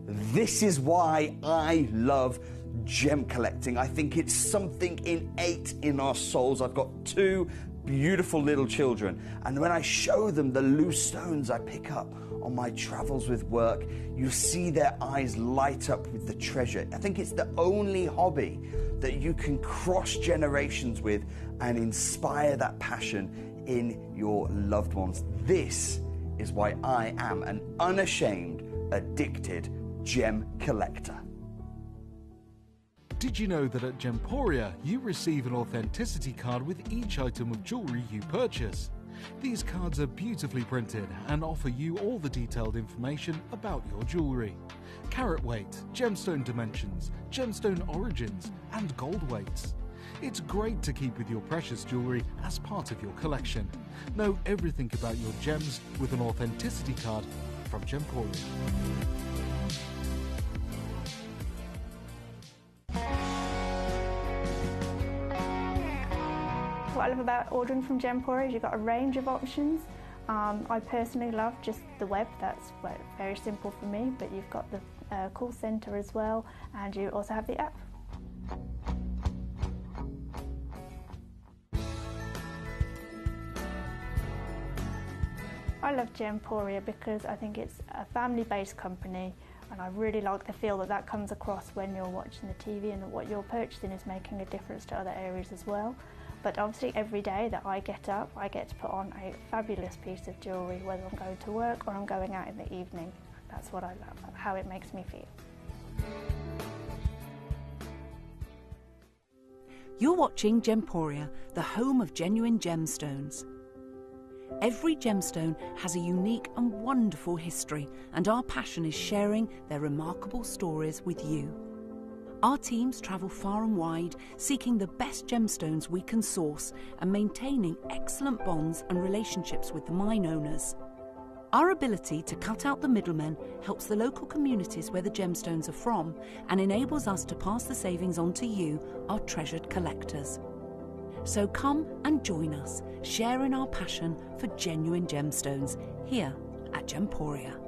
This is why I love gem collecting. I think it's something innate in our souls. I've got 2 beautiful little children, and when I show them the loose stones I pick up on my travels with work, you see their eyes light up with the treasure. I think it's the only hobby that you can cross generations with and inspire that passion in your loved ones. This is why I am an unashamed, addicted gem collector. Did you know that at Gemporia you receive an authenticity card with each item of jewellery you purchase? These cards are beautifully printed and offer you all the detailed information about your jewellery. Carat weight, gemstone dimensions, gemstone origins and gold weights. It's great to keep with your precious jewellery as part of your collection. Know everything about your gems with an authenticity card from Gemporia. What I love about ordering from Gemporia is you've got a range of options. I personally love just the web, that's very simple for me, but you've got the call centre as well, and you also have the app. I love Gemporia because I think it's a family-based company, and I really like the feel that comes across when you're watching the TV, and that what you're purchasing is making a difference to other areas as well. But obviously every day that I get up, I get to put on a fabulous piece of jewellery, whether I'm going to work or I'm going out in the evening. That's what I love, how it makes me feel. You're watching Gemporia, the home of genuine gemstones. Every gemstone has a unique and wonderful history, and our passion is sharing their remarkable stories with you. Our teams travel far and wide, seeking the best gemstones we can source and maintaining excellent bonds and relationships with the mine owners. Our ability to cut out the middlemen helps the local communities where the gemstones are from and enables us to pass the savings on to you, our treasured collectors. So come and join us, sharing our passion for genuine gemstones here at Gemporia.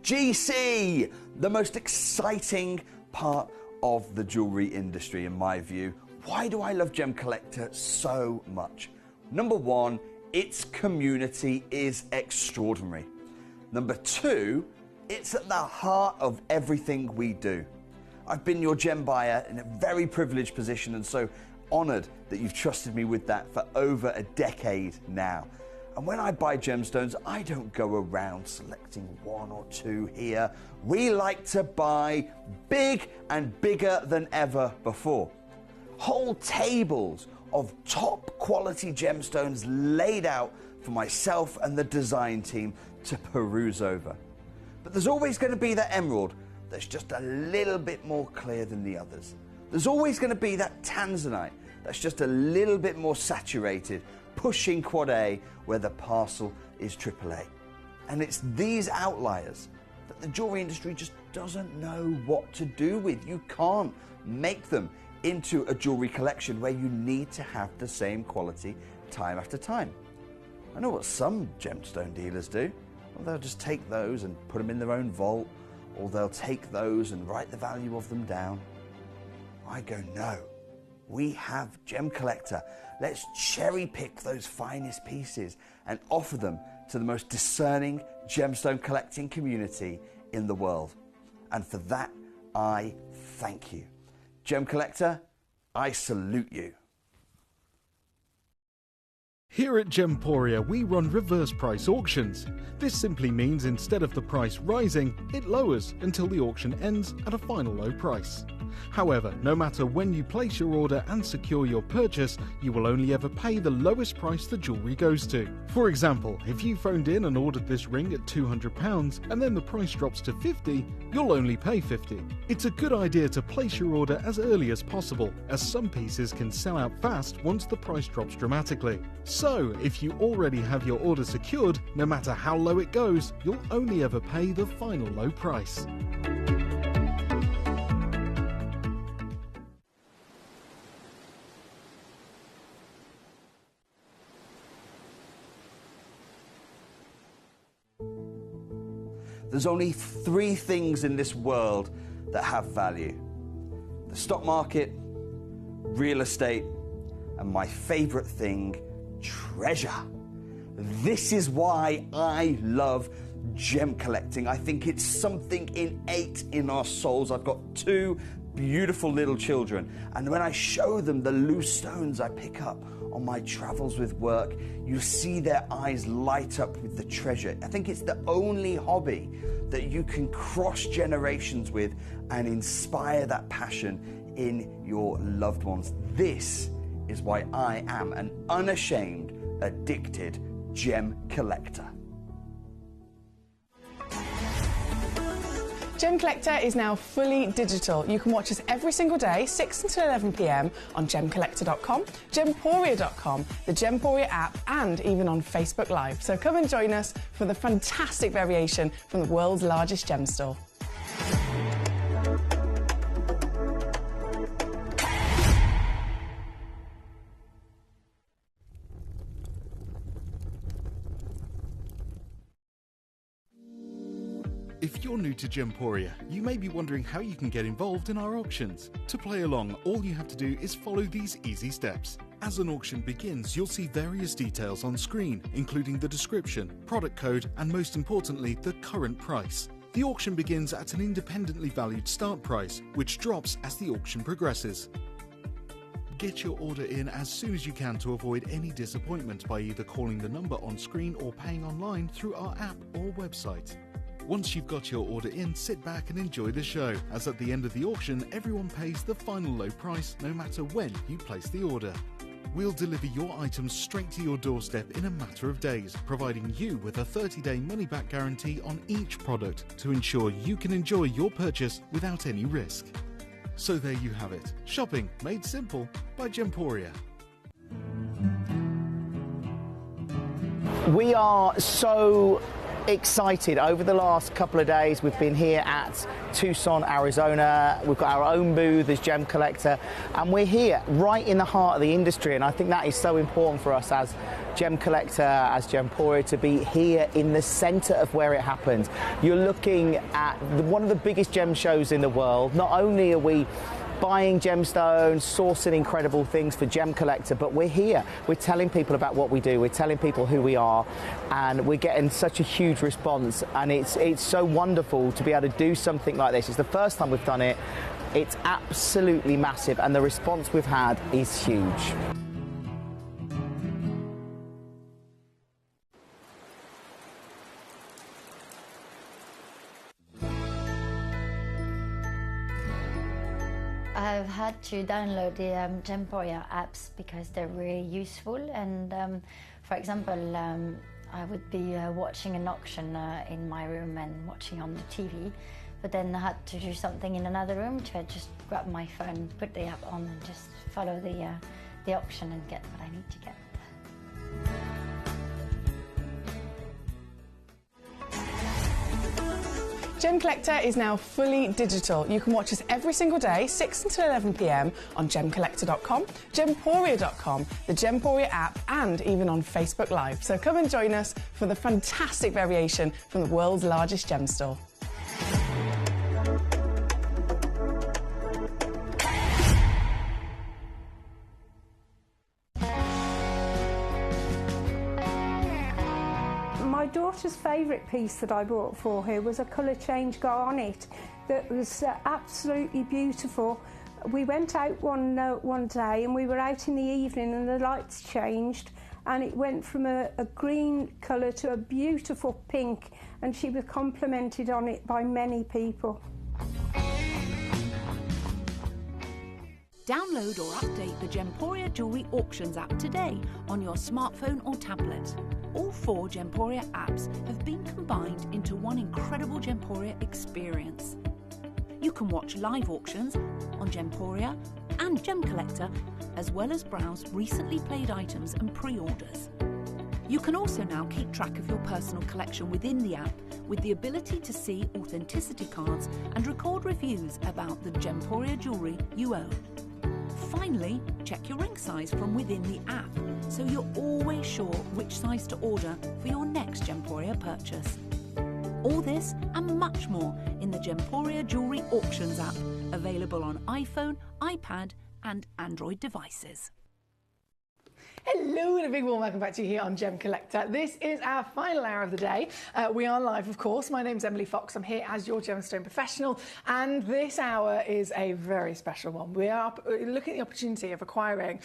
GC, the most exciting part of the jewellery industry in my view. Why do I love Gemcollector so much? Number one, its community is extraordinary. Number two, it's at the heart of everything we do. I've been your gem buyer in a very privileged position, and so honoured that you've trusted me with that for over a decade now. And when I buy gemstones, I don't go around selecting one or two here. We like to buy big and bigger than ever before. Whole tables of top quality gemstones laid out for myself and the design team to peruse over. But there's always going to be that emerald that's just a little bit more clear than the others. There's always going to be that tanzanite that's just a little bit more saturated, pushing quad A where the parcel is AAA. And it's these outliers that the jewellery industry just doesn't know what to do with. You can't make them into a jewellery collection where you need to have the same quality time after time. I know what some gemstone dealers do. Well, they'll just take those and put them in their own vault, or they'll take those and write the value of them down. I go, no. We have Gemcollector. Let's cherry pick those finest pieces and offer them to the most discerning gemstone collecting community in the world. And for that, I thank you. Gemcollector, I salute you. Here at Gemporia, we run reverse price auctions. This simply means instead of the price rising, it lowers until the auction ends at a final low price. However, no matter when you place your order and secure your purchase, you will only ever pay the lowest price the jewellery goes to. For example, if you phoned in and ordered this ring at £200 and then the price drops to £50, you'll only pay £50. It's a good idea to place your order as early as possible, as some pieces can sell out fast once the price drops dramatically. So, if you already have your order secured, no matter how low it goes, you'll only ever pay the final low price. There's only 3 things in this world that have value: the stock market, real estate, and my favorite thing, treasure. This is why I love gem collecting. I think it's something innate in our souls. I've got 2 beautiful little children, and when I show them the loose stones I pick up on my travels with work, you see their eyes light up with the treasure. I think it's the only hobby that you can cross generations with and inspire that passion in your loved ones. This is why I am an unashamed, addicted gem collector. Gemcollector is now fully digital. You can watch us every single day, 6 until 11 p.m. on Gemcollector.com, Gemporia.com, the Gemporia app, and even on Facebook Live. So come and join us for the fantastic variation from the world's largest gem store. If you're new to Gemporia, you may be wondering how you can get involved in our auctions. To play along, all you have to do is follow these easy steps. As an auction begins, you'll see various details on screen, including the description, product code, and most importantly, the current price. The auction begins at an independently valued start price, which drops as the auction progresses. Get your order in as soon as you can to avoid any disappointment by either calling the number on screen or paying online through our app or website. Once you've got your order in, sit back and enjoy the show, as at the end of the auction, everyone pays the final low price no matter when you place the order. We'll deliver your items straight to your doorstep in a matter of days, providing you with a 30-day money-back guarantee on each product to ensure you can enjoy your purchase without any risk. So there you have it, shopping made simple by Gemporia. We are so excited. Over the last couple of days, we've been here at Tucson, Arizona. We've got our own booth as Gemcollector, and we're here right in the heart of the industry. And I think that is so important for us as Gemcollector, as Gemporia, to be here in the center of where it happens. You're looking at one of the biggest gem shows in the world. Not only are we buying gemstones, sourcing incredible things for Gemcollector, but we're here. We're telling people about what we do. We're telling people who we are, and we're getting such a huge response. And it's so wonderful to be able to do something like this. It's the first time we've done it. It's absolutely massive, and the response we've had is huge. I've had to download the Gemporia apps because they're really useful, and for example, I would be watching an auction in my room and watching on the TV, but then I had to do something in another room, so I just grab my phone, put the app on and just follow the auction and get what I need to get. Gemcollector is now fully digital. You can watch us every single day, 6 until 11 p.m. on Gemcollector.com, Gemporia.com, the Gemporia app, and even on Facebook Live. So come and join us for the fantastic variation from the world's largest gem store. My daughter's favourite piece that I bought for her was a colour change garnet that was absolutely beautiful. We went out one day, and we were out in the evening, and the lights changed, and it went from a green colour to a beautiful pink, and she was complimented on it by many people. Download or update the Gemporia Jewellery Auctions app today on your smartphone or tablet. All 4 Gemporia apps have been combined into one incredible Gemporia experience. You can watch live auctions on Gemporia and Gemcollector, as well as browse recently played items and pre-orders. You can also now keep track of your personal collection within the app, with the ability to see authenticity cards and record reviews about the Gemporia jewellery you own. Finally, check your ring size from within the app, so you're always sure which size to order for your next Gemporia purchase. All this and much more in the Gemporia Jewellery Auctions app, available on iPhone, iPad and Android devices. Hello and a big warm welcome back to you here on Gem Collector. This is our final hour of the day. We are live, of course. My name's Emily Fox. I'm here as your gemstone professional, and this hour is a very special one. We are looking at the opportunity of acquiring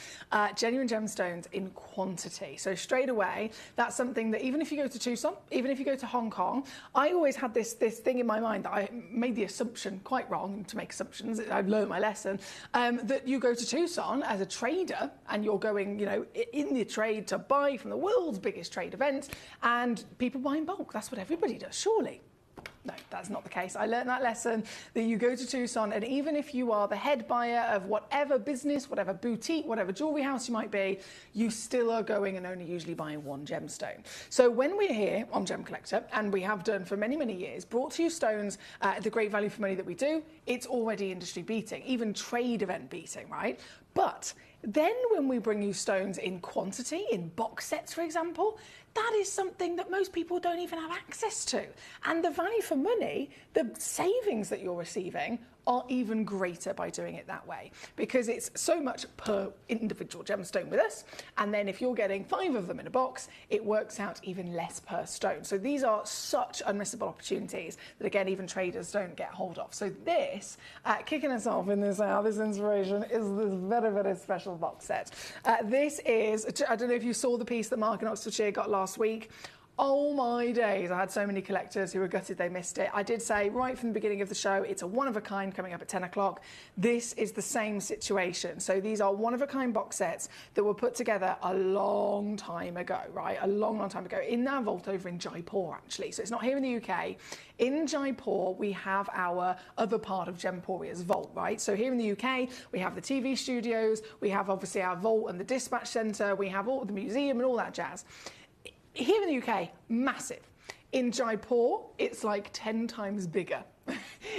genuine gemstones in quantity. So straight away, that's something that even if you go to Tucson, even if you go to Hong Kong, I always had this thing in my mind that I made the assumption, quite wrong to make assumptions, I've learned my lesson, that you go to Tucson as a trader and you're going, you know, in the trade to buy from the world's biggest trade event, and people buy in bulk. That's what everybody does, surely. No, that's not the case. I learned that lesson, that you go to Tucson, and even if you are the head buyer of whatever business, whatever boutique, whatever jewellery house you might be, you still are going and only usually buying one gemstone. So when we're here on Gem Collector, and we have done for many, many years, brought to you stones at the great value for money that we do, it's already industry beating, even trade event beating, right? But then when we bring you stones in quantity, in box sets, for example, that is something that most people don't even have access to. And the value for money, the savings that you're receiving, are even greater by doing it that way, because it's so much per individual gemstone with us, and then if you're getting 5 of them in a box, it works out even less per stone. So these are such unmissable opportunities that, again, even traders don't get hold of. So this, kicking us off in this hour, this inspiration, is this very, very special box set. This is, I don't know if you saw the piece that Mark in Oxfordshire got last week. Oh my days, I had so many collectors who were gutted they missed it. I did say right from the beginning of the show, it's a one-of-a-kind coming up at 10 o'clock. This is the same situation. So these are one-of-a-kind box sets that were put together a long time ago, right? A long, long time ago in our vault over in Jaipur, actually. So it's not here in the UK. In Jaipur, we have our other part of Gemporia's vault, right? So here in the UK, we have the TV studios, we have obviously our vault and the dispatch centre, we have all the museum and all that jazz. Here in the UK, massive. In Jaipur, it's like 10 times bigger.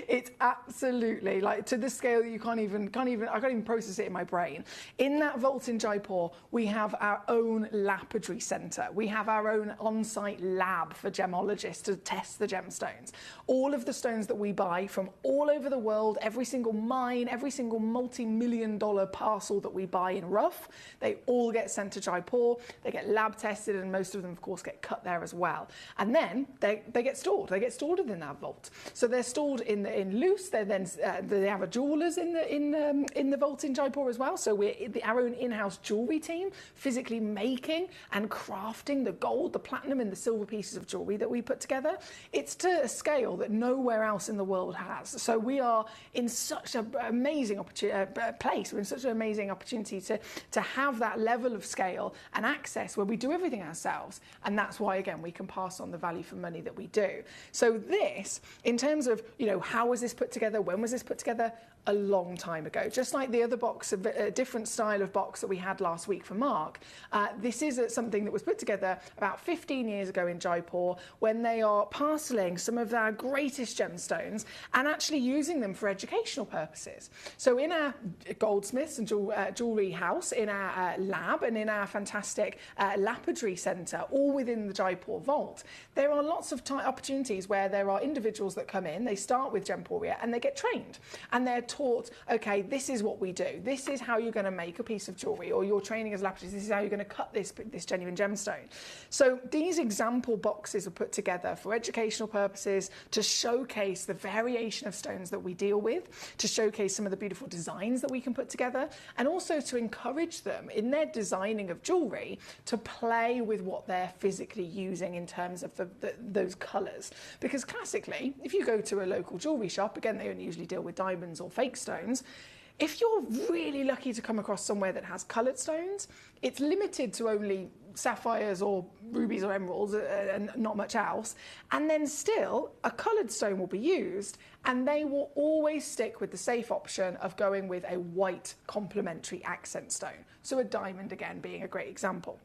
It's absolutely like to the scale that you can't even I can't even process it in my brain. In that vault in Jaipur, we have our own lapidary centre. We have our own on-site lab for gemologists to test the gemstones. All of the stones that we buy from all over the world, every single mine, every single multi-million-dollar parcel that we buy in rough, they all get sent to Jaipur. They get lab tested, and most of them, of course, get cut there as well. And then they get stored. They get stored within that vault. So they're stored in loose. They then they have a jewellers in the vault in Jaipur as well. So we're our own in-house jewellery team, physically making and crafting the gold, the platinum, and the silver pieces of jewellery that we put together. It's to a scale that nowhere else in the world has. So we are in such an amazing place. We're in such an amazing opportunity to have that level of scale and access where we do everything ourselves, and that's why, again, we can pass on the value for money that we do. So this, in terms of, you know, how was this put together? When was this put together? A long time ago. Just like the other box, a different style of box that we had last week for Mark, this is something that was put together about 15 years ago in Jaipur, when they are parcelling some of our greatest gemstones and actually using them for educational purposes. So in our goldsmiths and jewellery house, in our lab, and in our fantastic lapidary centre, all within the Jaipur vault, there are lots of opportunities where there are individuals that come in, they start with Gemporia and they get trained, and they're taught, okay, this is what we do. This is how you're going to make a piece of jewellery, or you're training as lapidaries. This is how you're going to cut this genuine gemstone. So these example boxes are put together for educational purposes, to showcase the variation of stones that we deal with, to showcase some of the beautiful designs that we can put together, and also to encourage them in their designing of jewellery to play with what they're physically using in terms of those colours. Because classically, if you go to a local jewellery shop, again, they only usually deal with diamonds or fake stones. If you're really lucky to come across somewhere that has coloured stones, it's limited to only sapphires or rubies or emeralds and not much else. And then still, a coloured stone will be used, and they will always stick with the safe option of going with a white complementary accent stone. So a diamond, again, being a great example.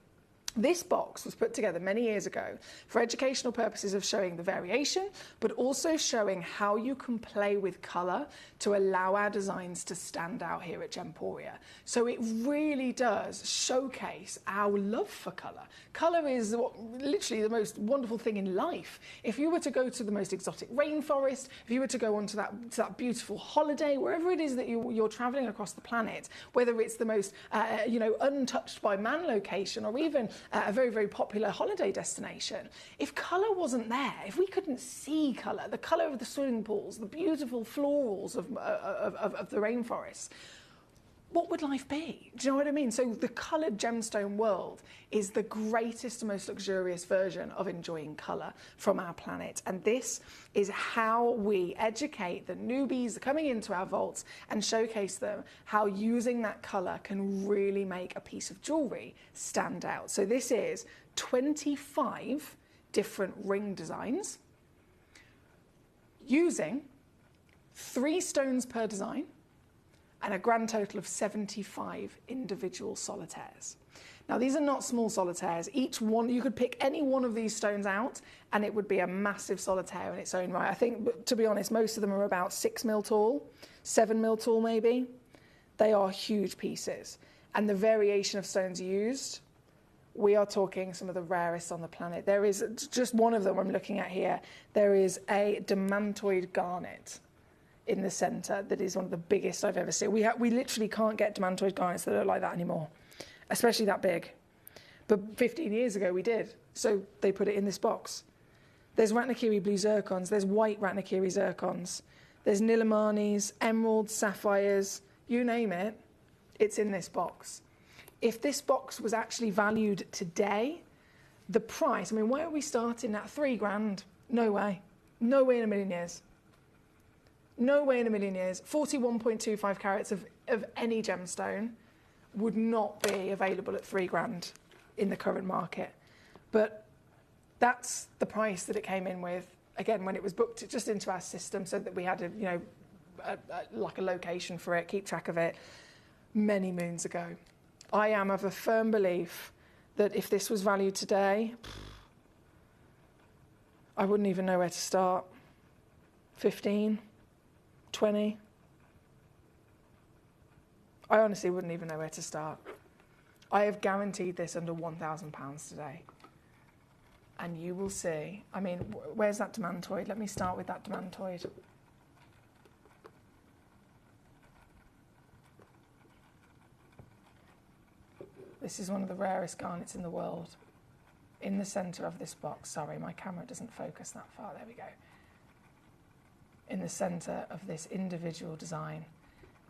This box was put together many years ago for educational purposes of showing the variation, but also showing how you can play with colour to allow our designs to stand out here at Gemporia. So it really does showcase our love for colour. Colour is literally the most wonderful thing in life. If you were to go to the most exotic rainforest, if you were to go onto that beautiful holiday, wherever it is that you're travelling across the planet, whether it's the most untouched by man location, or even a very, very popular holiday destination, if colour wasn't there, if we couldn't see colour, the colour of the swimming pools, the beautiful florals of the rainforest, what would life be? Do you know what I mean? So the coloured gemstone world is the greatest, most luxurious version of enjoying colour from our planet. And this is how we educate the newbies coming into our vaults and showcase them how using that colour can really make a piece of jewellery stand out. So this is 25 different ring designs using 3 stones per design, and a grand total of 75 individual solitaires. Now, these are not small solitaires. Each one, you could pick any one of these stones out and it would be a massive solitaire in its own right. I think, to be honest, most of them are about 6 mil tall, 7 mil tall maybe. They are huge pieces. And the variation of stones used, we are talking some of the rarest on the planet. There is just one of them I'm looking at here. There is a demantoid garnet in the centre that is one of the biggest I've ever seen. We literally can't get demantoid garnets that are like that anymore, especially that big. But 15 years ago we did, so they put it in this box. There's Ratnakiri blue zircons, there's white Ratnakiri zircons, there's Nilamanis, emeralds, sapphires, you name it, it's in this box. If this box was actually valued today, the price, I mean, where are we starting at? 3 grand? No way. No way in a million years. No way in a million years. 41.25 carats of any gemstone would not be available at 3 grand in the current market. But that's the price that it came in with, again, when it was booked just into our system so that we had like a location for it, keep track of it, many moons ago. I am of a firm belief that if this was valued today, I wouldn't even know where to start. 15? 20. I honestly wouldn't even know where to start. I have guaranteed this under £1,000 today. And you will see, I mean, where's that demantoid? Let me start with that demantoid. This is one of the rarest garnets in the world. In the centre of this box, sorry, my camera doesn't focus that far, there we go. In the centre of this individual design,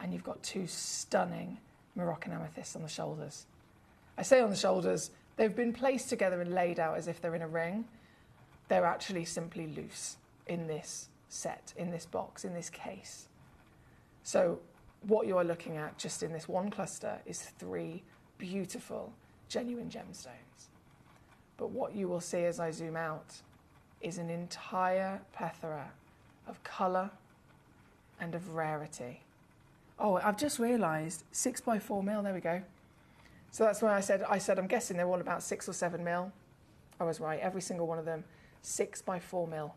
and you've got 2 stunning Moroccan amethysts on the shoulders. I say on the shoulders, they've been placed together and laid out as if they're in a ring. They're actually simply loose in this set, in this box, in this case. So what you're looking at just in this one cluster is 3 beautiful, genuine gemstones. But what you will see as I zoom out is an entire plethora of colour and of rarity. Oh, I've just realised 6 by 4 mil, there we go. So that's why I said I'm guessing they're all about 6 or 7 mil. I was right, every single one of them, 6 by 4 mil.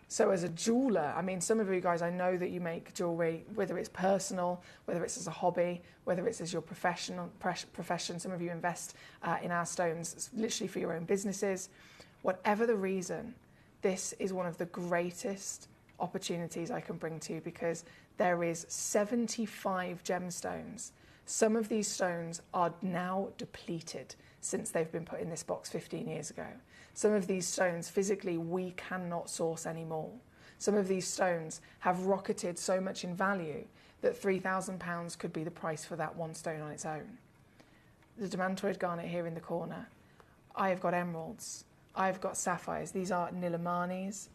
So as a jeweller, I mean, some of you guys, I know that you make jewellery, whether it's personal, whether it's as a hobby, whether it's as your profession. Some of you invest in our stones literally for your own businesses. Whatever the reason, this is one of the greatest opportunities I can bring to you because there is 75 gemstones. Some of these stones are now depleted since they've been put in this box 15 years ago. Some of these stones physically we cannot source anymore. Some of these stones have rocketed so much in value that £3,000 could be the price for that one stone on its own. The demantoid garnet here in the corner. I have got emeralds. I've got sapphires. These are Nilamanis.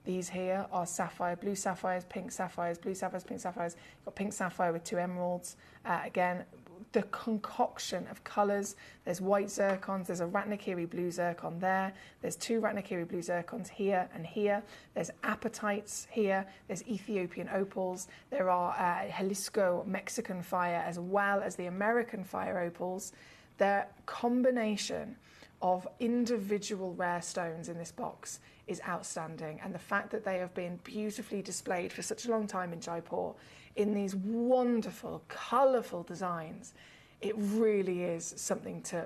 These here are sapphire, blue sapphires, pink sapphires, blue sapphires, pink sapphires. You've got pink sapphire with 2 emeralds. Again, the concoction of colours. There's white zircons. There's a Ratnakiri blue zircon there. There's 2 Ratnakiri blue zircons here and here. There's apatites here. There's Ethiopian opals. There are Jalisco Mexican fire as well as the American fire opals. The combination of individual rare stones in this box is outstanding, and the fact that they have been beautifully displayed for such a long time in Jaipur in these wonderful, colourful designs, it really is something to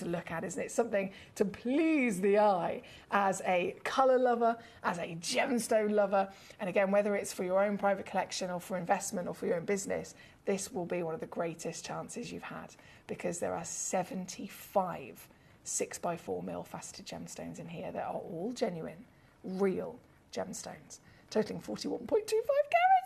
look at, isn't it? Something to please the eye as a colour lover, as a gemstone lover. And again, whether it's for your own private collection or for investment or for your own business, this will be one of the greatest chances you've had, because there are 75 6x4mm faceted gemstones in here that are all genuine, real gemstones, totaling 41.25 carats.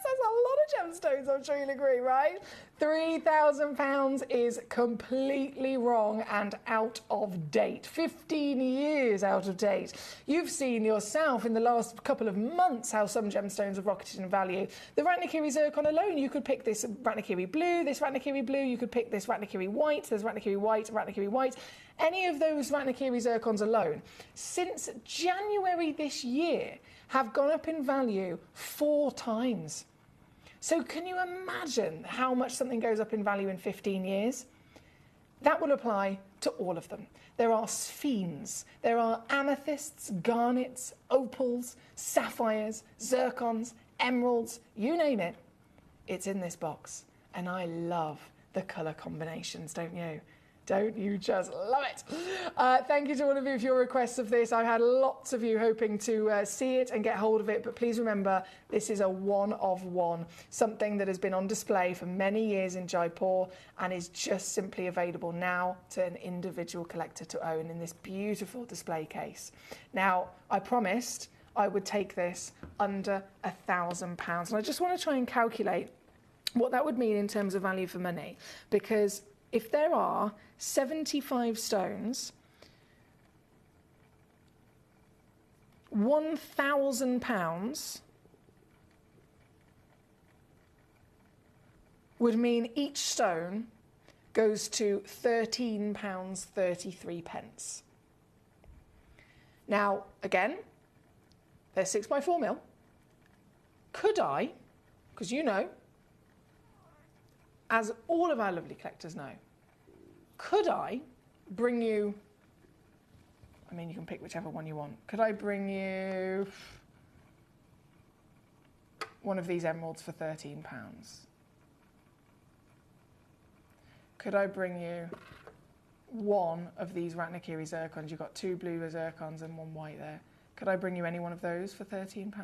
That's a lot of gemstones, I'm sure you'll agree, right? £3,000 is completely wrong and out of date. 15 years out of date. You've seen yourself in the last couple of months how some gemstones have rocketed in value. The Ratnakiri zircon alone, you could pick this Ratnakiri blue, you could pick this Ratnakiri white, there's Ratnakiri white. Any of those Ratnakiri zircons alone, since January this year, have gone up in value 4 times. So can you imagine how much something goes up in value in 15 years? That will apply to all of them. There are sphenes, there are amethysts, garnets, opals, sapphires, zircons, emeralds, you name it, it's in this box. And I love the colour combinations, don't you? Don't you just love it? Thank you to all of you for your requests of this. I've had lots of you hoping to see it and get hold of it, but please remember, this is a one of one, something that has been on display for many years in Jaipur and is just simply available now to an individual collector to own in this beautiful display case. Now, I promised I would take this under £1,000, and I just want to try and calculate what that would mean in terms of value for money, because if there are 75 stones, £1,000 would mean each stone goes to £13.33. Now, again, they're 6x4mm. Could I, because you know, as all of our lovely collectors know, could I bring you, I mean, you can pick whichever one you want. Could I bring you one of these emeralds for £13? Could I bring you one of these Ratnakiri zircons? You've got 2 blue zircons and 1 white there. Could I bring you any one of those for £13?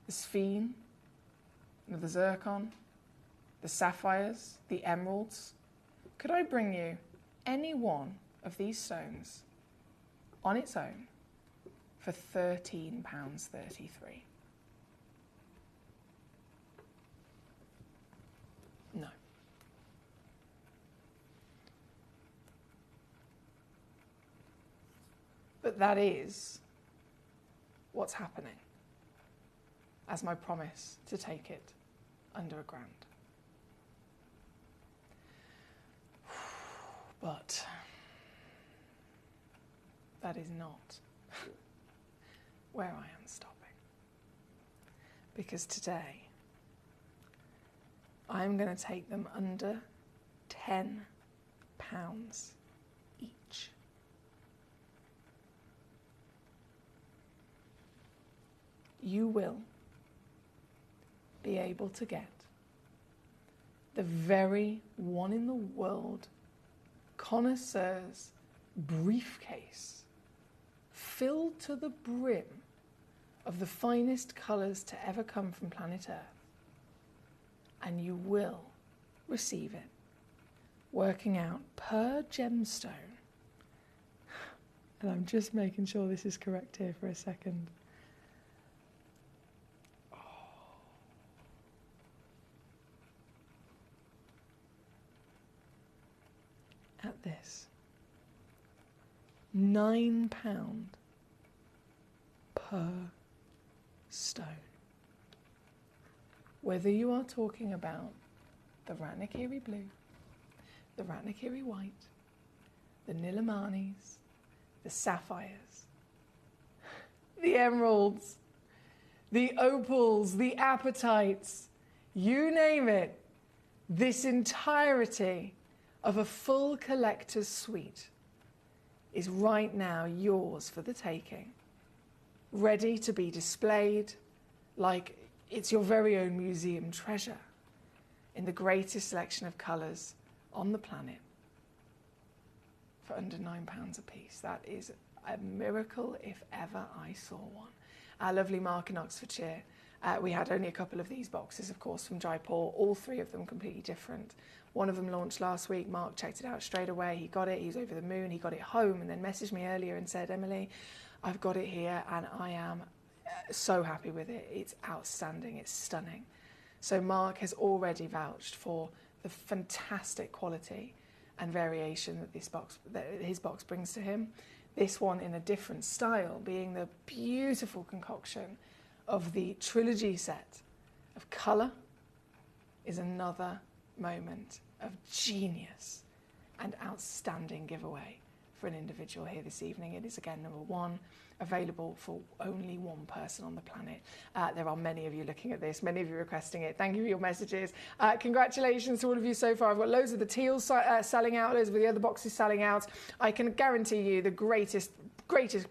The sphene, the zircon, the sapphires, the emeralds. Could I bring you any one of these stones on its own for £13.33? No. But that is what's happening as my promise to take it under £1,000. But that is not where I am stopping. Because today, I'm going to take them under £10 each. You will be able to get the very one in the world connoisseur's briefcase filled to the brim of the finest colours to ever come from planet Earth, and you will receive it working out per gemstone. And I'm just making sure this is correct here for a second. At this, £9 per stone. Whether you are talking about the Ratnakiri blue, the Ratnakiri white, the Nilamanis, the sapphires, the emeralds, the opals, the apatites, you name it, this entirety of a full collector's suite is right now yours for the taking, ready to be displayed like it's your very own museum treasure in the greatest selection of colours on the planet for under £9 a piece. That is a miracle if ever I saw one. Our lovely Mark in Oxfordshire, we had only a couple of these boxes, of course, from Jaipur, all three of them completely different. One of them launched last week. Mark checked it out straight away. He got it. He was over the moon. He got it home and then messaged me earlier and said, Emily, I've got it here and I am so happy with it. It's outstanding. It's stunning. So Mark has already vouched for the fantastic quality and variation that his box brings to him. This one in a different style, being the beautiful concoction of the trilogy set of colour, is another moment of genius and outstanding giveaway for an individual here this evening. It is again number one, available for only one person on the planet. There are many of you looking at this, many of you requesting it. Thank you for your messages. Congratulations to all of you so far. I've got loads of the teals selling out, loads of the other boxes selling out. I can guarantee you the greatest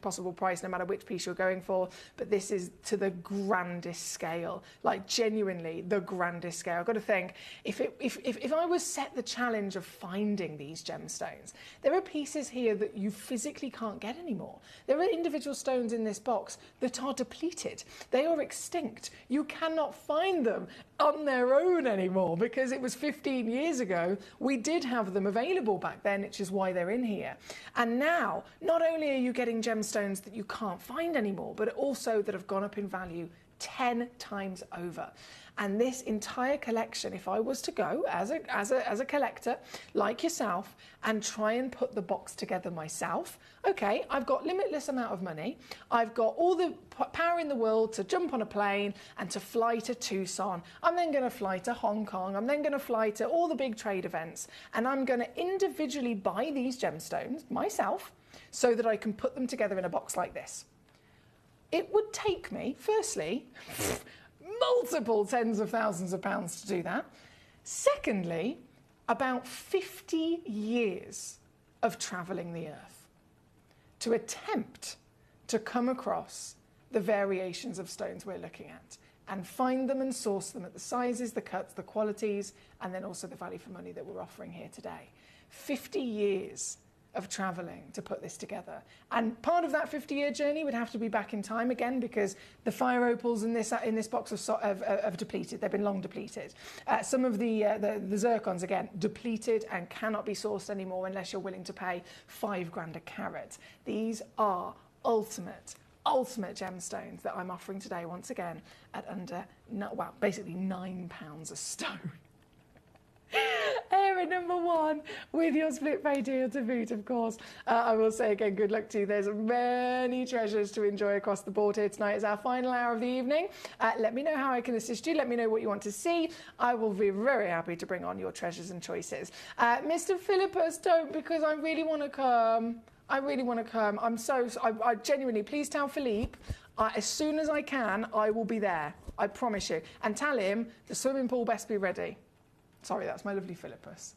possible price, no matter which piece you're going for, but this is to the grandest scale, like genuinely the grandest scale. I've got to think, if I was set the challenge of finding these gemstones, there are pieces here that you physically can't get anymore. There are individual stones in this box that are depleted. They are extinct. You cannot find them on their own anymore because it was 15 years ago. We did have them available back then, which is why they're in here. And now, not only are you getting gemstones that you can't find anymore, but also that have gone up in value 10 times over. And this entire collection, if I was to go as a collector like yourself and try and put the box together myself, okay, I've got limitless amount of money, I've got all the power in the world to jump on a plane and to fly to Tucson. I'm then going to fly to Hong Kong. I'm then going to fly to all the big trade events, and I'm going to individually buy these gemstones myself so that I can put them together in a box like this. It would take me, firstly, multiple tens of thousands of pounds to do that. Secondly, about 50 years of travelling the earth to attempt to come across the variations of stones we're looking at and find them and source them at the sizes, the cuts, the qualities, and then also the value for money that we're offering here today. 50 years of travelling to put this together. And part of that 50-year journey would have to be back in time again, because the fire opals in this box have depleted. They've been long depleted. Some of the zircons, again, depleted and cannot be sourced anymore unless you're willing to pay £5 a carat. These are ultimate gemstones that I'm offering today, once again, at under, well, basically £9 a stone. Here at number one, with your split pay deal to boot, of course. I will say again, good luck to you. There's many treasures to enjoy across the board here tonight. It's our final hour of the evening. Let me know how I can assist you. Let me know what you want to see. I will be very happy to bring on your treasures and choices. Mr. Philippus, don't, because I really want to come. I really want to come. I genuinely, please tell Philippe, as soon as I can, I will be there. I promise you. And tell him the swimming pool best be ready. Sorry, that's my lovely Philippus.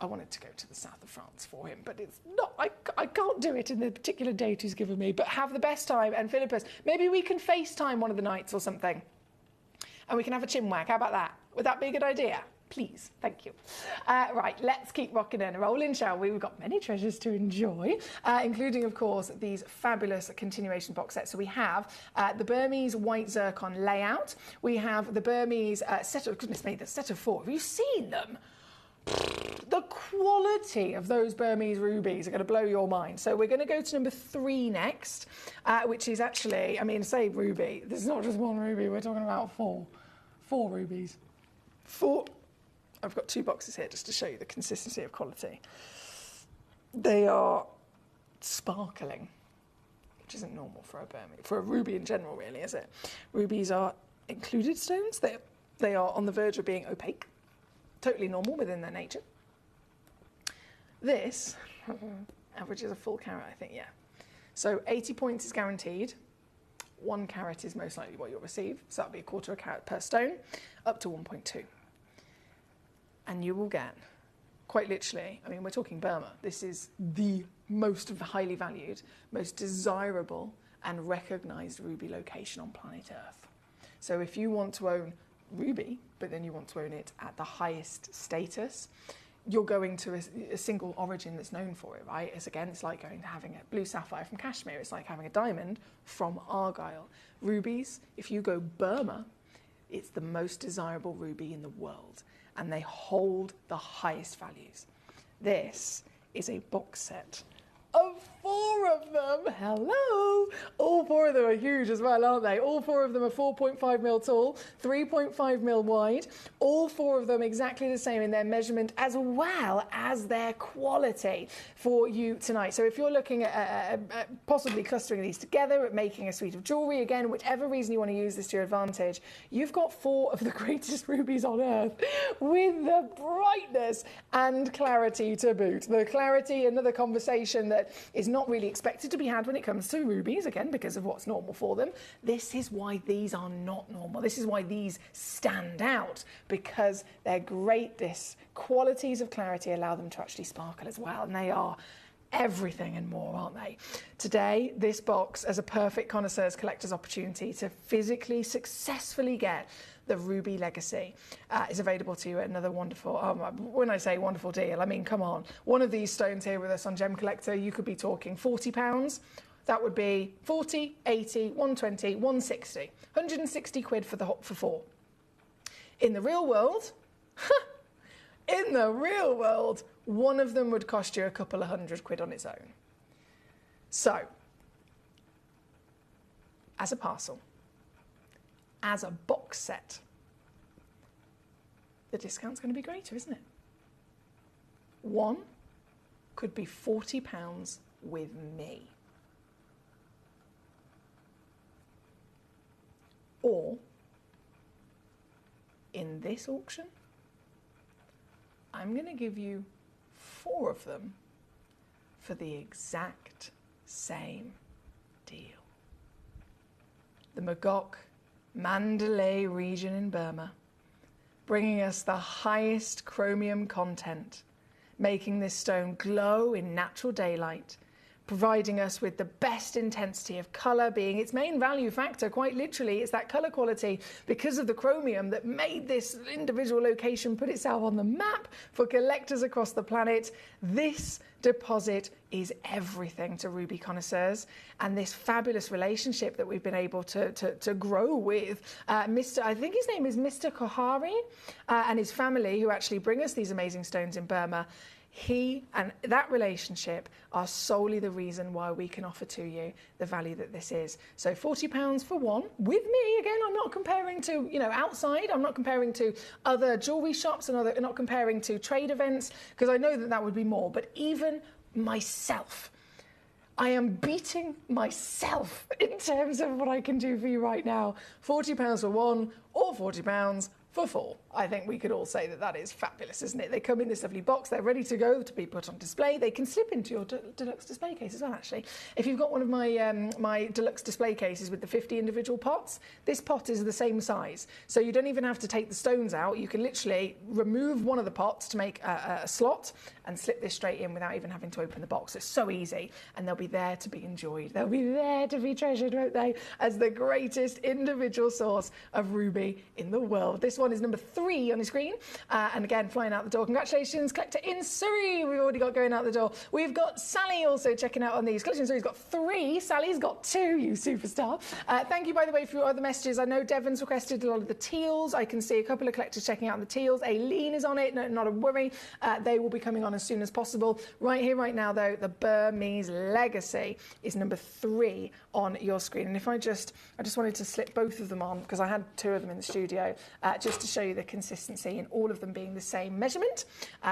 I wanted to go to the south of France for him, but it's not. I can't do it in the particular date he's given me, but have the best time. And Philippus, maybe we can FaceTime one of the nights or something, and we can have a chinwag. How about that? Would that be a good idea? Please, thank you. Right, let's keep rocking and rolling, shall we? We've got many treasures to enjoy, including, of course, these fabulous continuation box sets. So we have the Burmese white zircon layout. We have the Burmese set of, goodness me, the set of 4. Have you seen them? The quality of those Burmese rubies are going to blow your mind. So we're going to go to number 3 next, which is actually, I mean, say ruby. There's not just one ruby. We're talking about 4 rubies. 4. I've got 2 boxes here just to show you the consistency of quality. They are sparkling, which isn't normal for a ruby in general, really, is it? Rubies are included stones. They are on the verge of being opaque, totally normal within their nature. This averages a full carat, I think, yeah. So 80 points is guaranteed. 1 carat is most likely what you'll receive, so that'll be a quarter of a carat per stone, up to 1.2. And you will get quite literally, I mean, we're talking Burma. This is the most highly valued, most desirable and recognised ruby location on planet Earth. So if you want to own ruby, but then you want to own it at the highest status, you're going to a single origin that's known for it, right? It's like going to having a blue sapphire from Kashmir. It's like having a diamond from Argyle. Rubies, if you go Burma, it's the most desirable ruby in the world, and they hold the highest values. This is a box set of 4 of them. Hello! All 4 of them are huge as well, aren't they? All 4 of them are 4.5 mil tall, 3.5 mil wide. All 4 of them exactly the same in their measurement as well as their quality for you tonight. So if you're looking at possibly clustering these together, at making a suite of jewellery, again, whichever reason you want to use this to your advantage, you've got 4 of the greatest rubies on earth with the brightness and clarity to boot. The clarity, another conversation that is not really expected to be had when it comes to rubies, again, because of what's normal for them. This is why these are not normal. This is why these stand out, because their greatness, qualities of clarity allow them to actually sparkle as well, and they are everything and more, aren't they? Today, this box, as a perfect connoisseur's collector's opportunity to physically, successfully get the Ruby Legacy, is available to you at another wonderful, when I say wonderful deal, I mean, come on. One of these stones here with us on Gemcollector, you could be talking £40. That would be 40, 80, 120, 160. 160 quid for 4. In the real world, one of them would cost you a couple of £100 on its own. So, as a parcel, as a box set, the discount's going to be greater, isn't it? One could be £40 with me. Or, in this auction, I'm going to give you 4 of them for the exact same deal. The Magok Mandalay region in Burma, bringing us the highest chromium content, making this stone glow in natural daylight, providing us with the best intensity of colour, being its main value factor. Quite literally, it's that colour quality because of the chromium that made this individual location put itself on the map for collectors across the planet. This deposit is everything to ruby connoisseurs, and this fabulous relationship that we've been able to grow with Mr. I think his name is Mr. Kohari, and his family, who actually bring us these amazing stones in Burma. He and that relationship are solely the reason why we can offer to you the value that this is. So £40 for one, with me. Again, I'm not comparing to, outside. I'm not comparing to other jewellery shops and not comparing to trade events, because I know that would be more. But even myself, I am beating myself in terms of what I can do for you right now. £40 for one, or £40 for 4. I think we could all say that is fabulous, isn't it? They come in this lovely box, they're ready to go to be put on display. They can slip into your deluxe display case as well, actually. If you've got one of my my deluxe display cases with the 50 individual pots, this pot is the same size. So you don't even have to take the stones out. You can literally remove one of the pots to make a slot and slip this straight in without even having to open the box. It's so easy, and they'll be there to be enjoyed. They'll be there to be treasured, won't they, as the greatest individual source of ruby in the world. This one is number 3 on the screen, and again, flying out the door. Congratulations, collector in Surrey. We've already got going out the door. We've got Sally also checking out on these. Collector in Surrey's got 3. Sally's got 2, you superstar. Thank you, by the way, for your other messages. I know Devon's requested a lot of the teals. I can see a couple of collectors checking out the teals. Aileen is on it, no, not a worry. They will be coming on as soon as possible. Right here, right now, though, the Burmese Legacy is number 3 on your screen. And if I just wanted to slip both of them on, because I had 2 of them in the studio, just to show you the consistency in all of them being the same measurement.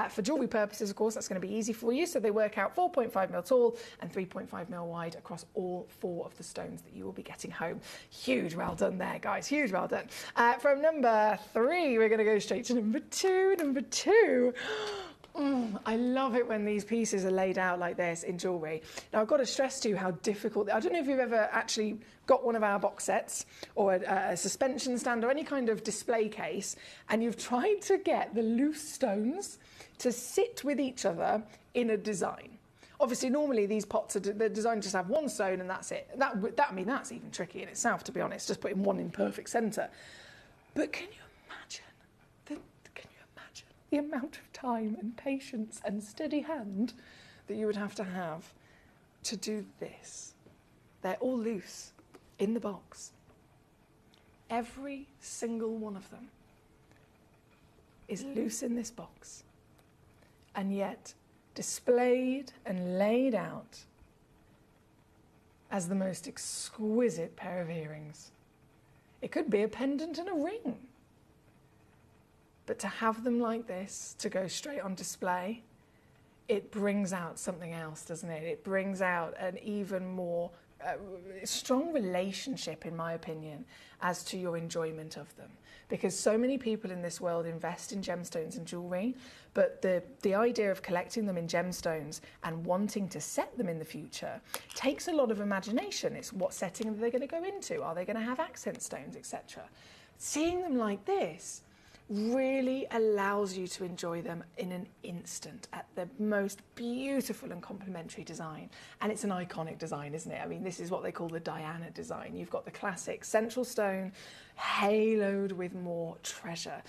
For jewellery purposes, of course, that's going to be easy for you. So they work out 4.5 mil tall and 3.5 mil wide across all 4 of the stones that you will be getting home. Huge well done there, guys. Huge well done. From number 3, we're going to go straight to number 2. Number 2. I love it when these pieces are laid out like this in jewellery. Now, I've got to stress to you how difficult... I don't know if you've ever actually got one of our box sets or a suspension stand or any kind of display case, and you've tried to get the loose stones to sit with each other in a design. Obviously, normally these pots are designed to just have one stone and that's it. I mean, that's even tricky in itself, to be honest, just putting one in perfect centre. But can you imagine the amount of time and patience and steady hand that you would have to do this? They're all loose in the box. Every single one of them is loose in this box, and yet displayed and laid out as the most exquisite pair of earrings. It could be a pendant and a ring. But to have them like this, to go straight on display, it brings out something else, doesn't it? It brings out an even more strong relationship, in my opinion, as to your enjoyment of them. Because so many people in this world invest in gemstones and jewellery, but the idea of collecting them in gemstones and wanting to set them in the future takes a lot of imagination. It's what setting are they going to go into? Are they going to have accent stones, etc.? Seeing them like this really allows you to enjoy them in an instant at the most beautiful and complementary design. And it's an iconic design, isn't it? I mean, this is what they call the Diana design. You've got the classic central stone haloed with more treasure.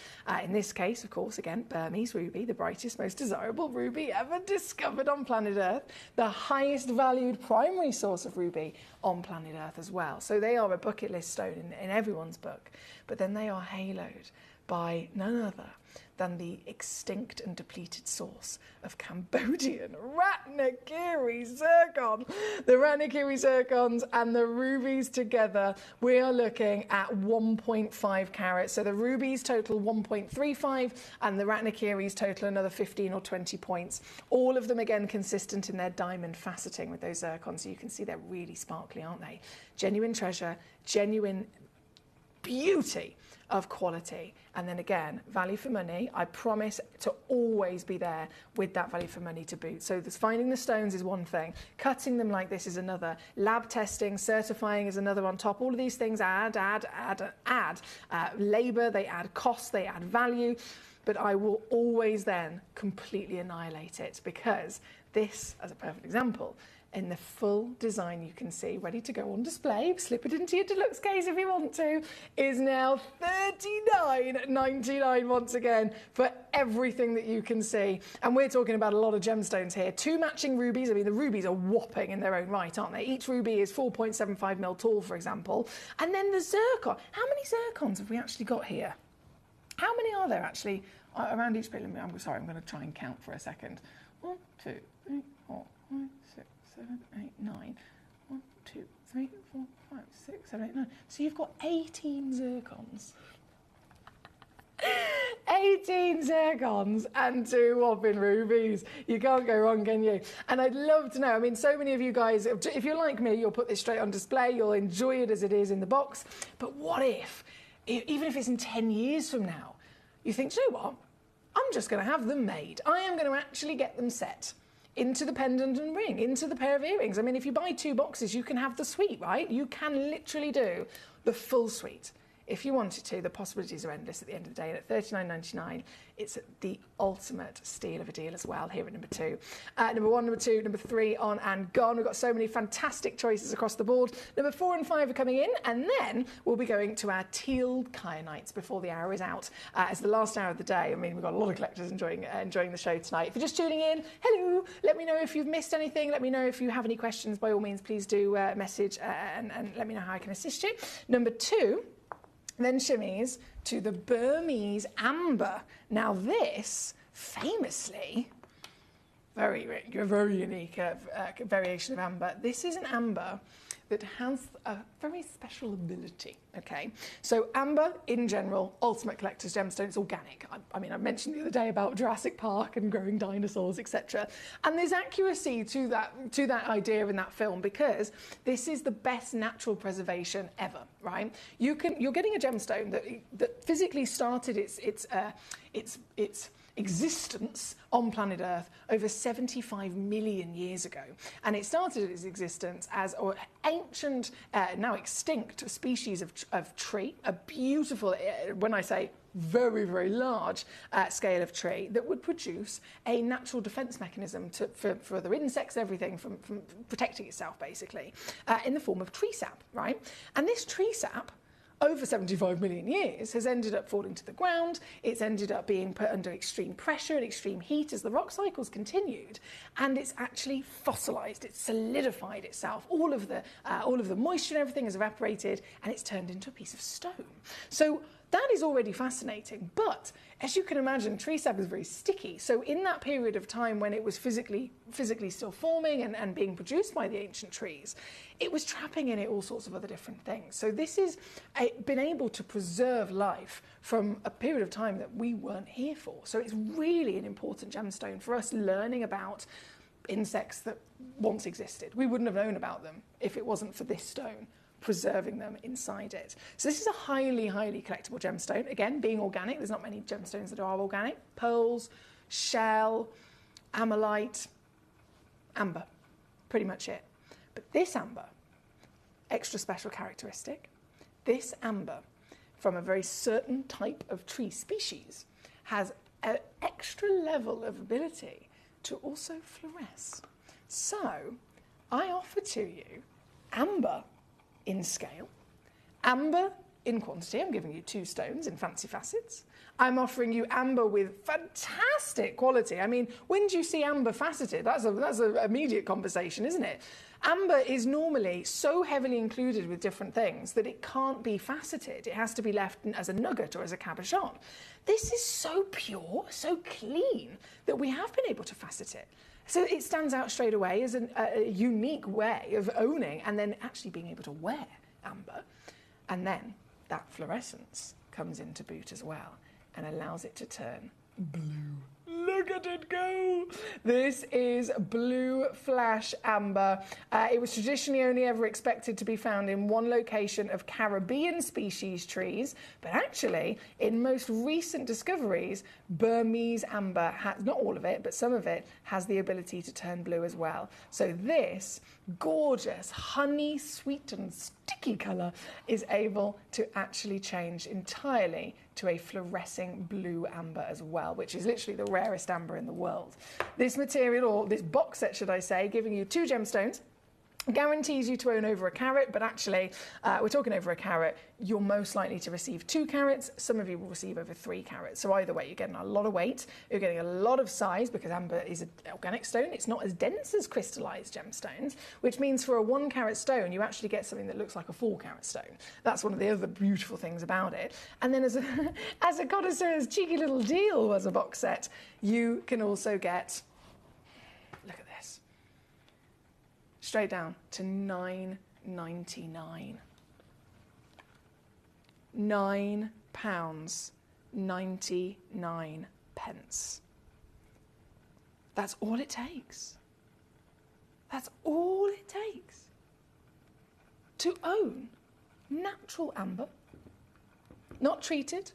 In this case, of course, again, Burmese ruby, the brightest, most desirable ruby ever discovered on planet Earth, the highest valued primary source of ruby on planet Earth as well. So they are a bucket list stone in everyone's book, but then they are haloed by none other than the extinct and depleted source of Cambodian Ratnagiri zircon. The Ratnagiri zircons and the rubies together, we are looking at 1.5 carats. So the rubies total 1.35 and the Ratnagiris total another 15 or 20 points. All of them, again, consistent in their diamond faceting with those zircons. So you can see they're really sparkly, aren't they? Genuine treasure, genuine beauty of quality, and then again, value for money. I promise to always be there with that value for money to boot. So finding the stones is one thing, cutting them like this is another, lab testing, certifying is another on top. All of these things add labour, they add cost, they add value, but I will always then completely annihilate it, because this, as a perfect example, in the full design you can see, ready to go on display, slip it into your deluxe case if you want to, is now $39.99 once again for everything that you can see. And we're talking about a lot of gemstones here. 2 matching rubies. I mean, the rubies are whopping in their own right, aren't they? Each ruby is 4.75 mil tall, for example. And then the zircon. How many zircons have we actually got here? How many are there actually around each bit? I'm sorry, I'm going to try and count for a second. 1, 2, 3, 4, 5, 6, 7, 8, 9. 1, 2, 3, 4, 5, 6, 7, 8, 9. So you've got 18 zircons. 18 zircons and 2 whopping rubies. You can't go wrong, can you? And I'd love to know, I mean, so many of you guys, if you're like me, you'll put this straight on display, you'll enjoy it as it is in the box. But what if, even if it's in 10 years from now, you think, you know what? I'm just going to have them made. I am going to actually get them set into the pendant and ring, into the pair of earrings. I mean, if you buy 2 boxes, you can have the suite, right? You can literally do the full suite. If you wanted to, the possibilities are endless at the end of the day. And at $39.99, it's the ultimate steal of a deal as well, here at number 2. Number 1, number 2, number 3 on and gone. We've got so many fantastic choices across the board. Number 4 and 5 are coming in, and then we'll be going to our teal kyanites before the hour is out. As the last hour of the day, I mean, we've got a lot of collectors enjoying the show tonight. If you're just tuning in, hello, let me know if you've missed anything. Let me know if you have any questions. By all means, please do message and let me know how I can assist you. Number 2, then shimmies to the Burmese amber. Now this, famously, very unique variation of amber. This is an amber that has a very special ability, okay? So amber, in general, ultimate collector's gemstone, it's organic. I mean, I mentioned the other day about Jurassic Park and growing dinosaurs, etc. And there's accuracy to that idea in that film, because this is the best natural preservation ever, right? You're getting a gemstone that physically started its existence on planet Earth over 75 million years ago. And it started its existence as an ancient, now extinct species of tree, a beautiful, when I say very, very large scale of tree that would produce a natural defense mechanism for other insects, everything from protecting itself, basically, in the form of tree sap, right? And this tree sap, over 75 million years, has ended up falling to the ground. It's ended up being put under extreme pressure and extreme heat as the rock cycles continued, and it's actually fossilized. It's solidified itself. All of the moisture and everything has evaporated, and it's turned into a piece of stone. So that is already fascinating, but as you can imagine, tree sap is very sticky. So in that period of time when it was physically still forming and being produced by the ancient trees, it was trapping in it all sorts of other different things. So this has been able to preserve life from a period of time that we weren't here for. So it's really an important gemstone for us learning about insects that once existed. We wouldn't have known about them if it wasn't for this stone preserving them inside it. So this is a highly, highly collectible gemstone. Again, being organic, there's not many gemstones that are organic. Pearls, shell, amylite, amber, pretty much it. But this amber, extra special characteristic, this amber from a very certain type of tree species has an extra level of ability to also fluoresce. So I offer to you amber in scale, amber in quantity. I'm giving you 2 stones in fancy facets. I'm offering you amber with fantastic quality. I mean, when do you see amber faceted? That's an immediate conversation, isn't it? Amber is normally so heavily included with different things that it can't be faceted. It has to be left as a nugget or as a cabochon. This is so pure, so clean, that we have been able to facet it. So it stands out straight away as a unique way of owning and then actually being able to wear amber. And then that fluorescence comes into boot as well and allows it to turn blue. Look at it go! This is blue flash amber. It was traditionally only ever expected to be found in one location of Caribbean species trees, but actually, in most recent discoveries, Burmese amber has, not all of it, but some of it, has the ability to turn blue as well. So this gorgeous, honey, sweet and sticky colour is able to actually change entirely to a fluorescing blue amber as well, which is literally the rarest amber in the world. This material, or this box set, should I say, giving you 2 gemstones, guarantees you to own over a carat, but actually, we're talking over a carat, you're most likely to receive 2 carats. Some of you will receive over 3 carats. So either way, you're getting a lot of weight, you're getting a lot of size, because amber is an organic stone. It's not as dense as crystallized gemstones, which means for a 1 carat stone, you actually get something that looks like a 4 carat stone. That's one of the other beautiful things about it. And then as a connoisseur's cheeky little deal as a box set, you can also get, look at this, straight down to £9.99. £9.99. That's all it takes. That's all it takes to own natural amber, not treated.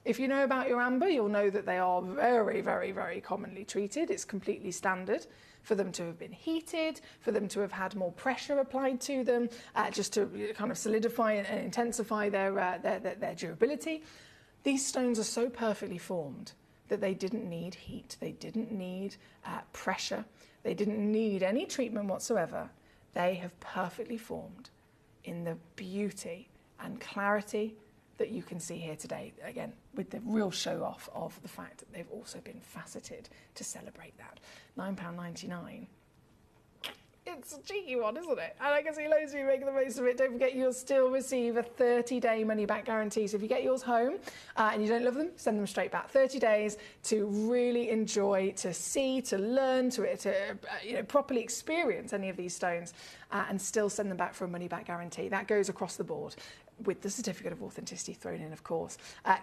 If you know about your amber, you'll know that they are very, very, very commonly treated. It's completely standard for them to have been heated, for them to have had more pressure applied to them, just to kind of solidify and intensify their durability. These stones are so perfectly formed that they didn't need heat, they didn't need pressure, they didn't need any treatment whatsoever. They have perfectly formed in the beauty and clarity that you can see here today, again, with the real show-off of the fact that they've also been faceted to celebrate that. £9.99. It's a cheeky one, isn't it? And I can see loads of you making the most of it. Don't forget, you'll still receive a 30-day money-back guarantee. So if you get yours home and you don't love them, send them straight back. 30 days to really enjoy, to see, to learn, to properly experience any of these stones and still send them back for a money-back guarantee. That goes across the board. with the certificate of authenticity thrown in, of course.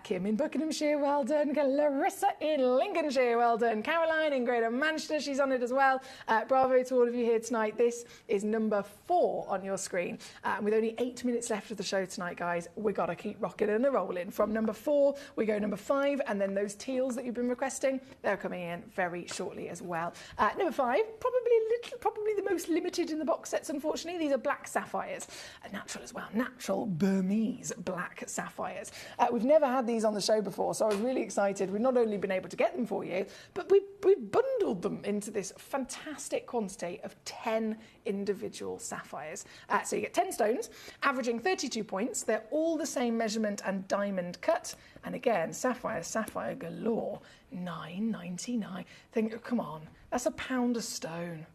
Kim in Buckinghamshire, well done. Larissa in Lincolnshire, well done. Caroline in Greater Manchester, she's on it as well. Bravo to all of you here tonight. This is number 4 on your screen. With only 8 minutes left of the show tonight, guys, we've got to keep rocking and rolling. From number 4, we go number 5, and then those teals that you've been requesting, they're coming in very shortly as well. Number 5, probably the most limited in the box sets, unfortunately. These are black sapphires. Natural as well, natural Burmese black sapphires. We've never had these on the show before, so I was really excited. We've not only been able to get them for you, but we've bundled them into this fantastic quantity of 10 individual sapphires. So you get 10 stones, averaging 32 points. They're all the same measurement and diamond cut. And again, sapphire galore, $9.99. Think, come on, that's £1 a stone.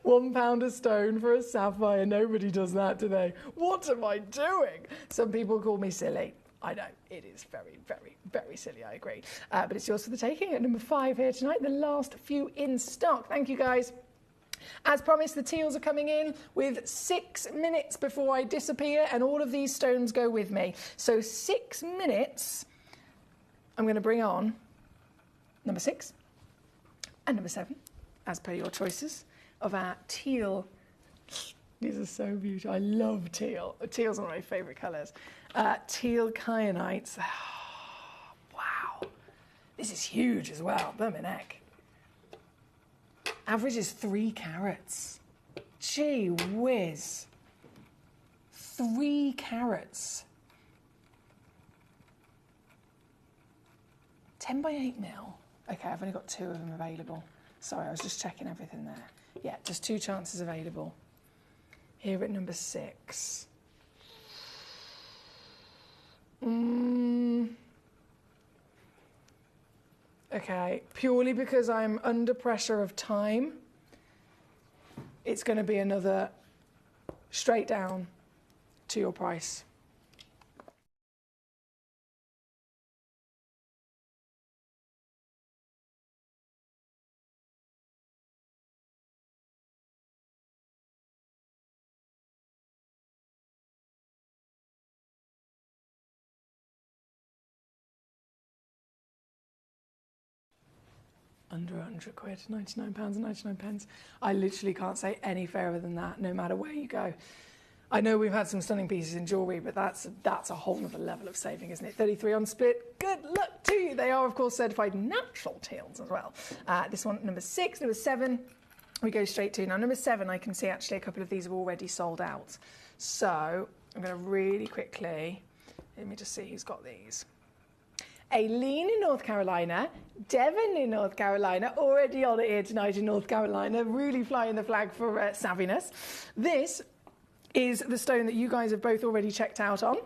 £1 a stone for a sapphire. Nobody does that, do they? What am I doing? Some people call me silly. I know, it is very, very, very silly, I agree. But it's yours for the taking at number 5 here tonight, the last few in stock. Thank you, guys. As promised, the teals are coming in with 6 minutes before I disappear, and all of these stones go with me. So 6 minutes, I'm going to bring on number 6 and number 7, as per your choices, of our teal. These are so beautiful. I love teal. Teal's one of my favourite colours. Teal kyanites. Oh, wow. This is huge as well. Blimmin' heck. Average is 3 carats. Gee whiz. 3 carats. 10 by 8 mil. Okay, I've only got 2 of them available. Sorry, I was just checking everything there. Yeah, just 2 chances available. Here at number 6. Okay, purely because I'm under pressure of time, it's going to be another straight down to your price. Under £100, £99.99. I literally can't say any fairer than that, no matter where you go. I know we've had some stunning pieces in jewellery, but that's a whole other level of saving, isn't it? 33 on split. Good luck to you. They are, of course, certified natural teals as well. This one, number 6, number 7, we go straight to. Now, number 7, I can see actually a couple of these have already sold out. So I'm going to really quickly, let me just see who's got these. Aileen in North Carolina, Devon in North Carolina, already on it here tonight in North Carolina, really flying the flag for savviness. This is the stone that you guys have both already checked out on,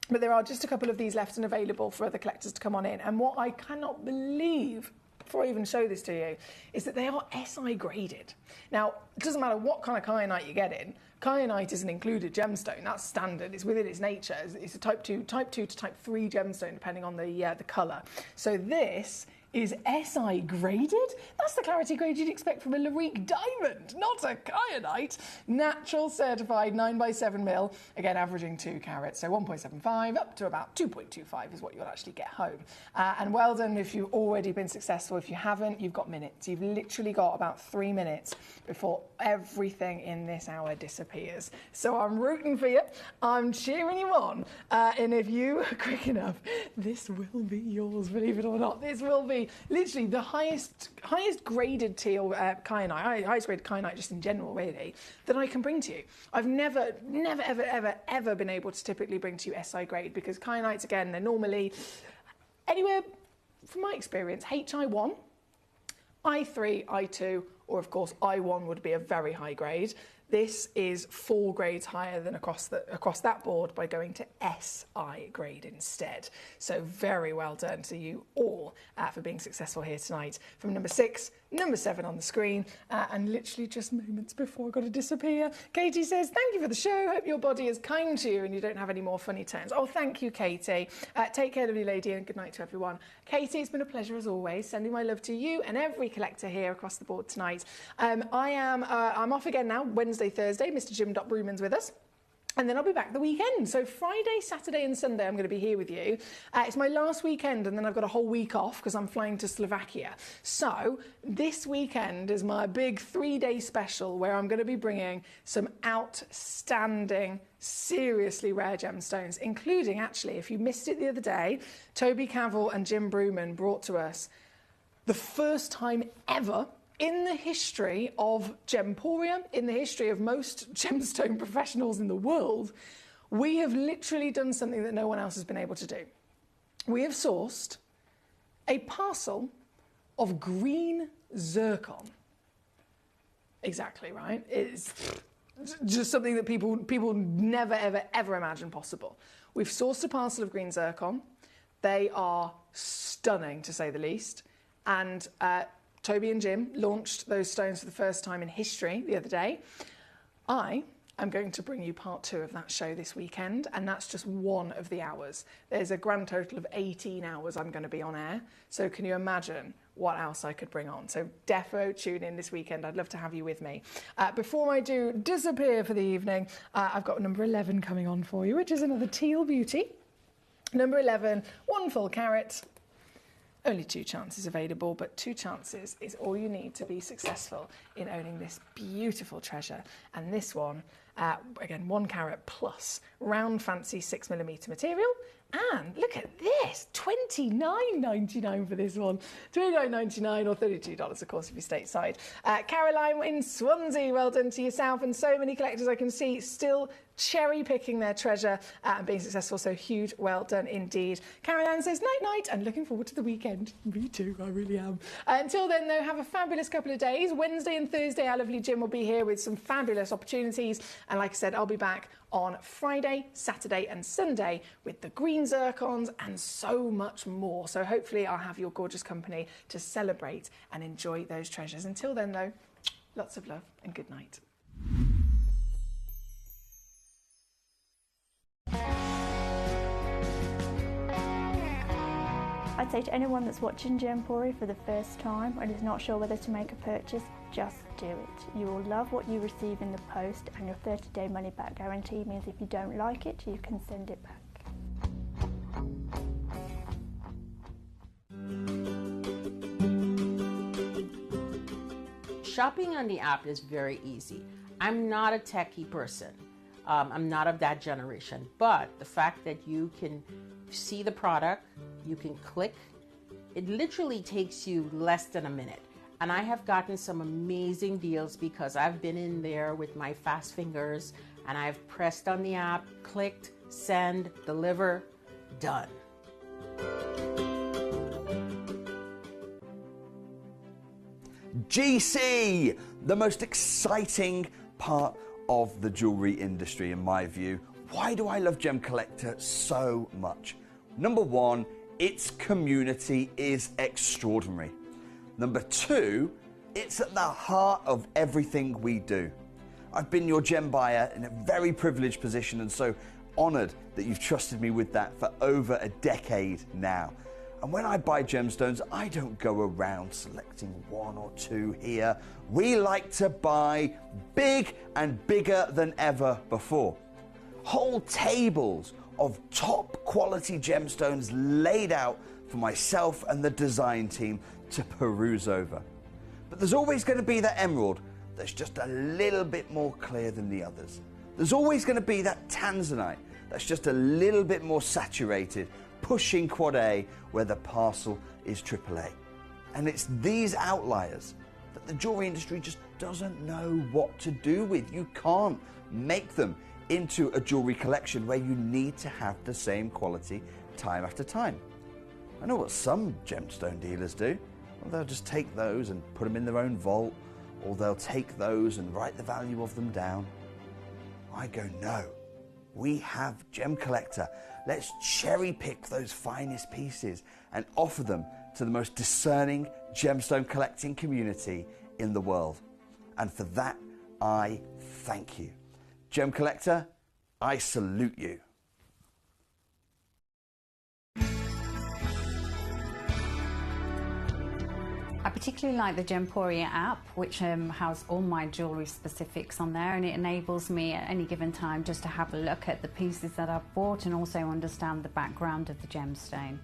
but there are just a couple of these left and available for other collectors to come on in. And what I cannot believe, before I even show this to you, is that they are SI graded. Now, it doesn't matter what kind of kyanite you get in. Kyanite is an included gemstone. That's standard. It's within its nature. It's a type 2 to type 3 gemstone, depending on the colour. So this is SI graded. That's the clarity grade you'd expect from a Larique diamond, not a kyanite. Natural certified 9 by 7 mil, again averaging 2 carats, so 1.75 up to about 2.25 is what you'll actually get home. And well done if you've already been successful. If you haven't, you've got minutes. You've literally got about 3 minutes before everything in this hour disappears. So I'm rooting for you. I'm cheering you on. And if you are quick enough, this will be yours, believe it or not. This will be literally the highest graded teal kyanite, highest grade kyanite just in general, really, that I can bring to you. I've never, ever been able to typically bring to you SI grade, because kyanites, again, they're normally anywhere, from my experience, HI1, I3, I2, or of course I1 would be a very high grade. This is 4 grades higher than across that board by going to SI grade instead. So very well done to you all for being successful here tonight. From number 6, number 7 on the screen, and literally just moments before I've got to disappear. Katie says, thank you for the show. Hope your body is kind to you and you don't have any more funny turns. Oh, thank you, Katie. Take care, lovely lady, and good night to everyone. Katie, it's been a pleasure as always. Sending my love to you and every collector here across the board tonight. I'm off again now, Wednesday, Thursday. Mr. Jim Broomans with us. And then I'll be back the weekend. So Friday, Saturday and Sunday I'm going to be here with you. It's my last weekend and then I've got a whole week off because I'm flying to Slovakia. So this weekend is my big 3-day special where I'm going to be bringing some outstanding, seriously rare gemstones, including, actually, if you missed it the other day, Toby Cavell and Jim Bruman brought to us the first time ever in the history of Gemporia, in the history of most gemstone professionals in the world, we have literally done something that no one else has been able to do. We have sourced a parcel of green zircon. Exactly, right? It's just something that people never, ever, ever imagined possible. We've sourced a parcel of green zircon. They are stunning, to say the least. And Toby and Jim launched those stones for the first time in history the other day. I am going to bring you part 2 of that show this weekend, and that's just one of the hours. There's a grand total of 18 hours I'm going to be on air, so can you imagine what else I could bring on? So defo tune in this weekend. I'd love to have you with me. Before I do disappear for the evening, I've got number 11 coming on for you, which is another teal beauty. Number 11, 1 full carat. Only 2 chances available, but 2 chances is all you need to be successful in owning this beautiful treasure. And this one, again, 1 carat plus, round fancy 6mm material. And look at this, $29.99 for this one. $29.99 or $32, of course, if you're stateside. Caroline in Swansea, well done to yourself. And so many collectors I can see still cherry picking their treasure and being successful, so huge well done indeed. Caroline says night night and looking forward to the weekend. Me too, I really am. Until then though, have a fabulous couple of days. Wednesday and Thursday our lovely Jim will be here with some fabulous opportunities, and like I said, I'll be back on Friday, Saturday and Sunday with the green zircons and so much more. So hopefully I'll have your gorgeous company to celebrate and enjoy those treasures. Until then though, lots of love and good night. I'd say to anyone that's watching Gemporia for the first time and is not sure whether to make a purchase, just do it. You will love what you receive in the post, and your 30-day money-back guarantee means if you don't like it, you can send it back. Shopping on the app is very easy. I'm not a techie person. I'm not of that generation, but the fact that you can see the product, you can click, it literally takes you less than a minute. And I have gotten some amazing deals because I've been in there with my fast fingers and I've pressed on the app, clicked, send, deliver, done. GC, the most exciting part of the jewelry industry in my view. Why do I love Gemcollector so much? Number 1, its community is extraordinary. Number 2, it's at the heart of everything we do. I've been your gem buyer in a very privileged position and so honoured that you've trusted me with that for over a decade now. And when I buy gemstones, I don't go around selecting 1 or 2 here. We like to buy big and bigger than ever before. Whole tables of top quality gemstones laid out for myself and the design team to peruse over. But there's always going to be that emerald that's just a little bit more clear than the others. There's always going to be that tanzanite that's just a little bit more saturated, pushing quad A where the parcel is AAA. And it's these outliers that the jewelry industry just doesn't know what to do with. You can't make them into a jewelry collection where you need to have the same quality time after time. I know what some gemstone dealers do. Well, they'll just take those and put them in their own vault, or they'll take those and write the value of them down. I go, no, we have Gemcollector. Let's cherry pick those finest pieces and offer them to the most discerning gemstone collecting community in the world. And for that, I thank you. Gemcollector, I salute you. particularly like the Gemporia app, which has all my jewellery specifics on there, and it enables me at any given time just to have a look at the pieces that I've bought and also understand the background of the gemstone.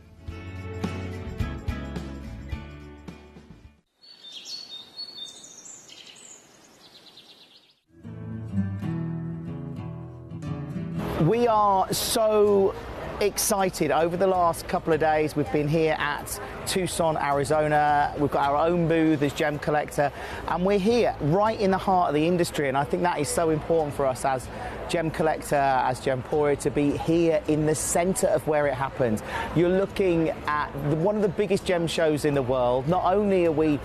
We are so excited. Over the last couple of days, we've been here at Tucson, Arizona. We've got our own booth as Gemcollector, and we're here right in the heart of the industry. And I think that is so important for us as Gemcollector, as Gemporia, to be here in the centre of where it happens. You're looking at one of the biggest gem shows in the world. Not only are we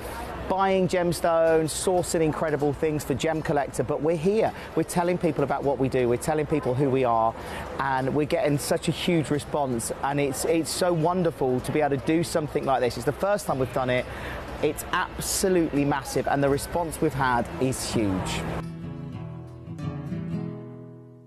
buying gemstones, sourcing incredible things for Gemcollector, but we're here. We're telling people about what we do. We're telling people who we are, and we're getting such a huge response. And it's so wonderful to be able to do something like this. It's the first time we've done it. It's absolutely massive, and the response we've had is huge.